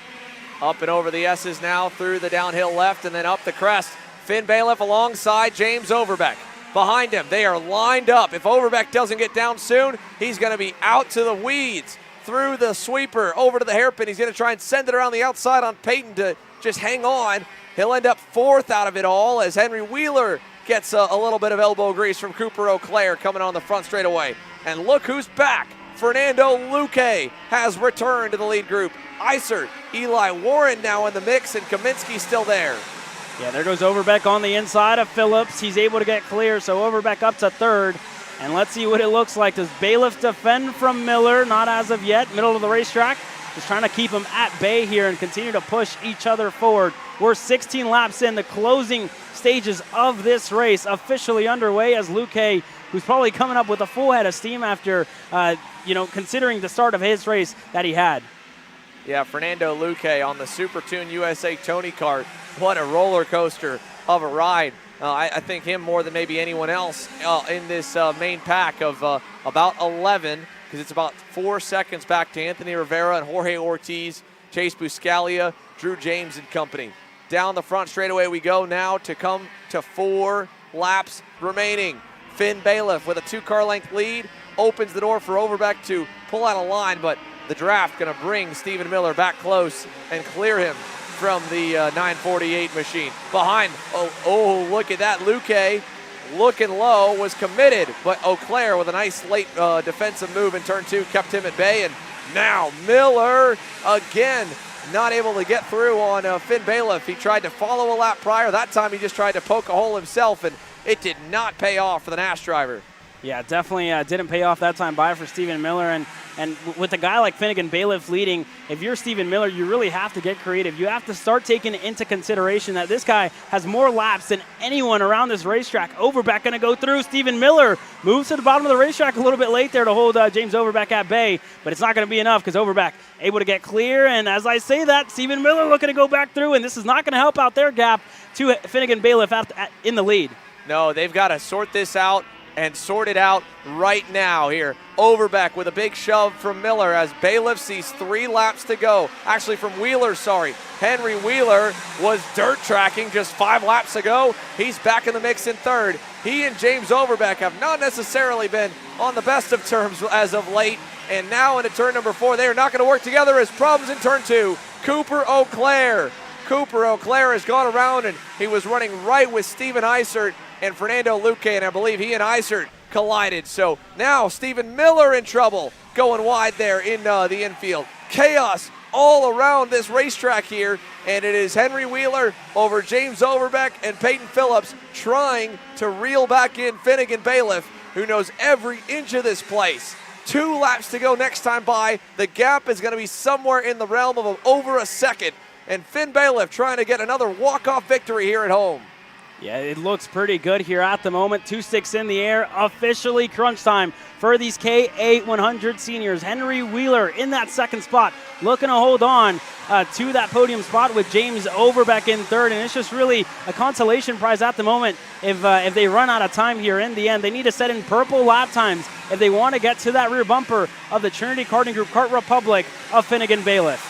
Up and over the S's now through the downhill left and then up the crest. Finn Bailiff alongside James Overbeck. Behind him, they are lined up. If Overbeck doesn't get down soon, he's going to be out to the weeds. Through the sweeper, over to the hairpin. He's going to try and send it around the outside on Peyton to just hang on. He'll end up 4th out of it all as Henry Wheeler gets a little bit of elbow grease from Cooper Auclair coming on the front straightaway. And look who's back. Fernando Luque has returned to the lead group. Isert, Eli Warren now in the mix, and Kaminsky still there. Yeah, there goes Overbeck on the inside of Phillips. He's able to get clear, so Overbeck up to 3rd. And let's see what it looks like. Does Bailiff defend from Miller? Not as of yet. Middle of the racetrack. Just trying to keep them at bay here and continue to push each other forward. We're 16 laps in. The closing stages of this race officially underway as Luque, who's probably coming up with a full head of steam after, considering the start of his race that he had. Yeah, Fernando Luque on the Super Tune USA Tony Kart. What a roller coaster of a ride. I think him more than maybe anyone else in this main pack of about 11, because it's about 4 seconds back to Anthony Rivera and Jorge Ortiz, Chase Buscalia, Drew James and company. Down the front straightaway we go now to come to 4 laps remaining. Finn Bailiff with a 2-car length lead opens the door for Overbeck to pull out a line, but the draft going to bring Stephen Miller back close and clear him from the 948 machine. Behind, look at that. Luque looking low, was committed, but Auclair with a nice late defensive move in turn 2 kept him at bay. And now Miller again not able to get through on Finn Bailiff. He tried to follow a lap prior. That time he just tried to poke a hole himself, and it did not pay off for the Nash driver. Yeah, definitely didn't pay off that time by for Stephen Miller. And with a guy like Finnegan Bailiff leading, if you're Stephen Miller, you really have to get creative. You have to start taking into consideration that this guy has more laps than anyone around this racetrack. Overbeck going to go through. Stephen Miller moves to the bottom of the racetrack a little bit late there to hold James Overbeck at bay, but it's not going to be enough because Overbeck able to get clear. And as I say that, Stephen Miller looking to go back through, and this is not going to help out their gap to Finnegan Bailiff in the lead. No, they've got to sort this out and sort it out right now here. Overbeck with a big shove from Miller as Bailiff sees 3 laps to go. Actually from Wheeler, sorry. Henry Wheeler was dirt tracking just 5 laps ago. He's back in the mix in 3rd. He and James Overbeck have not necessarily been on the best of terms as of late. And now into turn number 4, they are not going to work together as problems in turn 2. Cooper Auclair. Cooper Auclair has gone around and he was running right with Steven Isert and Fernando Luque, and I believe he and Isert collided. So now Stephen Miller in trouble going wide there in the infield. Chaos all around this racetrack here, and it is Henry Wheeler over James Overbeck and Peyton Phillips trying to reel back in Finnegan Bailiff, who knows every inch of this place. 2 laps to go next time by. The gap is going to be somewhere in the realm of over a second, and Finn Bailiff trying to get another walk-off victory here at home. Yeah, it looks pretty good here at the moment. 2 sticks in the air. Officially crunch time for these K8 seniors. Henry Wheeler in that 2nd spot, looking to hold on to that podium spot with James Overbeck in 3rd. And it's just really a consolation prize at the moment. If they run out of time here in the end, they need to set in purple lap times if they want to get to that rear bumper of the Trinity Karting Group Kart Republic of Finnegan Bailiff.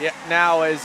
Yeah, now as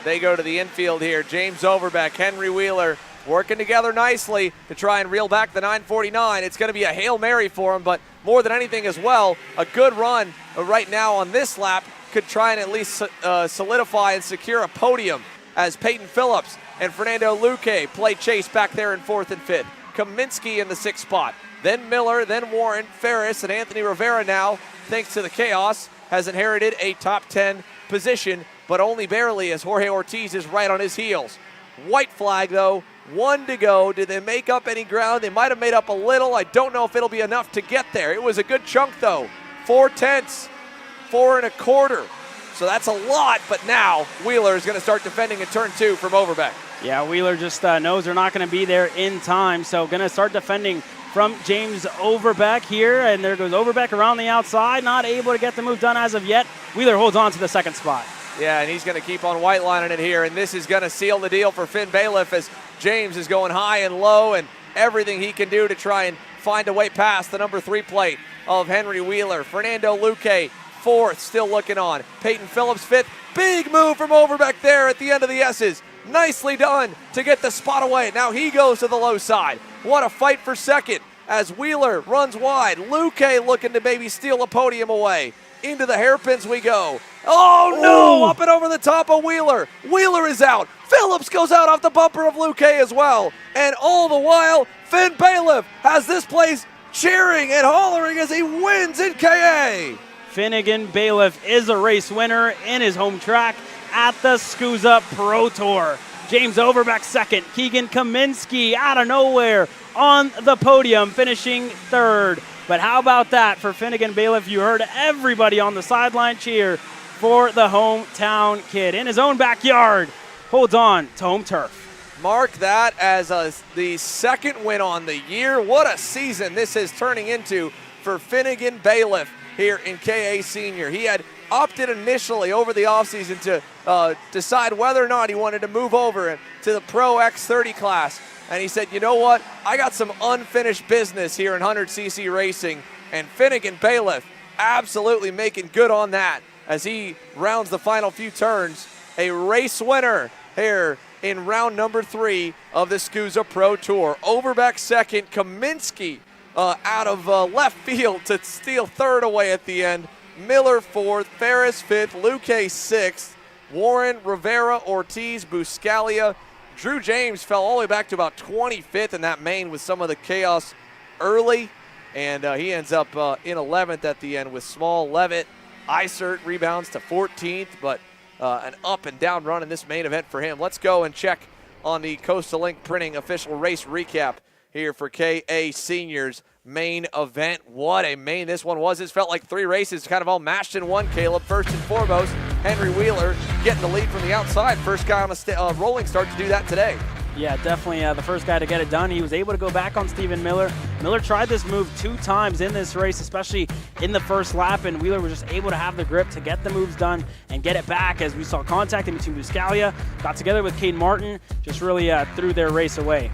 they go to the infield here, James Overbeck, Henry Wheeler, working together nicely to try and reel back the 949. It's going to be a Hail Mary for him, but more than anything as well, a good run right now on this lap could try and at least solidify and secure a podium as Peyton Phillips and Fernando Luque play chase back there in 4th and 5th. Kaminsky in the 6th spot. Then Miller, then Warren, Ferris, and Anthony Rivera now, thanks to the chaos, has inherited a top 10 position, but only barely as Jorge Ortiz is right on his heels. White flag though, 1 to go. Did they make up any ground? They might have made up a little. I don't know if it'll be enough to get there. It was a good chunk though. 4/10, 4 1/4. So that's a lot, but now Wheeler is going to start defending in turn 2 from Overbeck. Yeah, Wheeler just knows they're not going to be there in time, so going to start defending from James Overbeck here, and there goes Overbeck around the outside, not able to get the move done as of yet. Wheeler holds on to the second spot. Yeah, and he's going to keep on white lining it here, and this is going to seal the deal for Finn Bailiff as James is going high and low and everything he can do to try and find a way past the number 3 plate of Henry Wheeler. Fernando Luque, 4th, still looking on. Peyton Phillips, 5th. Big move from Overbeck there at the end of the S's. Nicely done to get the spot away. Now he goes to the low side. What a fight for second as Wheeler runs wide. Luque looking to maybe steal a podium away. Into the hairpins we go. Oh no, up and over the top of Wheeler. Wheeler is out. Phillips goes out off the bumper of Luque as well. And all the while, Finn Bailiff has this place cheering and hollering as he wins in KA. Finnegan Bailiff is a race winner in his home track at the SKUSA Pro Tour. James Overbeck second. Keegan Kaminsky out of nowhere on the podium, finishing 3rd. But how about that for Finnegan Bailiff? You heard everybody on the sideline cheer for the hometown kid. In his own backyard, holds on to home turf. Mark that as the second win on the year. What a season this is turning into for Finnegan Bailiff here in KA Senior. He had opted initially over the offseason to decide whether or not he wanted to move over to the Pro X30 class. And he said, you know what? I got some unfinished business here in 100cc racing. And Finnegan Bailiff absolutely making good on that as he rounds the final few turns. A race winner here in round number 3 of the SKUSA Pro Tour. Overbeck second, Kaminsky out of left field to steal 3rd away at the end. Miller 4th, Ferris 5th, Luque 6th, Warren, Rivera, Ortiz, Buscalia. Drew James fell all the way back to about 25th in that main with some of the chaos early, and he ends up in 11th at the end with Small, Levitt. Isert rebounds to 14th, but an up and down run in this main event for him. Let's go and check on the Coastal Link Printing official race recap here for KA Seniors main event. What a main this one was. This felt like 3 races kind of all mashed in one, Caleb. First and foremost, Henry Wheeler getting the lead from the outside. First guy on a rolling start to do that today. Yeah, definitely the first guy to get it done. He was able to go back on Stephen Miller. Miller tried this move 2 times in this race, especially in the first lap, and Wheeler was just able to have the grip to get the moves done and get it back as we saw contact in between Buscalia, got together with Caden Martin, just really threw their race away.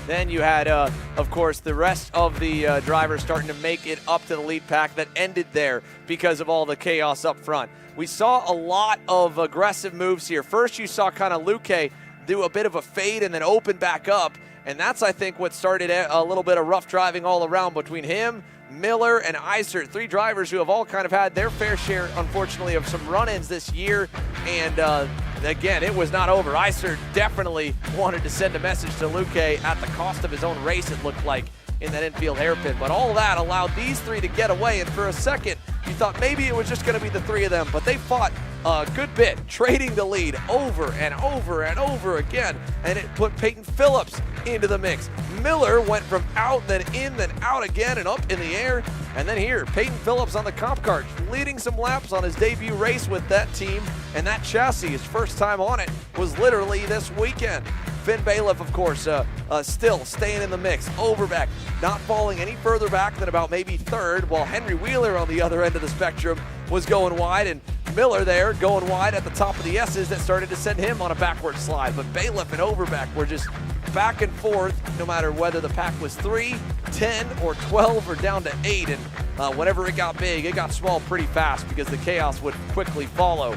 Then you had, of course, the rest of the drivers starting to make it up to the lead pack that ended there because of all the chaos up front. We saw a lot of aggressive moves here. First, you saw kind of Luque do a bit of a fade and then open back up, and that's, I think, what started a little bit of rough driving all around between him, Miller, and Isert. 3 drivers who have all kind of had their fair share, unfortunately, of some run-ins this year, and again, it was not over. Isert definitely wanted to send a message to Luque at the cost of his own race, it looked like, in that infield hairpin. But all that allowed these 3 to get away, and for a second, you thought maybe it was just going to be the 3 of them, but they fought a good bit, trading the lead over and over and over again, and it put Peyton Phillips into the mix. Miller went from out, then in, then out again, and up in the air. And then here, Peyton Phillips on the comp cart, leading some laps on his debut race with that team, and that chassis, his first time on it, was literally this weekend. Finn Bailiff, of course, still staying in the mix. Overbeck not falling any further back than about maybe 3rd, while Henry Wheeler on the other end of the spectrum was going wide, and Miller there going wide at the top of the S's that started to send him on a backward slide. But Bailiff and Overbeck were just back and forth, no matter whether the pack was 3, 10, or 12, or down to 8. And whenever it got big, it got small pretty fast because the chaos would quickly follow.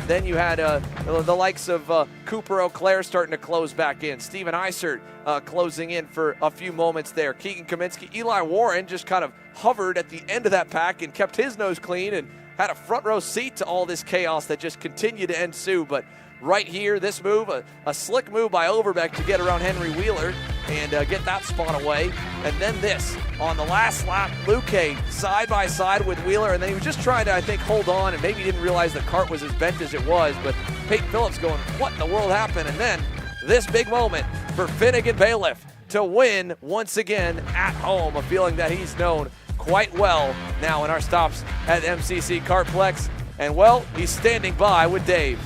Then you had the likes of Cooper O'Clair starting to close back in. Steven Isert closing in for a few moments there. Keegan Kaminsky, Eli Warren just kind of hovered at the end of that pack and kept his nose clean and had a front row seat to all this chaos that just continued to ensue. But right here, this move, a slick move by Overbeck to get around Henry Wheeler and get that spot away. And then this, on the last lap, Luque side by side with Wheeler, and then he was just trying to, I think, hold on, and maybe didn't realize the Kart was as bent as it was, but Peyton Phillips going, what in the world happened? And then this big moment for Finnegan Bailiff to win once again at home, a feeling that he's known quite well now in our stops at MCC Kartplex. And, well, he's standing by with Dave.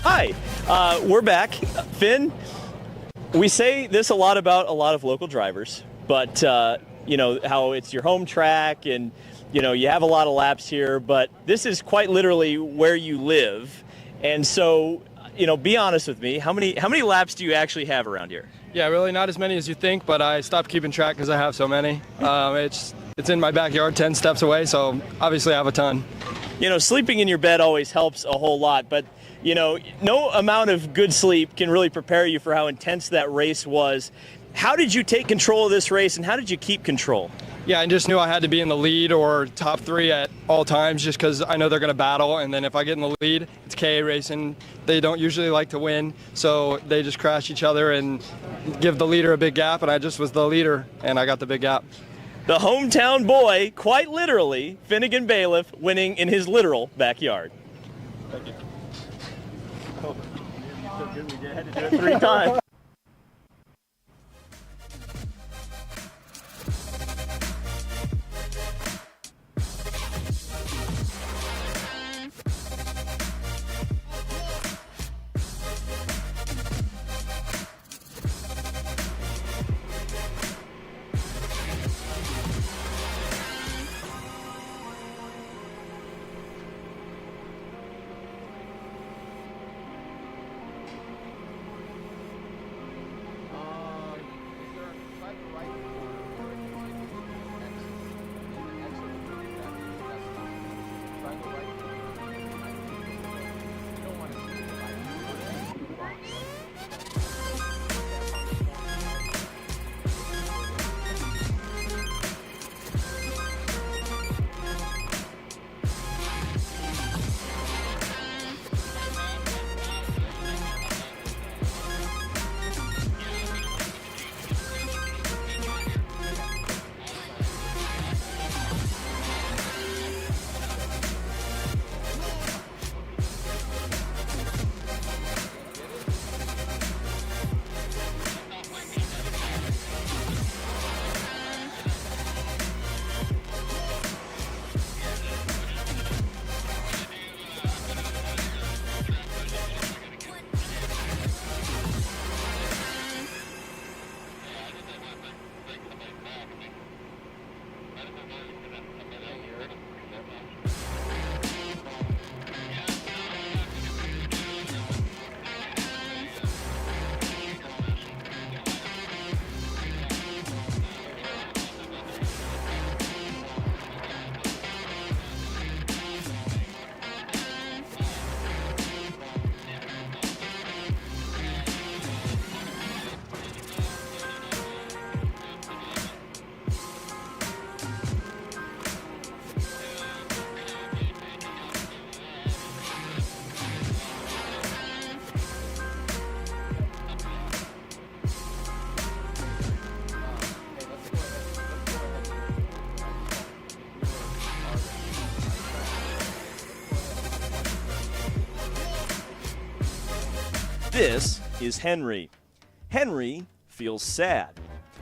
Hi, we're back. Finn, we say this a lot about a lot of local drivers, but you know, how it's your home track and, you know, you have a lot of laps here, but this is quite literally where you live. And so, you know, be honest with me, how many laps do you actually have around here? Yeah, really not as many as you think, but I stopped keeping track because I have so many. It's in my backyard, 10 steps away, so obviously I have a ton. You know, sleeping in your bed always helps a whole lot, but you know, no amount of good sleep can really prepare you for how intense that race was. How did you take control of this race, and how did you keep control? Yeah, I just knew I had to be in the lead or top 3 at all times just because I know they're going to battle, and then if I get in the lead, it's KA racing. They don't usually like to win, so they just crash each other and give the leader a big gap, and I just was the leader, and I got the big gap. The hometown boy, quite literally, Finnegan Bailiff, winning in his literal backyard. Thank you. Oh, so good we had to do it 3 times. This is Henry. Henry feels sad.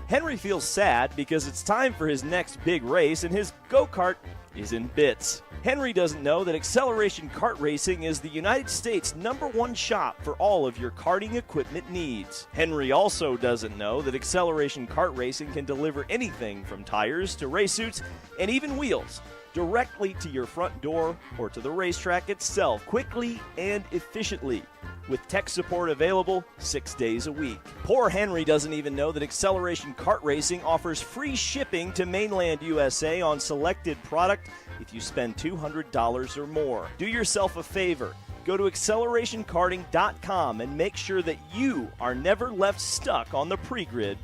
Henry feels sad because it's time for his next big race and his go-kart is in bits. Henry doesn't know that Acceleration Kart Racing is the United States' #1 shop for all of your karting equipment needs. Henry also doesn't know that Acceleration Kart Racing can deliver anything from tires to race suits and even wheels directly to your front door or to the racetrack itself, quickly and efficiently, with tech support available 6 days a week. Poor Henry doesn't even know that Acceleration Kart Racing offers free shipping to mainland USA on selected product if you spend $200 or more. Do yourself a favor. Go to accelerationkarting.com and make sure that you are never left stuck on the pre-grid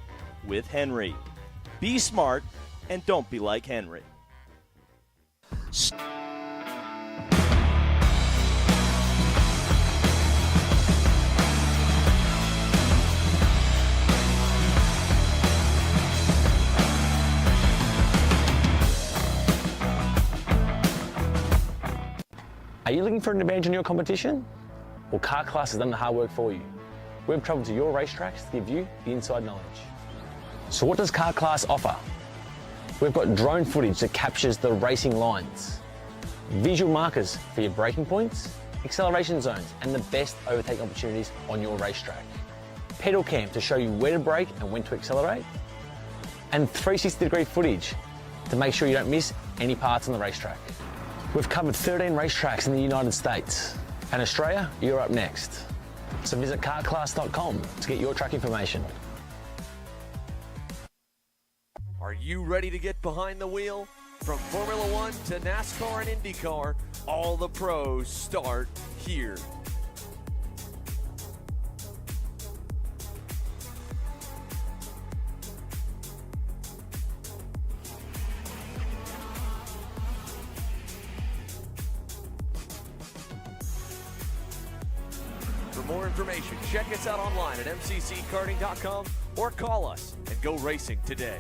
with Henry. Be smart and don't be like Henry. Are you looking for an advantage in your competition? Well, Kart Class has done the hard work for you. We've travelled to your racetracks to give you the inside knowledge. So what does Kart Class offer? We've got drone footage that captures the racing lines, visual markers for your braking points, acceleration zones, and the best overtake opportunities on your racetrack. Pedal cam to show you where to brake and when to accelerate, and 360-degree footage to make sure you don't miss any parts on the racetrack. We've covered 13 racetracks in the United States, and Australia, you're up next. So visit kartclass.com to get your track information. Are you ready to get behind the wheel? From Formula One to NASCAR and IndyCar, all the pros start here. For more information, check us out online at mcckarting.com or call us and go racing today.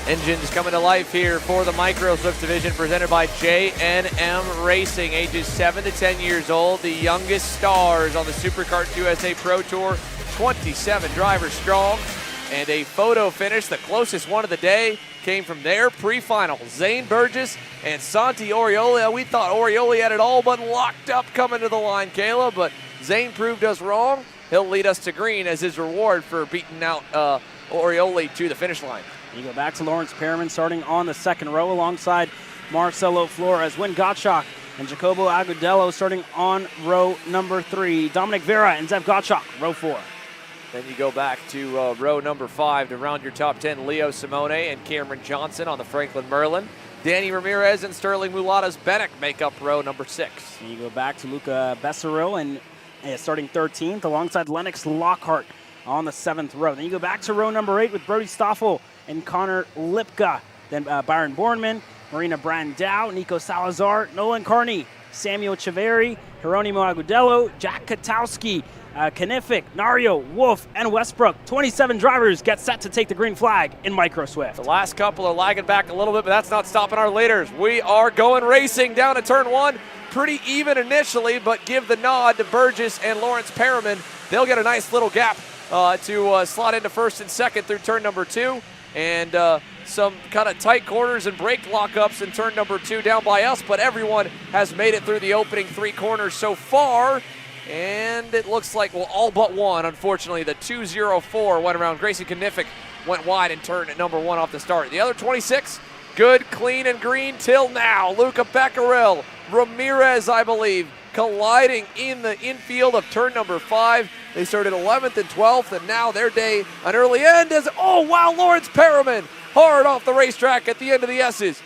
Engines coming to life here for the Micro Slips division, presented by J&M Racing. Ages 7 to 10 years old, the youngest stars on the SuperKart USA Pro Tour, 27 drivers strong, and a photo finish. The closest one of the day came from their pre-final. Zane Burgess and Santi Orioli. We thought Orioli had it all but locked up coming to the line, Kayla, but Zane proved us wrong. He'll lead us to green as his reward for beating out Orioli to the finish line. You go back to Lawrence Perriman starting on the second row alongside Marcelo Flores, Win Gottschalk and Jacobo Agudelo starting on row number 3. Dominic Vera and Zev Gottschalk, row 4. Then you go back to row number 5 to round your top 10. Leo Simone and Cameron Johnson on the Franklin Merlin. Danny Ramirez and Sterling Mulata's Benek make up row number 6. And you go back to Luca Bessaril and starting 13th alongside Lennox Lockhart on the 7th row. Then you go back to row number 8 with Brody Stoffel and Connor Lipka. Then Byron Bornman, Marina Brandau, Nico Salazar, Nolan Carney, Samuel Chaveri, Geronimo Agudelo, Jack Katowski, Knific, Nario, Wolf, and Westbrook, 27 drivers get set to take the green flag in Micro Swift. The last couple are lagging back a little bit, but that's not stopping our leaders. We are going racing down to turn 1. Pretty even initially, but give the nod to Burgess and Lawrence Perriman. They'll get a nice little gap to slot into first and second through turn number 2. And some kind of tight corners and brake lockups in turn number 2 down by us, but everyone has made it through the opening 3 corners so far. And it looks like, well, all but one, unfortunately. The 204 went around. Grayson Knific went wide and turned at number 1 off the start. The other 26, good, clean, and green till now. Luca Becquerel, Ramirez, I believe, colliding in the infield of turn number 5. They started 11th and 12th, and now their day, an early end as, oh, wow, Lawrence Perriman, hard off the racetrack at the end of the S's.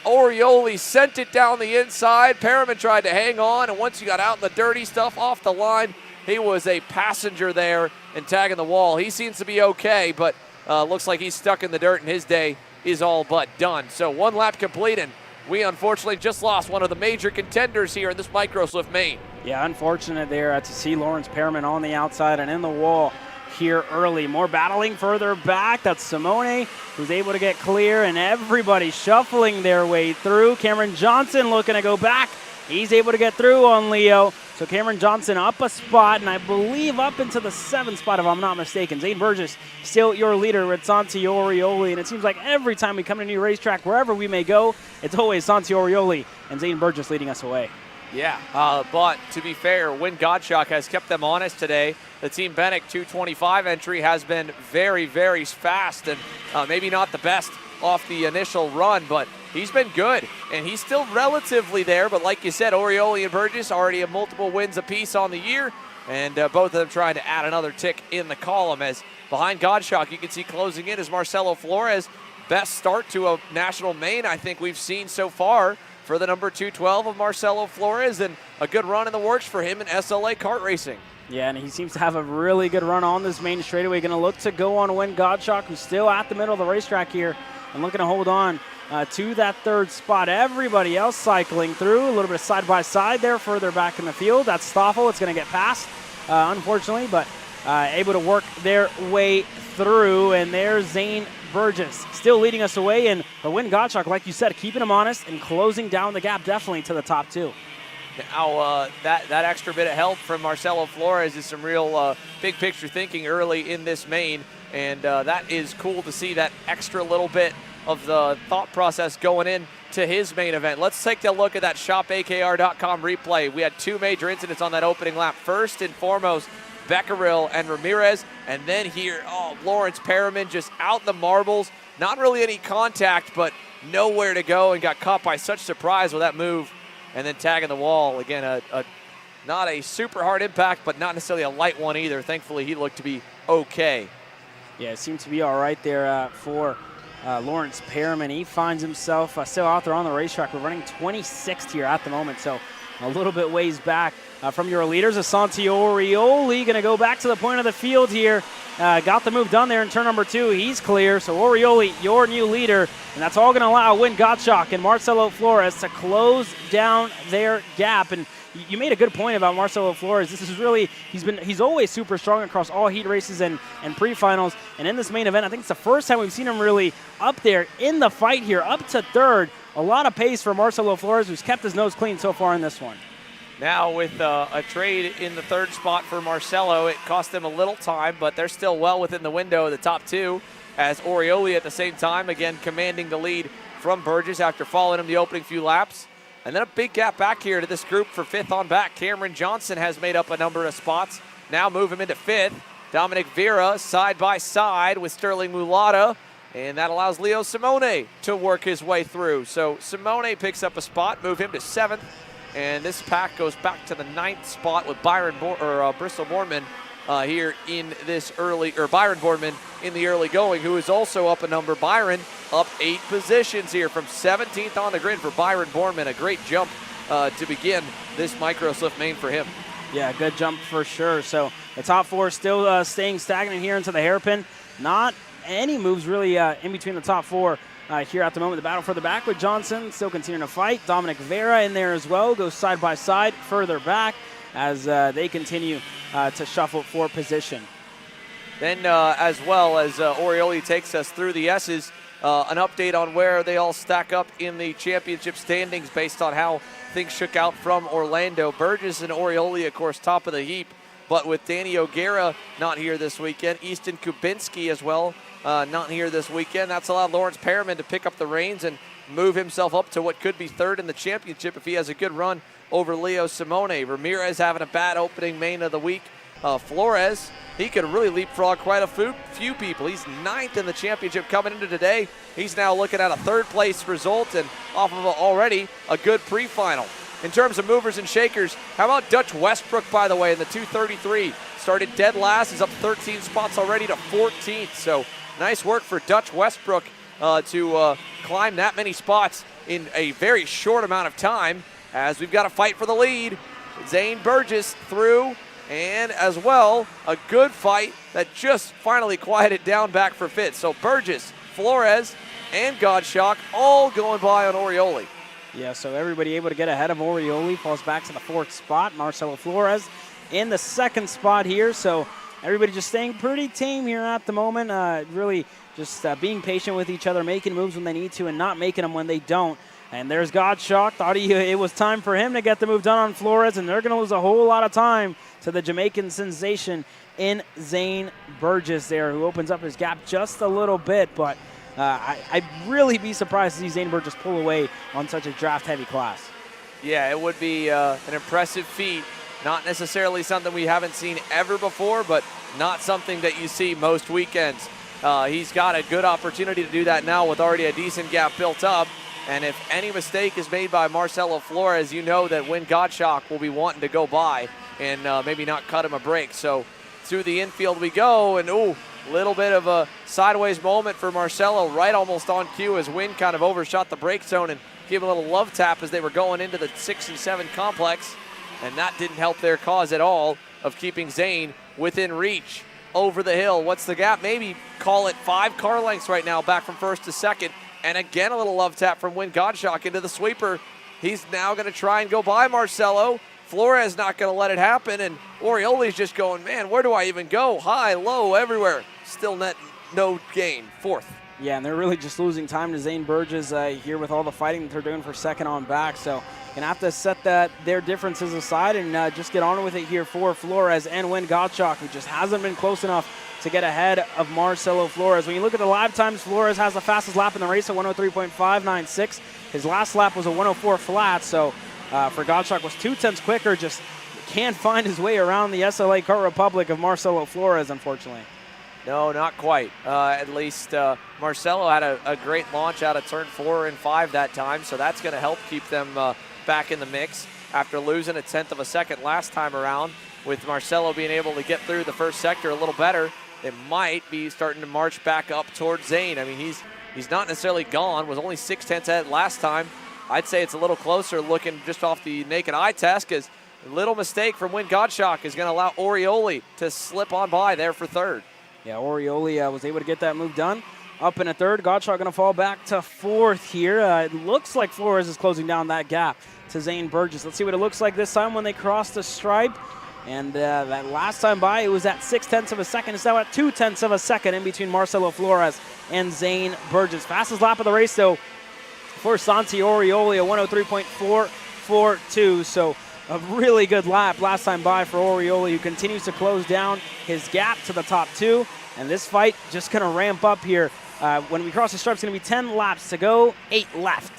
Orioli sent it down the inside. Perriman tried to hang on, and once you got out in the dirty stuff off the line, he was a passenger there and tagging the wall. He seems to be okay, but looks like he's stuck in the dirt, and his day is all but done. So 1 lap complete, and we unfortunately just lost one of the major contenders here in this Micro Swift main. Yeah, unfortunate there to see Lawrence Perriman on the outside and in the wall here early. More battling further back. That's Simone, who's able to get clear, and everybody shuffling their way through. Cameron Johnson looking to go back. He's able to get through on Leo. So Cameron Johnson up a spot, and I believe up into the 7th spot, if I'm not mistaken. Zane Burgess still your leader with Santi Orioli, and it seems like every time we come to a new racetrack, wherever we may go, it's always Santi Orioli and Zane Burgess leading us away. Yeah, but to be fair, Win Gottschalk has kept them honest today. The Team Benek 225 entry has been very, very fast, and maybe not the best off the initial run, but he's been good, and he's still relatively there. But like you said, Orioli and Burgess already have multiple wins apiece on the year, and both of them trying to add another tick in the column. As behind Gottschalk, you can see closing in is Marcelo Flores. Best start to a national main I think we've seen so far for the number 212 of Marcelo Flores, and a good run in the works for him in SLA kart racing. Yeah, and he seems to have a really good run on this main straightaway. Going to look to go on Win Gottschalk, who's still at the middle of the racetrack here, and looking to hold on to that 3rd spot. Everybody else cycling through, a little bit of side-by-side there further back in the field. That's Stoffel. It's going to get past, unfortunately, but able to work their way through. And there's Zane Burgess still leading us away. And Win Gottschalk, like you said, keeping him honest and closing down the gap definitely to the top 2. Now, that extra bit of help from Marcelo Flores is some real big picture thinking early in this main, and that is cool to see that extra little bit of the thought process going in to his main event. Let's take a look at that shopakr.com replay. We had 2 major incidents on that opening lap. First and foremost, Becquerel and Ramirez, and then here, Lawrence Perriman just out in the marbles. Not really any contact, but nowhere to go, and got caught by such surprise with that move. And then tagging the wall. Again, not a super hard impact, but not necessarily a light one either. Thankfully, he looked to be okay. Yeah, it seems to be all right there for Lawrence Perriman. He finds himself still out there on the racetrack. We're running 26th here at the moment, so a little bit ways back from your leaders. Asante Orioli going to go back to the point of the field here. Got the move done there in turn number 2. He's clear, so Orioli, your new leader, and that's all going to allow Win Gottschalk and Marcelo Flores to close down their gap. And you made a good point about Marcelo Flores. This is really, he's always super strong across all heat races and pre-finals. And in this main event, I think it's the first time we've seen him really up there in the fight here, up to 3rd. A lot of pace for Marcelo Flores, who's kept his nose clean so far in this one. Now with a trade in the 3rd spot for Marcelo, it cost them a little time, but they're still well within the window of the top 2, as Orioli at the same time, again, commanding the lead from Burgess after following him the opening few laps. And then a big gap back here to this group for 5th on back. Cameron Johnson has made up a number of spots. Now move him into 5th. Dominic Vera side by side with Sterling Mulata, and that allows Leo Simone to work his way through. So Simone picks up a spot, move him to 7th. And this pack goes back to the 9th spot with Bristol Boardman here in this early, or Byron Boardman in the early going, who is also up a number. Byron up 8 positions here from 17th on the grid for Byron Boardman. A great jump to begin this Micro Swift main for him. Yeah, good jump for sure. So the top 4 still staying stagnant here into the hairpin. Not any moves really in between the top 4. Here at the moment, the battle further back with Johnson still continuing to fight. Dominic Vera in there as well, goes side by side further back. as they continue to shuffle for position. Then as well as Orioli takes us through the S's, an update on where they all stack up in the championship standings based on how things shook out from Orlando. Burgess and Orioli, of course, top of the heap, but with Danny O'Gara not here this weekend, Easton Kubinski as well not here this weekend. That's allowed Lawrence Perriman to pick up the reins and move himself up to what could be third in the championship if he has a good run over Leo Simone. Ramirez having a bad opening main of the week. Flores, he could really leapfrog quite a few people. He's 9th in the championship coming into today. He's now looking at a 3rd place result and off of already a good pre-final. In terms of movers and shakers, how about Dutch Westbrook, by the way, in the 233? Started dead last, is up 13 spots already to 14th. So nice work for Dutch Westbrook to climb that many spots in a very short amount of time, as we've got to fight for the lead. Zane Burgess through, and as well, a good fight that just finally quieted down back for Fitz. So Burgess, Flores, and Godshock all going by on Orioli. Yeah, so everybody able to get ahead of Orioli, falls back to the 4th spot. Marcelo Flores in the 2nd spot here, so everybody just staying pretty tame here at the moment. Really just being patient with each other, making moves when they need to and not making them when they don't. And there's Godshock. Thought it was time for him to get the move done on Flores, and they're going to lose a whole lot of time to the Jamaican sensation in Zane Burgess there, who opens up his gap just a little bit. But I'd really be surprised to see Zane Burgess pull away on such a draft-heavy class. Yeah, it would be an impressive feat. Not necessarily something we haven't seen ever before, but not something that you see most weekends. He's got a good opportunity to do that now with already a decent gap built up. And if any mistake is made by Marcelo Flores, you know that Win Godshock will be wanting to go by and maybe not cut him a break. So through the infield we go, and little bit of a sideways moment for Marcelo, right almost on cue as Win kind of overshot the brake zone and gave a little love tap as they were going into the 6 and 7 complex. And that didn't help their cause at all of keeping Zane within reach over the hill. What's the gap? Maybe call it 5 car lengths right now, back from 1st to 2nd. And again, a little love tap from Win Godshock into the sweeper. He's now going to try and go by Marcelo. Flores not going to let it happen, and Orioli's just going, man, where do I even go? High, low, everywhere. Still no gain. 4th. Yeah, and they're really just losing time to Zane Burgess here with all the fighting that they're doing for 2nd on back. So gonna have to set their differences aside and just get on with it here for Flores and Win Godshock, who just hasn't been close enough to get ahead of Marcelo Flores. When you look at the lap times, Flores has the fastest lap in the race at 103.596. His last lap was a 104 flat, so for Godshock was 0.2 quicker. Just can't find his way around the SLA Kart Republic of Marcelo Flores, unfortunately. No, not quite. At least Marcelo had a great launch out of turn 4 and 5 that time, so that's going to help keep them back in the mix after losing 1/10 of a second last time around. With Marcelo being able to get through the first sector a little better, it might be starting to march back up towards Zane. I mean, he's not necessarily gone, was only 0.6 ahead last time. I'd say it's a little closer looking just off the naked eye test, because a little mistake from Win Godshock is going to allow Orioli to slip on by there for 3rd. Yeah, Orioli was able to get that move done. Up in a 3rd, Godshock going to fall back to 4th here. It looks like Flores is closing down that gap to Zane Burgess. Let's see what it looks like this time when they cross the stripe. And that last time by, it was at 0.6 of a second. It's now at 0.2 of a second in between Marcelo Flores and Zane Burgess. Fastest lap of the race, though, for Santi Orioli, a 103.442. So a really good lap last time by for Orioli, who continues to close down his gap to the top 2. And this fight just going to ramp up here. When we cross the stripe, it's going to be 10 laps to go, 8 left.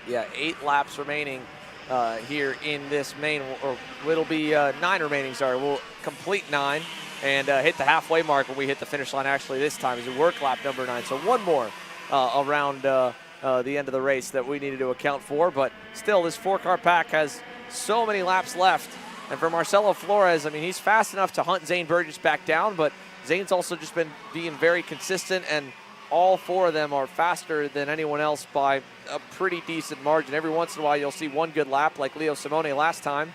Yeah, 8 laps remaining here in this main, or it'll be 9 remaining, sorry. We'll complete 9 and hit the halfway mark when we hit the finish line actually this time is a work lap number 9. So one more around the end of the race that we needed to account for. But still, this 4-car pack has so many laps left. And for Marcelo Flores, I mean, he's fast enough to hunt Zane Burgess back down, but Zane's also just been being very consistent, and all 4 of them are faster than anyone else by a pretty decent margin. Every once in a while, you'll see one good lap like Leo Simone last time.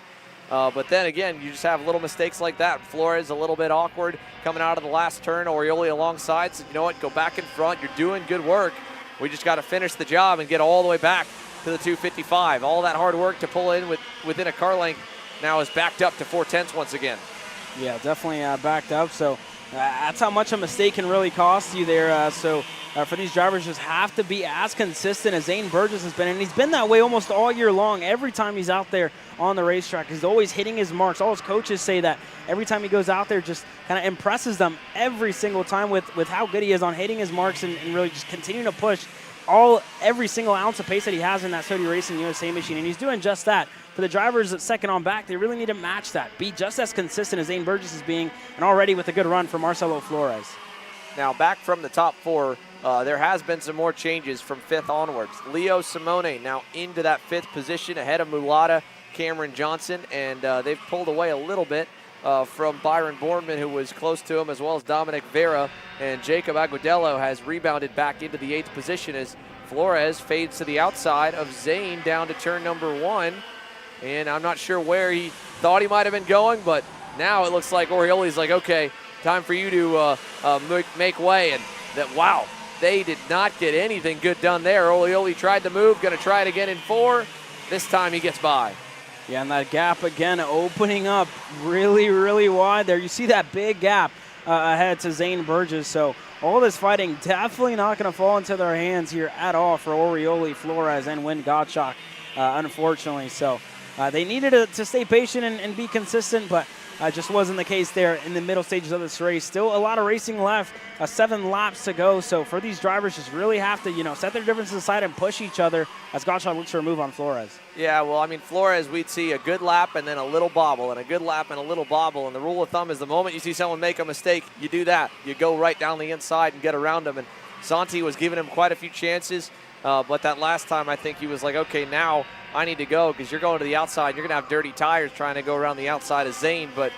But then again, you just have little mistakes like that. Flores a little bit awkward coming out of the last turn. Orioli alongside said, you know what, go back in front. You're doing good work. We just got to finish the job and get all the way back to the 255. All that hard work to pull in within a car length now is backed up to 4/10 once again. Yeah, definitely backed up. So that's how much a mistake can really cost you there. For these drivers, just have to be as consistent as Zane Burgess has been. And he's been that way almost all year long. Every time he's out there on the racetrack, he's always hitting his marks. All his coaches say that every time he goes out there, just kind of impresses them every single time with how good he is on hitting his marks and really just continuing to push every single ounce of pace that he has in that 30 Racing USA machine. And he's doing just that. For the drivers at second on back, they really need to match that. Be just as consistent as Zane Burgess is being, and already with a good run for Marcelo Flores. Now back from the top 4, there has been some more changes from 5th onwards. Leo Simone now into that 5th position ahead of Mulata, Cameron Johnson, and they've pulled away a little bit from Byron Bourneman, who was close to him, as well as Dominic Vera, and Jacob Agudello has rebounded back into the 8th position as Flores fades to the outside of Zane down to turn number 1. And I'm not sure where he thought he might have been going, but now it looks like Orioli's like, okay, time for you to make way. And that, wow, they did not get anything good done there. Orioli tried to move, going to try it again in 4. This time he gets by. Yeah, and that gap again opening up really, really wide there. You see that big gap ahead to Zane Burgess. So all this fighting definitely not going to fall into their hands here at all for Orioli, Flores, and Wynn Gottschalk, unfortunately. So they needed to stay patient and be consistent, but just wasn't the case there in the middle stages of this race. Still a lot of racing left, 7 laps to go. So for these drivers, just really have to, set their differences aside and push each other as Gottschalk looks for a move on Flores. Yeah, well, I mean, Flores, we'd see a good lap and then a little bobble, and a good lap and a little bobble. And the rule of thumb is the moment you see someone make a mistake, you do that. You go right down the inside and get around them. And Santi was giving him quite a few chances. But that last time, I think he was like, okay, now I need to go because you're going to the outside. You're going to have dirty tires trying to go around the outside of Zane. But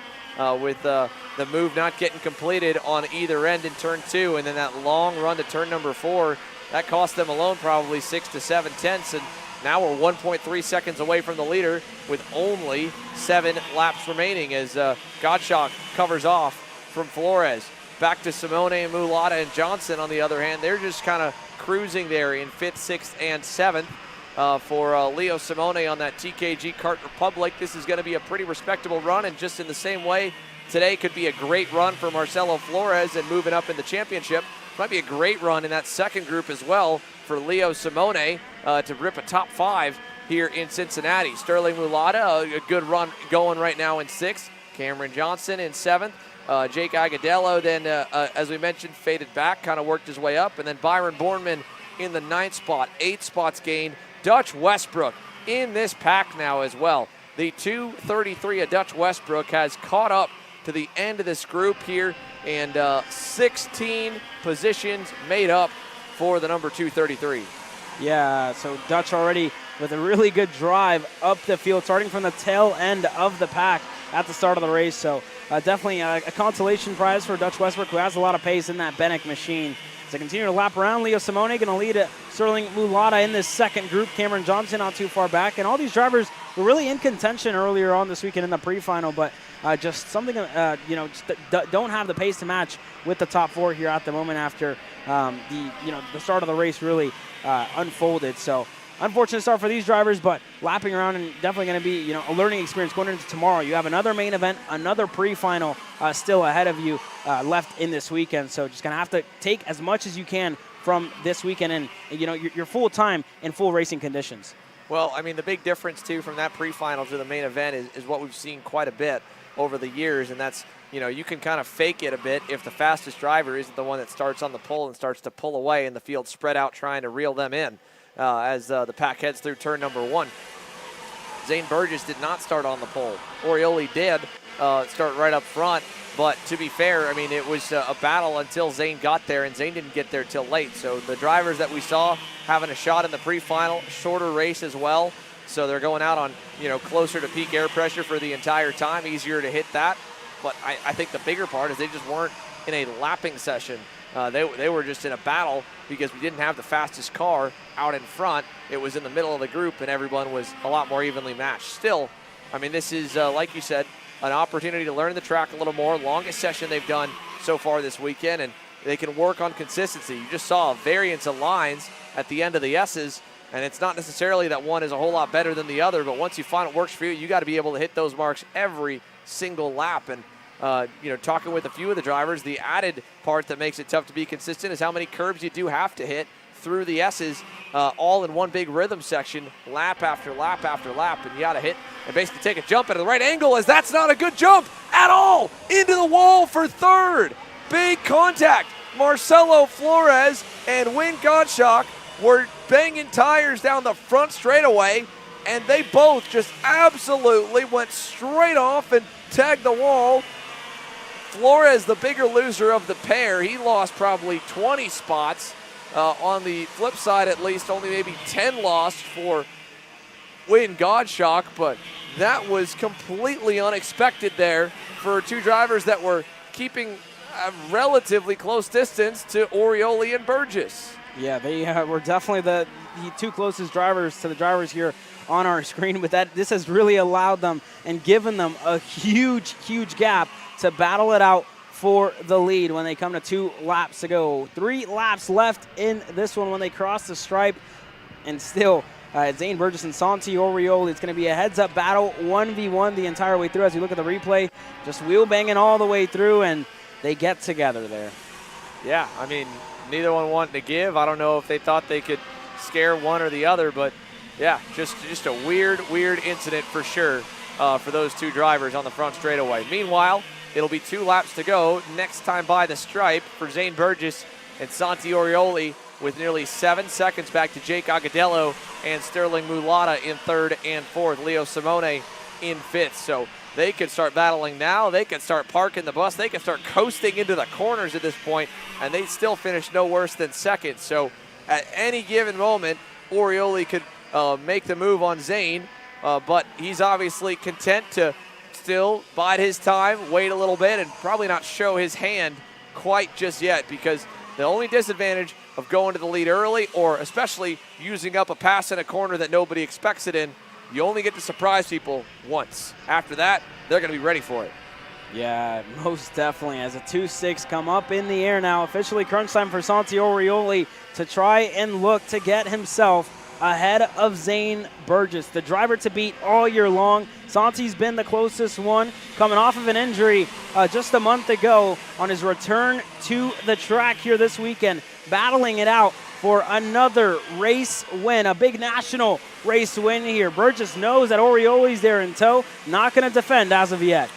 with the move not getting completed on either end in turn 2, and then that long run to turn number 4, that cost them alone probably 6 to 7 tenths. And now we're 1.3 seconds away from the leader with only 7 laps remaining as Gottschalk covers off from Flores. Back to Simone and Mulata and Johnson on the other hand. They're just kind of cruising there in 5th, 6th, and 7th for Leo Simone on that TKG Kart Republic. This is going to be a pretty respectable run, and just in the same way, today could be a great run for Marcelo Flores and moving up in the championship. Might be a great run in that second group as well for Leo Simone to rip a top 5 here in Cincinnati. Sterling Mulata, a good run going right now in 6th. Cameron Johnson in 7th. Jake Agadello then, as we mentioned, faded back, kind of worked his way up. And then Byron Bourneman in the 9th spot, 8 spots gained. Dutch Westbrook in this pack now as well. The 233 of Dutch Westbrook has caught up to the end of this group here, and 16 positions made up for the number 233. Yeah, so Dutch already with a really good drive up the field, starting from the tail end of the pack at the start of the race. So definitely a consolation prize for Dutch Westbrook, who has a lot of pace in that Benek machine. As they continue to lap around, Leo Simone going to lead Sterling Mulata in this second group. Cameron Johnson not too far back. And all these drivers were really in contention earlier on this weekend in the pre-final, but just something, just don't have the pace to match with the top 4 here at the moment after the start of the race really unfolded. So unfortunate start for these drivers, but lapping around and definitely going to be a learning experience going into tomorrow. You have another main event, another pre-final still ahead of you left in this weekend. So just going to have to take as much as you can from this weekend and your full time in full racing conditions. Well, I mean, the big difference too from that pre-final to the main event is what we've seen quite a bit over the years, and that's you can kind of fake it a bit if the fastest driver isn't the one that starts on the pole and starts to pull away and the field spread out trying to reel them in. As the pack heads through turn number 1. Zane Burgess did not start on the pole. Orioli did start right up front, but to be fair, I mean, it was a battle until Zane got there, and Zane didn't get there till late. So the drivers that we saw having a shot in the pre-final, shorter race as well, so they're going out on, closer to peak air pressure for the entire time, easier to hit that. But I think the bigger part is they just weren't in a lapping session. They were just in a battle because we didn't have the fastest car out in front. It was in the middle of the group, and everyone was a lot more evenly matched. Still, I mean, this is, like you said, an opportunity to learn the track a little more. Longest session they've done so far this weekend, and they can work on consistency. You just saw a variance of lines at the end of the S's, And it's not necessarily that one is a whole lot better than the other, but once you find what works for you, you got to be able to hit those marks every single lap. And talking with a few of the drivers, the added part that makes it tough to be consistent is how many curbs you do have to hit through the S's, all in one big rhythm section, lap after lap after lap, and you got to hit and basically take a jump at the right angle, as that's not a good jump at all, into the wall for third. Big contact. Marcelo Flores and Wayne Gottschalk were banging tires down the front straightaway, and they both just absolutely went straight off and tagged the wall. Flores, the bigger loser of the pair, he lost probably 20 spots. On the flip side, at least, only maybe 10 lost for Wayne Gottschalk, but that was completely unexpected there for two drivers that were keeping a relatively close distance to Orioli and Burgess. Yeah, they were definitely the two closest drivers to the drivers here on our screen, but this has really allowed them and given them a huge, huge gap to battle it out for the lead when they come to 2 laps to go. 3 laps left in this one when they cross the stripe, and still Zane Burgess and Santi Orioli. It's going to be a heads-up battle, 1v1 the entire way through. As you look at the replay, just wheel banging all the way through, and they get together there. Yeah, I mean, neither one wanted to give. I don't know if they thought they could scare one or the other, but yeah, just a weird incident for sure for those two drivers on the front straightaway. Meanwhile, it'll be 2 laps to go. Next time by the stripe for Zane Burgess and Santi Orioli, with nearly 7 seconds back to Jake Agadello and Sterling Mulata in 3rd and 4th. Leo Simone in 5th. So they could start battling now. They could start parking the bus. They could start coasting into the corners at this point, and they'd still finish no worse than 2nd. So at any given moment, Orioli could make the move on Zane, but he's obviously content to still bide his time, wait a little bit, and probably not show his hand quite just yet, because the only disadvantage of going to the lead early, or especially using up a pass in a corner that nobody expects it in, you only get to surprise people once. After that, they're going to be ready for it. Yeah, most definitely. As a 2-6 come up in the air now, officially crunch time for Santi Orioli to try and look to get himself ahead of Zane Burgess, the driver to beat all year long. Santi's been the closest one, coming off of an injury just a month ago on his return to the track here this weekend, battling it out for another race win, a big national race win here. Burgess knows that Orioli's there in tow, not going to defend as of yet.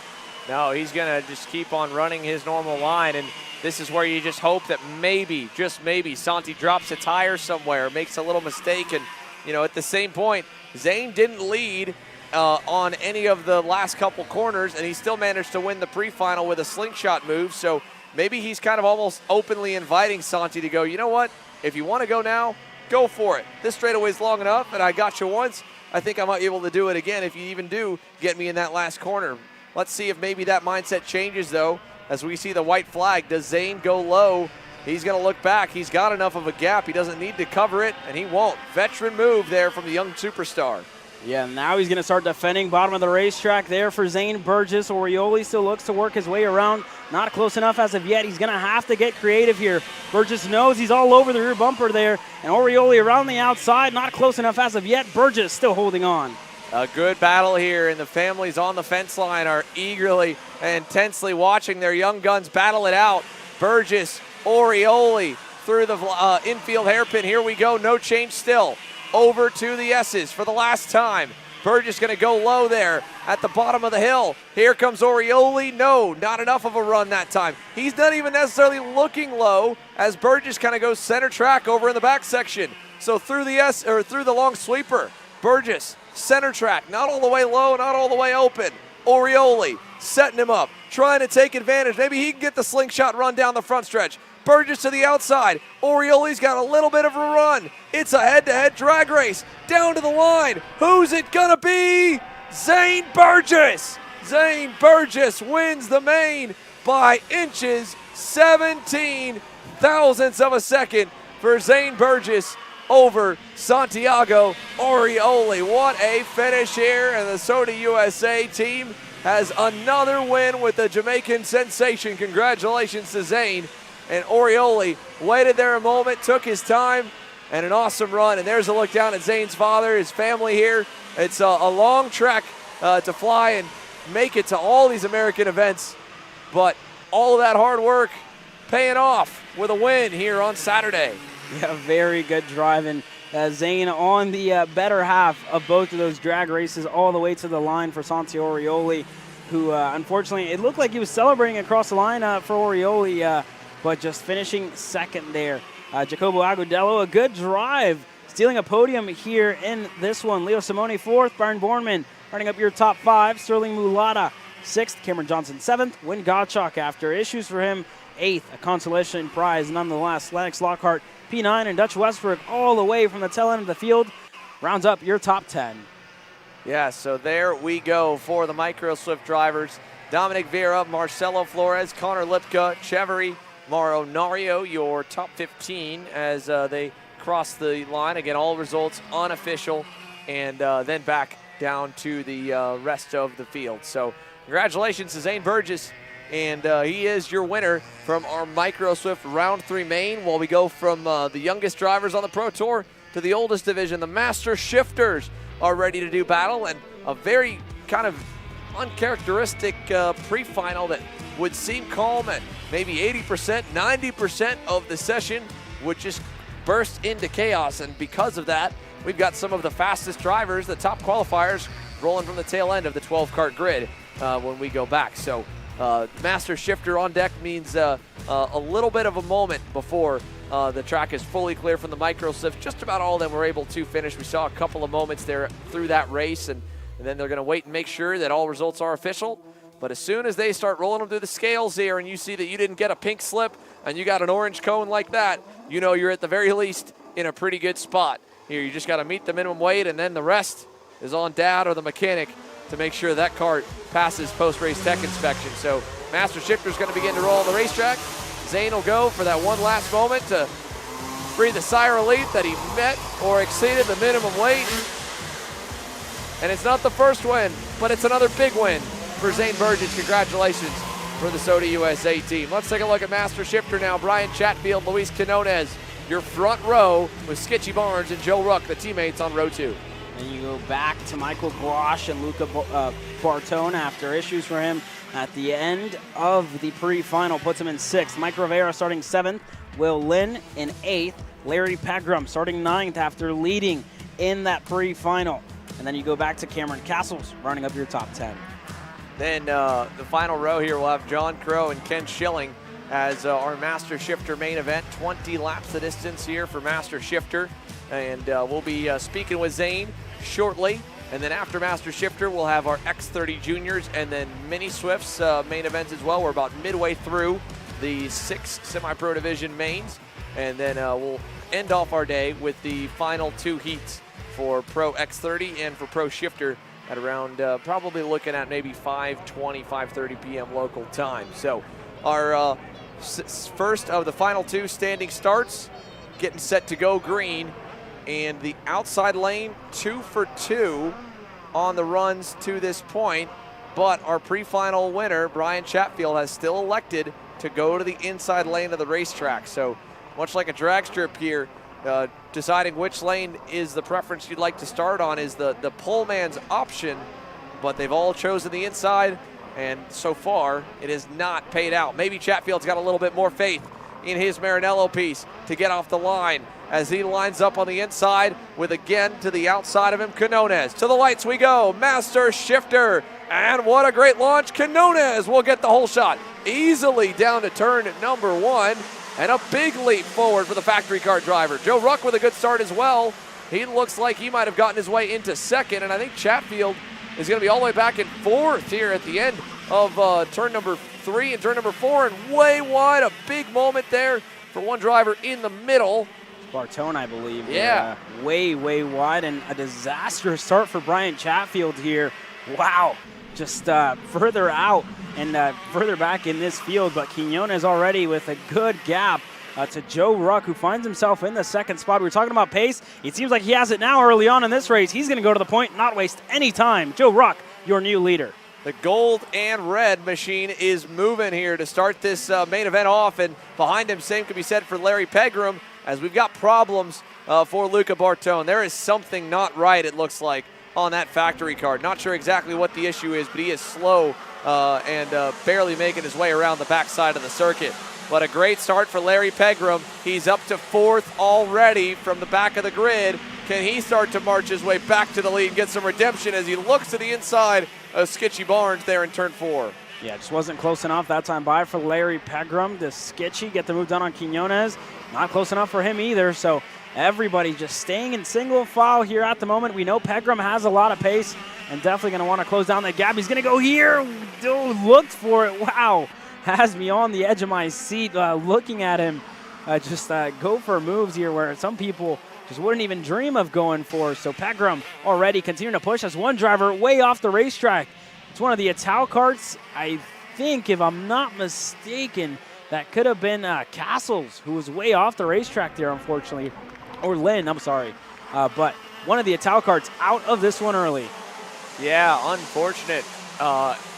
No, he's going to just keep on running his normal line, and this is where you just hope that maybe, just maybe, Santi drops a tire somewhere, makes a little mistake, and, at the same point, Zane didn't lead on any of the last couple corners, and he still managed to win the pre-final with a slingshot move, so maybe he's kind of almost openly inviting Santi to go, you know what, if you want to go now, go for it. This straightaway's long enough, and I got you once. I think I might be able to do it again if you even do get me in that last corner. Let's see if maybe that mindset changes, though, as we see the white flag. Does Zane go low? He's going to look back. He's got enough of a gap. He doesn't need to cover it, and he won't. Veteran move there from the young superstar. Yeah, now he's going to start defending bottom of the racetrack there for Zane Burgess. Orioli still looks to work his way around. Not close enough as of yet. He's going to have to get creative here. Burgess knows he's all over the rear bumper there, and Orioli around the outside. Not close enough as of yet. Burgess still holding on. A good battle here, and the families on the fence line are eagerly and intensely watching their young guns battle it out. Burgess, Orioli through the infield hairpin. Here we go, no change still. Over to the S's for the last time. Burgess going to go low there at the bottom of the hill. Here comes Orioli. No, not enough of a run that time. He's not even necessarily looking low as Burgess kind of goes center track over in the back section. So through the long sweeper, Burgess center track, not all the way low, not all the way open. Orioli setting him up, trying to take advantage. Maybe he can get the slingshot run down the front stretch. Burgess to the outside. Orioli's got a little bit of a run. It's a head-to-head drag race. Down to the line. Who's it gonna be? Zane Burgess. Zane Burgess wins the main by inches. 17 thousandths of a second for Zane Burgess over Santiago Orioli. What a finish here, and the Soda USA team has another win with the Jamaican sensation. Congratulations to Zane. And Orioli waited there a moment, took his time, and an awesome run. And there's a look down at Zane's father, his family here. It's a long trek to fly and make it to all these American events, but all of that hard work paying off with a win here on Saturday. Yeah, very good driving. Zane on the better half of both of those drag races all the way to the line for Santi Orioli, who unfortunately, it looked like he was celebrating across the line for Orioli, but just finishing second there. Jacobo Agudelo, a good drive, stealing a podium here in this one. Leo Simone fourth, Byron Bornman running up your top five. Sterling Mulata sixth, Cameron Johnson seventh. Win Gottschalk after issues for him eighth, a consolation prize nonetheless. Lennox Lockhart P9 and Dutch Westbrook all the way from the tail end of the field rounds up your top 10. Yeah, so there we go for the Micro Swift drivers. Dominic Vera, Marcelo Flores, Connor Lipka, Chevery, Mauro Nario, your top 15 as they cross the line. Again, all results unofficial, and then back down to the rest of the field. So congratulations to Zane Burgess, and he is your winner from our Micro Swift Round 3 main, while we go from the youngest drivers on the Pro Tour to the oldest division. The Master Shifters are ready to do battle, and a very kind of uncharacteristic pre-final that would seem calm at maybe 80%, 90% of the session would just burst into chaos, and because of that, we've got some of the fastest drivers, the top qualifiers, rolling from the tail end of the 12-kart grid when we go back. So Master Shifter on deck means a little bit of a moment before the track is fully clear from the Micro Swift. Just about all of them were able to finish. We saw a couple of moments there through that race, and then they're going to wait and make sure that all results are official. But as soon as they start rolling them through the scales here and you see that you didn't get a pink slip and you got an orange cone like that, you know you're at the very least in a pretty good spot. Here, you just got to meet the minimum weight, and then the rest is on Dad or the mechanic to make sure that cart passes post-race tech inspection. So Master Shifter's going to begin to roll on the racetrack. Zane will go for that one last moment to breathe a sigh of relief that he met or exceeded the minimum weight. And it's not the first win, but it's another big win for Zane Burgess. Congratulations for the Soda USA team. Let's take a look at Master Shifter now. Brian Chatfield, Luis Quinones, your front row with Skitchy Barnes and Joe Ruck, the teammates on row 2. And you go back to Michael Grosh and Luca Bartone after issues for him at the end of the pre-final. Puts him in 6th. Mike Rivera starting 7th. Will Lynn in 8th. Larry Pegram starting 9th after leading in that pre-final. And then you go back to Cameron Castles running up your top 10. Then the final row here will have John Crow and Ken Schilling as our Master Shifter main event. 20 laps the distance here for Master Shifter. And we'll be speaking with Zane shortly. And then after Master Shifter, we'll have our X30 Juniors and then Mini Swifts main events as well. We're about midway through the 6 semi-pro division mains. And then we'll end off our day with the final 2 heats for Pro X30 and for Pro Shifter at around probably looking at maybe 5:20, 5:30 p.m. local time. So our first of the final 2 standing starts, getting set to go green. And the outside lane, 2 for 2 on the runs to this point. But our pre-final winner, Brian Chatfield, has still elected to go to the inside lane of the racetrack. So much like a drag strip here, deciding which lane is the preference you'd like to start on is the pole man's option, but they've all chosen the inside, and so far it has not paid out. Maybe Chatfield's got a little bit more faith in his Maranello piece to get off the line as he lines up on the inside with, again, to the outside of him, Quinones. To the lights we go, Master Shifter, and what a great launch. Quinones will get the whole shot easily down to turn number 1. And a big leap forward for the factory car driver. Joe Ruck with a good start as well. He looks like he might have gotten his way into 2nd, and I think Chatfield is going to be all the way back in 4th here at the end of turn number 3 and turn number 4, and way wide. A big moment there for one driver in the middle. Bartone, I believe. Yeah. Way wide, and a disastrous start for Brian Chatfield here. Wow. Just further out and further back in this field, but Quinones already with a good gap to Joe Ruck, who finds himself in the 2nd spot. We were talking about pace. It seems like he has it now early on in this race. He's going to go to the point, not waste any time. Joe Ruck, your new leader. The gold and red machine is moving here to start this main event off, and behind him, same could be said for Larry Pegram, as we've got problems for Luca Bartone. There is something not right, it looks like, on that factory car. Not sure exactly what the issue is, but he is slow and barely making his way around the backside of the circuit. But a great start for Larry Pegram. He's up to 4th already from the back of the grid. Can he start to march his way back to the lead and get some redemption as he looks to the inside of Skitchy Barnes there in turn 4? Yeah, just wasn't close enough that time by for Larry Pegram. Does Skitchy get the move done on Quinones? Not close enough for him either, so everybody just staying in single file here at the moment. We know Pegram has a lot of pace and definitely going to want to close down that gap. He's going to go here. Looked for it. Wow. Has me on the edge of my seat looking at him just go for moves here where some people just wouldn't even dream of going for. So Pegram already continuing to push as one driver way off the racetrack. It's one of the Ital karts. I think, if I'm not mistaken, that could have been Castles, who was way off the racetrack there, unfortunately. Or Lynn, I'm sorry. But one of the Ital karts out of this one early. Yeah, unfortunate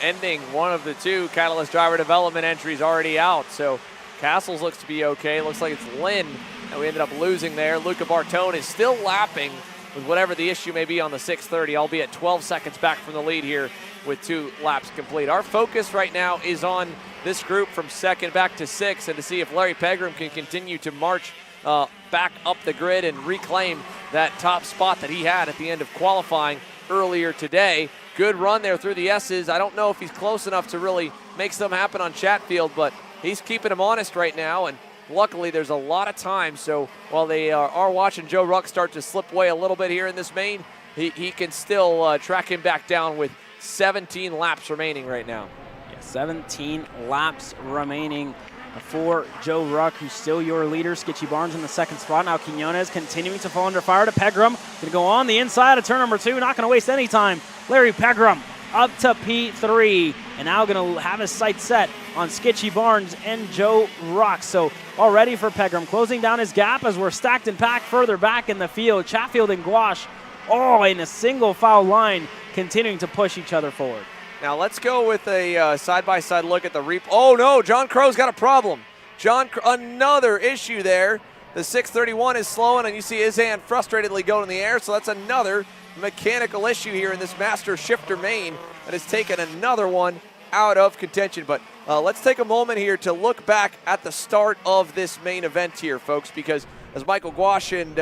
ending. One of the 2 Catalyst driver development entries already out. So Castles looks to be okay. Looks like it's Lynn that we ended up losing there. Luca Bartone is still lapping with whatever the issue may be on the 630, albeit 12 seconds back from the lead here with 2 laps complete. Our focus right now is on this group from 2nd back to 6th and to see if Larry Pegram can continue to march back up the grid and reclaim that top spot that he had at the end of qualifying earlier today. Good run there through the S's. I don't know if he's close enough to really make something happen on Chatfield, but he's keeping him honest right now, and luckily there's a lot of time, so while they are watching Joe Ruck start to slip away a little bit here in this main, he can still track him back down with 17 laps remaining right now. Yeah, 17 laps remaining for Joe Ruck, who's still your leader. Skitchy Barnes in the 2nd spot. Now Quinones continuing to fall under fire to Pegram. Going to go on the inside of turn number 2. Not going to waste any time. Larry Pegram up to P3. And now going to have his sights set on Skitchy Barnes and Joe Ruck. So already for Pegram, closing down his gap as we're stacked and packed further back in the field. Chatfield and Gouache all in a single foul line, continuing to push each other forward. Now let's go with a side-by-side look at the replay. Oh no, John Crow's got a problem. Another issue there. The 631 is slowing, and you see his hand frustratedly going in the air, so that's another mechanical issue here in this master shifter main that has taken another one out of contention. But let's take a moment here to look back at the start of this main event here, folks, because as Michael Gouache and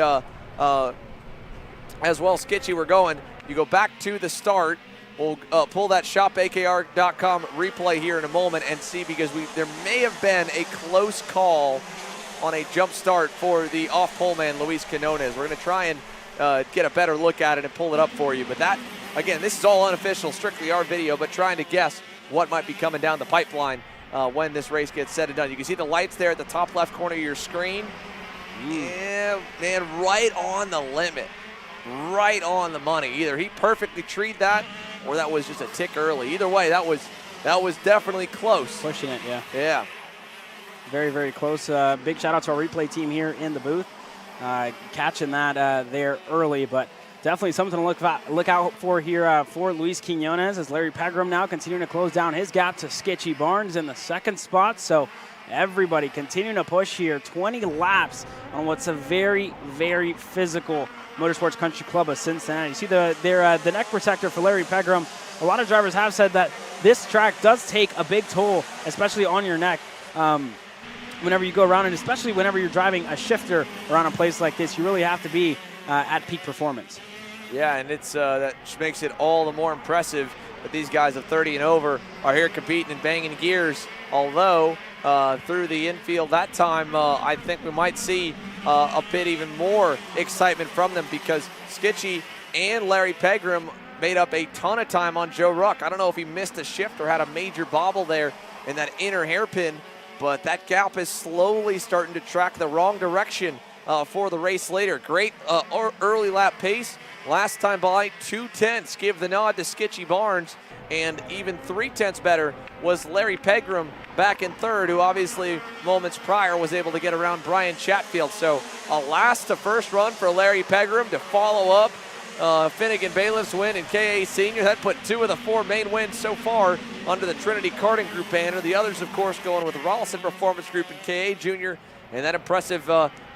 as well Skitchy were going, you go back to the start. We'll pull that shopakr.com replay here in a moment and see, because there may have been a close call on a jump start for the off-pole man, Luis Quinones. We're going to try and get a better look at it and pull it up for you. But that, again, this is all unofficial, strictly our video, but trying to guess what might be coming down the pipeline when this race gets said and done. You can see the lights there at the top left corner of your screen. Yeah, man, right on the limit. Right on the money. Either he perfectly treed that, or that was just a tick early. Either way, that was definitely close. Pushing it, yeah. Yeah. Very, very close. Big shout out to our replay team here in the booth, catching that there early, but definitely something to look out for here for Luis Quinones, as Larry Pegram now continuing to close down his gap to Skitchy Barnes in the 2nd spot. So everybody continuing to push here. 20 laps on what's a very, very physical Motorsports Country Club of Cincinnati. You see the neck protector for Larry Pegram. A lot of drivers have said that this track does take a big toll, especially on your neck, whenever you go around, and especially whenever you're driving a shifter around a place like this. You really have to be at peak performance. Yeah, and it's that just makes it all the more impressive that these guys of 30 and over are here competing and banging gears. Although through the infield that time, I think we might see a bit even more excitement from them, because Skitchy and Larry Pegram made up a ton of time on Joe Ruck. I don't know if he missed a shift or had a major bobble there in that inner hairpin, but that gap is slowly starting to track the wrong direction for the race later. Great early lap pace. Last time by 2/10, give the nod to Skitchy Barnes, and even 3/10 better was Larry Pegram back in 3rd, who obviously moments prior was able to get around Brian Chatfield. So a last to first run for Larry Pegram to follow up Finnegan Bailiff's win in KA Senior. That put 2 of the 4 main wins so far under the Trinity Karting Group banner. The others, of course, going with the Rollison Performance Group in KA Junior, and that impressive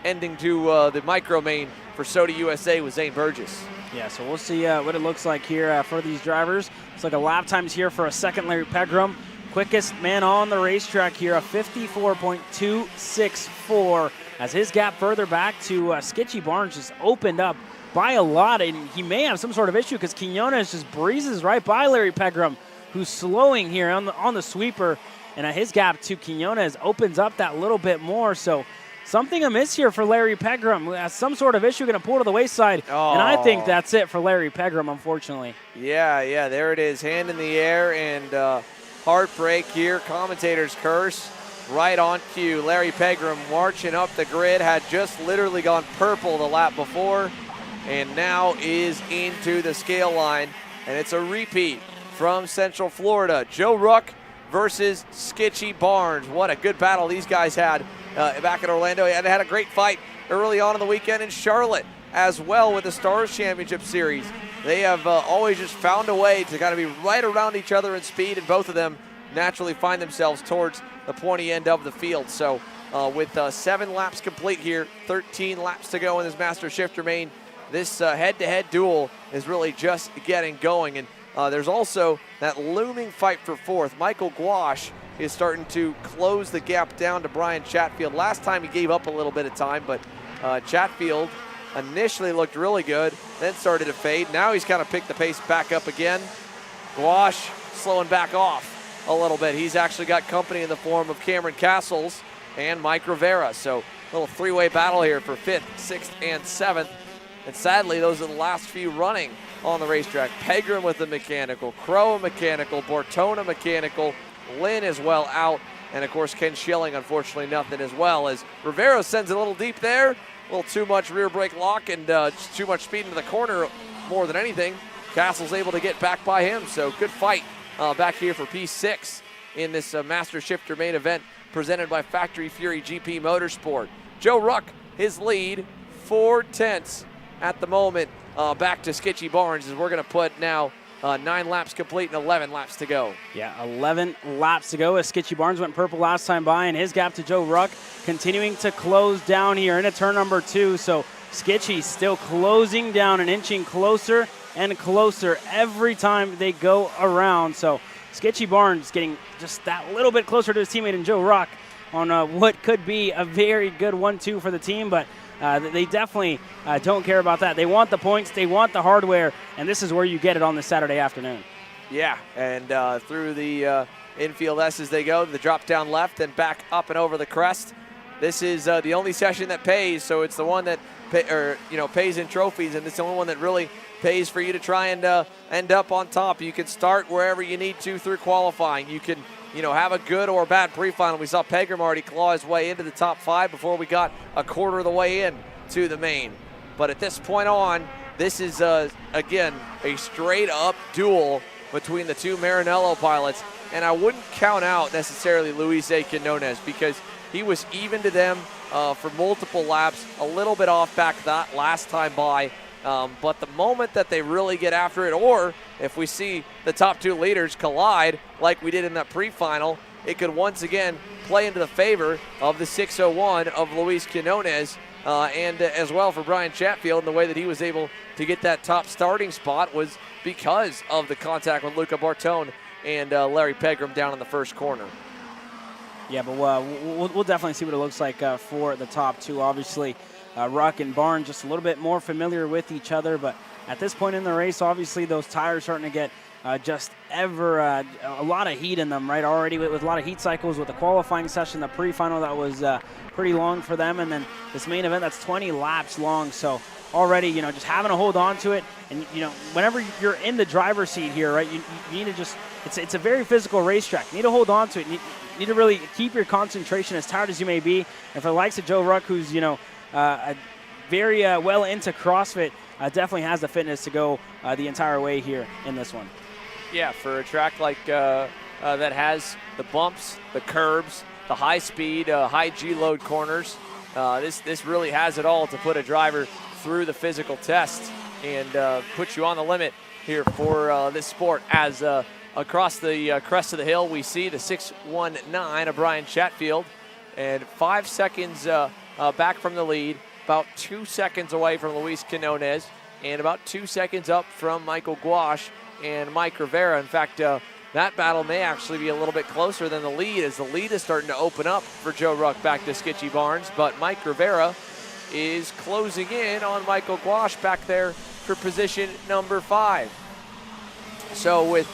ending to the micro main for Soda USA with Zane Burgess. Yeah, so we'll see what it looks like here for these drivers. It's like a lap times here for a second Larry Pegram. Quickest man on the racetrack here, a 54.264, as his gap further back to Skitchy Barnes just opened up by a lot, and he may have some sort of issue because Quinones just breezes right by Larry Pegram, who's slowing here on the sweeper, and his gap to Quinones opens up that little bit more. So something amiss here for Larry Pegram, who has some sort of issue, going to pull to the wayside, and I think that's it for Larry Pegram, unfortunately. Yeah, there it is, hand in the air, and heartbreak here, commentator's curse, right on cue. Larry Pegram marching up the grid, had just literally gone purple the lap before, and now is into the scale line, and it's a repeat from Central Florida. Joe Ruck versus Skitchy Barnes. What a good battle these guys had back in Orlando, and had a great fight early on in the weekend in Charlotte as well with the Stars Championship Series. They have always just found a way to kind of be right around each other in speed, and both of them naturally find themselves towards the pointy end of the field. So with 7 laps complete here, 13 laps to go in this Master Shifter main, this head-to-head duel is really just getting going. And there's also that looming fight for fourth. Michael Gouache is starting to close the gap down to Brian Chatfield. Last time he gave up a little bit of time, but Chatfield initially looked really good, then started to fade. Now he's kind of picked the pace back up again. Gouache slowing back off a little bit. He's actually got company in the form of Cameron Castles and Mike Rivera. So a little three-way battle here for 5th, 6th, and 7th. And sadly, those are the last few running on the racetrack. Pegram with the mechanical, Crow a mechanical, Bortona mechanical, Lynn as well out, and of course Ken Schilling, unfortunately nothing as well, as Rivera sends it a little deep there. A little too much rear brake lock and just too much speed into the corner more than anything. Castle's able to get back by him, so good fight back here for P6 in this Master Shifter main event presented by Factory Fury GP Motorsport. Joe Ruck, his lead, 4/10 at the moment, back to Skitchy Barnes, as we're going to put now 9 laps complete and 11 laps to go. Yeah, 11 laps to go as Skitchy Barnes went purple last time by, and his gap to Joe Ruck continuing to close down here into turn number 2. So Skitchy still closing down and inching closer and closer every time they go around. So Skitchy Barnes getting just that little bit closer to his teammate and Joe Ruck on what could be a very good 1-2 for the team, but they definitely don't care about that. They want the points, they want the hardware, and this is where you get it on this Saturday afternoon. Yeah, and through the infield S as they go, the drop down left and back up and over the crest. This is the only session that pays, so it's the one that pays in trophies, and it's the only one that really pays for you to try and end up on top. You can start wherever you need to through qualifying. You can have a good or bad pre-final. We saw Pegram already claw his way into the top 5 before we got a quarter of the way in to the main. But at this point on, this is, again, a straight-up duel between the two Maranello pilots. And I wouldn't count out necessarily Luis A. Quinones because he was even to them for multiple laps, a little bit off back that last time by. But the moment that they really get after it, or if we see the top 2 leaders collide like we did in that pre-final, it could once again play into the favor of the 601 of Luis Quinones and as well for Brian Chatfield. And the way that he was able to get that top starting spot was because of the contact with Luca Bartone and Larry Pegram down in the first corner. Yeah, but we'll definitely see what it looks like for the top 2. Obviously, Ruck and Barnes just a little bit more familiar with each other, but at this point in the race, obviously those tires starting to get a lot of heat in them, right? Already with a lot of heat cycles with the qualifying session, the pre-final that was pretty long for them, and then this main event that's 20 laps long. So already, just having to hold on to it, and whenever you're in the driver's seat here, right? You need to just it's a very physical racetrack. You need to hold on to it. You need to really keep your concentration as tired as you may be. And for the likes of Joe Ruck, who's very well into CrossFit, definitely has the fitness to go the entire way here in this one. Yeah, for a track like that has the bumps, the curbs, the high speed, high G-load corners, this really has it all to put a driver through the physical test and put you on the limit here for this sport. As across the crest of the hill, we see the 619 of Brian Chatfield, and 5 seconds back from the lead, about 2 seconds away from Luis Quinones, and about 2 seconds up from Michael Gouache and Mike Rivera. In fact, that battle may actually be a little bit closer than the lead, as the lead is starting to open up for Joe Ruck back to Skitchy Barnes. But Mike Rivera is closing in on Michael Gouache back there for position number 5. So with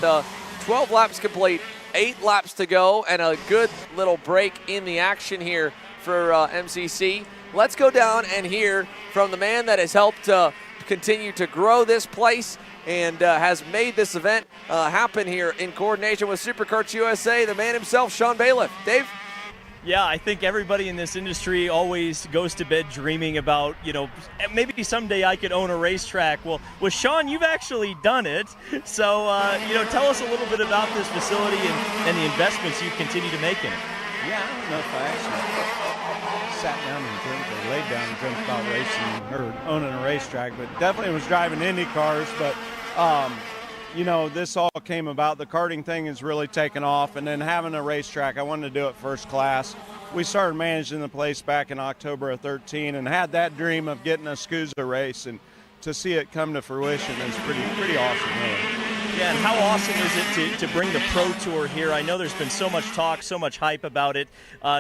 12 laps complete, 8 laps to go, and a good little break in the action here for MCC. Let's go down and hear from the man that has helped continue to grow this place and has made this event happen here in coordination with Superkarts USA, the man himself, Sean Bailiff. Dave? Yeah, I think everybody in this industry always goes to bed dreaming about, maybe someday I could own a racetrack. Well, with Sean, you've actually done it. So, tell us a little bit about this facility and the investments you continue to make in it. Yeah, I don't know if I actually sat down and dreamt or laid down and dreamt about racing or owning a racetrack, but definitely was driving Indy cars. But, this all came about. The karting thing has really taken off, and then having a racetrack, I wanted to do it first class. We started managing the place back in October of 13 and had that dream of getting a SKUSA race, and to see it come to fruition is pretty awesome, really. Yeah, and how awesome is it to bring the Pro Tour here? I know there's been so much talk, so much hype about it.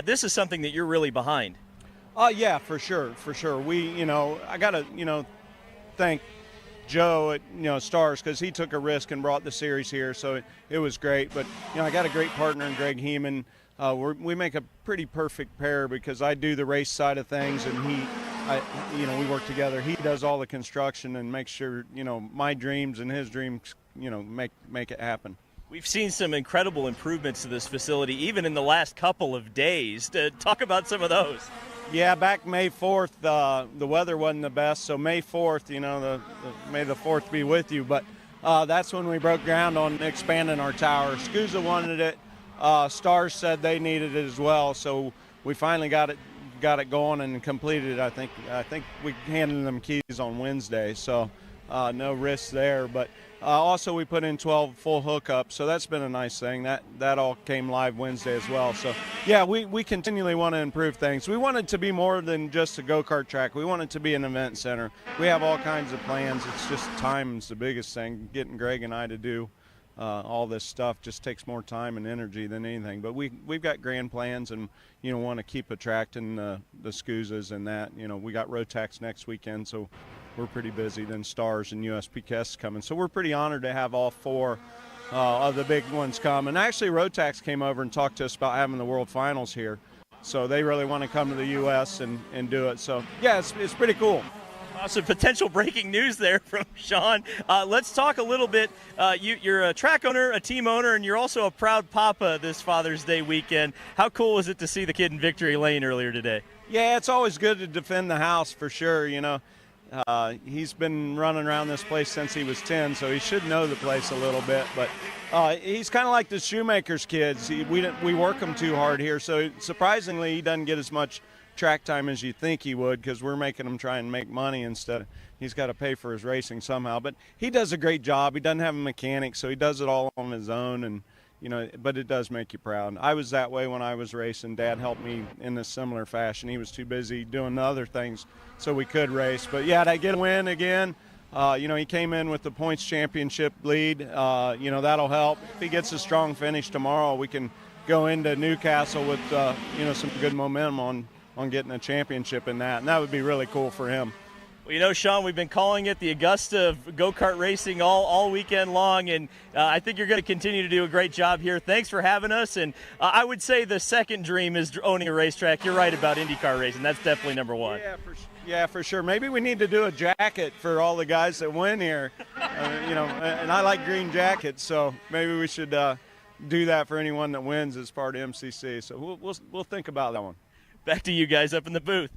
This is something that you're really behind. Yeah, for sure. We, I got to, thank Joe at, Stars, because he took a risk and brought the series here, so it was great. But, I got a great partner in Greg Heeman. We make a pretty perfect pair because I do the race side of things, and we work together. He does all the construction and makes sure, my dreams and his dreams, make it happen. We've seen some incredible improvements to this facility, even in the last couple of days. Talk about some of those. Yeah, back May 4th, the weather wasn't the best, so May 4th, may the 4th be with you, but that's when we broke ground on expanding our tower. SKUSA wanted it. Stars said they needed it as well, so we finally got it going and completed it. I think we handed them keys on Wednesday, so no risks there. But also we put in 12 full hookups, so that's been a nice thing. That all came live Wednesday as well. So yeah, we continually want to improve things. We want it to be more than just a go-kart track. We want it to be an event center. We have all kinds of plans. It's just time's the biggest thing. Getting Greg and I to do all this stuff just takes more time and energy than anything. But we've got grand plans, and want to keep attracting the SKUSAs and that. We got Rotax next weekend, so we're pretty busy. Then Stars and USPS coming, so we're pretty honored to have all 4 of the big ones come. And actually, Rotax came over and talked to us about having the World Finals here, so they really want to come to the U.S. and do it. So yeah, it's pretty cool. Some potential breaking news there from Sean. Let's talk a little bit. You're a track owner, a team owner, and you're also a proud papa this Father's Day weekend. How cool was it to see the kid in victory lane earlier today? Yeah, it's always good to defend the house for sure. He's been running around this place since he was 10, so he should know the place a little bit. But he's kind of like the Shoemaker's kids. We work him too hard here, so surprisingly he doesn't get as much track time as you think he would, because we're making him try and make money instead. He's got to pay for his racing somehow, but he does a great job. He doesn't have a mechanic, so he does it all on his own, and but it does make you proud. I was that way when I was racing. Dad helped me in a similar fashion. He was too busy doing the other things so we could race. But yeah, to get a win again, he came in with the points championship lead. That'll help. If he gets a strong finish tomorrow, we can go into Newcastle with some good momentum on getting a championship in that, and that would be really cool for him. Well, Sean, we've been calling it the Augusta of go-kart racing all weekend long, and I think you're going to continue to do a great job here. Thanks for having us, and I would say the second dream is owning a racetrack. You're right about IndyCar racing. That's definitely number one. Yeah, for sure. Maybe we need to do a jacket for all the guys that win here, and I like green jackets, so maybe we should do that for anyone that wins as part of MCC. So we'll think about that one. Back to you guys up in the booth.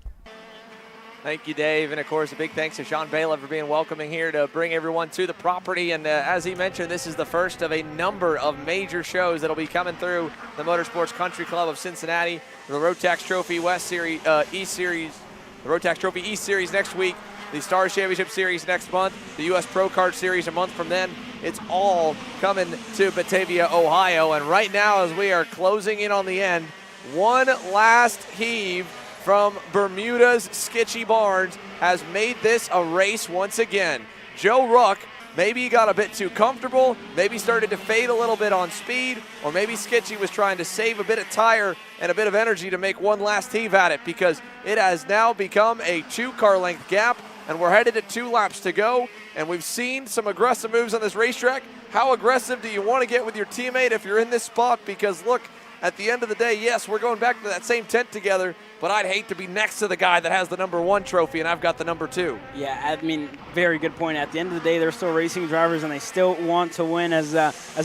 Thank you, Dave. And, of course, a big thanks to Sean Bailiff for being welcoming here to bring everyone to the property. And as he mentioned, this is the first of a number of major shows that will be coming through the Motorsports Country Club of Cincinnati. The Rotax Trophy West Series, East Series, the Rotax Trophy East Series next week, the Stars Championship Series next month, the U.S. Pro Kart Series a month from then. It's all coming to Batavia, Ohio. And right now, as we are closing in on the end, one last heave from Bermuda's Skitchy Barnes has made this a race once again. Joe Ruck, maybe he got a bit too comfortable, maybe started to fade a little bit on speed, or maybe Skitchy was trying to save a bit of tire and a bit of energy to make one last heave at it, because it has now become a 2-car length gap, and we're headed to 2 laps to go, and we've seen some aggressive moves on this racetrack. How aggressive do you want to get with your teammate if you're in this spot? Because look, at the end of the day, yes, we're going back to that same tent together, but I'd hate to be next to the guy that has the #1 trophy and I've got the #2. Yeah, I mean, very good point. At the end of the day, they're still racing drivers and they still want to win. As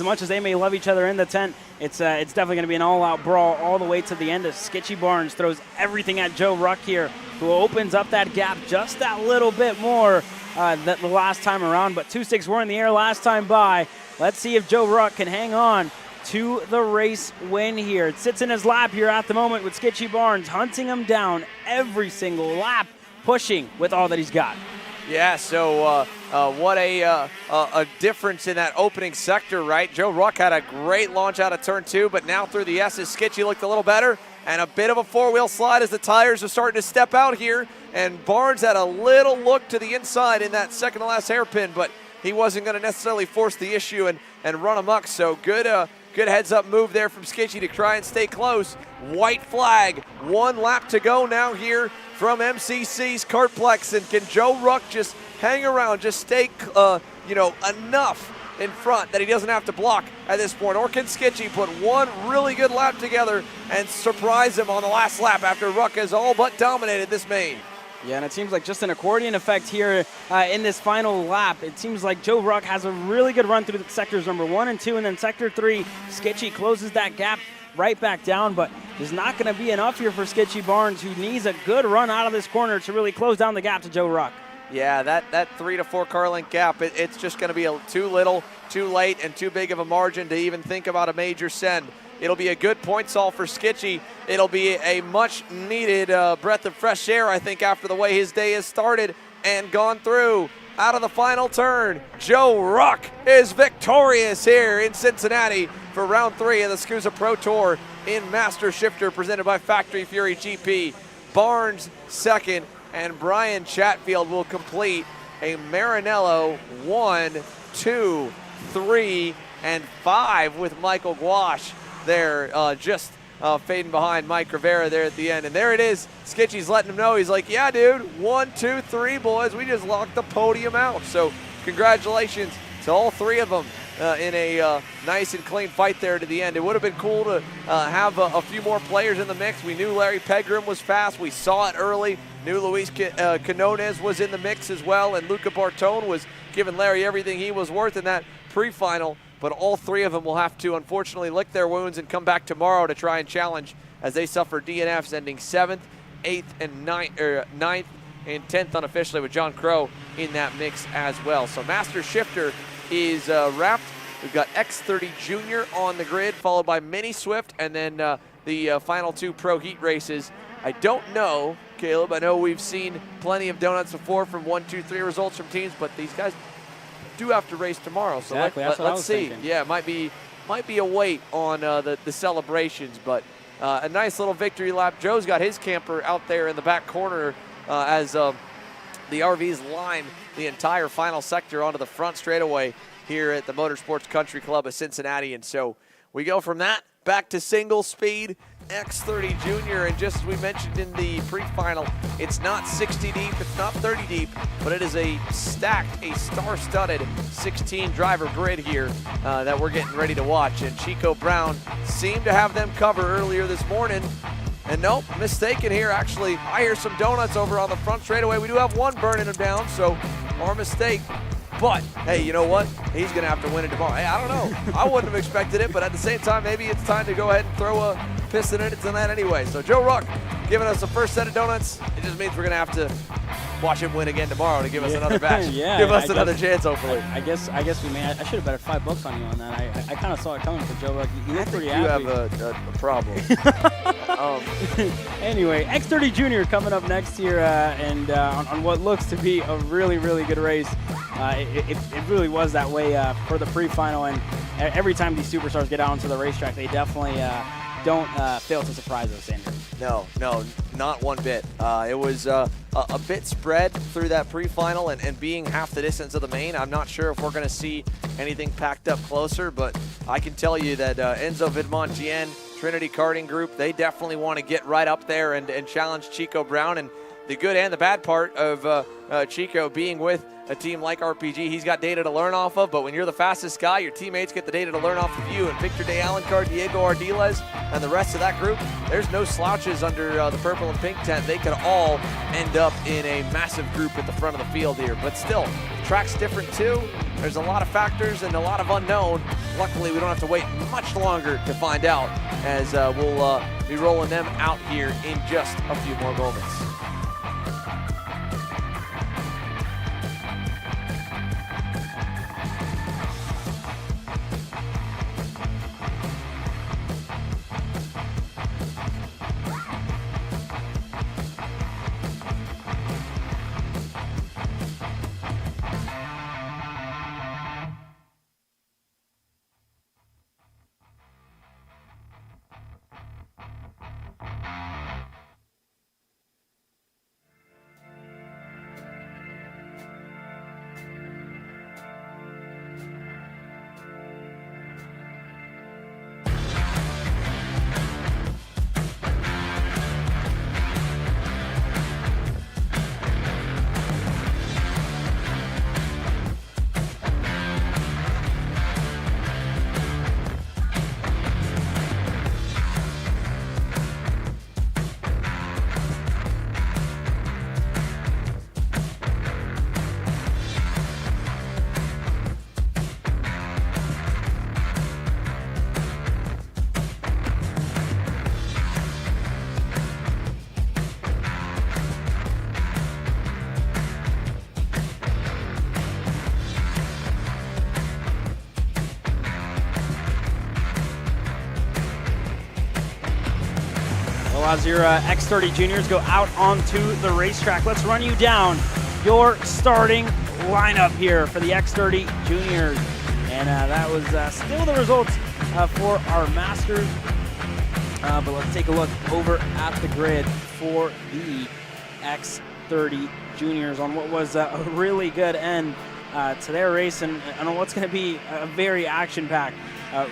much as they may love each other in the tent, it's definitely going to be an all-out brawl all the way to the end. As Skitchy Barnes throws everything at Joe Ruck here, who opens up that gap just that little bit more than the last time around. But 2 sticks were in the air last time by. Let's see if Joe Ruck can hang on to the race win here. It sits in his lap here at the moment with Skitchy Barnes hunting him down every single lap, pushing with all that he's got. Yeah, so what a difference in that opening sector, right? Joe Ruck had a great launch out of turn 2, but now through the S's, Skitchy looked a little better, and a bit of a 4-wheel slide as the tires are starting to step out here, and Barnes had a little look to the inside in that second-to-last hairpin, but he wasn't going to necessarily force the issue and run amok, so good heads-up move there from Skitchy to try and stay close. White flag, 1 lap to go now here from MCC's Kartplex, and can Joe Ruck just hang around, just stay, enough in front that he doesn't have to block at this point, or can Skitchy put 1 really good lap together and surprise him on the last lap after Ruck has all but dominated this main? Yeah, and it seems like just an accordion effect here in this final lap. It seems like Joe Ruck has a really good run through the sectors #1 and 2, and then sector 3, Skitchy closes that gap right back down, but there's not going to be enough here for Skitchy Barnes, who needs a good run out of this corner to really close down the gap to Joe Ruck. Yeah, that 3 to 4 car length gap, it's just going to be too little, too late, and too big of a margin to even think about a major send. It'll be a good points haul for Skitchy. It'll be a much-needed breath of fresh air, I think, after the way his day has started and gone through. Out of the final turn, Joe Ruck is victorious here in Cincinnati for round 3 of the SKUSA Pro Tour in Master Shifter, presented by Factory Fury GP. Barnes second, and Brian Chatfield will complete a Maranello 1, 2, 3, and 5 with Michael Gouache there, just fading behind Mike Rivera there at the end. And there it is. Skitchy's letting him know. He's like, yeah, dude, 1, 2, 3, boys. We just locked the podium out. So congratulations to all 3 of them in a nice and clean fight there to the end. It would have been cool to have a few more players in the mix. We knew Larry Pegram was fast. We saw it early. Knew Luis Quinones was in the mix as well, and Luca Bartone was giving Larry everything he was worth in that pre-final. But all 3 of them will have to, unfortunately, lick their wounds and come back tomorrow to try and challenge as they suffer DNFs, ending 7th, 8th, and 9th, and 10th unofficially, with John Crow in that mix as well. So Master Shifter is wrapped. We've got X30 Junior on the grid, followed by Mini Swift, and then the final 2 Pro Heat races. I don't know, Caleb, I know we've seen plenty of donuts before from 1, 2, 3 results from teams, but these guys do have to race tomorrow, so exactly. let's see. Thinking. Yeah, it might be a wait on the celebrations, but a nice little victory lap. Joe's got his camper out there in the back corner as the RVs line the entire final sector onto the front straightaway here at the Motorsports Country Club of Cincinnati, and so we go from that back to single speed X30 Junior, and just as we mentioned in the pre-final, it's not 60 deep, it's not 30 deep, but it is a stacked, a star-studded 16-driver grid here that we're getting ready to watch, and Chico Brown seemed to have them covered earlier this morning, and nope, mistaken here. Actually, I hear some donuts over on the front straightaway. We do have one burning them down, so our mistake. But, hey, you know what? He's going to have to win it tomorrow. Hey, I don't know. I wouldn't have expected it, but at the same time, maybe it's time to go ahead and throw a piston in it to that anyway. So Joe Ruck giving us the first set of donuts. It just means we're going to have to watch him win again tomorrow to give us another batch. Give us another chance, hopefully. I guess we may. I should have bet $5 on you on that. I kind of saw it coming for Joe Ruck. You look pretty happy. You have a problem. Anyway, X30 Junior coming up next year, and on what looks to be a really, really good race. It really was that way for the pre-final, and every time these superstars get out onto the racetrack, they definitely don't fail to surprise us, Andrew. No, not one bit. It was a bit spread through that pre-final, and being half the distance of the main, I'm not sure if we're going to see anything packed up closer, but I can tell you that Enzo Vidmontien, Trinity Karting Group, they definitely want to get right up there and challenge Chico Brown. And the good and the bad part of Chico being with a team like RPG, he's got data to learn off of, but when you're the fastest guy, your teammates get the data to learn off of you. And Victor de Alencar, Diego Ardiles, and the rest of that group, there's no slouches under the purple and pink tent. They could all end up in a massive group at the front of the field here. But still, the track's different too. There's a lot of factors and a lot of unknown. Luckily, we don't have to wait much longer to find out, as we'll be rolling them out here in just a few more moments. As your X30 juniors go out onto the racetrack, let's run you down your starting lineup here for the X30 juniors. And that was still the results for our Masters. But let's take a look over at the grid for the X30 juniors on what was a really good end to their race, and on what's going to be a very action-packed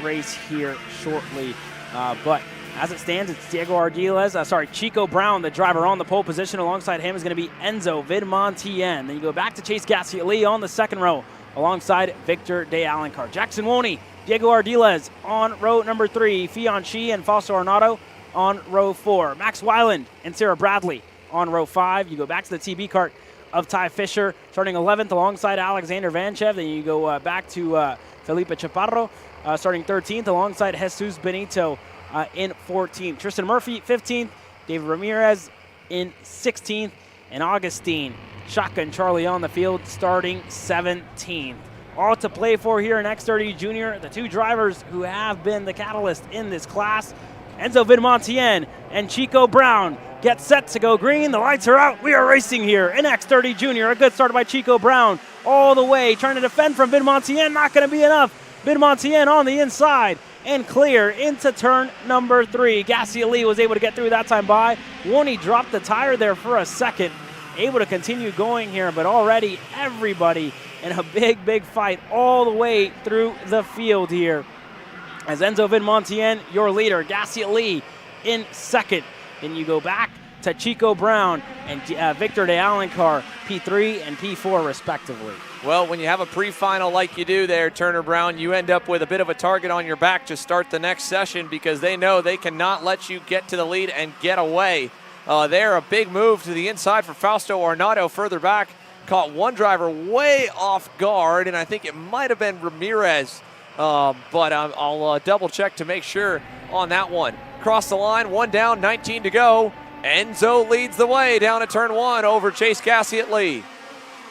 race here shortly. But as it stands, it's Diego Ardiles, Chico Brown, the driver on the pole position. Alongside him is going to be Enzo Vidmontien. Then you go back to Chase Gassiet-Lee on the second row, alongside Victor de Alencar. Jackson Woney, Diego Ardiles on row number 3, Fion Shi and Fausto Arnaudo on row 4. Max Weiland and Sarah Bradley on row 5. You go back to the TB kart of Ty Fisher, starting 11th alongside Alexander Vanchev. Then you go back to Felipe Chaparro, starting 13th alongside Jesus Benito in 14th. Tristan Murphy, 15th. David Ramirez in 16th. And Augustine Shotgun Charlie on the field, starting 17th. All to play for here in X30 Junior. The two drivers who have been the catalyst in this class, Enzo Vidmontien and Chico Brown, get set to go green. The lights are out. We are racing here in X30 Junior. A good start by Chico Brown all the way, trying to defend from Vidmontien. Not going to be enough. Vidmontien on the inside and clear into turn number 3. Gassiet-Lee was able to get through that time by. Woney dropped the tire there for a second. Able to continue going here, but already everybody in a big fight all the way through the field here. As Enzo Vidmontien, your leader, Gassiet-Lee in second. Then you go back to Chico Brown and Victor de Alencar, P3 and P4 respectively. Well, when you have a pre-final like you do there, Turner Brown, you end up with a bit of a target on your back to start the next session, because they know they cannot let you get to the lead and get away. There, a big move to the inside for Fausto Arnaudo further back. Caught one driver way off guard, and I think it might have been Ramirez, but I'll double check to make sure on that one. Cross the line, one down, 19 to go. Enzo leads the way down to turn 1 over Chase Gassiet-Lee.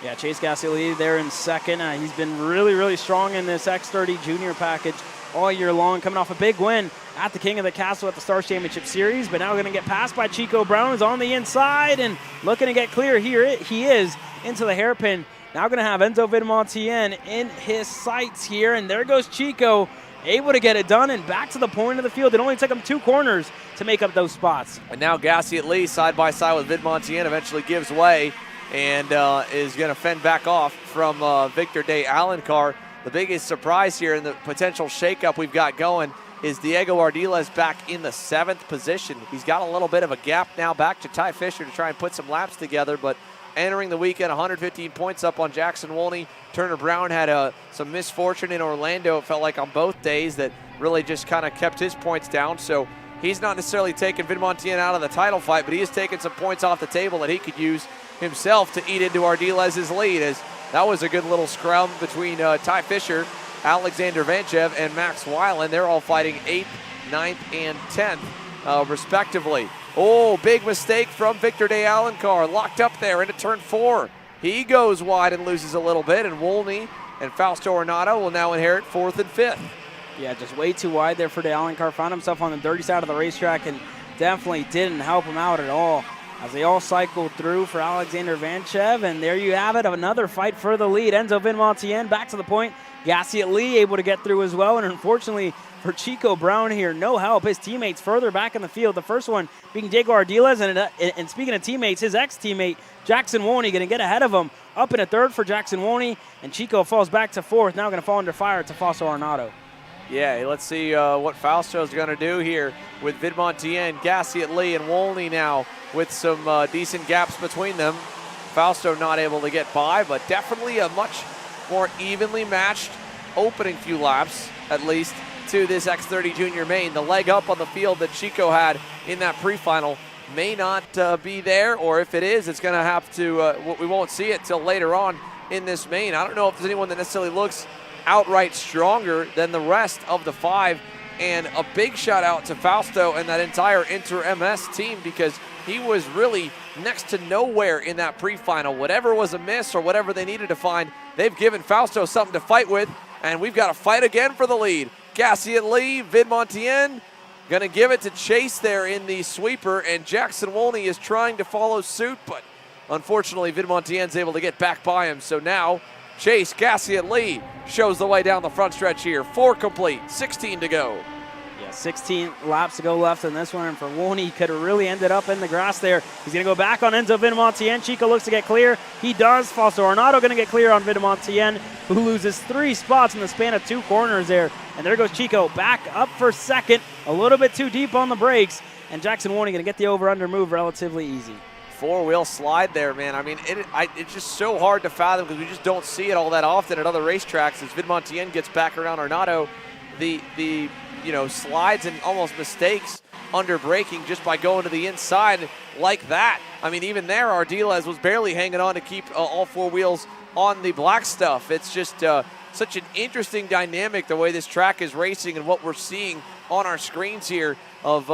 Yeah, Chase Gassiet-Lee there in second. He's been really strong in this X30 Junior package all year long, coming off a big win at the King of the Castle at the Stars Championship Series, but now going to get passed by Chico Brown, who's on the inside and looking to get clear. Here he is into the hairpin. Now going to have Enzo Vidmontien in his sights here, and there goes Chico able to get it done and back to the point of the field. It only took him 2 corners to make up those spots. And now Gassiet Lee side by side with Vidmontien eventually gives way and is going to fend back off from Victor de Alencar. The biggest surprise here in the potential shakeup we've got going is Diego Ardiles back in the 7th position. He's got a little bit of a gap now back to Ty Fisher to try and put some laps together, but entering the weekend 115 points up on Jackson Wolney. Turner Brown had some misfortune in Orlando, it felt like, on both days that really just kind of kept his points down. So he's not necessarily taking Vidmontien out of the title fight, but he is taking some points off the table that he could use himself to eat into Ardiles' lead, as that was a good little scrum between Ty Fisher, Alexander Vanchev, and Max Weiland. They're all fighting 8th, 9th, and 10th, respectively. Oh, big mistake from Victor de Alencar. Locked up there into turn 4. He goes wide and loses a little bit, and Wolney and Fausto Ornato will now inherit 4th and 5th. Yeah, just way too wide there for de Alencar. Found himself on the dirty side of the racetrack and definitely didn't help him out at all as they all cycled through for Alexander Vanchev. And there you have it, another fight for the lead. Enzo Vidmontien back to the point. Gassiet Lee able to get through as well, and unfortunately for Chico Brown here, no help. His teammates further back in the field. The first one being Diego Ardiles, and speaking of teammates, his ex-teammate Jackson Wolney going to get ahead of him. Up in a 3rd for Jackson Wolney, and Chico falls back to 4th. Now going to fall under fire to Fausto Ornato. Yeah, let's see what Fausto's going to do here with Vidmontien, Gassiet Lee, and Wolney now with some decent gaps between them. Fausto not able to get by, but definitely a much more evenly matched opening few laps, at least, to this X30 Junior main. The leg up on the field that Chico had in that pre-final may not be there, or if it is, it's going to have to, we won't see it till later on in this main. I don't know if there's anyone that necessarily looks outright stronger than the rest of the 5, and a big shout out to Fausto and that entire Inter-MS team, because he was really next to nowhere in that pre-final. Whatever was amiss or whatever they needed to find, they've given Fausto something to fight with, and we've got to fight again for the lead. Gassiet Lee, Vidmontien, going to give it to Chase there in the sweeper, and Jackson Wolney is trying to follow suit, but unfortunately Vidmontien's able to get back by him. So now Chase Gassiet Lee shows the way down the front stretch here. 4 complete, 16 to go. Yeah, 16 laps to go left in this one, and for Wolney, he could have really ended up in the grass there. He's going to go back on Enzo Vidmontien. Chico looks to get clear. He does. Fausto Ornato going to get clear on Vidmontien, who loses 3 spots in the span of 2 corners there. And there goes Chico back up for 2nd, a little bit too deep on the brakes, and Jackson Wolney going to get the over-under move relatively easy. 4-wheel slide there, man. I mean, it's just so hard to fathom because we just don't see it all that often at other racetracks. As Vidmontien gets back around Ornato, the slides and almost mistakes under braking just by going to the inside like that. I mean, even there, Ardiles was barely hanging on to keep all 4 wheels on the black stuff. It's just such an interesting dynamic the way this track is racing and what we're seeing on our screens here of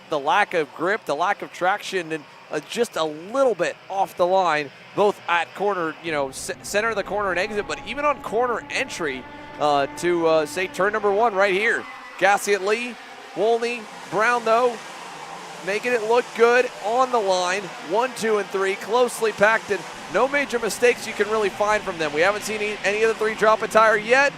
the lack of grip, the lack of traction, and just a little bit off the line, both at corner, center of the corner and exit, but even on corner entry to say turn number 1 right here. Gassiet Lee, Wolney, Brown though, making it look good on the line. 1, 2, and 3, closely packed, and no major mistakes you can really find from them. We haven't seen any of the 3 drop a tire yet.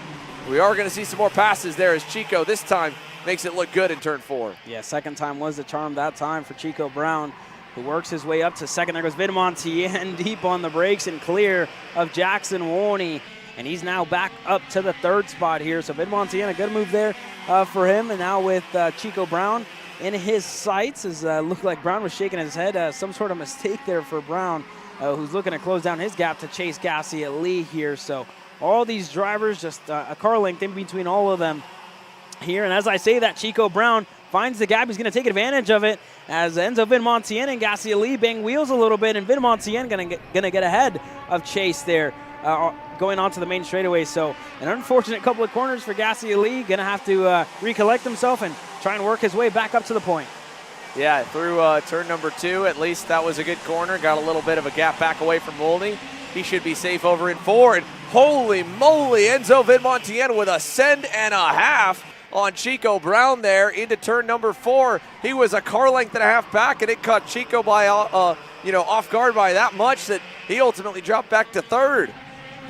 We are going to see some more passes there as Chico this time makes it look good in turn 4. Yeah, 2nd time was the charm that time for Chico Brown, who works his way up to 2nd. There goes Vidmontien deep on the brakes and clear of Jackson Wolney. And he's now back up to the 3rd spot here. So Vidmontien, a good move there for him. And now with Chico Brown in his sights, as looked like Brown was shaking his head. Some sort of mistake there for Brown, who's looking to close down his gap to chase Gassiet Lee here. So all these drivers, just a car length in between all of them here. And as I say that, Chico Brown finds the gap. He's going to take advantage of it as Enzo Vidmontien and Gassiet Lee bang wheels a little bit, and Vidmontien going to get ahead of Chase there going onto the main straightaway. So an unfortunate couple of corners for Gassiet Lee. Going to have to recollect himself and try and work his way back up to the point. Yeah, through turn number 2, at least that was a good corner. Got a little bit of a gap back away from Wolney. He should be safe over in 4. And holy moly, Enzo Vidmontien with a send and a half on Chico Brown there into turn number 4. He was a car length and a half back, and it caught Chico by off guard by that much that he ultimately dropped back to 3rd.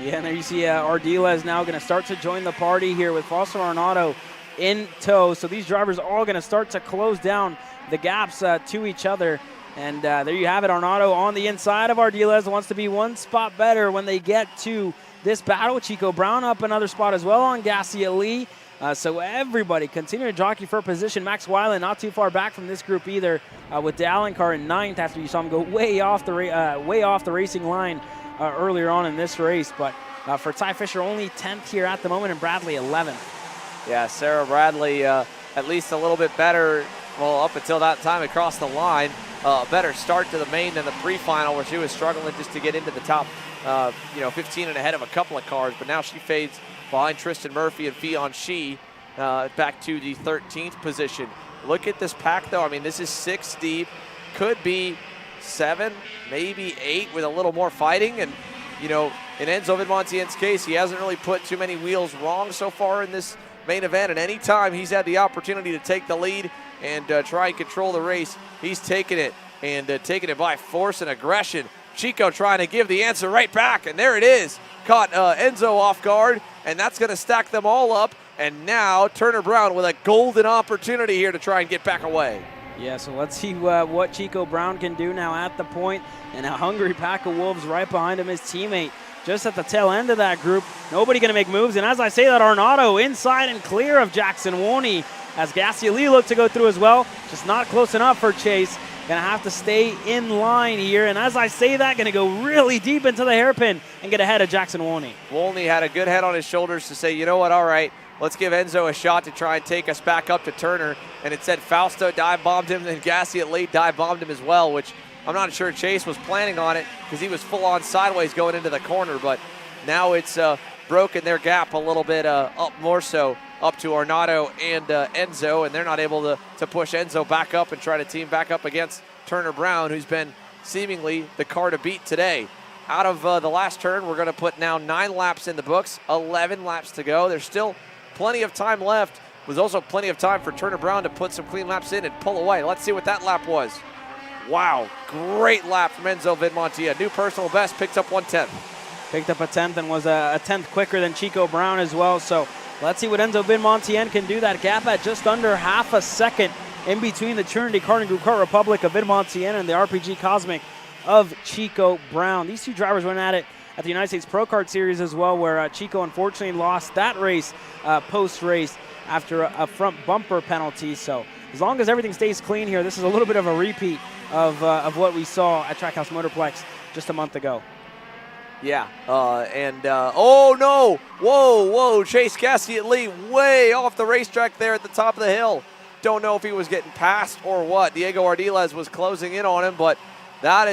Yeah, and there you see Ardiles now going to start to join the party here with Fausto Ornato in tow. So these drivers are all going to start to close down the gaps to each other. And there you have it. Arnaudo on the inside of Ardiles wants to be one spot better when they get to this battle. Chico Brown up another spot as well on Gassia Lee. So everybody continuing to jockey for position. Max Weiland not too far back from this group either, with Dalenkar in 9th after you saw him go way off the racing line earlier on in this race. But for Ty Fisher, only 10th here at the moment, and Bradley 11th. Yeah, Sarah Bradley at least a little bit better, well, up until that time across the line. Better start to the main than the pre-final, where she was struggling just to get into the top 15 and ahead of a couple of cars. But now she fades behind Tristan Murphy and Fionn Shi back to the 13th position. Look at this pack, though. I mean, this is 6 deep. Could be 7, maybe 8 with a little more fighting. And, in Enzo Vidmontien's case, he hasn't really put too many wheels wrong so far in this main event. And any time he's had the opportunity to take the lead and try and control the race, he's taken it, and taking it by force and aggression. Chico trying to give the answer right back, and there it is. Caught Enzo off guard, and that's going to stack them all up. And now Turner Brown with a golden opportunity here to try and get back away. Yeah, so let's see what Chico Brown can do now at the point, and a hungry pack of wolves right behind him, his teammate. Just at the tail end of that group, nobody going to make moves. And as I say that, Arnaudo inside and clear of Jackson Wolney, as Gassia Lee looked to go through as well. Just not close enough for Chase. Going to have to stay in line here. And as I say that, going to go really deep into the hairpin and get ahead of Jackson Wolney. Wolney had a good head on his shoulders to say, you know what, all right, let's give Enzo a shot to try and take us back up to Turner. And it said Fausto dive-bombed him, and Gassia Lee dive-bombed him as well, which I'm not sure Chase was planning on it because he was full-on sideways going into the corner. But now it's broken their gap a little bit up more so, up to Arnaudo and Enzo, and they're not able to push Enzo back up and try to team back up against Turner Brown, who's been seemingly the car to beat today. Out of the last turn, we're going to put now 9 laps in the books, 11 laps to go. There's still plenty of time left. There's also plenty of time for Turner Brown to put some clean laps in and pull away. Let's see what that lap was. Wow, great lap from Enzo Vidmontia. New personal best, picked up 1/10. Picked up a 10th and was a 10th quicker than Chico Brown as well. So let's see what Enzo Vidmontien can do. That gap at just under half a second in between the Trinity Karting Group Kart Republic of Vidmontien and the RPG Cosmic of Chico Brown. These two drivers went at it at the United States Pro Kart Series as well, where Chico unfortunately lost that race post-race after a front bumper penalty. So as long as everything stays clean here, this is a little bit of a repeat of what we saw at Trackhouse Motorplex just a month ago. Yeah, oh no, whoa, Chase Gassia Lee way off the racetrack there at the top of the hill. Don't know if he was getting passed or what. Diego Ardiles was closing in on him, but that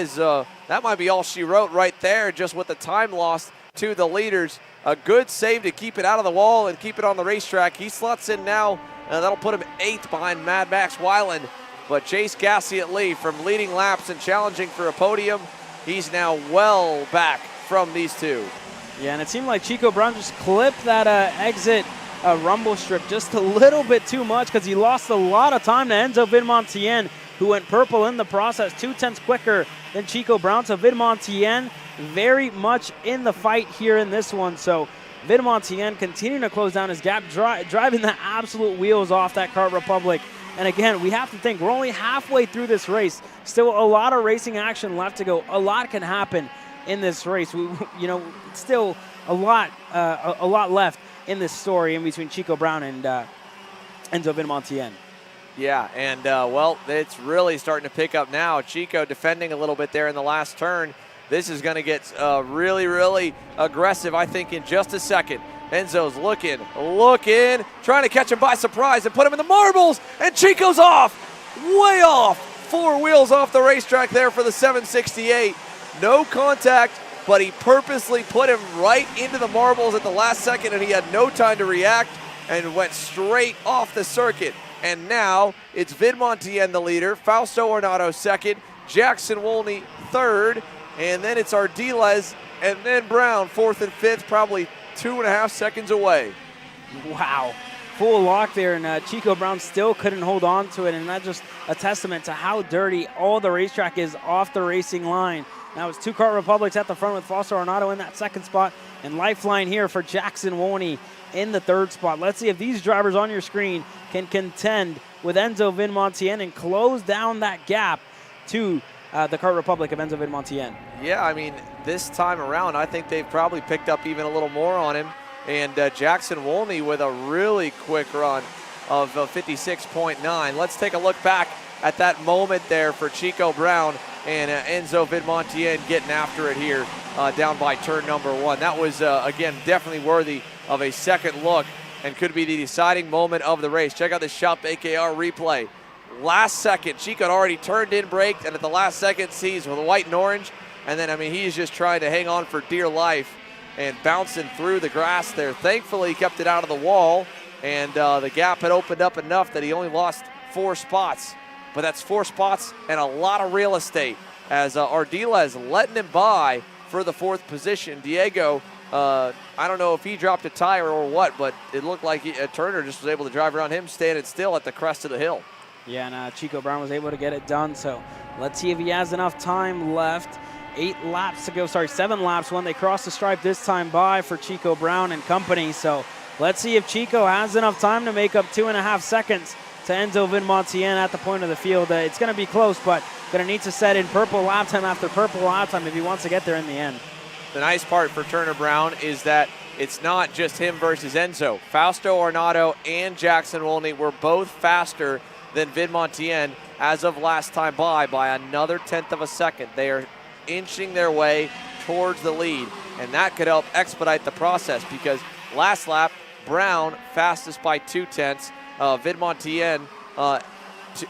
might be all she wrote right there, just with the time lost to the leaders. A good save to keep it out of the wall and keep it on the racetrack. He slots in now, and that'll put him 8th behind Mad Max Weiland. But Chase Gassia Lee, from leading laps and challenging for a podium, he's now well back from these two. Yeah, and it seemed like Chico Brown just clipped that exit rumble strip just a little bit too much, because he lost a lot of time to Enzo Vidmontien, who went purple in the process, 2/10 quicker than Chico Brown. So Vidmontien very much in the fight here in this one. So Vidmontien continuing to close down his gap, driving the absolute wheels off that Kart Republic. And again, we have to think, we're only halfway through this race. Still a lot of racing action left to go. A lot can happen in this race. Still a lot left in this story in between Chico Brown and Enzo Vidmontien. Yeah, and well, it's really starting to pick up now. Chico defending a little bit there in the last turn. This is going to get really, really aggressive, I think, in just a second. Enzo's looking, trying to catch him by surprise and put him in the marbles, and Chico's off, way off. 4 wheels off the racetrack there for the 768. No contact, but he purposely put him right into the marbles at the last second, and he had no time to react and went straight off the circuit. And now it's Vidmontien the leader, Fausto Arnaudo 2nd, Jackson Wolney 3rd, and then it's Ardiles, and then Brown 4th and 5th, probably 2.5 seconds away. Wow. Full lock there, and Chico Brown still couldn't hold on to it, and that's just a testament to how dirty all the racetrack is off the racing line. Now it's 2 Kart Republics at the front with Foster Arnado in that second spot. And Lifeline here for Jackson Wolney in the third spot. Let's see if these drivers on your screen can contend with Enzo Vidmontien and close down that gap to the Kart Republic of Enzo Vidmontien. Yeah, I mean, this time around, I think they've probably picked up even a little more on him. And Jackson Wolney with a really quick run of 56.9. Let's take a look back at that moment there for Chico Brown and Enzo Vidmontien getting after it here down by turn number 1. That was, again, definitely worthy of a second look and could be the deciding moment of the race. Check out this Shop AKR replay. Last second, Chico had already turned in, braked, and at the last second sees with the white and orange. And then, I mean, he's just trying to hang on for dear life and bouncing through the grass there. Thankfully, he kept it out of the wall, and the gap had opened up enough that he only lost 4 spots. But that's 4 spots and a lot of real estate as Ardila is letting him by for the 4th position. Diego, I don't know if he dropped a tire or what, but it looked like Turner just was able to drive around him standing still at the crest of the hill. Yeah, and Chico Brown was able to get it done, so let's see if he has enough time left. 7 laps when they cross the stripe this time by for Chico Brown and company. So let's see if Chico has enough time to make up 2.5 seconds to Enzo Vidmontien at the point of the field. It's going to be close, but going to need to set in purple lap time after purple lap time if he wants to get there in the end. The nice part for Turner Brown is that it's not just him versus Enzo. Fausto Arnado and Jackson Wolney were both faster than Vidmontien as of last time by another 1/10 of a second. They are inching their way towards the lead, and that could help expedite the process because last lap, Brown fastest by 2/10. Vidmontien,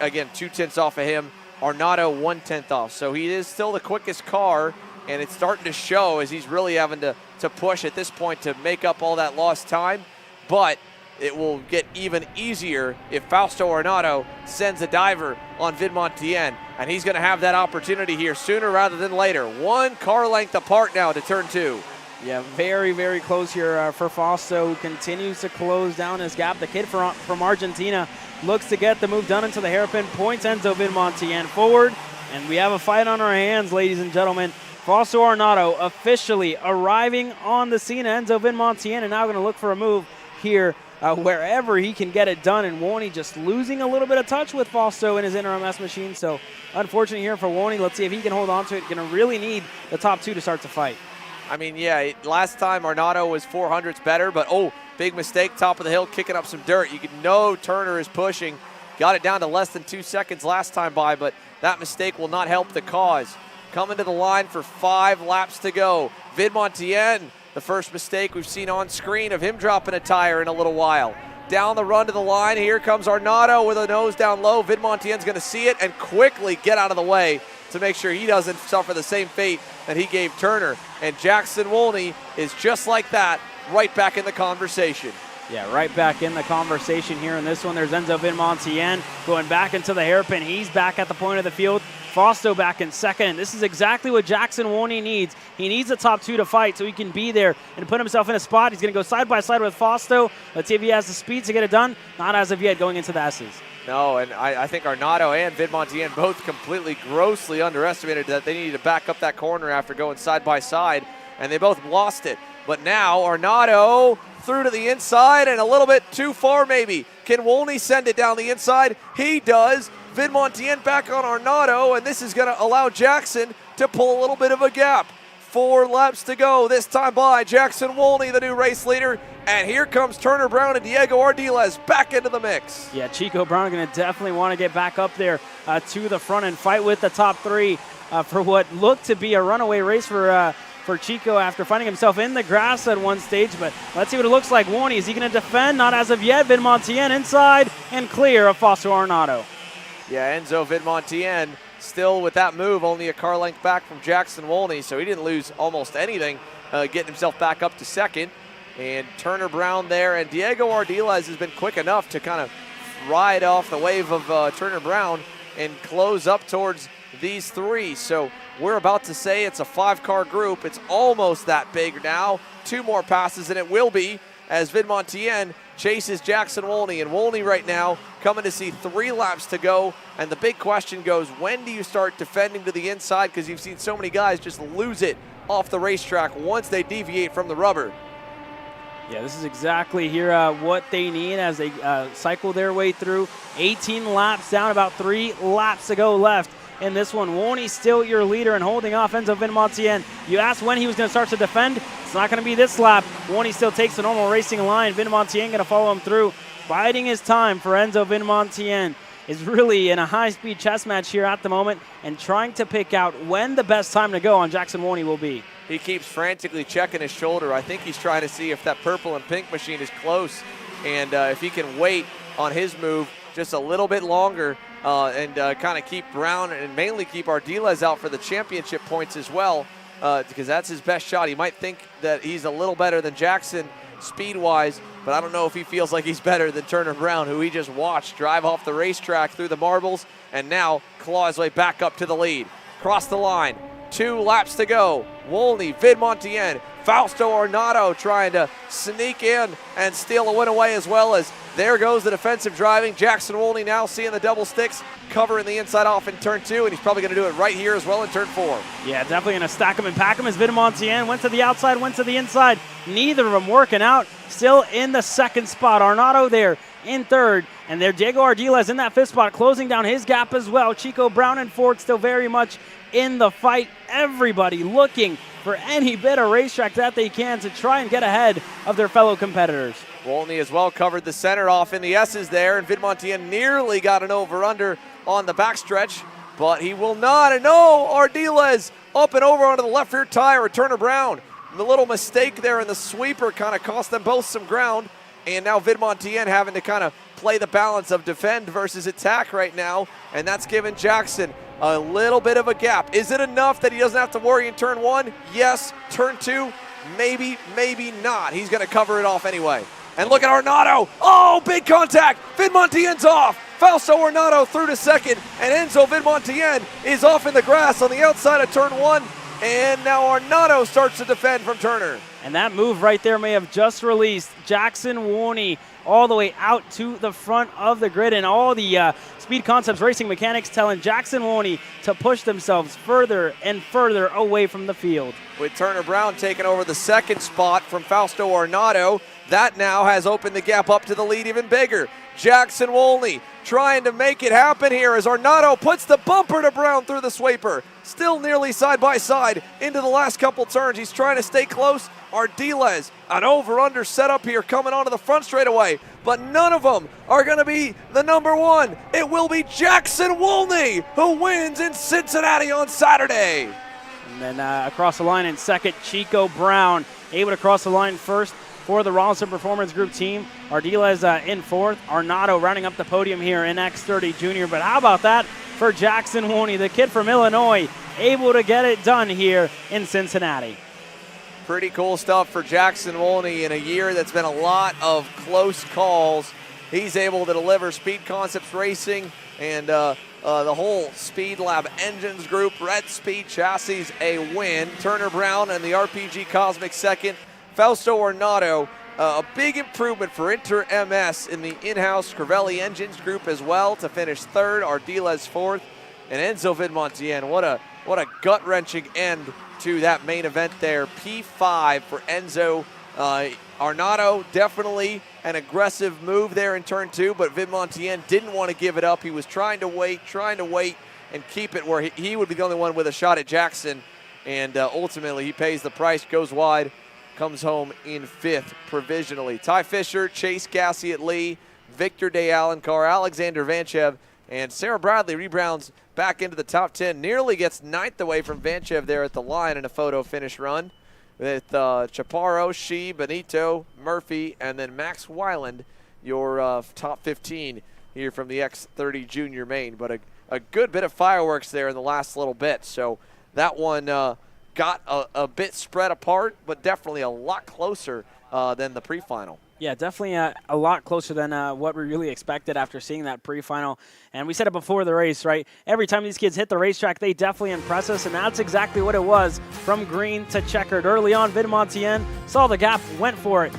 again, 2/10 off of him. Arnado 1/10 off. So he is still the quickest car, and it's starting to show as he's really having to push at this point to make up all that lost time. But it will get even easier if Fausto Arnado sends a diver on Vidmontien, and he's going to have that opportunity here sooner rather than later. 1 car length apart now to turn 2. Yeah, very, very close here for Fausto, who continues to close down his gap. The kid from Argentina looks to get the move done into the hairpin, points Enzo Vidmontien forward, and we have a fight on our hands, ladies and gentlemen. Fausto Arnado officially arriving on the scene. Enzo Vidmontien and now going to look for a move here wherever he can get it done, and Wolney just losing a little bit of touch with Fausto in his RMS machine. So unfortunate here for Wolney. Let's see if he can hold on to it. Going to really need the top 2 to start the fight. I mean, yeah, last time Arnado was 400s better, but big mistake, top of the hill, kicking up some dirt. You can know Turner is pushing. Got it down to less than 2 seconds last time by, but that mistake will not help the cause. Coming to the line for 5 laps to go. Vidmontien, the first mistake we've seen on screen of him dropping a tire in a little while. Down the run to the line, here comes Arnado with a nose down low. Vidmontien's going to see it and quickly get out of the way to make sure he doesn't suffer the same fate that he gave Turner. And Jackson Wolney is just like that, right back in the conversation. Yeah, right back in the conversation here in this one. There's Enzo Vidmontien going back into the hairpin. He's back at the point of the field. Fausto back in second. And this is exactly what Jackson Wolney needs. He needs the top 2 to fight so he can be there and put himself in a spot. He's going to go side by side with Fausto. Let's see if he has the speed to get it done. Not as of yet going into the S's. No, and I think Arnado and Vidmontien both completely grossly underestimated that they needed to back up that corner after going side by side, and they both lost it. But now Arnado through to the inside and a little bit too far maybe. Can Wolney send it down the inside? He does. Vidmontien back on Arnado, and this is going to allow Jackson to pull a little bit of a gap. 4 laps to go this time by. Jackson Wolney, the new race leader. And here comes Turner Brown and Diego Ardiles back into the mix. Yeah, Chico Brown going to definitely want to get back up there to the front and fight with the top 3 for what looked to be a runaway race for Chico after finding himself in the grass at one stage. But let's see what it looks like. Wolney, is he going to defend? Not as of yet. Vidmontien inside and clear of Fausto Arnado. Yeah, Enzo Vidmontien still with that move, only a car length back from Jackson Wolney, so he didn't lose almost anything, getting himself back up to second. And Turner Brown there, and Diego Ardiles has been quick enough to kind of ride off the wave of Turner Brown and close up towards these 3. So we're about to say it's a 5-car group. It's almost that big now. 2 more passes, and it will be as Vidmontien chases Jackson Wolney. And Wolney right now coming to see 3 laps to go. And the big question goes, when do you start defending to the inside? Because you've seen so many guys just lose it off the racetrack once they deviate from the rubber. Yeah, this is exactly here what they need as they cycle their way through. 18 laps down, about 3 laps to go left in this one. Wolney still your leader and holding off Enzo Vidmontien. You asked when he was going to start to defend. It's not going to be this lap. Wolney still takes the normal racing line. Vidmontien going to follow him through. Biding his time for Enzo Vidmontien. Is really in a high-speed chess match here at the moment and trying to pick out when the best time to go on Jackson Wolney will be. He keeps frantically checking his shoulder. I think he's trying to see if that purple and pink machine is close, and if he can wait on his move just a little bit longer and kind of keep Brown and mainly keep Ardiles out for the championship points as well, because that's his best shot. He might think that he's a little better than Jackson speed-wise, but I don't know if he feels like he's better than Turner Brown, who he just watched drive off the racetrack through the marbles and now claw his way back up to the lead. Cross the line. 2 laps to go. Wolney, Vidmontien, Fausto Ornato trying to sneak in and steal a win away, as well as there goes the defensive driving. Jackson Wolney now seeing the double sticks, covering the inside off in turn 2, and he's probably going to do it right here as well in turn 4. Yeah, definitely going to stack him and pack him as Vidmontien went to the outside, went to the inside. Neither of them working out. Still in the 2nd spot. Ornato there in 3rd. And there Diego Ardiles in that 5th spot, closing down his gap as well. Chico Brown and Ford still very much in the fight. Everybody looking for any bit of racetrack that they can to try and get ahead of their fellow competitors. Wolney as well covered the center off in the S's there, and Vidmontien nearly got an over-under on the backstretch, but he will not. And no, Ardiles up and over onto the left rear tire of Turner Brown. The little mistake there in the sweeper kind of cost them both some ground, and now Vidmontien having to kind of play the balance of defend versus attack right now, and that's given Jackson a little bit of a gap. Is it enough that he doesn't have to worry in turn 1? Yes. Turn 2? Maybe, maybe not. He's going to cover it off anyway. And look at Ornato. Oh, big contact. Vidmontien's off. Fausto Ornato through to 2nd, and Enzo Vidmontien is off in the grass on the outside of turn 1, and now Ornato starts to defend from Turner. And that move right there may have just released Jackson Wolney all the way out to the front of the grid, and all the Speed Concepts racing mechanics telling Jackson Wolney to push themselves further and further away from the field. With Turner Brown taking over the 2nd spot from Fausto Ornato, that now has opened the gap up to the lead even bigger. Jackson Wolney trying to make it happen here as Ornato puts the bumper to Brown through the sweeper. Still nearly side by side into the last couple turns. He's trying to stay close. Ardiles, an over-under setup here coming onto the front straightaway, but none of them are going to be the number 1. It will be Jackson Wolney who wins in Cincinnati on Saturday. And then across the line in 2nd, Chico Brown able to cross the line first for the Rollinson Performance Group team. Ardiles in 4th. Ornato rounding up the podium here in X30 Junior. But how about that for Jackson Wolney, the kid from Illinois, able to get it done here in Cincinnati. Pretty cool stuff for Jackson Wolney in a year that's been a lot of close calls. He's able to deliver Speed Concepts Racing and the whole Speed Lab Engines Group, Red Speed Chassis, a win. Turner Brown and the RPG Cosmic 2nd. Fausto Ornato, a big improvement for Inter MS in the in-house Crivelli Engines Group as well to finish 3rd, Ardiles 4th, and Enzo Vidmontien. What a gut-wrenching end to that main event there. P5 for Enzo. Ornato, definitely an aggressive move there in turn 2, but Vidmontien didn't want to give it up. He was trying to wait and keep it where he would be the only one with a shot at Jackson, and ultimately he pays the price, goes wide, comes home in 5th provisionally. Ty Fisher, Chase Gassey at Lee, Victor Day Alencar, Alexander Vanchev, and Sarah Bradley rebounds back into the top 10. Nearly gets 9th away from Vanchev there at the line in a photo finish run with Chaparro, Shee, Benito, Murphy, and then Max Weiland, your top 15 here from the X30 Junior main. But a good bit of fireworks there in the last little bit. So that one got a bit spread apart, but definitely a lot closer than the pre-final. Yeah, definitely a lot closer than what we really expected after seeing that pre-final. And we said it before the race, right? Every time these kids hit the racetrack, they definitely impress us, and that's exactly what it was from green to checkered. Early on, Vidmontien saw the gap, went for it.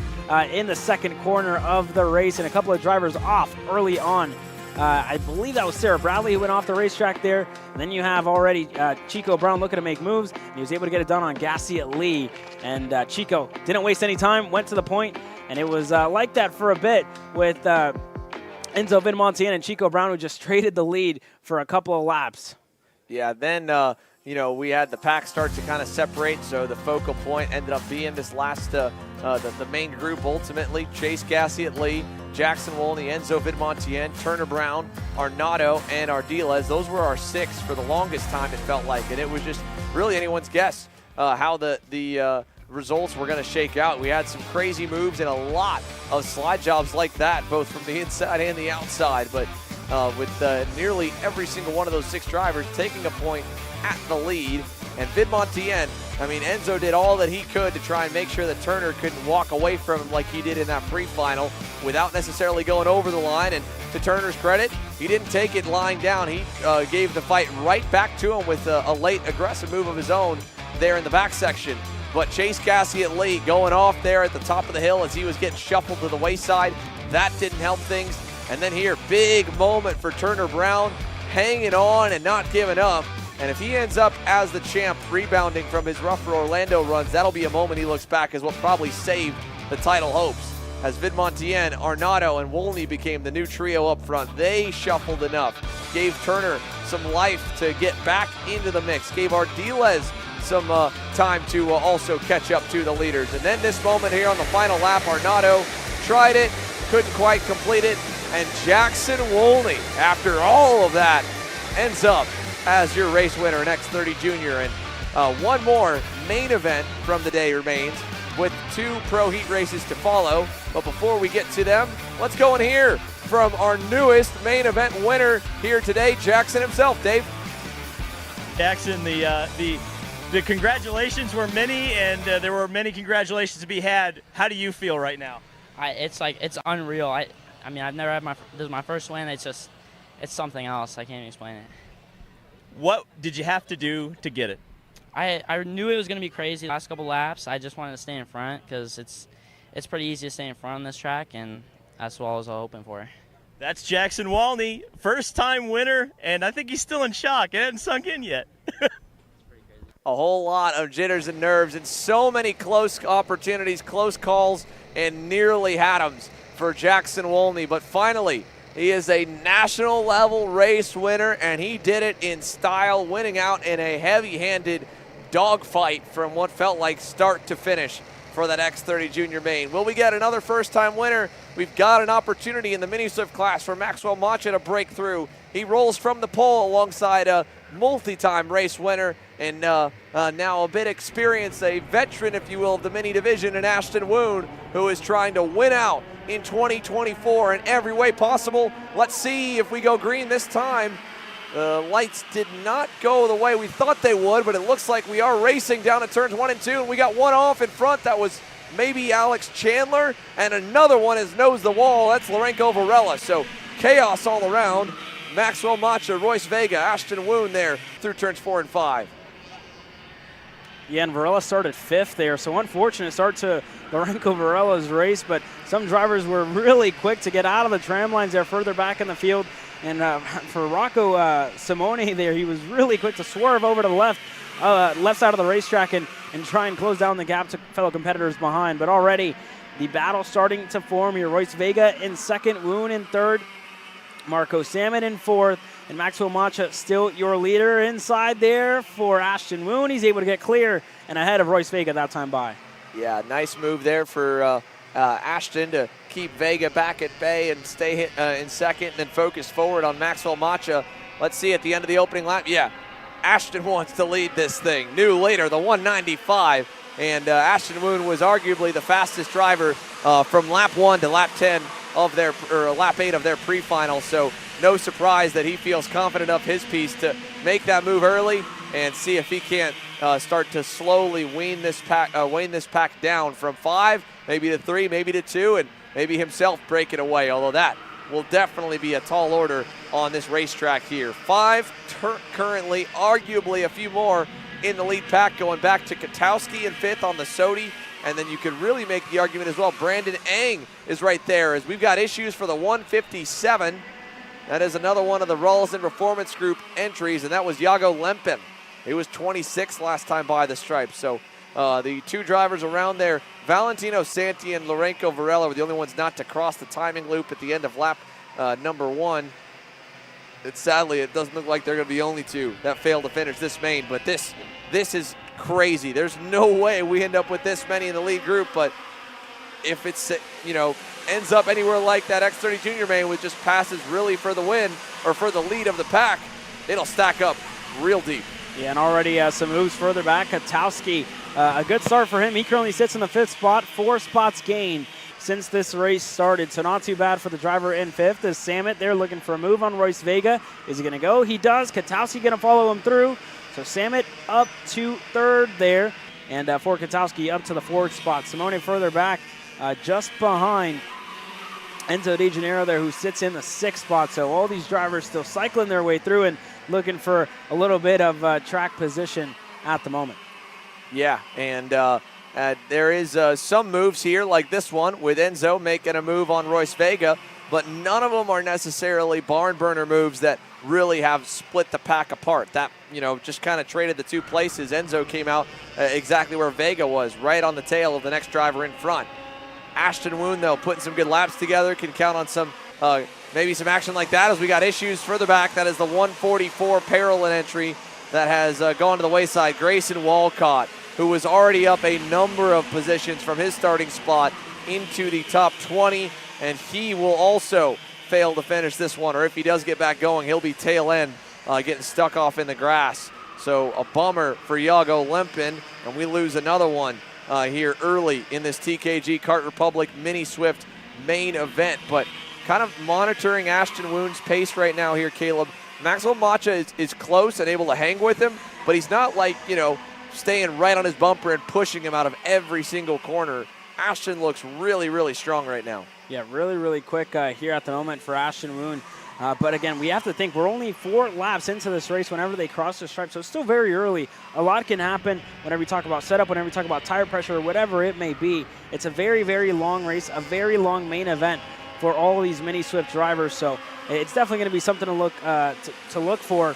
in the second corner of the race, and a couple of drivers off early on. I believe that was Sarah Bradley who went off the racetrack there. And then you have already Chico Brown looking to make moves. And he was able to get it done on Gassiet Lee. And Chico didn't waste any time, went to the point, and it was like that for a bit with Enzo Vidmontien and Chico Brown, who just traded the lead for a couple of laps. Yeah, then, we had the pack start to kind of separate, so the focal point ended up being this last, the main group ultimately. Chase Gassiet Lee, Jackson Wolney, Enzo Vidmontien, Turner Brown, Arnaudo, and Ardiles. Those were our 6 for the longest time, it felt like, and it was just really anyone's guess how the results were going to shake out. We had some crazy moves and a lot of slide jobs like that, both from the inside and the outside, but with nearly every single one of those 6 drivers taking a point at the lead. And Vidmontien, Enzo did all that he could to try and make sure that Turner couldn't walk away from him like he did in that pre-final without necessarily going over the line. And to Turner's credit, he didn't take it lying down. He gave the fight right back to him with a late aggressive move of his own there in the back section. But Chase Gassiet Lee going off there at the top of the hill as he was getting shuffled to the wayside, that didn't help things. And then here, big moment for Turner Brown, hanging on and not giving up. And if he ends up as the champ, rebounding from his rougher Orlando runs, that'll be a moment he looks back as what probably saved the title hopes. As Vidmontien, Arnaudo, and Wolney became the new trio up front, they shuffled enough, gave Turner some life to get back into the mix, gave Ardiles some time to also catch up to the leaders. And then this moment here on the final lap, Arnaudo tried it, couldn't quite complete it, and Jackson Wolney, after all of that, ends up as your race winner in X30 Junior. And one more main event from the day remains with 2 Pro Heat races to follow. But before we get to them, let's go and hear from our newest main event winner here today, Jackson himself. Dave? Jackson, the congratulations were many, and there were many congratulations to be had. How do you feel right now? It's unreal. I've never had this is my first win. It's something else. I can't even explain it. What did you have to do to get it? I knew it was going to be crazy the last couple laps. I just wanted to stay in front because it's pretty easy to stay in front on this track, and that's what I was hoping for. That's Jackson Wolney, first-time winner, and I think he's still in shock. It hasn't sunk in yet. A whole lot of jitters and nerves and so many close opportunities, close calls, and nearly had them for Jackson Wolney. But finally, he is a national level race winner, and he did it in style, winning out in a heavy-handed dogfight from what felt like start to finish for that X30 Junior main. Will we get another first-time winner? We've got an opportunity in the mini swift class for Maxwell Macha to break through. He rolls from the pole alongside a multi-time race winner and now a bit experienced, a veteran, if you will, of the mini division, in Ashton Woon, who is trying to win out in 2024 in every way possible. Let's see if we go green this time. The lights did not go the way we thought they would, but it looks like we are racing down to turns 1 and 2, and we got one off in front. That was maybe Alex Chandler, and another one has nosed the wall. That's Lorenco Varela. So chaos all around. Maxwell Macha, Royce Vega, Ashton Woon there through turns 4 and 5. Yeah, and Varela started 5th there, so unfortunate start to Lorenco Varela's race, but some drivers were really quick to get out of the tram lines there further back in the field. And for Rocco Simone there, he was really quick to swerve over to the left side of the racetrack and try and close down the gap to fellow competitors behind. But already the battle starting to form here. Royce Vega in 2nd, Woon in 3rd, Marco Salmon in 4th, and Maxwell Macha still your leader inside there for Ashton Woon. He's able to get clear and ahead of Royce Vega that time by. Yeah, nice move there for Ashton to keep Vega back at bay and stay in 2nd and then focus forward on Maxwell Macha. Let's see at the end of the opening lap. Yeah, Ashton wants to lead this thing. New leader, the 195. And Ashton Woon was arguably the fastest driver from lap 1 to lap 10 of their, or lap 8 of their pre-final. So no surprise that he feels confident of his piece to make that move early and see if he can't start to slowly wean this pack down from 5, maybe to 3, maybe to 2, and maybe himself break it away, although that will definitely be a tall order on this racetrack here. 5 currently, arguably a few more in the lead pack, going back to Katowski in 5th on the Sodi, And then you could really make the argument as well. Brandon Ang is right there as we've got issues for the 157. That is another one of the Rollison Performance Group entries, and that was Iago Lempin. He was 26 last time by the stripes. So the two drivers around there, Valentino Santi and Lorenzo Varela, were the only ones not to cross the timing loop at the end of lap number 1. Sadly, it doesn't look like they're going to be the only two that fail to finish this main, but this is crazy. There's no way we end up with this many in the lead group, but if it's, ends up anywhere like that X30 Junior main with just passes really for the win or for the lead of the pack, it'll stack up real deep. Yeah, and already some moves further back. Katowski, a good start for him. He currently sits in the 5th spot, 4 spots gained since this race started, so not too bad for the driver in 5th. As Samet, they're looking for a move on Royce Vega. Is he going to go? He does. Katowski going to follow him through. So Samet up to 3rd there, and for Katowski up to the 4th spot. Simone further back, just behind Enzo De Janeiro there, who sits in the 6th spot. So all these drivers still cycling their way through and looking for a little bit of track position at the moment. Yeah, and there is some moves here like this one with Enzo making a move on Royce Vega, but none of them are necessarily barn burner moves that really have split the pack apart. That, just kind of traded the two places. Enzo came out exactly where Vega was, right on the tail of the next driver in front. Ashton Woon, though, putting some good laps together, can count on some maybe some action like that as we got issues further back. That is the 144 Parolin entry that has gone to the wayside. Grayson Walcott, who was already up a number of positions from his starting spot into the top 20, and he will also fail to finish this one, or if he does get back going, he'll be tail end, getting stuck off in the grass. So a bummer for Iago Lempin, and we lose another one here early in this TKG Kart Republic Mini Swift main event. But kind of monitoring Ashton Woon's pace right now here, Caleb. Maxwell Macha is close and able to hang with him, but he's not like, staying right on his bumper and pushing him out of every single corner. Ashton looks really, really strong right now. Yeah, really, really quick here at the moment for Ashton Woon. But again, we have to think we're only 4 laps into this race whenever they cross the stripe, so it's still very early. A lot can happen whenever we talk about setup, whenever we talk about tire pressure, or whatever it may be. It's a very, very long race, a very long main event for all of these Mini Swift drivers, so it's definitely going to be something to look for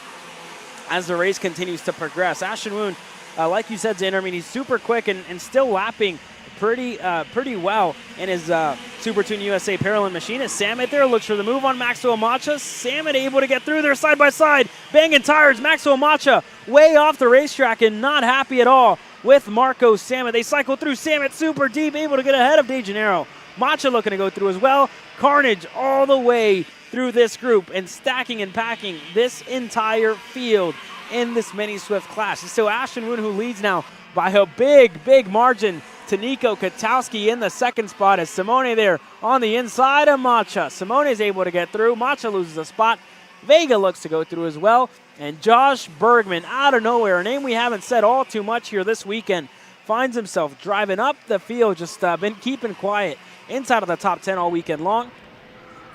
as the race continues to progress. Ashton Woon, like you said, Xander, he's super quick and still lapping pretty well in his Super Tune USA Parolin machine. As Samet there looks for the move on Maxwell Macha. Samet able to get through there side by side, banging tires. Maxwell Macha way off the racetrack and not happy at all with Marco Samet. They cycle through. Samet super deep, able to get ahead of De Janeiro. Macha looking to go through as well. Carnage all the way through this group and stacking and packing this entire field in this Mini Swift class. So Ashton Woon, who leads now by a big margin to Nico Katowski in the 2nd spot, as Simone there on the inside of Macha. Simone is able to get through. Macha loses a spot. Vega looks to go through as well. And Josh Bergman, out of nowhere, a name we haven't said all too much here this weekend, finds himself driving up the field, just been keeping quiet inside of the top 10 all weekend long.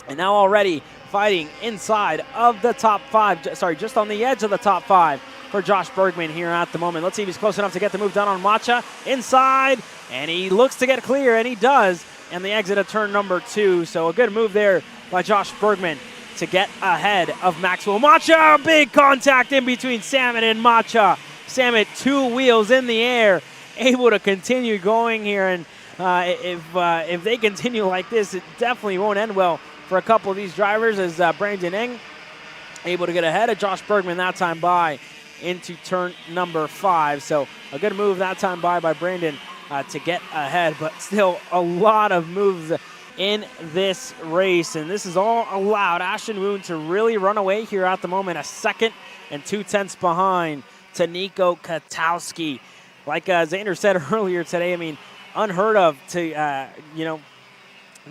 And now already fighting inside of the top 5, just on the edge of the top 5 for Josh Bergman here at the moment. Let's see if he's close enough to get the move done on Macha. Inside, and he looks to get clear, and he does, and the exit of turn number 2. So a good move there by Josh Bergman to get ahead of Maxwell Macha. Big contact in between Samet and Macha. Samet 2 wheels in the air, able to continue going here, and if they continue like this, it definitely won't end well for a couple of these drivers, as Brandon Eng able to get ahead of Josh Bergman that time by into turn number 5. So a good move that time by Brandon to get ahead, but still a lot of moves in this race, and this is all allowed Ashton Woon to really run away here at the moment, a 2nd and 2/10 behind to Nico Katowski. Like Xander said earlier today, unheard of to,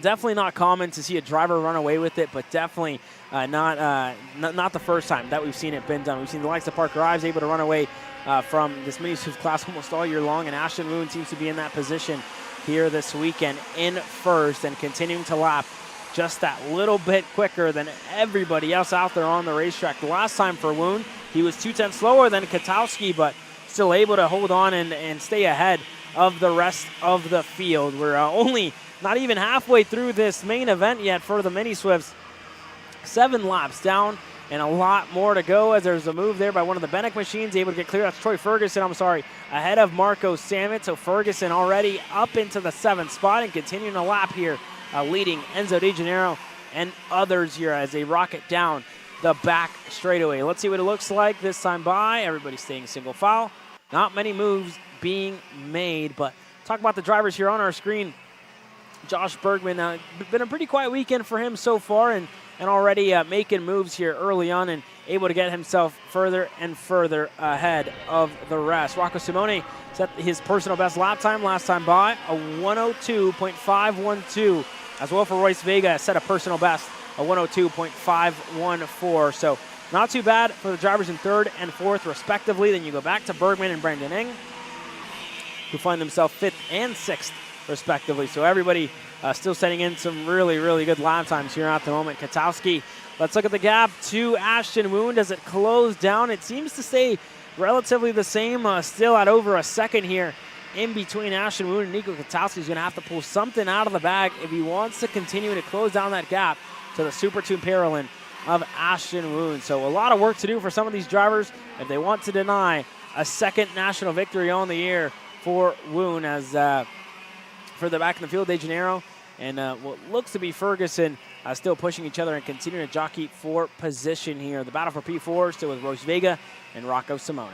definitely not common to see a driver run away with it, but definitely not the first time that we've seen it been done. We've seen the likes of Parker Ives able to run away from this Mini Swift class almost all year long, and Ashton Woon seems to be in that position here this weekend in first and continuing to lap just that little bit quicker than everybody else out there on the racetrack. The last time for Woon, he was 2/10 slower than Katowski, but still able to hold on and stay ahead of the rest of the field. We're only not even halfway through this main event yet for the Mini Swifts. 7 laps down and a lot more to go as there's a move there by one of the Bennick machines, able to get clear. That's Troy Ferguson, ahead of Mirco Samet. So Ferguson already up into the 7th spot and continuing a lap here, leading Enzo De Janeiro and others here as they rocket down the back straightaway. Let's see what it looks like this time by. Everybody staying single file. Not many moves being made, but talk about the drivers here on our screen. Josh Bergman, been a pretty quiet weekend for him so far, and already making moves here early on and able to get himself further and further ahead of the rest. Rocco Simone set his personal best lap time last time by, a 102.512. As well for Royce Vega, set a personal best, a 102.514. So not too bad for the drivers in 3rd and 4th, respectively. Then you go back to Bergman and Brandon Ing, who find themselves 5th and 6th, respectively. So everybody still setting in some really, really good lap times here at the moment. Katowski, let's look at the gap to Ashton Woon. Does it close down? It seems to stay relatively the same, still at over a second here in between Ashton Woon and Nico Katowski. Is going to have to pull something out of the bag if he wants to continue to close down that gap to the Super Tune Paralyn of Ashton Woon. So a lot of work to do for some of these drivers if they want to deny a second national victory on the year for Woon, as for the back in the field, De Janeiro and what looks to be Ferguson still pushing each other and continuing to jockey for position here. The battle for P4 still with Royce Vega and Rocco Simone.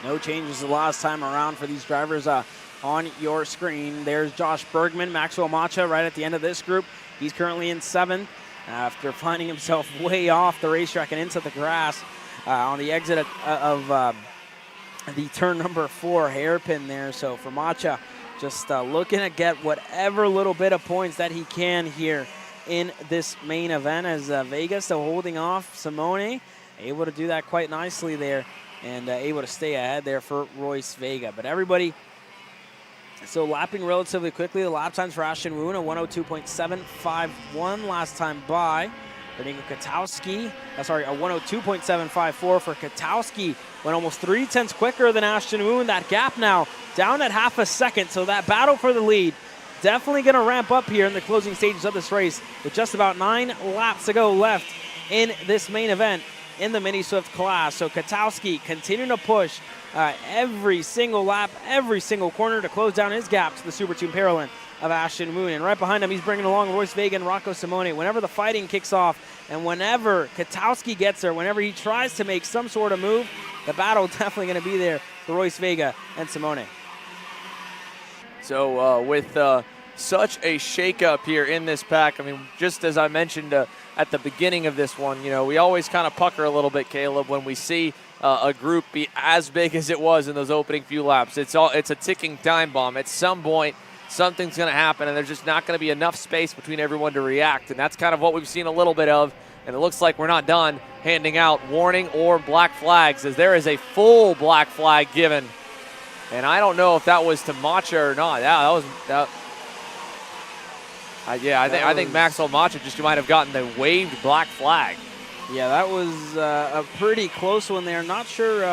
No changes the last time around for these drivers on your screen. There's Josh Bergman, Maxwell Macha right at the end of this group. He's currently in 7th after finding himself way off the racetrack and into the grass on the exit of the turn number 4 hairpin there. So for Macha, just looking to get whatever little bit of points that he can here in this main event, as Vega still holding off Simone, able to do that quite nicely there. And able to stay ahead there for Royce Vega. But everybody still lapping relatively quickly. The lap times for Ashton Woon, a 102.751 last time by. For Nico Katowski, a 102.754 for Katowski. Went almost 0.3 quicker than Ashton Woon. That gap now down at half a second. So that battle for the lead definitely going to ramp up here in the closing stages of this race with just about 9 laps to go left in this main event in the Mini Swift class. So Katowski continuing to push every single lap, every single corner to close down his gap to the Super Tune Paralyn of Ashton Woon. And right behind him, he's bringing along Royce Vega and Rocco Simone. Whenever the fighting kicks off and whenever Katowski gets there, whenever he tries to make some sort of move, the battle definitely going to be there for Royce Vega and Simone. So with such a shakeup here in this pack, I mean, just as I mentioned at the beginning of this one, you know, we always kind of pucker a little bit, Caleb, when we see a group be as big as it was in those opening few laps. It's a ticking time bomb. At some point, something's going to happen, and there's just not going to be enough space between everyone to react, and that's kind of what we've seen a little bit of, and it looks like we're not done handing out warning or black flags, as there is a full black flag given, and I don't know if that was to Macha or not. Yeah, that was that. I think Maxwell Macha just might have gotten the waved black flag. Yeah, that was a pretty close one there. Not sure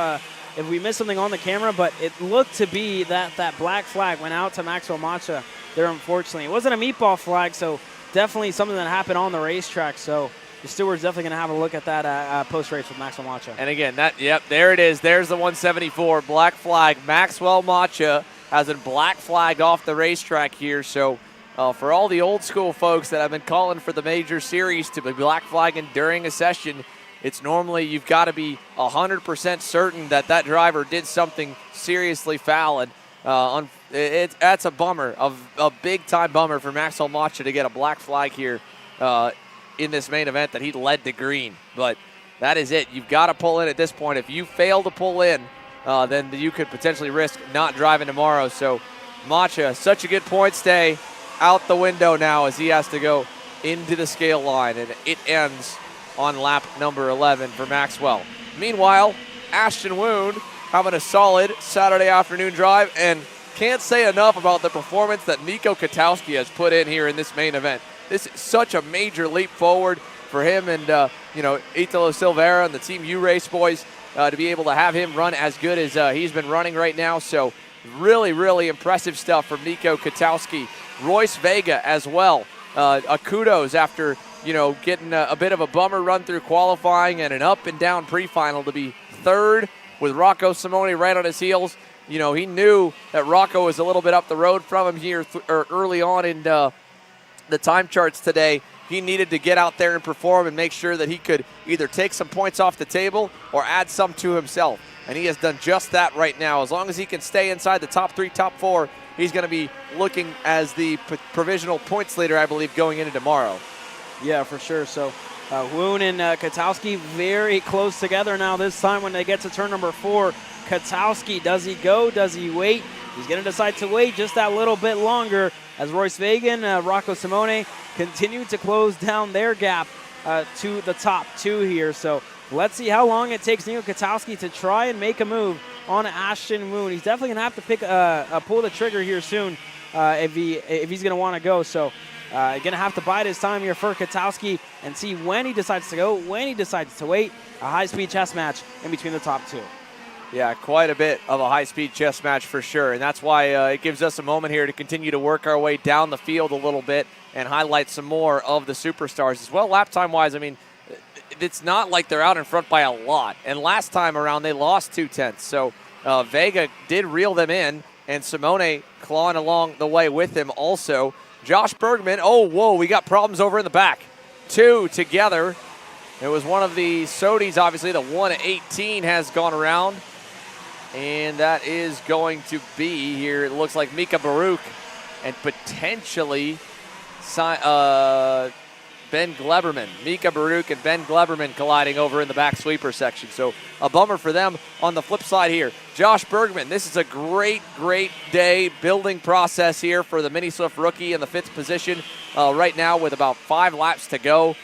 if we missed something on the camera, but it looked to be that black flag went out to Maxwell Macha there, unfortunately. It wasn't a meatball flag, so definitely something that happened on the racetrack. So the steward's definitely going to have a look at that post-race with Maxwell Macha. And again, there it is. There's the 174 black flag. Maxwell Macha has been black flagged off the racetrack here, so for all the old school folks that have been calling for the major series to be black flagging during a session, it's normally you've got to be 100% certain that that driver did something seriously foul. And that's a bummer, a big-time bummer for Maxwell Macha to get a black flag here in this main event that he led to green. But that is it. You've got to pull in at this point. If you fail to pull in, then you could potentially risk not driving tomorrow. So Macha, such a good points day, out the window now as he has to go into the scale line, and it ends on lap number 11 for Maxwell. Meanwhile, Ashton Woon having a solid Saturday afternoon drive, and can't say enough about the performance that Nico Katowski has put in here in this main event. This is such a major leap forward for him and, Italo Silveira and the Team U-Race boys to be able to have him run as good as he's been running right now. So really, really impressive stuff from Nico Katowski. Royce Vega as well. A kudos after, getting a bit of a bummer run through qualifying and an up and down pre-final to be third with Rocco Simone right on his heels. He knew that Rocco was a little bit up the road from him here early on in the time charts today. He needed to get out there and perform and make sure that he could either take some points off the table or add some to himself. And he has done just that right now. As long as he can stay inside the top 3, top 4, he's going to be looking as the provisional points leader, I believe, going into tomorrow. Yeah, for sure. So Woon and Katowski very close together now this time when they get to turn number 4. Katowski, does he go? Does he wait? He's going to decide to wait just that little bit longer as Royce Vega and Rocco Simone continue to close down their gap to the top 2 here. So let's see how long it takes Nico Katowski to try and make a move on Ashton Woon. He's definitely going to have to pull the trigger here soon if he's going to want to go. So going to have to bide his time here for Katowski and see when he decides to go, when he decides to wait. A high-speed chess match in between the top 2. Yeah, quite a bit of a high-speed chess match for sure, and that's why it gives us a moment here to continue to work our way down the field a little bit and highlight some more of the superstars as well. Lap time-wise, I mean, it's not like they're out in front by a lot, and last time around they lost 2/10, so Vega did reel them in, and Simone clawing along the way with him also. Josh Bergman, we got problems over in the back. 2 together. It was one of the Sodis, obviously, the 118 has gone around. And that is going to be here, it looks like Mika Baruch and potentially Ben Gleberman. Mika Baruch and Ben Gleberman colliding over in the back sweeper section. So a bummer for them. On the flip side here, Josh Bergman. This is a great, great day building process here for the Mini Swift rookie in the 5th position right now with about 5 laps to go.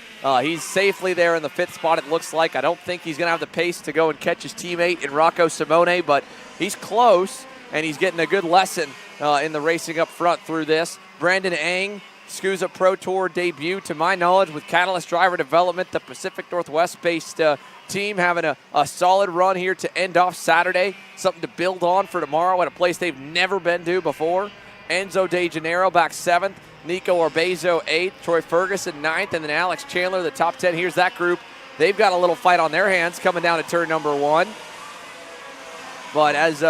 He's safely there in the 5th spot, it looks like. I don't think he's going to have the pace to go and catch his teammate in Rocco Simone, but he's close, and he's getting a good lesson in the racing up front through this. Brandon Ang, SKUSA Pro Tour debut, to my knowledge, with Catalyst Driver Development, the Pacific Northwest-based team having a solid run here to end off Saturday. Something to build on for tomorrow at a place they've never been to before. Enzo De Janeiro back 7th. Nico Orbezo 8th, Troy Ferguson 9th, and then Alex Chandler, the top 10. Here's that group. They've got a little fight on their hands coming down to turn number 1. But as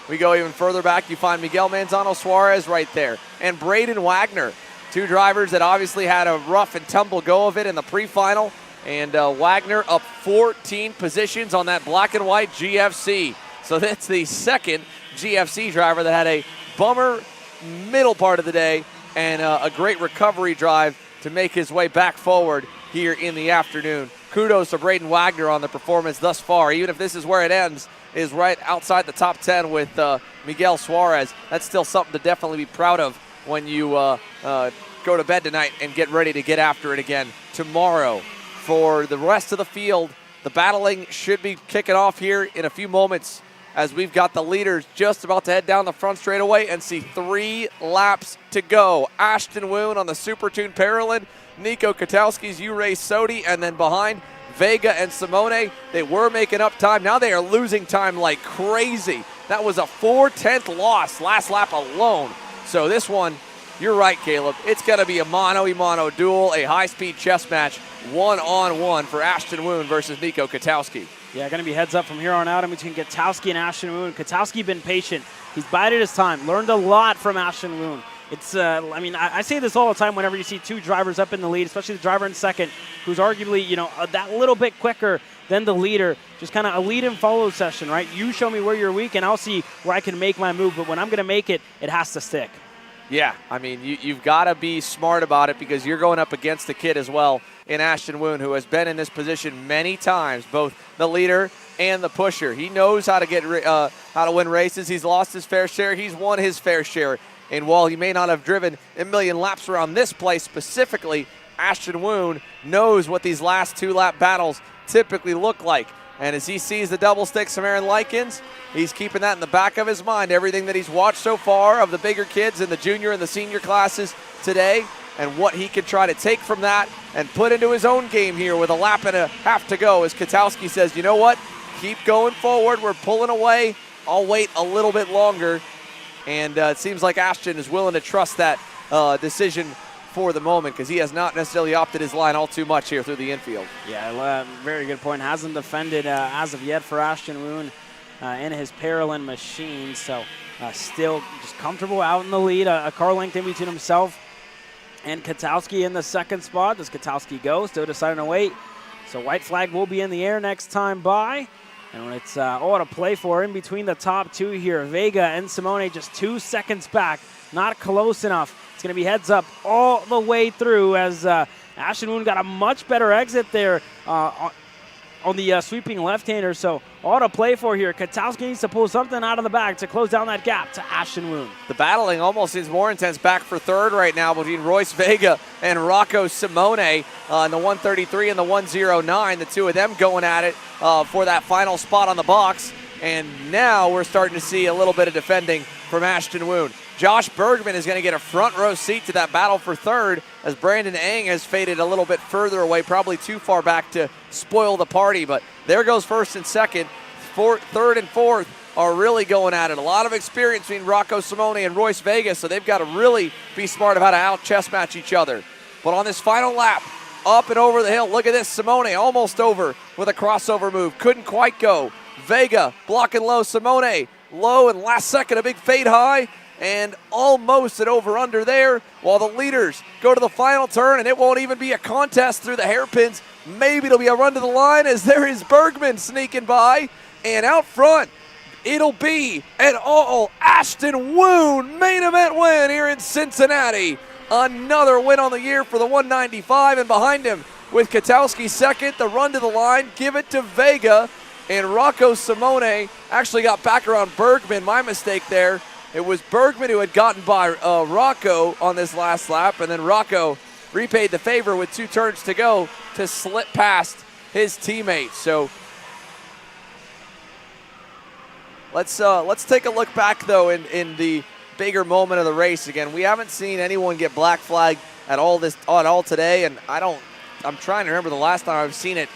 we go even further back, you find Miguel Manzano Suarez right there. And Braden Wagner, 2 drivers that obviously had a rough and tumble go of it in the pre-final. And Wagner up 14 positions on that black and white GFC. So that's the second GFC driver that had a bummer middle part of the day and a great recovery drive to make his way back forward here in the afternoon. Kudos to Braden Wagner on the performance thus far. Even if this is where it ends, is right outside the top 10 with Miguel Suarez. That's still something to definitely be proud of when you go to bed tonight and get ready to get after it again tomorrow. For the rest of the field, the battling should be kicking off here in a few moments as we've got the leaders just about to head down the front straightaway and see 3 laps to go. Ashton Woon on the Super Tuned Paralyn, Nico Katowski's U-Race Sodi, and then behind Vega and Simone. They were making up time. Now they are losing time like crazy. That was a 4/10 loss last lap alone. So this one, you're right, Caleb. It's going to be a mano-a-mano duel, a high-speed chess match, 1-on-1 for Ashton Woon versus Nico Katowski. Yeah, going to be heads up from here on out in between Katowski and Ashton Woon. Katowski been patient. He's bided his time. Learned a lot from Ashton Woon. It's, I say this all the time whenever you see 2 drivers up in the lead, especially the driver in second, who's arguably, that little bit quicker than the leader. Just kind of a lead and follow session, right? You show me where you're weak, and I'll see where I can make my move. But when I'm going to make it, it has to stick. Yeah, I mean, you've got to be smart about it because you're going up against the kid as well in Ashton Woon, who has been in this position many times, both the leader and the pusher. He knows how to get how to win races. He's lost his fair share. He's won his fair share And while he may not have driven a million laps around this place specifically, Ashton Woon knows what these last 2-lap battles typically look like. And as he sees the double sticks from Aaron Likens, he's keeping that in the back of his mind. Everything that he's watched so far of the bigger kids in the junior and the senior classes today, and what he can try to take from that and put into his own game here with a lap and a half to go, as Katowski says, you know what? Keep going forward. We're pulling away. I'll wait a little bit longer. And it seems like Ashton is willing to trust that decision for the moment, because he has not necessarily opted his line all too much here through the infield. Yeah, very good point. Hasn't defended as of yet for Ashton Woon in his Paralyn machine, so still just comfortable out in the lead. A car length in between himself and Katowski in the second spot. Does Katowski go? Still deciding to wait. So white flag will be in the air next time by. And it's all to play for in between the top two here. Vega and Simone just 2 seconds back. Not close enough. It's going to be heads up all the way through as Ashton Woon got a much better exit there on the sweeping left-hander. So all to play for here. Katowski needs to pull something out of the bag to close down that gap to Ashton Woon. The battling almost seems more intense back for third right now between Royce Vega and Rocco Simone in the 133 and the 109. The two of them going at it for that final spot on the box. And now we're starting to see a little bit of defending from Ashton Woon. Josh Bergman is going to get a front row seat to that battle for third, as Brandon Eng has faded a little bit further away, probably too far back to spoil the party. But there goes first and second. Third and fourth are really going at it. A lot of experience between Rocco Simone and Royce Vega, so they've got to really be smart of how to out-chess match each other. But on this final lap, up and over the hill, look at this. Simone almost over with a crossover move. Couldn't quite go. Vega blocking low. Simone low, and last second a big fade high. And almost an over-under there, while the leaders go to the final turn, and it won't even be a contest through the hairpins. Maybe it'll be a run to the line, as there is Bergman sneaking by. And out front, it'll be an all Ashton Woon main event win here in Cincinnati. Another win on the year for the 195, and behind him with Katowski second, the run to the line, give it to Vega. And Rocco Simone actually got back around Bergman, my mistake there. It was Bergman who had gotten by Rocco on this last lap, and then Rocco repaid the favor with 2 turns to go to slip past his teammate. So let's take a look back though in the bigger moment of the race. Again, we haven't seen anyone get black flagged at all today, and I'm trying to remember the last time I've seen it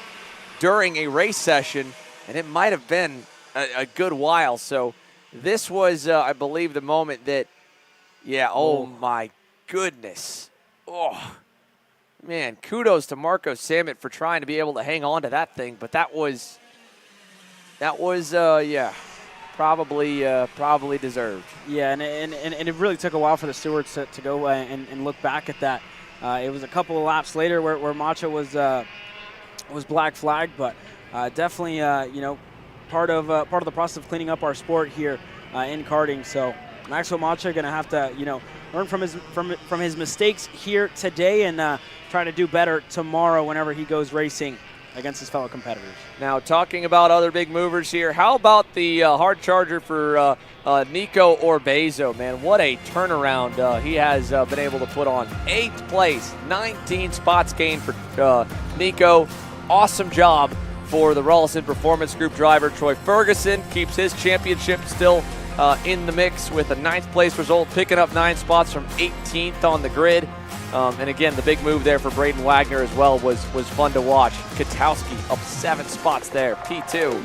during a race session, and it might have been a good while. So this was, I believe, the moment that, oh my goodness. Oh, man, kudos to Marco Sammet for trying to be able to hang on to that thing, but that was probably deserved. Yeah, and it really took a while for the stewards to go and look back at that. It was a couple of laps later where Macho was black flagged, but definitely, part of the process of cleaning up our sport here in karting. So Maxwell Macho going to have to, learn from his mistakes here today and try to do better tomorrow whenever he goes racing against his fellow competitors. Now, talking about other big movers here, how about the hard charger for Nico Orbezo, man? What a turnaround he has been able to put on. 8th place, 19 spots gained for Nico. Awesome job for the Rollison Performance Group driver. Troy Ferguson keeps his championship still in the mix with a 9th place result, picking up 9 spots from 18th on the grid. And again, the big move there for Braden Wagner as well was fun to watch. Katowski up 7 spots there, P2,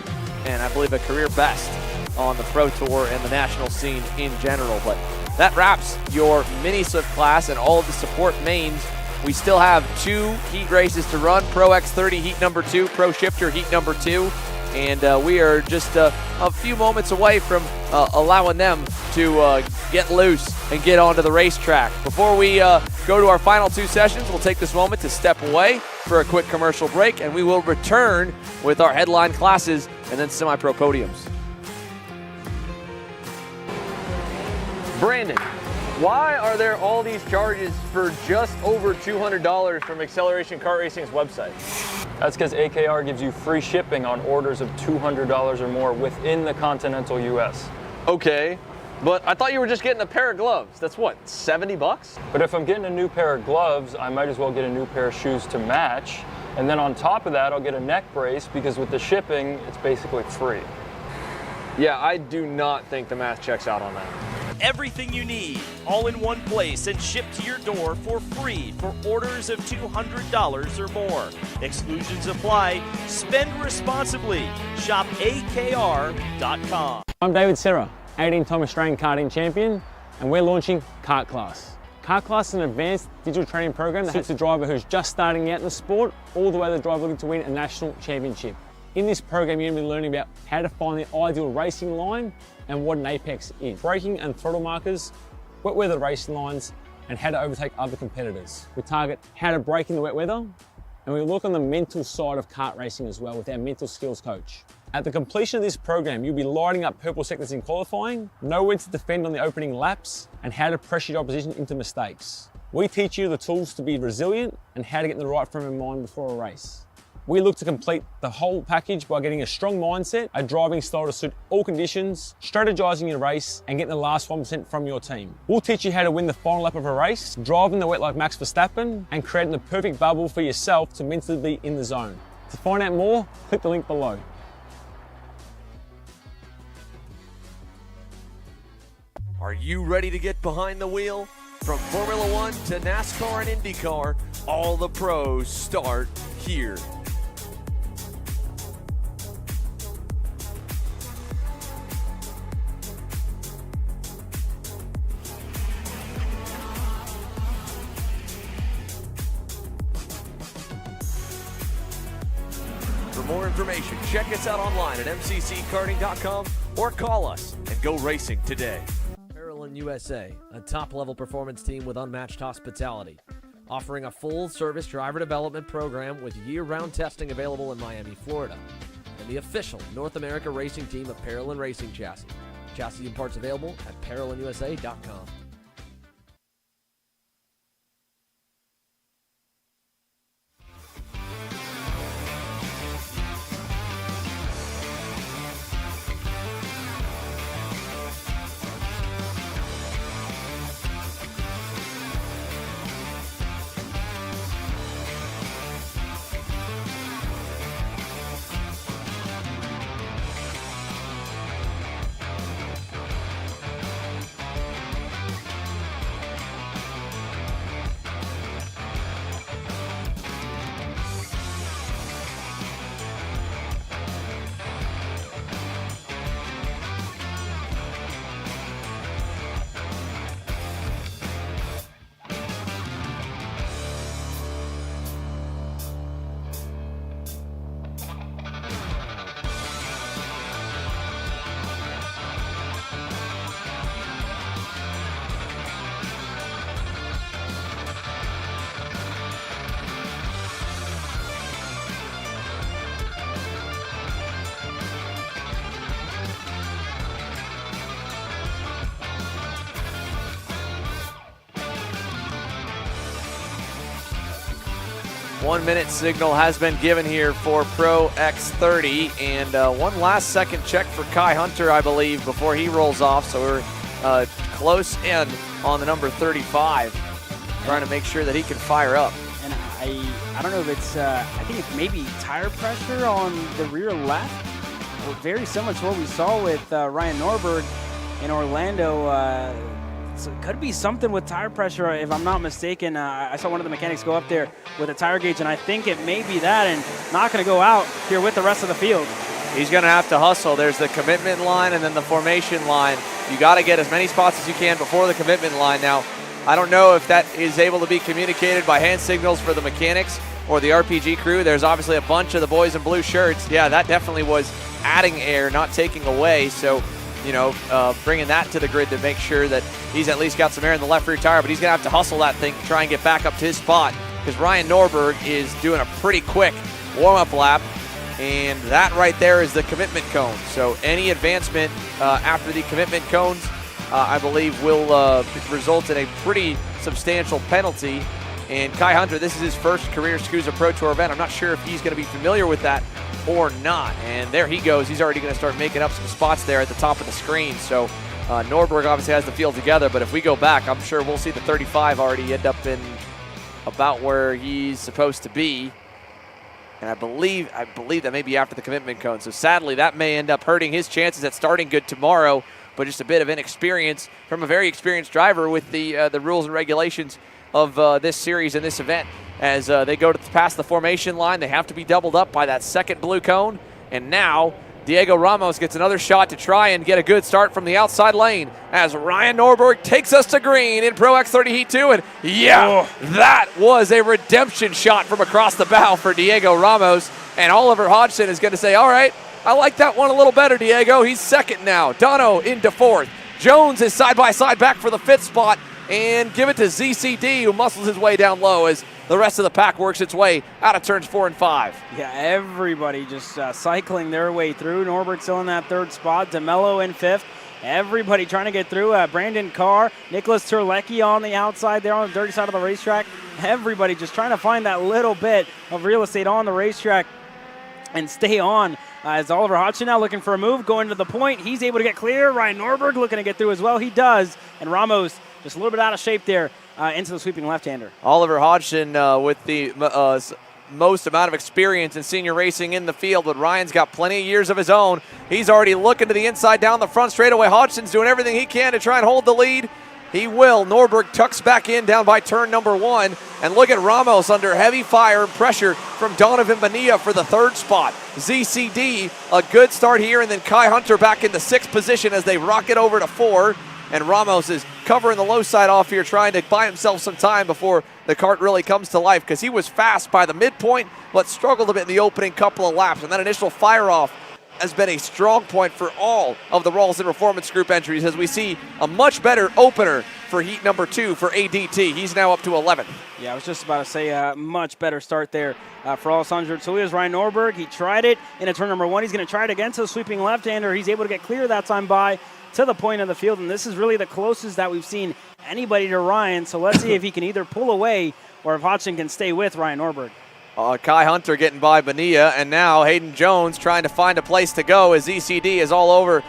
and I believe a career best on the Pro Tour and the national scene in general. But that wraps your mini Swift class and all of the support mains. We still have 2 heat races to run, Pro X30 Heat number 2, Pro Shifter Heat number 2, and we are just a few moments away from allowing them to get loose and get onto the racetrack. Before we go to our final 2 sessions, we'll take this moment to step away for a quick commercial break, and we will return with our headline classes and then semi-pro podiums. Brandon, why are there all these charges for just over $200 from Acceleration Kart Racing's website? That's because AKR gives you free shipping on orders of $200 or more within the continental U.S. Okay, But I thought you were just getting a pair of gloves. That's what, 70 bucks? But if I'm getting a new pair of gloves, I might as well get a new pair of shoes to match. And then on top of that, I'll get a neck brace because with the shipping, it's basically free. Yeah, I do not think the math checks out on that. Everything you need, all in one place and shipped to your door for free for orders of $200 or more. Exclusions apply. Spend responsibly. Shop AKR.com. I'm David Serra, 18-time Australian karting champion, and we're launching Kart Class. Kart Class is an advanced digital training program that suits a driver who's just starting out in the sport, all the way to the driver looking to win a national championship. In this program, you're going to be learning about how to find the ideal racing line and what an apex is, braking and throttle markers, wet weather racing lines, and how to overtake other competitors. We target how to brake in the wet weather, and we look on the mental side of kart racing as well with our mental skills coach. At the completion of this program, you'll be lighting up purple sectors in qualifying, know when to defend on the opening laps, and how to pressure your opposition into mistakes. We teach you the tools to be resilient and how to get in the right frame of mind before a race. We look to complete the whole package by getting a strong mindset, a driving style to suit all conditions, strategizing your race, and getting the last 1% from your team. We'll teach you how to win the final lap of a race, driving the wet like Max Verstappen, and creating the perfect bubble for yourself to mentally be in the zone. To find out more, click the link below. Are you ready to get behind the wheel? From Formula One to NASCAR and IndyCar, all the pros start here. For more information, check us out online at mcckarting.com or call us and go racing today. Parallel USA, a top-level performance team with unmatched hospitality, offering a full-service driver development program with year-round testing available in Miami, Florida, and the official North America racing team of Parallel Racing Chassis. Chassis and parts available at parallelusa.com. One-minute signal has been given here for Pro X30, and one last second check for Kai Hunter, I believe, before he rolls off. So we're close in on the number 35, trying to make sure that he can fire up. And I don't know if it's, I think it's maybe tire pressure on the rear left. Very similar to what we saw with Ryan Norberg in Orlando. So it could be something with tire pressure, if I'm not mistaken. I saw one of the mechanics go up there with a tire gauge, and I think it may be that, and not going to go out here with the rest of the field. He's going to have to hustle. There's the commitment line and then the formation line. You got to get as many spots as you can before the commitment line. Now, I don't know if that is able to be communicated by hand signals for the mechanics or the RPG crew. There's obviously a bunch of the boys in blue shirts. Yeah, that definitely was adding air, not taking away. So, you know, bringing that to the grid to make sure that he's at least got some air in the left rear tire, but he's going to have to hustle that thing to try and get back up to his spot, because Ryan Norberg is doing a pretty quick warm-up lap, and that right there is the commitment cone. So any advancement after the commitment cones, I believe, will result in a pretty substantial penalty. And Kai Hunter, this is his first career SKUSA Pro Tour event. I'm not sure if he's going to be familiar with that or not. And there he goes. He's already going to start making up some spots there at the top of the screen. So Norberg obviously has the field together, but if we go back, I'm sure we'll see the 35 already end up in about where he's supposed to be. And I believe that may be after the commitment cone. So sadly, that may end up hurting his chances at starting good tomorrow, but just a bit of inexperience from a very experienced driver with the rules and regulations of this series and this event. As they go past the formation line, they have to be doubled up by that second blue cone. And now Diego Ramos gets another shot to try and get a good start from the outside lane as Ryan Norberg takes us to green in Pro X30 Heat 2. And that was a redemption shot from across the bow for Diego Ramos. And Oliver Hodgson is going to say, all right, I like that one a little better, Diego. He's second now. Dono into fourth. Jones is side-by-side back for the fifth spot. And give it to ZCD, who muscles his way down low as the rest of the pack works its way out of turns 4 and 5. Yeah, everybody just cycling their way through. Norberg still in that third spot. DeMello in fifth. Everybody trying to get through. Brandon Carr, Nicholas Terlecki on the outside there on the dirty side of the racetrack. Everybody just trying to find that little bit of real estate on the racetrack and stay on. As Oliver Hodgson now looking for a move, going to the point. He's able to get clear. Ryan Norberg looking to get through as well. He does. And Ramos just a little bit out of shape there into the sweeping left-hander. Oliver Hodgson with the most amount of experience in senior racing in the field, but Ryan's got plenty of years of his own. He's already looking to the inside down the front straightaway. Hodgson's doing everything he can to try and hold the lead. He will. Norberg tucks back in down by turn number 1. And look at Ramos under heavy fire and pressure from Donovan Bonilla for the third spot. ZCD, a good start here, and then Kai Hunter back in the 6th position as they rocket over to 4. And Ramos is covering the low side off here, trying to buy himself some time before the kart really comes to life, because he was fast by the midpoint, but struggled a bit in the opening couple of laps. And that initial fire-off has been a strong point for all of the Rawls Performance Group entries, as we see a much better opener for heat number 2 for ADT. He's now up to 11th. Yeah, I was just about to say a much better start there for Alessandro Tulia's Ryan Norberg. He tried it in turn number 1. He's going to try it again to the sweeping left-hander. He's able to get clear that time by to the point of the field, and this is really the closest that we've seen anybody to Ryan. So let's see if he can either pull away or if Hodgson can stay with Ryan Norberg. Kai Hunter getting by Bonilla, and now Hayden Jones trying to find a place to go as ECD is all over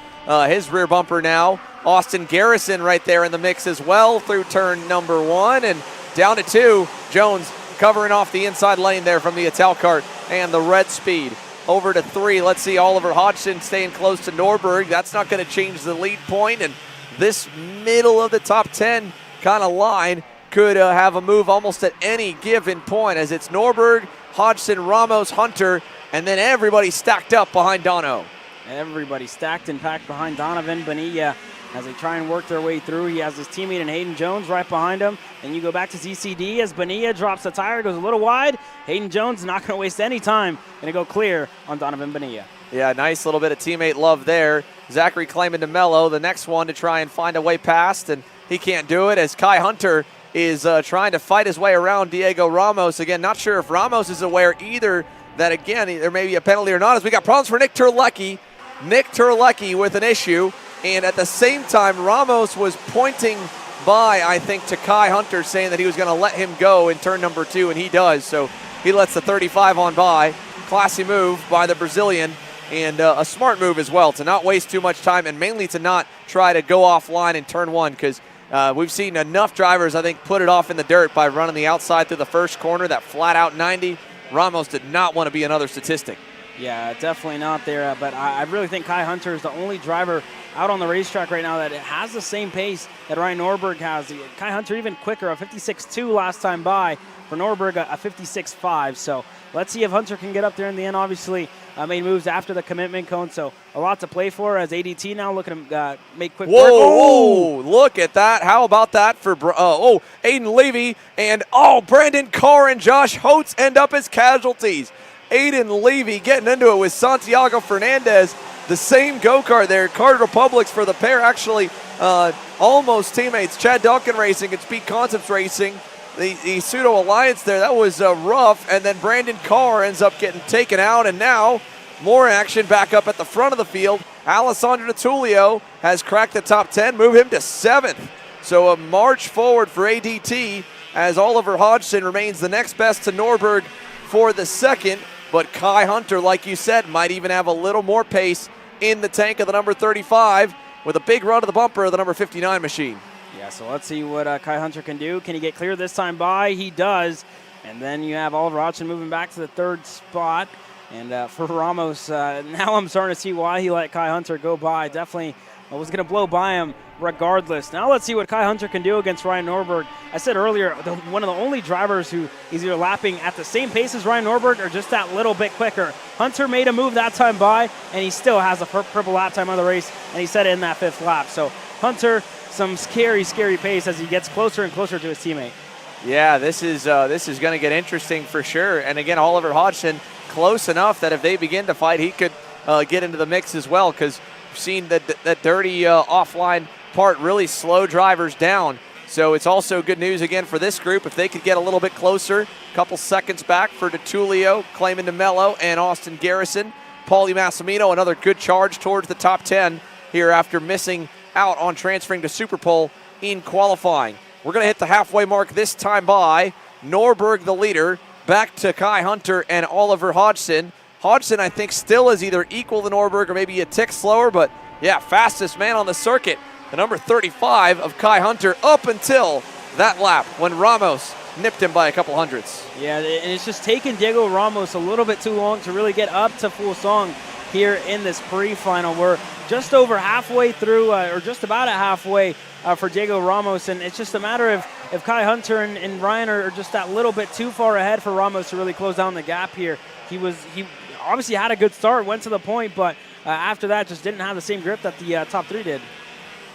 his rear bumper now. Austin Garrison right there in the mix as well through turn number 1, and down to 2. Jones covering off the inside lane there from the Ital kart and the red speed. Over to 3. Let's see Oliver Hodgson staying close to Norberg. That's not going to change the lead point, and this middle of the top 10 kind of line could have a move almost at any given point, as it's Norberg, Hodgson, Ramos, Hunter, and then everybody stacked up behind Dono. Everybody stacked and packed behind Donovan Bonilla as they try and work their way through. He has his teammate in Hayden Jones right behind him. Then you go back to ZCD as Bonilla drops the tire, goes a little wide. Hayden Jones not going to waste any time. Going to go clear on Donovan Bonilla. Yeah, nice little bit of teammate love there. Zachary Clayman DeMello, the next one to try and find a way past, and he can't do it as Kai Hunter is trying to fight his way around Diego Ramos. Again, not sure if Ramos is aware either that, again, there may be a penalty or not, as we got problems for Nick Terlecki. Nick Terlecki with an issue. And at the same time, Ramos was pointing by, I think, to Kai Hunter, saying that he was going to let him go in turn number 2, and he does. So he lets the 35 on by. Classy move by the Brazilian, and a smart move as well to not waste too much time, and mainly to not try to go offline in turn 1, because we've seen enough drivers, I think, put it off in the dirt by running the outside through the first corner, that flat-out 90. Ramos did not want to be another statistic. Yeah, definitely not there, but I really think Kai Hunter is the only driver out on the racetrack right now that has the same pace that Ryan Norberg has. Kai Hunter even quicker, a 56.2 last time by. For Norberg, a 56.5. So let's see if Hunter can get up there in the end. Obviously, made moves after the commitment cone, so a lot to play for as ADT now looking to make quick work. Whoa, look at that. How about that for Aiden Levy and Brandon Carr and Josh Holtz end up as casualties. Aiden Levy getting into it with Santiago Fernandez. The same go-kart there. Kart Republics for the pair, actually almost teammates. Chad Duncan Racing and Speed Concepts Racing. The pseudo alliance there, that was rough. And then Brandon Carr ends up getting taken out. And now more action back up at the front of the field. Alessandro Tullio has cracked the top 10, move him to 7th. So a march forward for ADT as Oliver Hodgson remains the next best to Norberg for the second. But Kai Hunter, like you said, might even have a little more pace in the tank of the number 35. with a big run to the bumper of the number 59 machine. Yeah, so let's see what Kai Hunter can do. Can he get clear this time by? He does. And then you have Oliver Hodgson moving back to the 3rd spot. And for Ramos, now I'm starting to see why he let Kai Hunter go by. Definitely was going to blow by him regardless. Now let's see what Kai Hunter can do against Ryan Norberg. I said earlier, one of the only drivers who is either lapping at the same pace as Ryan Norberg or just that little bit quicker. Hunter made a move that time by, and he still has a purple lap time on the race, and he set it in that 5th lap. So Hunter, some scary, scary pace as he gets closer and closer to his teammate. Yeah, this is going to get interesting for sure. And again, Oliver Hodgson close enough that if they begin to fight, he could get into the mix as well, because we've seen that dirty offline part really slow drivers down. So it's also good news again for this group if they could get a little bit closer, a couple seconds back for DeTulio, Clayman DeMello, and Austin Garrison. Paulie Massimino, another good charge towards the top 10 here after missing out on transferring to Super Pole in qualifying. We're going to hit the halfway mark this time by. Norberg the leader, back to Kai Hunter and Oliver Hodgson. Hodgson, I think, still is either equal to Norberg or maybe a tick slower, but yeah, fastest man on the circuit. The number 35 of Kai Hunter up until that lap when Ramos nipped him by a couple hundredths. Yeah, and it's just taken Diego Ramos a little bit too long to really get up to full song here in this pre-final. We're just over halfway through, or just about at halfway for Diego Ramos, and it's just a matter of if Kai Hunter and Ryan are just that little bit too far ahead for Ramos to really close down the gap here. He obviously had a good start, went to the point, but after that just didn't have the same grip that the top 3 did.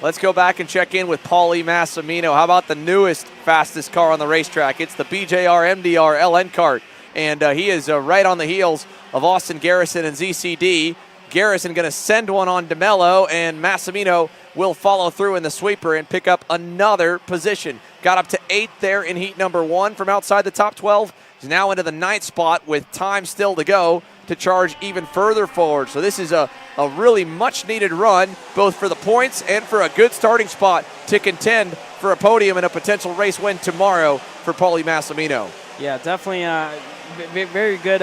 Let's go back and check in with Paulie Massimino. How about the newest fastest car on the racetrack? It's the BJR MDR LN Kart, and he is right on the heels of Austin Garrison and ZCD. Garrison going to send one on DeMello, and Massimino will follow through in the sweeper and pick up another position. Got up to 8th there in heat number 1 from outside the top 12. He's now into the 9th spot with time still to go to charge even further forward. So this is a really much-needed run, both for the points and for a good starting spot to contend for a podium and a potential race win tomorrow for Paulie Massimino. Yeah, definitely very good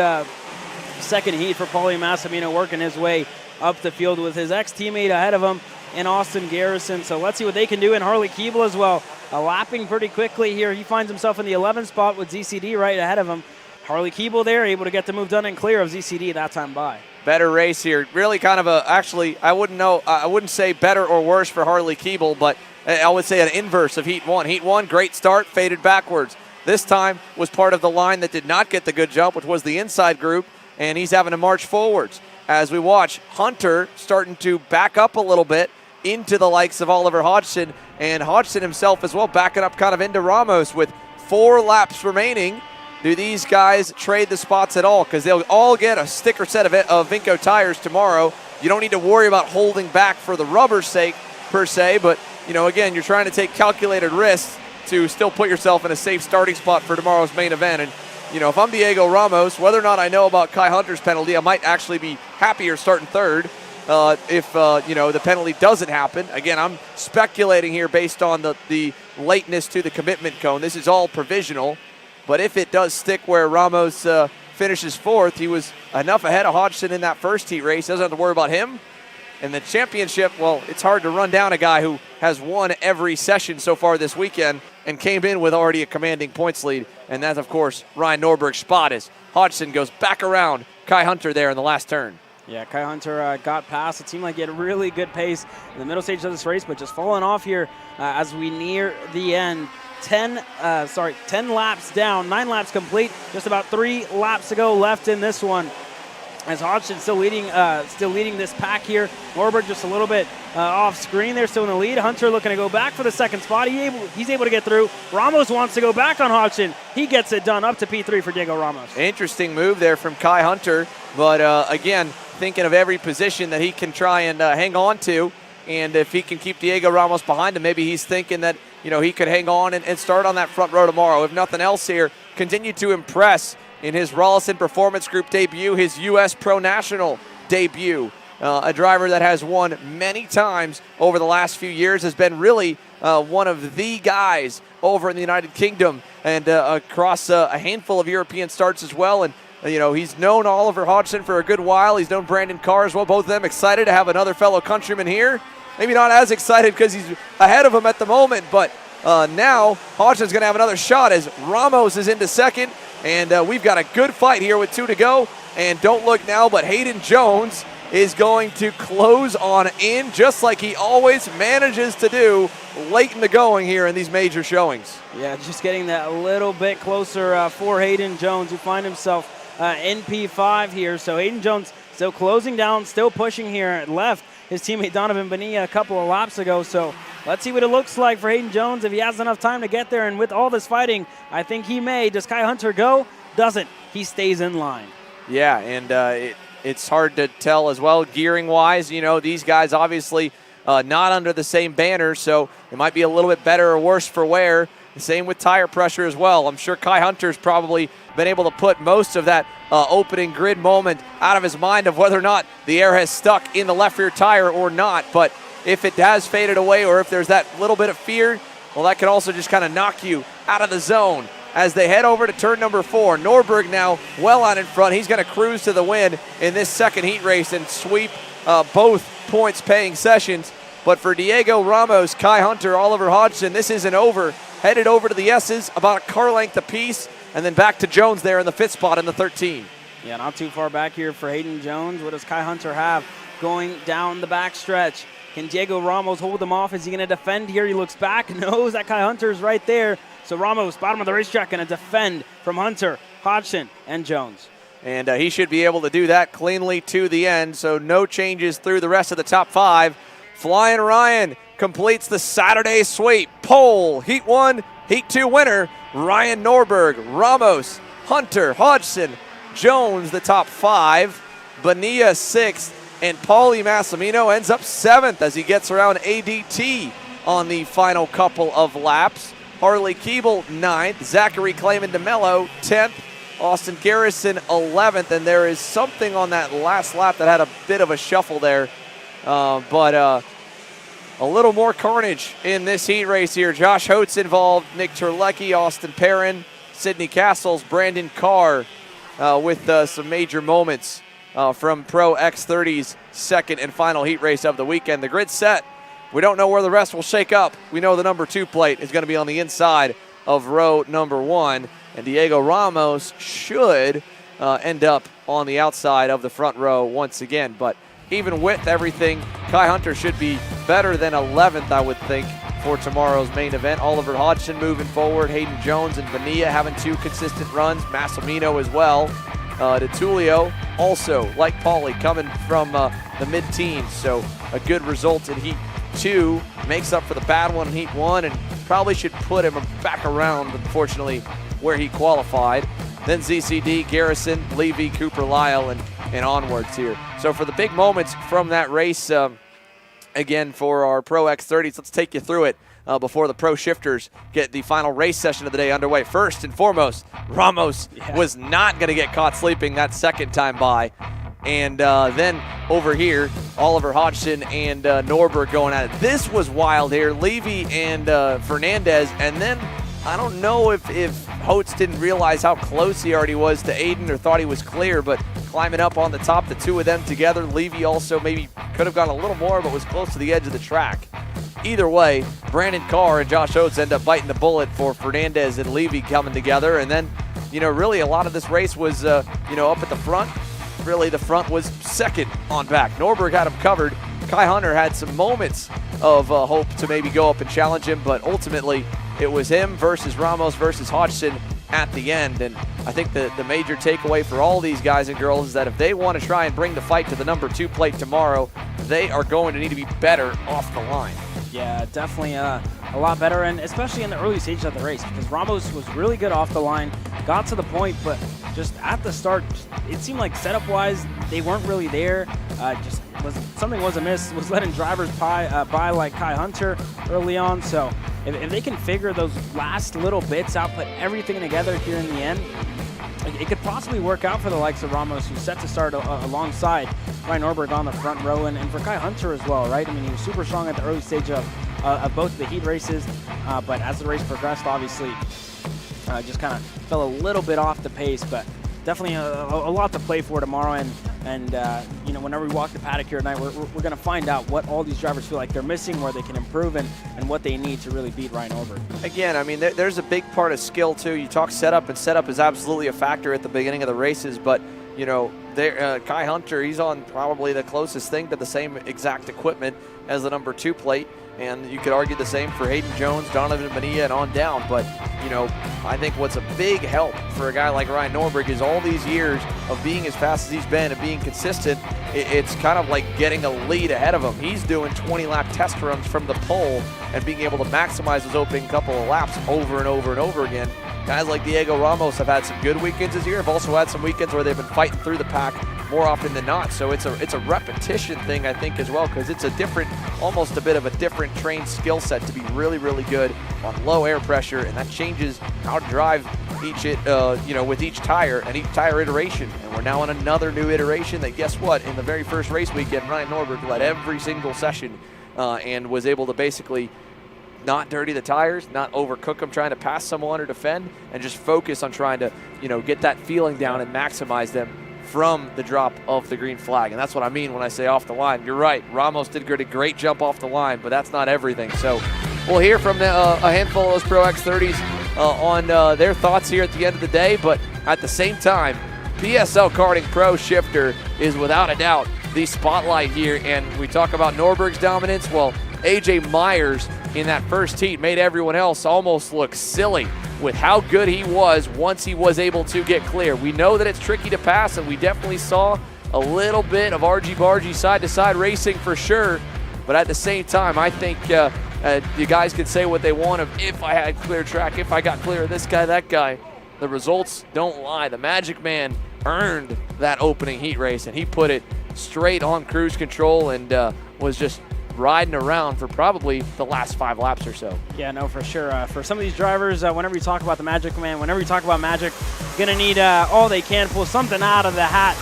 second heat for Paulie Massimino, working his way up the field with his ex-teammate ahead of him in Austin Garrison. So let's see what they can do. And Harley Keeble as well, lapping pretty quickly here. He finds himself in the 11th spot with ZCD right ahead of him. Harley Keeble there, able to get the move done and clear of ZCD that time by. Better race here. Really kind of actually, I wouldn't say better or worse for Harley Keeble, but I would say an inverse of Heat 1. Heat 1, great start, faded backwards. This time was part of the line that did not get the good jump, which was the inside group, and he's having to march forwards. As we watch Hunter starting to back up a little bit into the likes of Oliver Hodgson, and Hodgson himself as well backing up kind of into Ramos with 4 laps remaining. Do these guys trade the spots at all? Because they'll all get a sticker set of Vinco tires tomorrow. You don't need to worry about holding back for the rubber's sake per se, but again, you're trying to take calculated risks to still put yourself in a safe starting spot for tomorrow's main event. And if I'm Diego Ramos, whether or not I know about Kai Hunter's penalty, I might actually be happier starting 3rd if the penalty doesn't happen. Again, I'm speculating here based on the lateness to the commitment cone. This is all provisional. But if it does stick where Ramos finishes 4th, he was enough ahead of Hodgson in that first heat race. Doesn't have to worry about him. And the championship, well, it's hard to run down a guy who has won every session so far this weekend and came in with already a commanding points lead. And that's, of course, Ryan Norberg's spot as Hodgson goes back around Kai Hunter there in the last turn. Yeah, Kai Hunter got past. It seemed like he had a really good pace in the middle stage of this race, but just falling off here as we near the end. 10 laps down, 9 laps complete, just about 3 laps to go left in this one. As Hodgson still leading this pack here. Norberg just a little bit off screen there, still in the lead. Hunter looking to go back for the 2nd spot. He's able to get through. Ramos wants to go back on Hodgson. He gets it done, up to P3 for Diego Ramos. Interesting move there from Kai Hunter, but again, thinking of every position that he can try and hang on to. And if he can keep Diego Ramos behind him, maybe he's thinking that he could hang on and start on that front row tomorrow. If nothing else here, continue to impress in his Rollison Performance Group debut, his U.S. Pro National debut. A driver that has won many times over the last few years, has been really one of the guys over in the United Kingdom and across a handful of European starts as well. And he's known Oliver Hodgson for a good while. He's known Brandon Carr as well. Both of them excited to have another fellow countryman here. maybe not as excited because he's ahead of him at the moment, but now Hodgson's going to have another shot as Ramos is into second, and we've got a good fight here with 2 to go. And don't look now, but Hayden Jones is going to close on in just like he always manages to do late in the going here in these major showings. Yeah, just getting that a little bit closer for Hayden Jones, who find himself in P5 here. So Hayden Jones still closing down, still pushing here. Left his teammate Donovan Bonilla a couple of laps ago. So let's see what it looks like for Hayden Jones if he has enough time to get there. And with all this fighting, I think he may. Does Kai Hunter go? Doesn't. He stays in line. Yeah, and it's hard to tell as well, gearing-wise. You know, these guys obviously not under the same banner, so it might be a little bit better or worse for wear. The same with tire pressure as well. I'm sure Kai Hunter's probably been able to put most of that opening grid moment out of his mind of whether or not the air has stuck in the left rear tire or not. But if it has faded away or if there's that little bit of fear, well, that can also just kind of knock you out of the zone. As they head over to turn number 4. Norberg now well out in front. He's going to cruise to the win in this second heat race and sweep both points-paying sessions. But for Diego Ramos, Kai Hunter, Oliver Hodgson, this isn't over. Headed over to the S's, about a car length apiece, and then back to Jones there in the 5th spot in the 13. Yeah, not too far back here for Hayden Jones. What does Kai Hunter have going down the backstretch? Can Diego Ramos hold him off? Is he going to defend here? He looks back, knows that Kai Hunter is right there. So Ramos, bottom of the racetrack, going to defend from Hunter, Hodgson, and Jones. And he should be able to do that cleanly to the end, so no changes through the rest of the top 5. Flying Ryan completes the Saturday sweep. Pole, Heat 1, Heat 2 winner, Ryan Norberg, Ramos, Hunter, Hodgson, Jones, the top 5. Bonilla 6th, and Paulie Massimino ends up 7th as he gets around ADT on the final couple of laps. Harley Keeble 9th, Zachary Clayman DeMello 10th, Austin Garrison 11th, and there is something on that last lap that had a bit of a shuffle there, but a little more carnage in this heat race here. Josh Holtz involved, Nick Terlecki, Austin Perrin, Sidney Castles, Brandon Carr with some major moments from Pro X30's second and final heat race of the weekend. The grid set. We don't know where the rest will shake up. We know the number 2 plate is going to be on the inside of row number 1, and Diego Ramos should end up on the outside of the front row once again. But even with everything, Kai Hunter should be better than 11th, I would think, for tomorrow's main event. Oliver Hodgson moving forward, Hayden Jones and Bonilla having 2 consistent runs, Massimino as well. DeTulio also, like Paulie, coming from the mid-teens, so a good result in Heat 2, makes up for the bad one in Heat 1, and probably should put him back around, unfortunately, where he qualified. Then ZCD, Garrison, Levy, Cooper, Lyle, and onwards here. So for the big moments from that race, again, for our Pro X30s, let's take you through it before the Pro Shifters get the final race session of the day underway. First and foremost, Ramos was not going to get caught sleeping that second time by. And then over here, Oliver Hodgson and Norberg going at it. This was wild here. Levy and Fernandez. And then I don't know if Holtz didn't realize how close he already was to Aiden or thought he was clear, but climbing up on the top, the 2 of them together. Levy also maybe could have gone a little more, but was close to the edge of the track. Either way, Brandon Carr and Josh Holtz end up biting the bullet for Fernandez and Levy coming together. And then, you know, really a lot of this race was, up at the front. Really, the front was second on back. Norberg had him covered. Kai Hunter had some moments of hope to maybe go up and challenge him, but ultimately it was him versus Ramos versus Hodgson at the end. And I think the major takeaway for all these guys and girls is that if they want to try and bring the fight to the number 2 plate tomorrow, they are going to need to be better off the line. Yeah, definitely a lot better, and especially in the early stages of the race, because Ramos was really good off the line, got to the point, but just at the start, it seemed like setup-wise, they weren't really there. Something was amiss, was letting drivers by like Kai Hunter early on. So if they can figure those last little bits out, put everything together here in the end, it could possibly work out for the likes of Ramos, who's set to start alongside Ryan Norberg on the front row, and for Kai Hunter as well, right? I mean, he was super strong at the early stage of both the heat races, but as the race progressed, obviously, just kind of fell a little bit off the pace, but definitely a lot to play for tomorrow. And And, whenever we walk the paddock here tonight, we're going to find out what all these drivers feel like they're missing, where they can improve, and what they need to really beat Ryan Norberg. Again, I mean, there's a big part of skill, too. You talk setup, and setup is absolutely a factor at the beginning of the races. But, Kai Hunter, he's on probably the closest thing to the same exact equipment as the number 2 plate. And you could argue the same for Hayden Jones, Donovan Bonilla, and on down. But, I think what's a big help for a guy like Ryan Norberg is all these years of being as fast as he's been and being consistent. It's kind of like getting a lead ahead of him. He's doing 20-lap test runs from the pole and being able to maximize his opening couple of laps over and over and over again. Guys like Diego Ramos have had some good weekends this year, have also had some weekends where they've been fighting through the pack more often than not. So it's a repetition thing, I think, as well, because it's almost a bit of a different trained skill set to be really, really good on low air pressure, and that changes how to drive with each tire and each tire iteration. And we're now on another new iteration that, guess what, in the very first race weekend, Ryan Norberg led every single session and was able to basically not dirty the tires, not overcook them trying to pass someone or defend, and just focus on trying to, get that feeling down and maximize them from the drop of the green flag. And that's what I mean when I say off the line. You're right, Ramos did a great jump off the line, but that's not everything. So we'll hear from a handful of those Pro X30s on their thoughts here at the end of the day. But at the same time, PSL Karting Pro Shifter is without a doubt the spotlight here. And we talk about Norberg's dominance. Well, AJ Myers in that first heat made everyone else almost look silly with how good he was once he was able to get clear. We know that it's tricky to pass, and we definitely saw a little bit of argy-bargy side-to-side racing for sure. But at the same time, I think you guys can say what they want of if I had clear track, if I got clear of this guy, that guy. The results don't lie. The Magic Man earned that opening heat race, and he put it straight on cruise control and was just riding around for probably the last 5 laps or so. Yeah, no, for sure. For some of these drivers, whenever you talk about the Magic Man, whenever you talk about Magic, going to need all they can, pull something out of the hat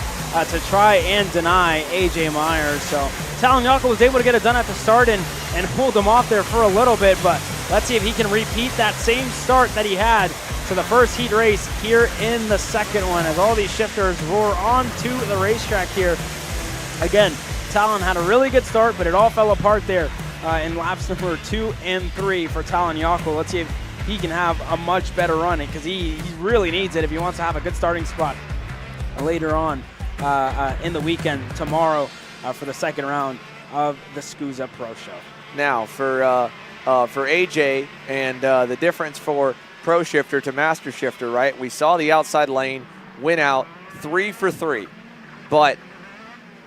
to try and deny AJ Myers. So Talon Yako was able to get it done at the start and pulled him off there for a little bit, but let's see if he can repeat that same start that he had to the first heat race here in the second one, as all these shifters roar onto the racetrack here. Again, Talon had a really good start, but it all fell apart there in laps number 2 and 3 for Talon Yako. Let's see if he can have a much better run, because he really needs it if he wants to have a good starting spot later on in the weekend tomorrow for the second round of the SKUSA Pro Show. Now, for AJ and the difference for Pro Shifter to Master Shifter, right? We saw the outside lane win out 3 for 3, but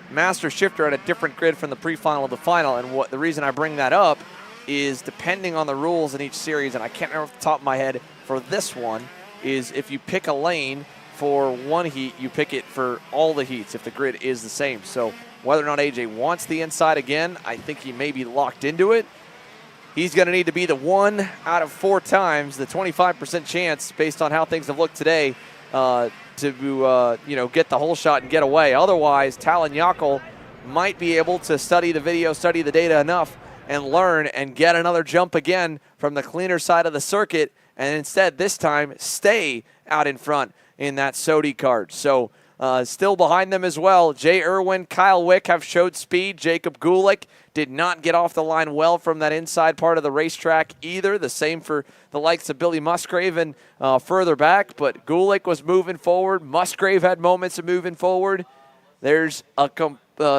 Master Shifter had a different grid from the pre-final to the final, and the reason I bring that up is depending on the rules in each series, and I can't remember off the top of my head for this one, is if you pick a lane for one heat, you pick it for all the heats if the grid is the same. So whether or not AJ wants the inside again, I think he may be locked into it. He's going to need to be the 1 out of 4 times, the 25% chance based on how things have looked today, to get the whole shot and get away. Otherwise, Talon Yako might be able to study the video, study the data enough, and learn and get another jump again from the cleaner side of the circuit, and instead this time stay out in front in that Sodi Kart. So still behind them as well, Jay Irwin, Kyle Wick have showed speed. Jacob Gulick did not get off the line well from that inside part of the racetrack either. The same for the likes of Billy Musgrave and further back, but Gulick was moving forward. Musgrave had moments of moving forward. There's a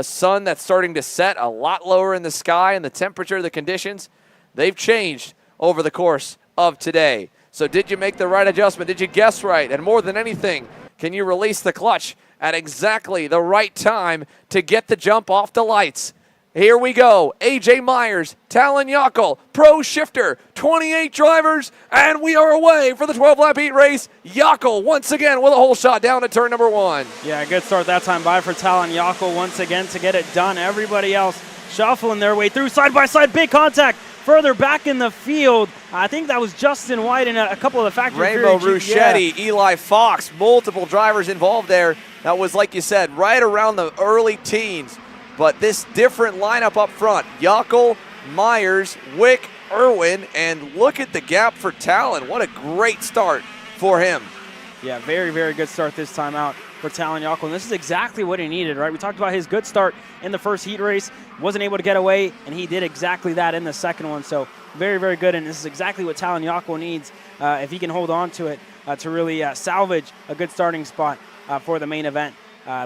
sun that's starting to set a lot lower in the sky, and the temperature, the conditions, they've changed over the course of today. So did you make the right adjustment? Did you guess right? And more than anything, can you release the clutch at exactly the right time to get the jump off the lights? Here we go. AJ Myers, Talon Yako, Pro Shifter, 28 drivers, and we are away for the 12-lap heat race. Yako once again with a whole shot down to turn number 1. Yeah, good start that time by for Talon Yako once again to get it done. Everybody else shuffling their way through side-by-side, big contact. Further back in the field, I think that was Justin White and a couple of the factory Rainbow Ruschetti, yeah. Eli Fox, multiple drivers involved there. That was, like you said, right around the early teens. But this different lineup up front, Yako, Myers, Wick, Irwin, and look at the gap for Talon. What a great start for him. Yeah, very, very good start this time out for Talon Yockel, and this is exactly what he needed, right? We talked about his good start in the first heat race, wasn't able to get away, and he did exactly that in the second one. So very, very good, and this is exactly what Talon Yockel needs if he can hold on to it to really salvage a good starting spot for the main event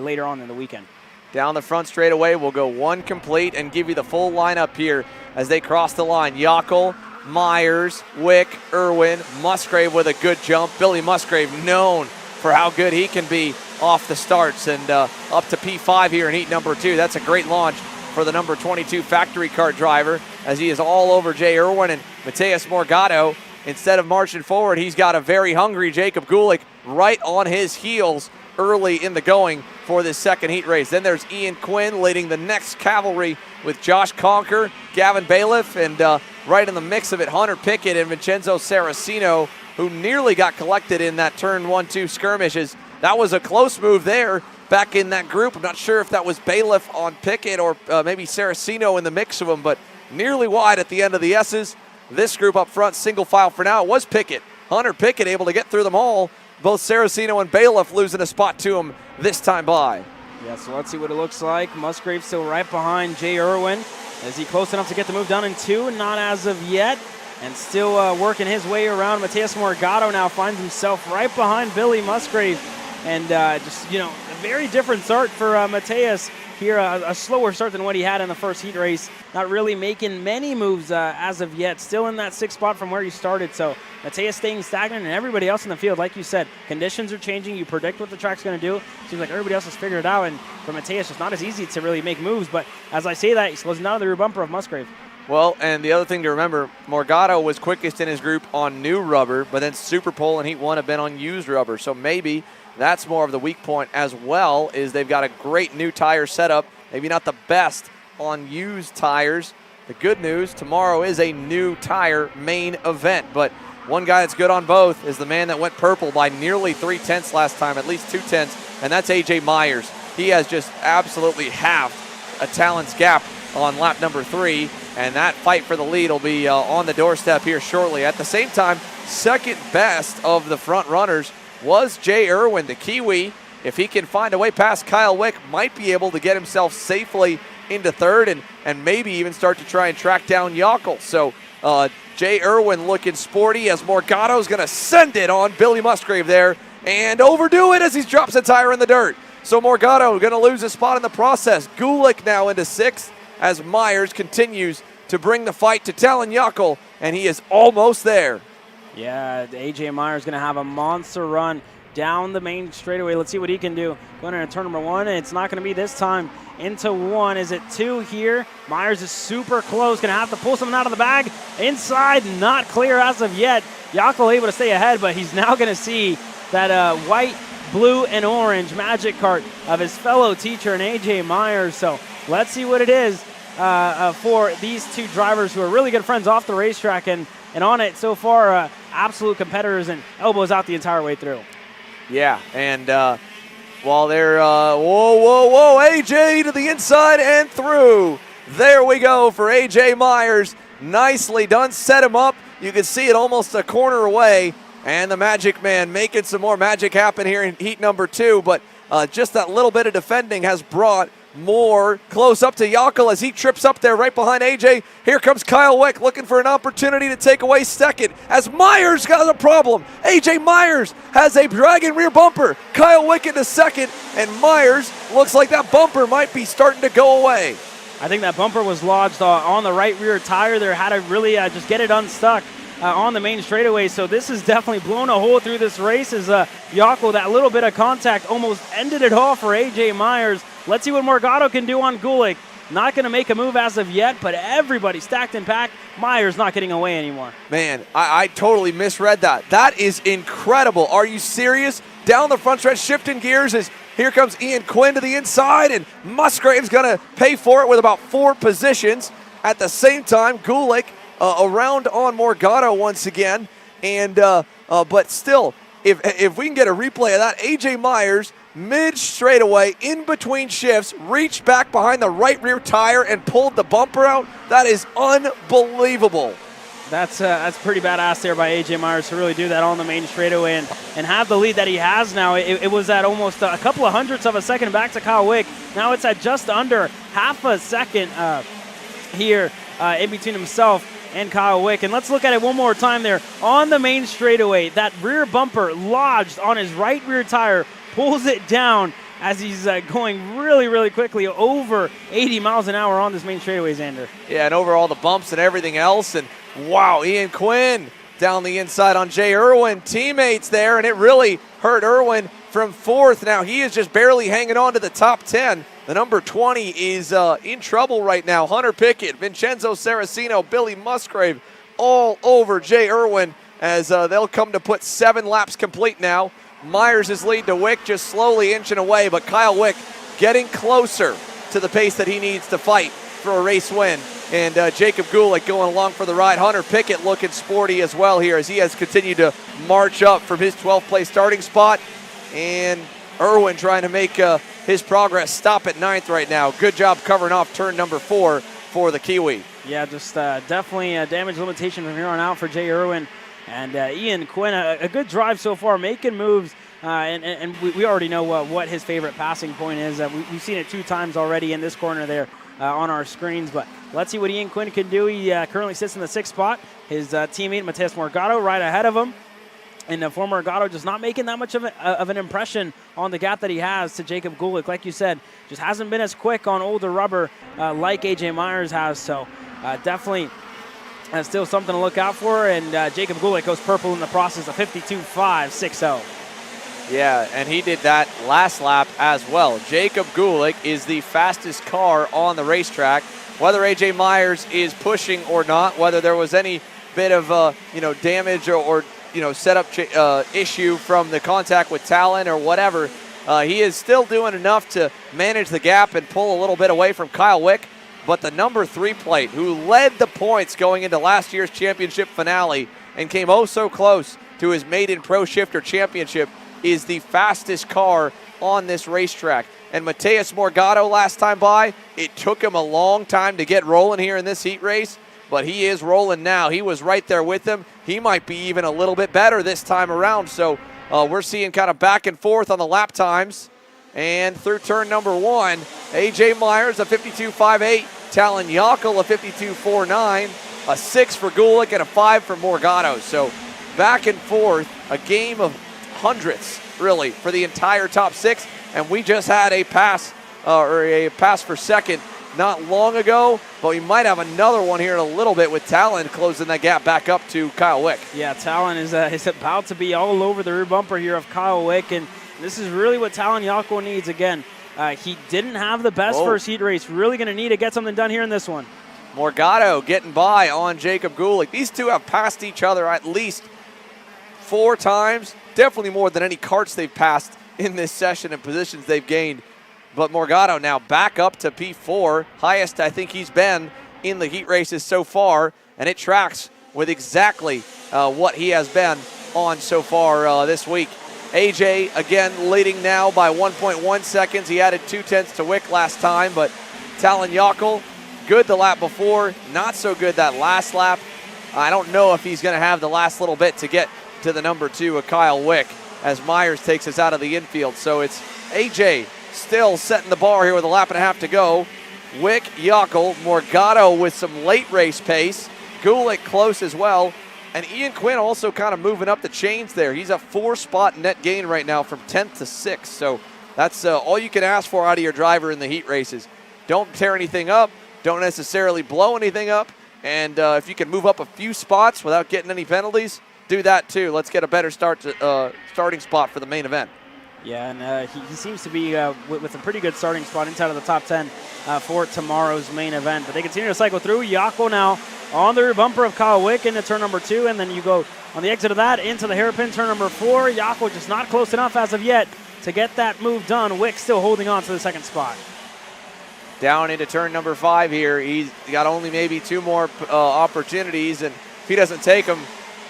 later on in the weekend. Down the front straightaway, we'll go one complete and give you the full lineup here as they cross the line. Yockel, Myers, Wick, Irwin, Musgrave with a good jump. Billy Musgrave known for how good he can be off the starts, and up to P5 here in heat number 2. That's a great launch for the number 22 factory kart driver, as he is all over Jay Irwin and Mateus Morgado. Instead of marching forward, he's got a very hungry Jacob Gulick right on his heels early in the going for this second heat race. Then there's Ian Quinn leading the next cavalry with Josh Conker, Gavin Bailiff, and right in the mix of it, Hunter Pickett and Vincenzo Saracino, who nearly got collected in that turn 1-2 skirmishes. That was a close move there back in that group. I'm not sure if that was Bailiff on Pickett or maybe Saracino in the mix of them, but nearly wide at the end of the S's. This group up front, single file for now, it was Pickett. Hunter Pickett able to get through them all. Both Saracino and Bailiff losing a spot to him this time by. Yeah, so let's see what it looks like. Musgrave still right behind Jay Irwin. Is he close enough to get the move done in 2? Not as of yet. And still working his way around. Mateus Morgado now finds himself right behind Billy Musgrave. And just, a very different start for Mateus here. A slower start than what he had in the first heat race. Not really making many moves as of yet. Still in that 6th spot from where he started. So Mateus staying stagnant, and everybody else in the field, like you said, conditions are changing. You predict what the track's going to do. Seems like everybody else has figured it out. And for Mateus, it's not as easy to really make moves. But as I say that, he slows down the rear bumper of Musgrave. Well, and the other thing to remember, Morgado was quickest in his group on new rubber, but then Super Pole and Heat 1 have been on used rubber. So maybe that's more of the weak point as well, is they've got a great new tire setup. Maybe not the best on used tires. The good news, tomorrow is a new tire main event, but one guy that's good on both is the man that went purple by nearly 3/10 last time, at least 2/10, and that's AJ Myers. He has just absolutely halved a Talon's gap on lap number 3, and that fight for the lead will be on the doorstep here shortly. At the same time, second best of the front runners was Jay Irwin, the Kiwi. If he can find a way past Kyle Wick, might be able to get himself safely into 3rd and maybe even start to try and track down Yockel. So Jay Irwin looking sporty as Morgado's going to send it on Billy Musgrave there and overdo it as he drops a tire in the dirt. So Morgado going to lose a spot in the process. Gulick now into 6th as Myers continues to bring the fight to Talon Yockel, and he is almost there. Yeah, AJ Myers going to have a monster run down the main straightaway. Let's see what he can do. Going into turn number 1, and it's not going to be this time into 1. Is it 2 here? Myers is super close. Going to have to pull something out of the bag. Inside, not clear as of yet. Yockel able to stay ahead, but he's now going to see that white, blue, and orange magic cart of his fellow teacher and AJ Myers. So let's see what it is for these two drivers who are really good friends off the racetrack and on it so far. Absolute competitors and elbows out the entire way through. Yeah, and while they're, whoa, AJ to the inside and through. There we go for AJ Myers. Nicely done, set him up. You can see it almost a corner away, and the Magic Man making some more magic happen here in heat number 2, but just that little bit of defending has brought more close up to Yockel as he trips up there right behind AJ. Here comes Kyle Wick looking for an opportunity to take away second as Myers got a problem. AJ Myers has a dragging rear bumper. Kyle Wick into second, and Myers looks like that bumper might be starting to go away. I think that bumper was lodged on the right rear tire there. Had to really just get it unstuck on the main straightaway. So this has definitely blown a hole through this race as Yockel, that little bit of contact almost ended it all for AJ Myers. Let's see what Morgado can do on Gulick. Not going to make a move as of yet, but everybody stacked and packed. Myers not getting away anymore. Man, I totally misread that. That is incredible. Are you serious? Down the front stretch, shifting gears as here comes Ian Quinn to the inside, and Musgrave's going to pay for it with about 4 positions. At the same time, Gulick around on Morgado once again. And but still, if we can get a replay of that, AJ Myers mid straightaway in between shifts reached back behind the right rear tire and pulled the bumper out. That is unbelievable. That's pretty badass there by A.J. Myers to really do that on the main straightaway and have the lead that he has now. It was at almost a couple of hundredths of a second back to Kyle Wick. Now it's at just under half a second here in between himself and Kyle Wick. And let's look at it one more time there. On the main straightaway, that rear bumper lodged on his right rear tire, pulls it down as he's going really, really quickly, over 80 miles an hour on this main straightaway, Xander. Yeah, and over all the bumps and everything else. And wow, Ian Quinn down the inside on Jay Irwin. Teammates there, and it really hurt Irwin from fourth. Now he is just barely hanging on to the top 10. The number 20 is in trouble right now. Hunter Pickett, Vincenzo Saraceno, Billy Musgrave, all over Jay Irwin as they'll come to put 7 laps complete now. Myers' lead to Wick just slowly inching away, but Kyle Wick getting closer to the pace that he needs to fight for a race win. And Jacob Gulick going along for the ride. Hunter Pickett looking sporty as well here as he has continued to march up from his 12th place starting spot. And Irwin trying to make his progress stop at 9th right now. Good job covering off turn number 4 for the Kiwi. Yeah, just definitely a damage limitation from here on out for Jay Irwin. And Ian Quinn, a good drive so far, making moves. And we already know what his favorite passing point is. We've seen it 2 times already in this corner there on our screens. But let's see what Ian Quinn can do. He currently sits in the 6th spot. His teammate, Mateus Morgado, right ahead of him. And former Morgado just not making that much of an impression on the gap that he has to Jacob Gulick. Like you said, just hasn't been as quick on older rubber like A.J. Myers has. So definitely still something to look out for. And Jacob Gulick goes purple in the process of 52.560. Yeah, and he did that last lap as well. Jacob Gulick is the fastest car on the racetrack. Whether A.J. Myers is pushing or not, whether there was any bit of damage or setup issue from the contact with Talon or whatever, he is still doing enough to manage the gap and pull a little bit away from Kyle Wick. But the number 3 plate, who led the points going into last year's championship finale and came oh so close to his maiden Pro Shifter championship, is the fastest car on this racetrack. And Mateus Morgado last time by, it took him a long time to get rolling here in this heat race, but he is rolling now. He was right there with him. He might be even a little bit better this time around. So we're seeing kind of back and forth on the lap times. And through turn number 1, A.J. Myers a 52.58, Talon Yockel a 52.49, a 6 for Gulick, and a 5 for Morgado. So back and forth, a game of hundredths, really, for the entire top 6. And we just had a pass for second not long ago, but we might have another one here in a little bit with Talon closing that gap back up to Kyle Wick. Yeah, Talon is about to be all over the rear bumper here of Kyle Wick, and this is really what Talon Yockel needs. Again, he didn't have the best first heat race. Really going to need to get something done here in this one. Morgado getting by on Jacob Gulick. These two have passed each other at least 4 times, definitely more than any karts they've passed in this session and positions they've gained. But Morgado now back up to P4, highest I think he's been in the heat races so far, and it tracks with exactly what he has been on so far this week. AJ again leading now by 1.1 seconds. He added 0.2 to Wick last time, but Talon Yockel, good the lap before, not so good that last lap. I don't know if he's going to have the last little bit to get to the number 2 of Kyle Wick as Myers takes us out of the infield. So it's AJ still setting the bar here with a lap and a half to go. Wick, Yockel, Morgado with some late race pace. Gulick close as well. And Ian Quinn also kind of moving up the chains there. He's a 4-spot net gain right now from 10th to 6th. So that's all you can ask for out of your driver in the heat races. Don't tear anything up. Don't necessarily blow anything up. And if you can move up a few spots without getting any penalties, do that too. Let's get a better starting spot for the main event. Yeah, and he seems to be with a pretty good starting spot inside of the top 10 for tomorrow's main event. But they continue to cycle through. Yockel now on the rear bumper of Kyle Wick into turn number 2, and then you go on the exit of that into the hairpin, turn number 4. Yockel just not close enough as of yet to get that move done. Wick still holding on to the 2nd spot. Down into turn number 5 here. He's got only maybe 2 more opportunities, and if he doesn't take them,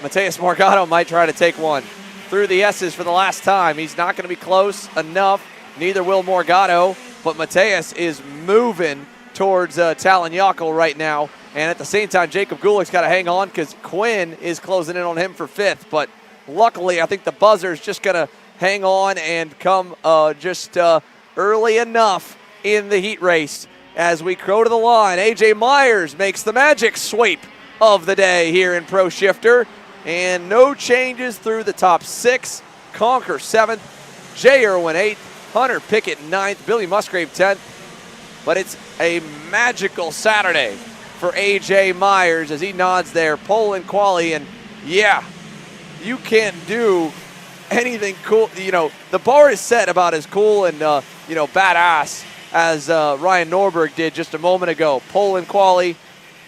Mateus Morgado might try to take one. Through the S's for the last time. He's not going to be close enough. Neither will Morgado, but Mateus is moving towards Talon Yockel right now And at the same time, Jacob Gulick's got to hang on because Quinn is closing in on him for 5th. But luckily, I think the buzzer's just going to hang on and come just early enough in the heat race. As we go to the line, A.J. Myers makes the magic sweep of the day here in Pro Shifter. And no changes through the top 6. Conker 7th, Jay Irwin 8th, Hunter Pickett 9th, Billy Musgrave 10th. But it's a magical Saturday for A.J. Myers as he nods there, pole and quali. And yeah, you can't do anything cool. You know, the bar is set about as cool and, badass as Ryan Norberg did just a moment ago. Pole and quali,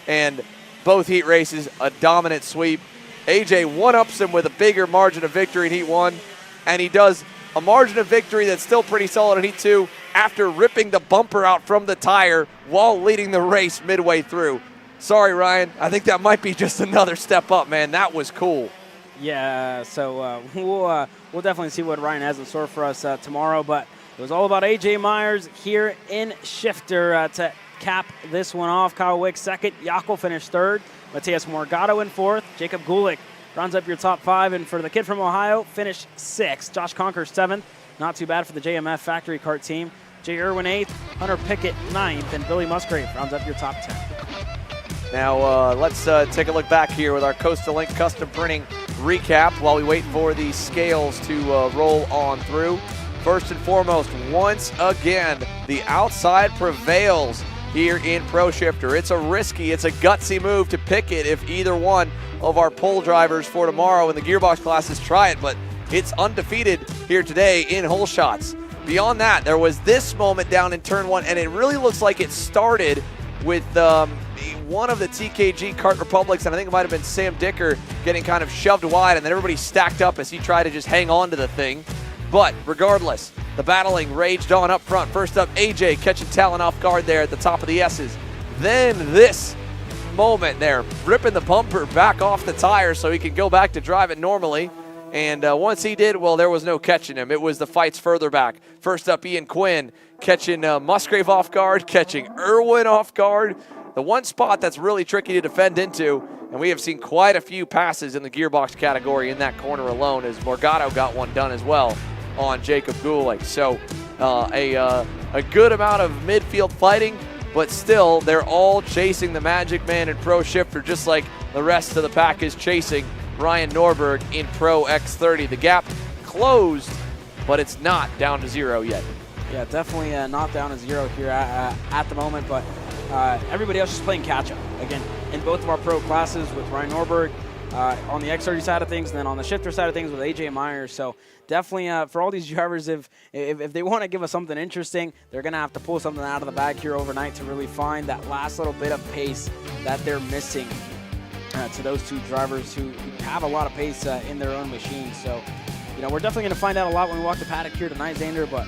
and both heat races, a dominant sweep. AJ one-ups him with a bigger margin of victory in Heat 1, and he does a margin of victory that's still pretty solid in Heat 2 after ripping the bumper out from the tire while leading the race midway through. Sorry, Ryan. I think that might be just another step up, man. That was cool. Yeah, so we'll definitely see what Ryan has in store for us tomorrow, but it was all about A.J. Myers here in Shifter to cap this one off. Kyle Wick 2nd, Jaco finished 3rd, Matias Morgado in 4th, Jacob Gulick rounds up your top 5, and for the kid from Ohio, finished 6th. Josh Conker 7th, not too bad for the JMF Factory Kart team. Jay Irwin 8th, Hunter Pickett 9th, and Billy Musgrave rounds up your top 10. Now let's take a look back here with our Coastal Link custom printing recap while we wait for the scales to roll on through. First and foremost, once again, the outside prevails here in Pro Shifter. It's a gutsy move to pick it if either one of our pole drivers for tomorrow in the gearbox classes try it, but it's undefeated here today in hole shots. Beyond that, there was this moment down in turn 1, and it really looks like it started with one of the TKG Kart Republics, and I think it might have been Sam Dicker getting kind of shoved wide, and then everybody stacked up as he tried to just hang on to the thing. But regardless, the battling raged on up front. First up, AJ catching Talon off guard there at the top of the S's. Then this moment there, ripping the bumper back off the tire so he can go back to drive it normally. And once he did, well, there was no catching him. It was the fights further back. First up, Ian Quinn catching Musgrave off guard, catching Irwin off guard. The one spot that's really tricky to defend into, and we have seen quite a few passes in the gearbox category in that corner alone, as Morgado got one done as well on Jacob Gulick. So a good amount of midfield fighting, but still they're all chasing the Magic Man in Pro Shifter, just like the rest of the pack is chasing Ryan Norberg in Pro X30. The gap closed, but it's not down to 0 yet. Yeah, definitely not down to 0 here at the moment, but everybody else is playing catch-up. Again, in both of our pro classes with Ryan Norberg on the X30 side of things, and then on the shifter side of things with AJ Myers. So definitely for all these drivers, if they want to give us something interesting, they're going to have to pull something out of the bag here overnight to really find that last little bit of pace that they're missing to those two drivers who have a lot of pace in their own machines. So, we're definitely going to find out a lot when we walk the paddock here tonight, Xander, but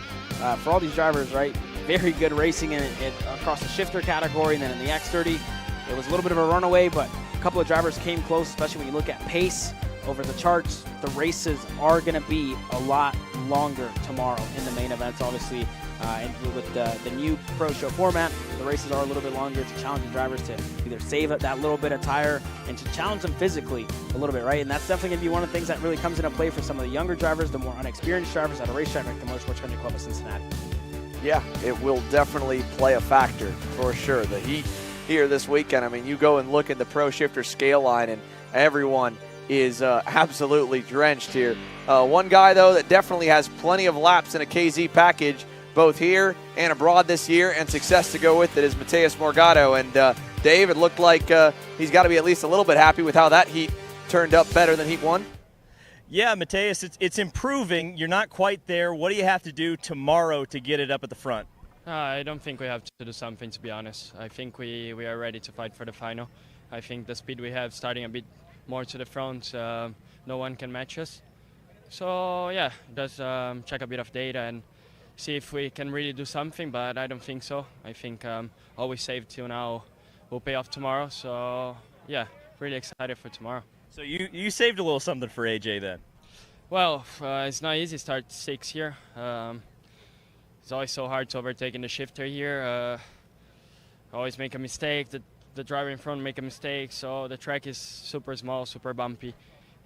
for all these drivers, right, very good racing across the shifter category, and then in the X30, it was a little bit of a runaway, but a couple of drivers came close, especially when you look at pace over the charts. The races are going to be a lot longer tomorrow in the main events, obviously. And with the new Pro Show format, the races are a little bit longer to challenge the drivers to either save that little bit of tire and to challenge them physically a little bit, right? And that's definitely going to be one of the things that really comes into play for some of the younger drivers, the more unexperienced drivers at a racetrack like the Motorsports Country Club of Cincinnati. Yeah, it will definitely play a factor for sure. The heat here this weekend, I mean, you go and look at the Pro Shifter scale line, and everyone is absolutely drenched here. One guy, though, that definitely has plenty of laps in a KZ package, both here and abroad this year, and success to go with it, is Matias Morgado. And Dave, it looked like he's got to be at least a little bit happy with how that heat turned up better than Heat 1. Yeah, Matias, it's improving. You're not quite there. What do you have to do tomorrow to get it up at the front? I don't think we have to do something, to be honest. I think we are ready to fight for the final. I think the speed we have starting a bit more to the front, no one can match us. So, yeah, just check a bit of data and see if we can really do something, but I don't think so. I think all we saved till now will pay off tomorrow. So, yeah, really excited for tomorrow. So you saved a little something for AJ then? Well, it's not easy to start 6 here. It's always so hard to overtake in the shifter here. Always make a mistake. The the driver in front make a mistake. So the track is super small, super bumpy.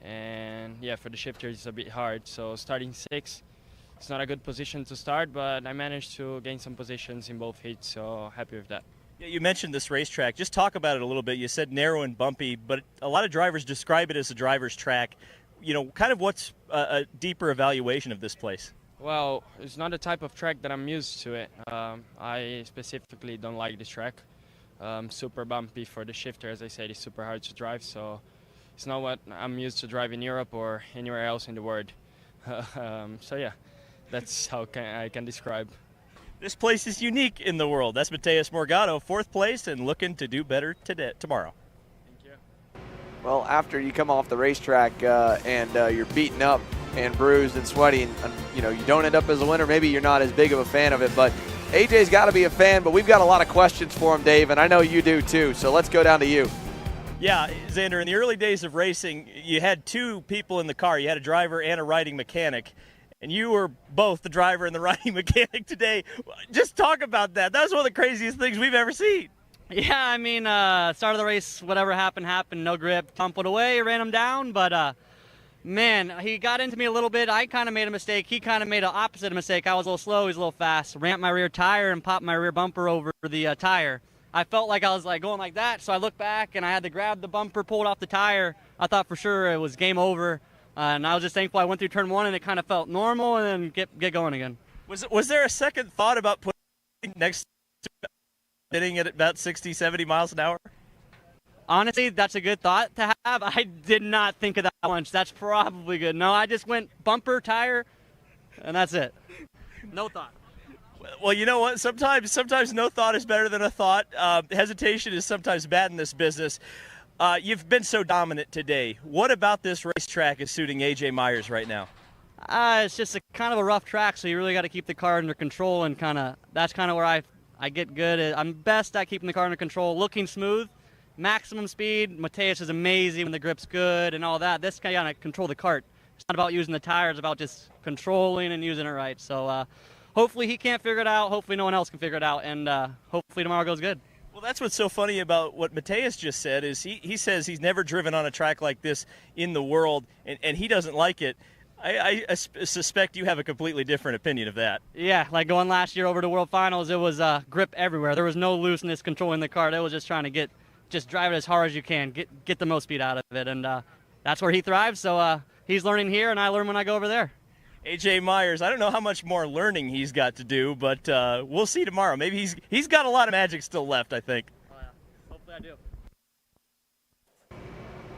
And yeah, for the shifter, it's a bit hard. So starting 6, it's not a good position to start, but I managed to gain some positions in both heats, so happy with that. Yeah, you mentioned this racetrack. Just talk about it a little bit. You said narrow and bumpy, but a lot of drivers describe it as a driver's track. You know, kind of what's a deeper evaluation of this place? Well, it's not the type of track that I'm used to it. I specifically don't like this track. Super bumpy for the shifter, as I said, it's super hard to drive, so it's not what I'm used to drive in Europe or anywhere else in the world. So yeah, that's how I can describe. This place is unique in the world. That's Mateus Morgado, 4th place and looking to do better tomorrow. Well, after you come off the racetrack and you're beaten up and bruised and sweaty, and you don't end up as a winner, maybe you're not as big of a fan of it, but AJ's got to be a fan. But we've got a lot of questions for him, Dave, and I know you do too, so let's go down to you. Yeah, Xander, in the early days of racing, you had 2 people in the car. You had a driver and a riding mechanic, and you were both the driver and the riding mechanic today. Just talk about that. That was one of the craziest things we've ever seen. Yeah, I mean, start of the race, whatever happened, no grip, tumbled away, ran him down, but man, he got into me a little bit. I kind of made a mistake. He kind of made an opposite mistake. I was a little slow, he was a little fast. Ramped my rear tire and popped my rear bumper over the tire. I felt like I was like going like that, so I looked back and I had to grab the bumper, pull it off the tire. I thought for sure it was game over, and I was just thankful I went through turn 1 and it kind of felt normal, and then get going again. Was there a second thought about putting next to hitting it at about 60, 70 miles an hour? Honestly, that's a good thought to have. I did not think of that once. That's probably good. No, I just went bumper, tire, and that's it. No thought. Well, you know what? Sometimes no thought is better than a thought. Hesitation is sometimes bad in this business. You've been so dominant today. What about this racetrack is suiting AJ Myers right now? It's just kind of a rough track, so you really got to keep the car under control, and that's kind of where I get good. I'm best at keeping the car under control, looking smooth, maximum speed. Mateus is amazing when the grip's good and all that. This guy got to control the kart. It's not about using the tires, it's about just controlling and using it right. So hopefully he can't figure it out. Hopefully no one else can figure it out, and hopefully tomorrow goes good. Well, that's what's so funny about what Mateus just said is he says he's never driven on a track like this in the world, and he doesn't like it. I suspect you have a completely different opinion of that. Yeah, like going last year over to World Finals, it was grip everywhere. There was no looseness controlling the car. It was just trying to just drive it as hard as you can, get the most speed out of it, and that's where he thrives. So he's learning here, and I learn when I go over there. AJ Myers, I don't know how much more learning he's got to do, but we'll see tomorrow. Maybe he's got a lot of magic still left, I think. Oh, yeah. Hopefully I do.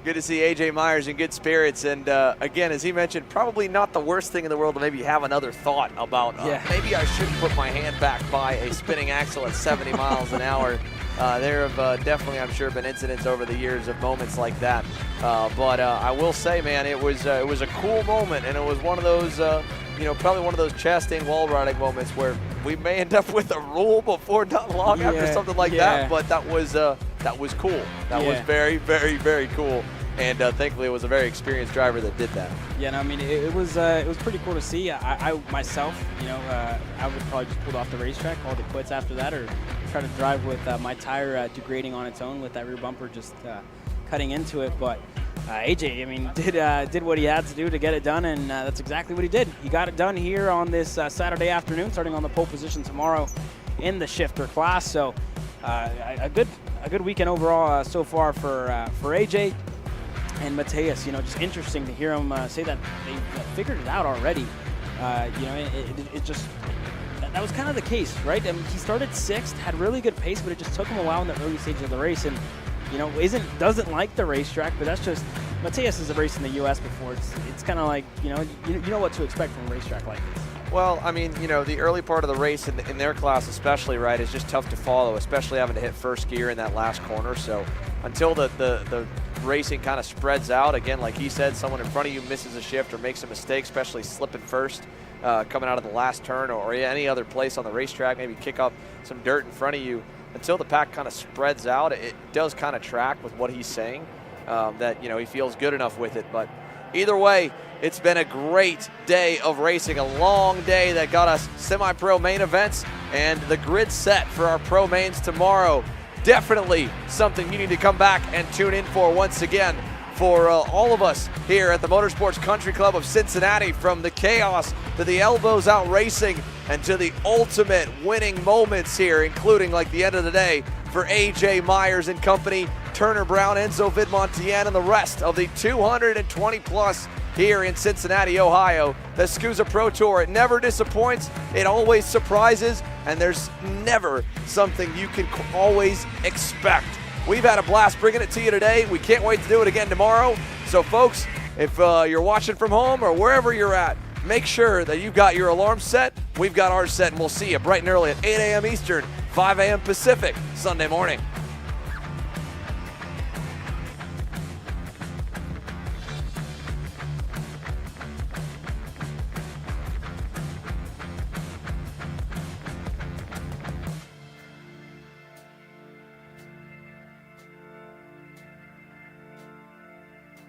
Good to see AJ Myers in good spirits, and again, as he mentioned, probably not the worst thing in the world to maybe have another thought about, maybe I shouldn't put my hand back by a spinning axle at 70 miles an hour. There have definitely, I'm sure, been incidents over the years of moments like that. But I will say, man, it was a cool moment, and it was one of those, probably one of those Chastain wall riding moments where we may end up with a rule before not long after something like that. But that was cool. That was very, very, very cool. And thankfully, it was a very experienced driver that did that. Yeah, no, I mean, it was pretty cool to see. I myself, I would probably just pull off the racetrack, call the quits after that, or try to drive with my tire degrading on its own with that rear bumper just cutting into it. But AJ, I mean, did what he had to do to get it done, and that's exactly what he did. He got it done here on this Saturday afternoon, starting on the pole position tomorrow in the shifter class. So a good weekend overall so far for AJ. And Mateus, just interesting to hear him say that they figured it out already. It just that was kind of the case, right? I mean, he started 6th, had really good pace, but it just took him a while in the early stages of the race, and doesn't like the racetrack. But that's just Mateus has raced in the U.S. before. It's kind of like you know what to expect from a racetrack like this. Well, I mean, the early part of the race in their class especially, right, is just tough to follow, especially having to hit first gear in that last corner. So until the racing kind of spreads out, again, like he said, someone in front of you misses a shift or makes a mistake, especially slipping first, coming out of the last turn or any other place on the racetrack, maybe kick up some dirt in front of you. Until the pack kind of spreads out, it does kind of track with what he's saying, that, he feels good enough with it. But either way, it's been a great day of racing, a long day that got us semi-pro main events and the grid set for our pro mains tomorrow. definitely something you need to come back and tune in for once again. For all of us here at the Motorsports Country Club of Cincinnati, from the chaos to the elbows out racing and to the ultimate winning moments here, including like the end of the day for AJ Myers and company, Turner Brown, Enzo Vidmontian, and the rest of the 220 plus here in Cincinnati, Ohio. The SKUSA Pro Tour, it never disappoints, it always surprises, and there's never something you can always expect. We've had a blast bringing it to you today. We can't wait to do it again tomorrow. So folks, if you're watching from home or wherever you're at, make sure that you've got your alarm set. We've got ours set, and we'll see you bright and early at 8 a.m. Eastern, 5 a.m. Pacific, Sunday morning.